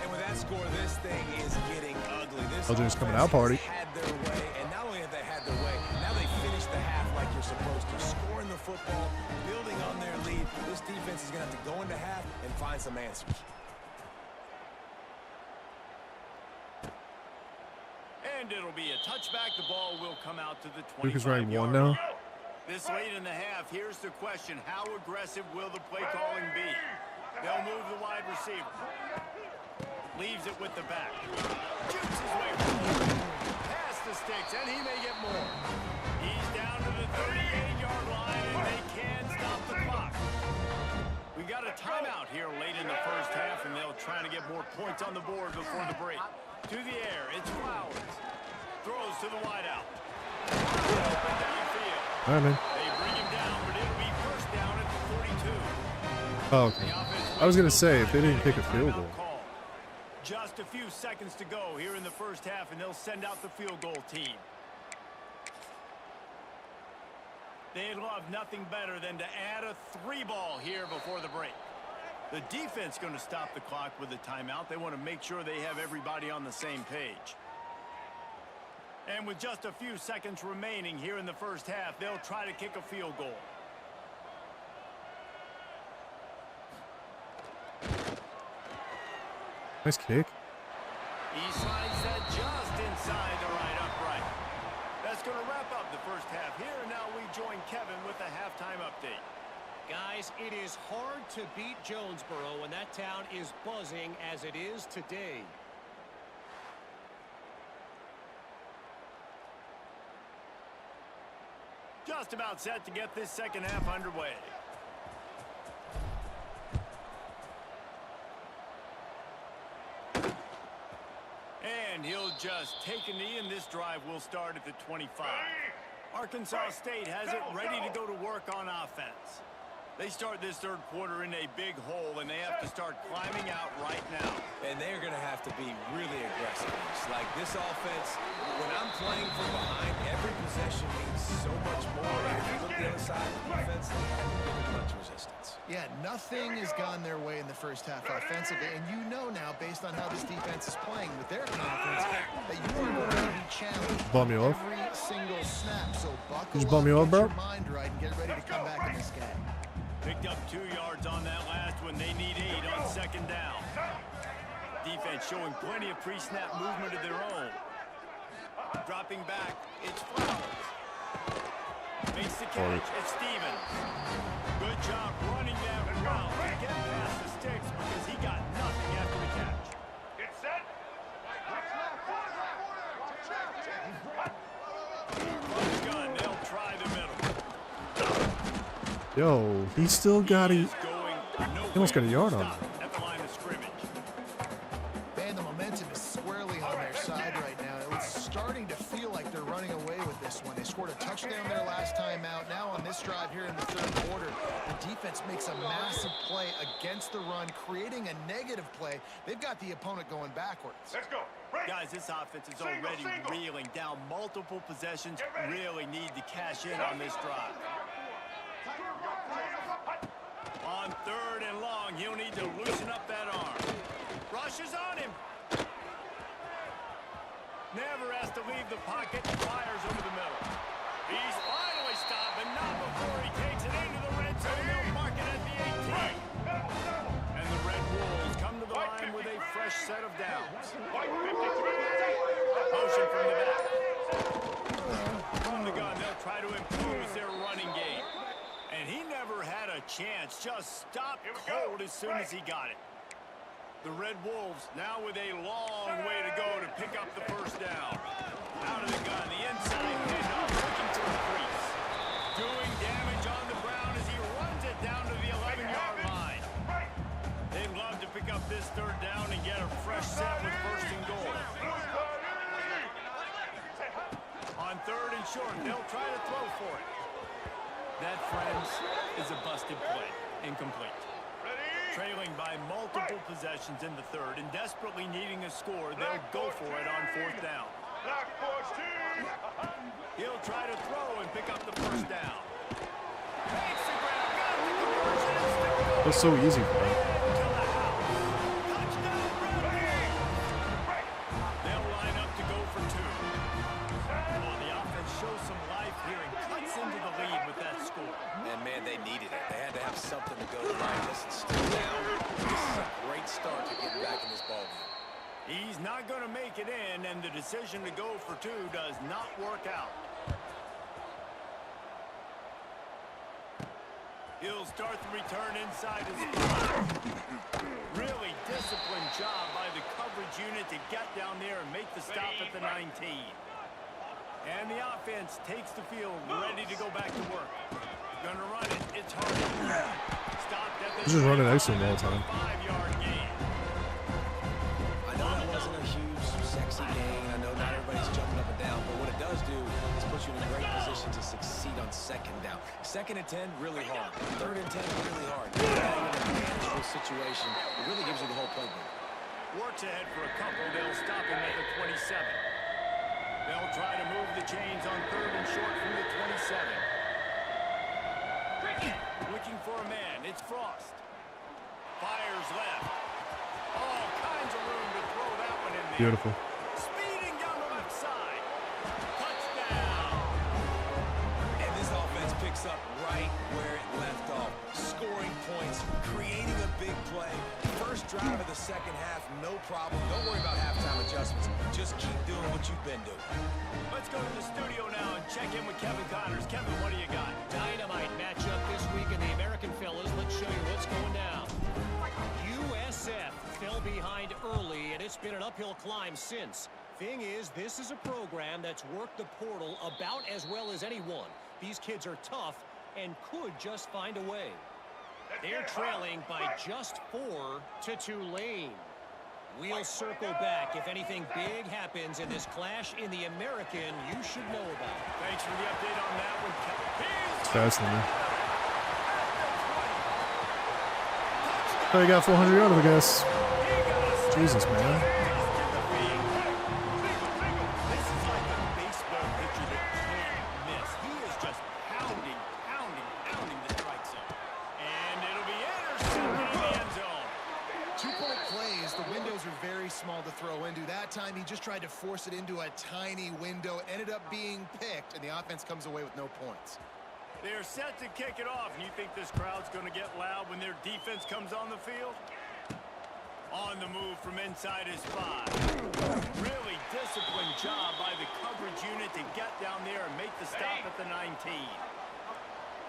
And with that score, this thing is getting ugly. This LJ's coming offense out party. has had their way, and not only have they had their way, now they finish the half like you're supposed to. Scoring the football, building on their lead. This defense is going to have to go into half and find some answers. And it'll be a touchback. The ball will come out to the 25-yard Luke is ranked 1 line. now. This late in the half, here's the question. How aggressive will the play calling be? They'll move the wide receiver. Leaves it with the back. Jukes his way forward. Past the sticks, and he may get more. He's down to the 38-yard line, and they can stop the clock. We got a timeout here late in the 1st half, and they'll try to get more points on the board before the break. To the air, it's Flowers. Throws to the wideout. Open downfield. All right, man. They bring him down, but it'll be 1st down at the 42. Oh, okay. I was going to say, if they didn't kick a field goal. Call. Just a few seconds to go here in the 1st half, and they'll send out the field goal team. They'd love nothing better than to add a 3-ball here before the break. The defense going to stop the clock with a timeout. They want to make sure they have everybody on the same page. And with just a few seconds remaining here in the 1st half, they'll try to kick a field goal. Nice kick. He slides that just inside the right upright. That's going to wrap up the 1st half here. And now we join Kevin with the halftime update. Guys, it is hard to beat Jonesboro when that town is buzzing as it is today. Just about set to get this 2nd half underway. And he'll just take a knee, and this drive will start at the 25. Arkansas State has it ready to go to work on offense. They start this 3rd quarter in a big hole, and they have to start climbing out right now. And they're going to have to be really aggressive. Like this offense, when I'm playing from behind, every possession means so much more. And if you look at the other side of the defense, they haven't given much resistance. Yeah, nothing has gone their way in the first half offensively, and you know now, based on how this defense is playing with their confidence, that you are going to be challenged Bum you off? every single snap. So buckle Did you up, bum me off, get bro? your mind right, and get ready to come back in this game. Picked up 2 yards on that last one. They need 8 on second down. Defense showing plenty of pre-snap movement of their own. Dropping back, it's Flowers. Makes the catch, it's Stevens. Good job running that route to get past the sticks because he got nothing after the catch. Get set. From the gun, they'll try the middle. Yo, he still got He it. is going He almost got a yard on stop him. at the line of scrimmage. Man, the momentum is squarely on their side right now. It's starting to feel like they're running away with this one. They scored a touchdown their last time out. Now on this drive here in the third quarter, the defense makes a massive play against the run, creating a negative play. They've got the opponent going backwards. Let's go. Break. Guys, this offense is already reeling down multiple possessions. Really need to cash in on this drive. On third and long, he'll need to loosen up that arm. Rushes on him. Never has to leave the pocket. Fires over the middle. He's finally stopped, but not before he takes it into the red zone. They'll mark it at the 18. And the Red Wolves come to the line with a fresh set of downs. Motion from the back. From the gun, they'll try to impose their running game. And he never had a chance. Just stopped cold as soon as he got it. The Red Wolves now with a long way to go to pick up the first down. Out of the gun, the inside handoff, looking for the crease. Doing damage on the ground as he runs it down to the 11-yard line. They'd love to pick up this third down and get a fresh set with first and goal. On third and short, they'll try to throw for it. That, friends, is a busted play. Incomplete. Trailing by multiple possessions in the third and desperately needing a score, they'll go for it on fourth down. He'll try to throw and pick up the first down. Makes the grab, got the conversion, and still going. That's so easy for them. To the house. Touchdown, Red Wolves. They'll line up to go for 2. Well, the offense shows some life here and cuts into the lead with that score. And, man, they needed it. They had to have something to go to right. This is still down. This is a great start to getting back in this ballgame. He's not going to make it in, and the decision to go for 2 does not work out. He'll start the return inside his 5. Really disciplined job by the coverage unit to get down there and make the stop at the 19. And the offense takes the field, ready to go back to work. Gonna run it. It's hard. Stopped at the He's just running excellent all the time. 5-yard gain. I know that wasn't a huge, sexy gain. I know not everybody's jumping up and down, but what it does do is put you in a great position to succeed on second down. Second and 10, really hard. Third and 10, really hard. Now you're in a manageable situation. It really gives you the whole playbook. Works ahead for a couple. They'll stop him at the 27. They'll try to move the chains on third and short from the 27. Looking for a man. It's Frost. Fires left. All kinds of room to throw that one in there. Beautiful. Speeding down the left side. Touchdown. And this offense picks up right where it left off. Scoring points, creating a big play. First drive of the second half, no problem. Don't worry about halftime adjustments. Just keep doing what you've been doing. Let's go to the studio now and check in with Kevin Connors. Kevin, what do you got? Dynamite matchup this week in the American fellas. Let's show you what's going down. USF fell behind early, and it's been an uphill climb since. Thing is, this is a program that's worked the portal about as well as anyone. These kids are tough and could just find a way. They're trailing by just 4 to Tulane. We'll circle back if anything big happens in this clash in the American you should know about. Thanks for the update on that one, Kevin. It's faster than me. Oh, you got 400 yards, I guess. Jesus, man. This is like a baseball pitcher that can't to force it into a tiny window, ended up being picked, and the offense comes away with no points. They're set to kick it off, and you think this crowd's going to get loud when their defense comes on the field? On the move from inside his 5. Really disciplined job by the coverage unit to get down there and make the stop at the 19.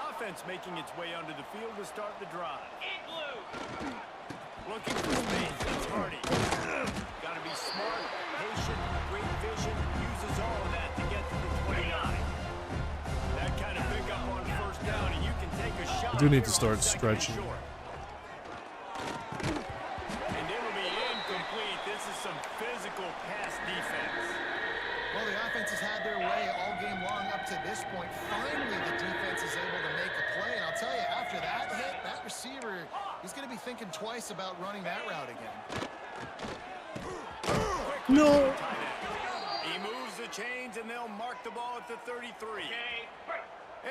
Offense making its way onto the field to start the drive. Looking for space, that's Hardy. Got to be smart, patient, great vision, uses all of that to get to the 29. That kind of pickup on first down, and you can take a shot. I do need to here on start second and stretching. short. And it'll be incomplete. This is some physical pass defense. Well, the offense has had their way all game long up to this point. Finally, the defense is able to make a play. And I'll tell you, after that hit, that receiver, he's going to be thinking twice about running that route again. No. He moves the chains, and they'll mark the ball at the 33.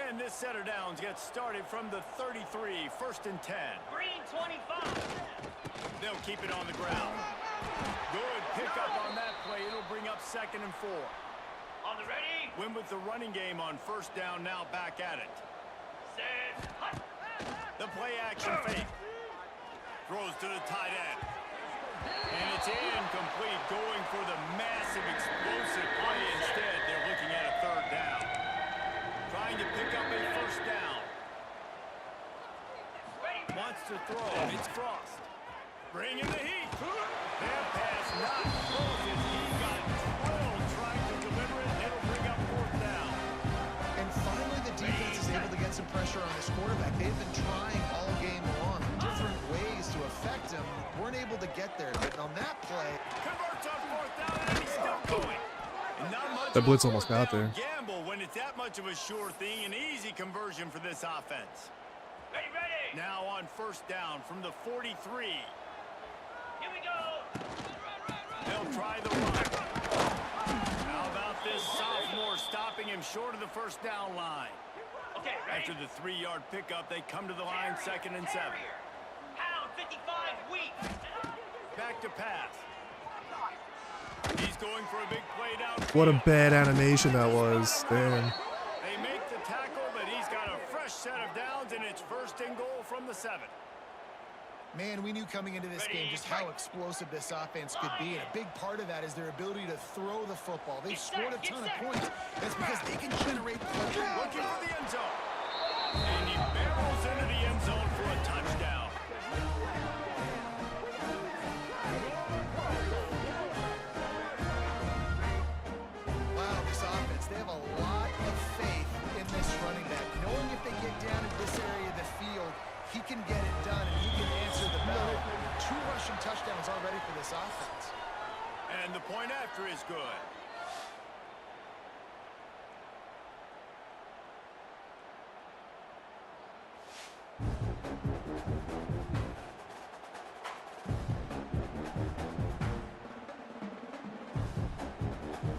And this set of downs gets started from the 33, 1st and 10. Green 25. They'll keep it on the ground. Good pickup on that play. It'll bring up 2nd and 4. On the ready. Win with the running game on first down, now back at it. Set. Hut. The play action fake. Throws to the tight end. And it's incomplete, going for the massive explosive play. Instead, they're looking at a 3rd down. Trying to pick up a 1st down. Wants to throw. It's Frost. Bringing the heat. That pass not close as he got drilled trying to deliver it. It'll bring up 4th down. And finally, the defense is able to get some pressure on this quarterback. They've been trying all game long, different ways to affect him. Weren't able to get there, but on that play, Converts on 4th down, and he's still going. And not much That blitz of a almost got 4th down there. gamble when it's that much of a sure thing. An easy conversion for this offense. Ready, ready. Now on 1st down from the 43. Here we go. They'll try the run. How about this sophomore stopping him short of the 1st down line? Okay, ready. After the 3-yard pickup, they come to the line, 2nd and 7. Pound 55 weak. Back to pass. He's going for a big play down. What a bad animation that was. Damn. They make the tackle, but he's got a fresh set of downs, and it's 1st and goal from the 7. man, we knew coming into this game just how explosive this offense could be, and a big part of that is their ability to throw the football. They've scored a ton of points. That's because they can generate pressure. Looking for the end zone. And he barrels into the end zone for a touchdown. Wow, this offense, they have a lot of faith in this running back. Knowing if they get down in this area of the field, he can get it done and he can answer the bell. 2 rushing touchdowns already for this offense. And the point after is good.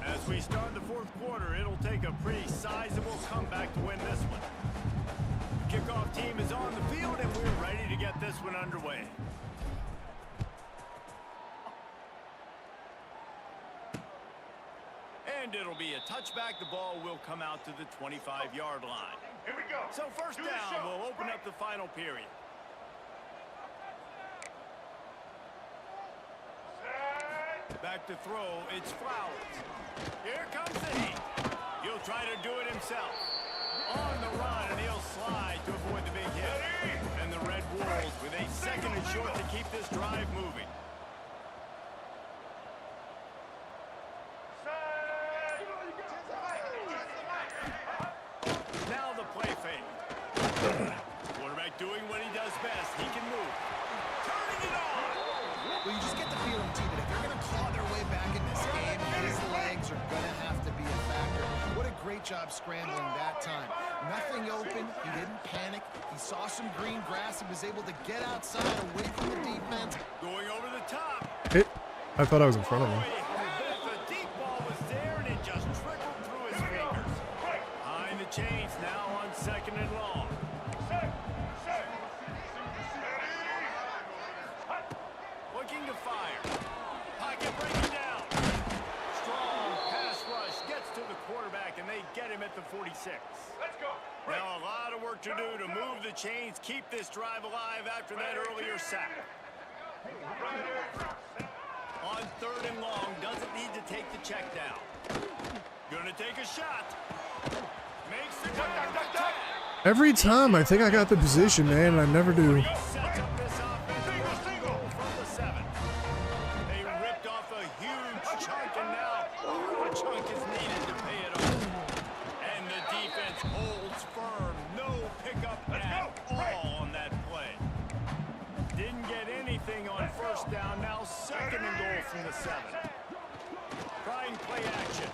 As we start the 4th quarter, it'll take a pretty sizable comeback to win this one. The kickoff team is on the field, and we're ready to get this one underway. And it'll be a touchback. The ball will come out to the 25-yard line. Here we go. So 1st down will open up the final period. Back to throw, it's Flowers. Here comes the heat. He'll try to do it himself. On the run, and he'll slide to avoid the big hit. And the Red Wolves with a 2nd and short to keep this drive moving. Now the play fake. Quarterback doing what he does best. He can move. Turning it on. Well, you just get the feeling, too, that if they're going to claw their way back in this game, his legs are going to have to be a factor. What a great job scrambling that time. Nothing open. He didn't panic. He saw some green grass and was able to get outside away from the defense. Going over the top. I thought I was in front of him. The deep ball was there, and it just trickled through his fingers. Behind the chains now on 2nd and long. Looking to fire. Pocket breaking down. Strong get him at the 46. Let's go. Now a lot of work to do to move the chains, keep this drive alive after that earlier sack. On 3rd and long, doesn't need to take the check down. Gonna take a shot. Makes the duck. Every time I think I got the position, man, and I never do. Sets up this offense for a goal from the 7. They ripped off a huge chunk, and now a chunk is needed to pay it off. And the defense holds firm. No pickup at all on that play. Didn't get anything on 1st down. Now 2nd and goal from the 7. Trying play action.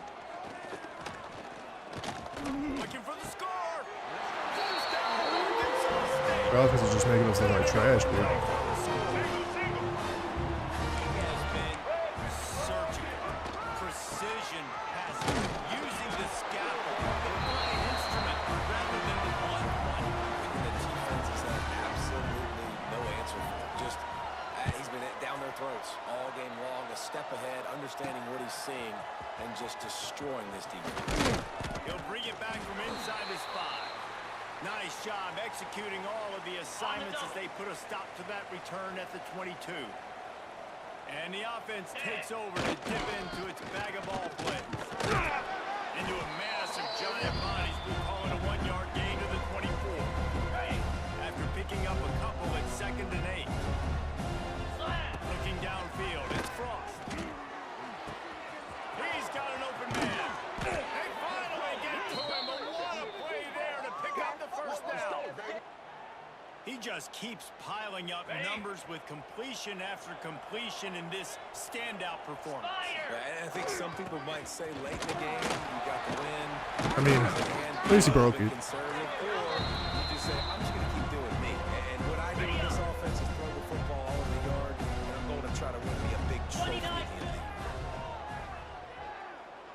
Looking for the score. Well, because it's just making us look like trash, dude. He has been surgical. Precision passing. Using the scaffold. An instrument rather than the blunt one. The defense has had absolutely no answer for him. Just, he's been down their throats all game long, a step ahead, understanding what he's seeing, and just destroying this defense. He'll bring it back from inside his 5. Nice job executing all of the assignments as they put a stop to that return at the 22. And the offense takes over to dip into its bag of ball plays. Into a mass of giant bodies, we call it a 1-yard gain to the 24. After picking up a couple at 2nd and 8. Looking downfield, it's Frost. He's got an open man. They finally get to him, but what a play there to pick up the 1st down. He just keeps piling up numbers with completion after completion in this standout performance. And I think some people might say late in the game, you got the win. I mean, at least he broke it. Or you just say, I'm just going to keep doing me. And what I do with this offense is throw the football all over the yard, and I'm going to try to win me a big trophy at the end of the year.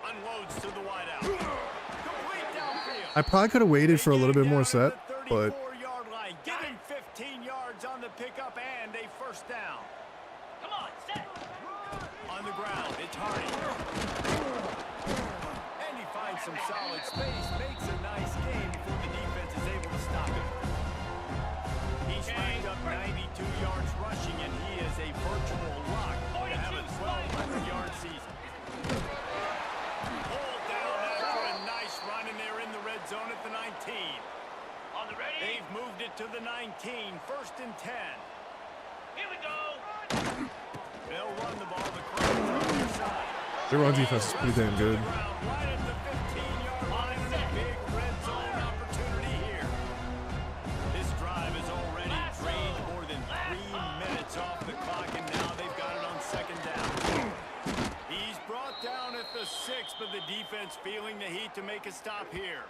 Unloads to the wideout. Complete downfield. I probably could have waited for a little bit more set, but 34-yard line. Give him 15 yards on the pickup and a 1st down. Come on, set. On the ground, it's Hardy. And he finds some solid space, makes a nice gain before the defense is able to stop him. He's racked up 92 yards rushing, and he is a virtual lock to have a 1,200-yard season. Pulled down after a nice run, and they're in the red zone at the 19. On the ready. They've moved it to the 19, 1st and 10. Here we go. They'll run the ball. The Crowns on their side. their run defense is pretty damn good. Right at the 15-yard line, and a big red zone opportunity here. This drive has already drained more than 3 minutes off the clock, and now they've got it on 2nd down. He's brought down at the 6, but the defense feeling the heat to make a stop here.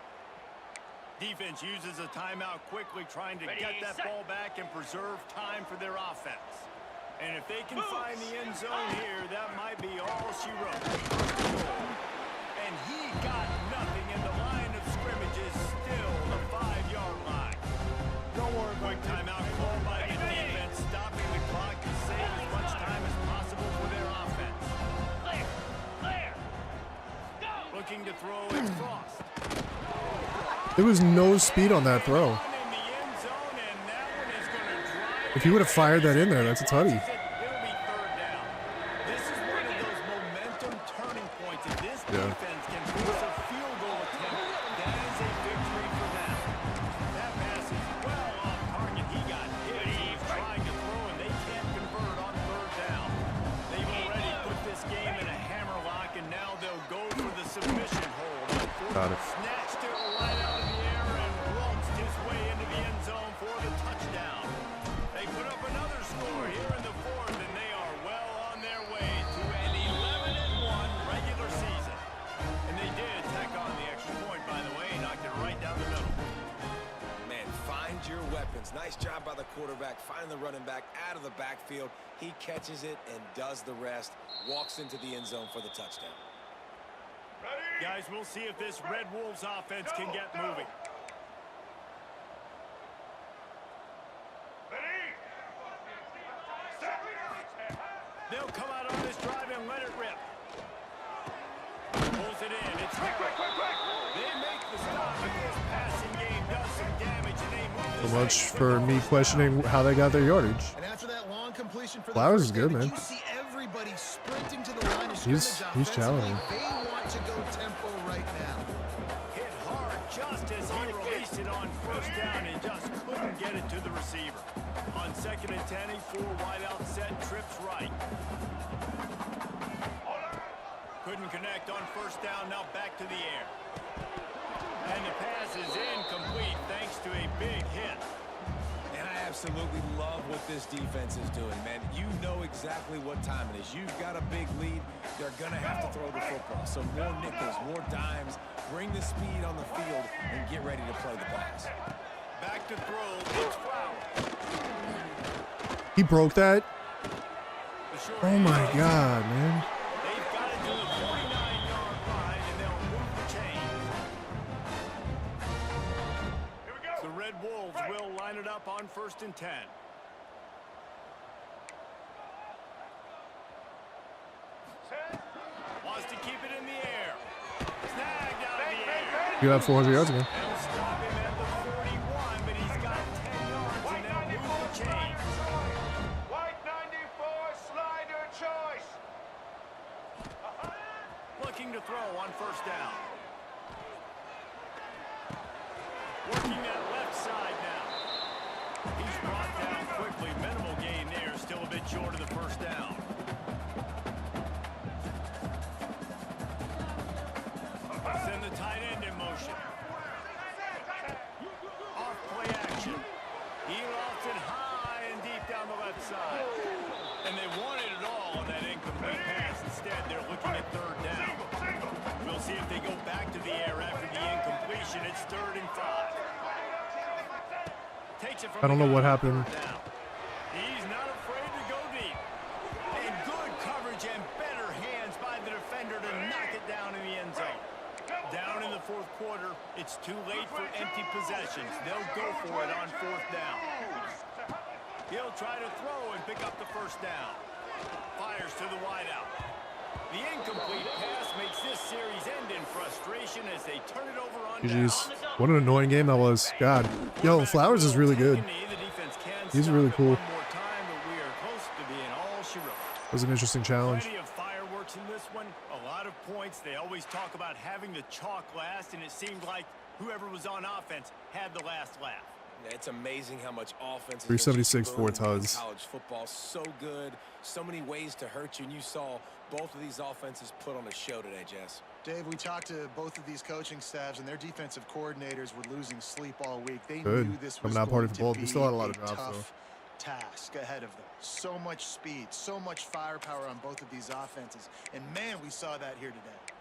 Defense uses a timeout quickly, trying to get that ball back and preserve time for their offense. And if they can find the end zone here, that might be all she wrote. And he got nothing, and the line of scrimmage is still the 5-yard line. Don't worry. Quick timeout called by the defense, stopping the clock to save as much time as possible for their offense. Clear. Clear. Go. Looking to throw, it's Frost. There was no speed on that throw. If he would have fired that in there, that's a tutty. It'll be 3rd down. This is one of those momentum turning points. If this defense can force a field goal attempt, that is a victory for them. That pass is well off target. He got hit. He's trying to throw, and they can't convert on 3rd down. They've already put this game in a hammerlock, and now they'll go for the submission hold. Got it. Snatched it right out of the air and waltzed his way into the end zone for the touchdown. They put up another score here in the 4th, and they are well on their way to an 11-1 regular season. And they did tack on the extra point, by the way, knocked it right down the middle. Man, find your weapons. Nice job by the quarterback, finding the running back out of the backfield. He catches it and does the rest, walks into the end zone for the touchdown. Guys, we'll see if this Red Wolves offense can get moving. They'll come out on this drive and let it rip. Pulls it in. It's quick. They So much for me questioning how they got their yardage. And after that long completion for the Flowers is first good, down, man. you see everybody sprinting to the line of He's scrimmage challenging. offensively. They want to go tempo right now. Hit hard just as he released it on first down and just couldn't get it to the receiver. On 2nd and 10, a 4-wide out set, trips right. Couldn't connect on first down, now back to the air. And the pass is incomplete thanks to a big hit. And I absolutely love what this defense is doing, man. You know exactly what time it is. You've got a big lead. They're going to have to throw the football. So more nickels, more dimes. Bring the speed on the field and get ready to play the pass. Back to throw, it's Flowers. He broke that. The short Oh my hand. God, man. They've got it to the 49-yard line, and they'll move the chains. The Red Wolves will line it up on 1st and 10. Wants to keep it in the air. Snagged out of the air. You have 400 yards again. They'll stop him at the 41, but he's got 10 yards, and they'll move the chains. White 94, slider choice. Looking to throw on first down. Working that left side now. He's brought down quickly. Minimal gain there. Still a bit short of the first down. Send the tight end in motion. Off play action. He lofts it high and deep down the left side. And they wanted it all on that incomplete pass. Instead, they're looking at 3rd down. We'll see if they go back to the air after the incompletion. It's 3rd and 5. Takes it from I don't know the what gun on happened. 3rd down. He's not afraid to go deep. And good coverage and better hands by the defender to knock it down in the end zone. Down in the 4th quarter, it's too late for empty possessions. They'll go for it on 4th down. He'll try to throw and pick up the first down. Fires to the wideout. The incomplete pass makes this series end in frustration as they turn it over on GG's. down. What an annoying game that was. God. Yo, Flowers is really good. He's really cool. One more time, but we are close to being all she wrote. It was an interesting challenge. Plenty of fireworks in this one. A lot of points. They always talk about having the chalk last, and it seemed like whoever was on offense had the last laugh. It's amazing how much offense. 376 4 tuds. College football so good, so many ways to hurt you, and you saw both of these offenses put on a show today, Jess. Dave, we talked to both of these coaching staffs, and their defensive coordinators were losing sleep all week. They Good. knew this was Coming out going party for to both. be They still had a lot of a drops, tough task ahead of them. So much speed, so much firepower on both of these offenses, and man, we saw that here today.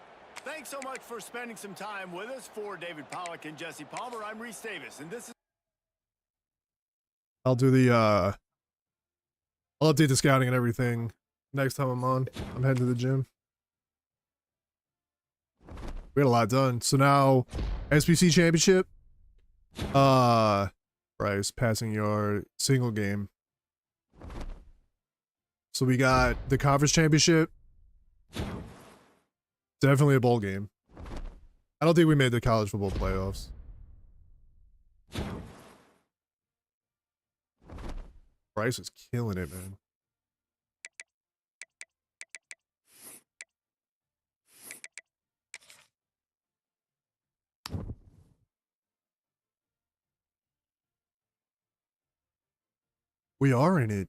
Thanks so much for spending some time with us. For David Pollack and Jesse Palmer, I'm Reese Davis, and this is I'll do the I'll update the scouting and everything next time I'm on. I'm heading to the gym. We had a lot done. So now SBC championship. Price, passing yard, single game. So we got the conference championship. Definitely a bowl game. I don't think we made the college football playoffs. Bryce is killing it, man. We are in it.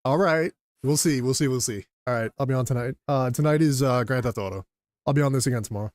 All right. We'll see. We'll see. We'll see. All right. I'll be on tonight. Tonight is Grand Theft Auto. I'll be on this again tomorrow.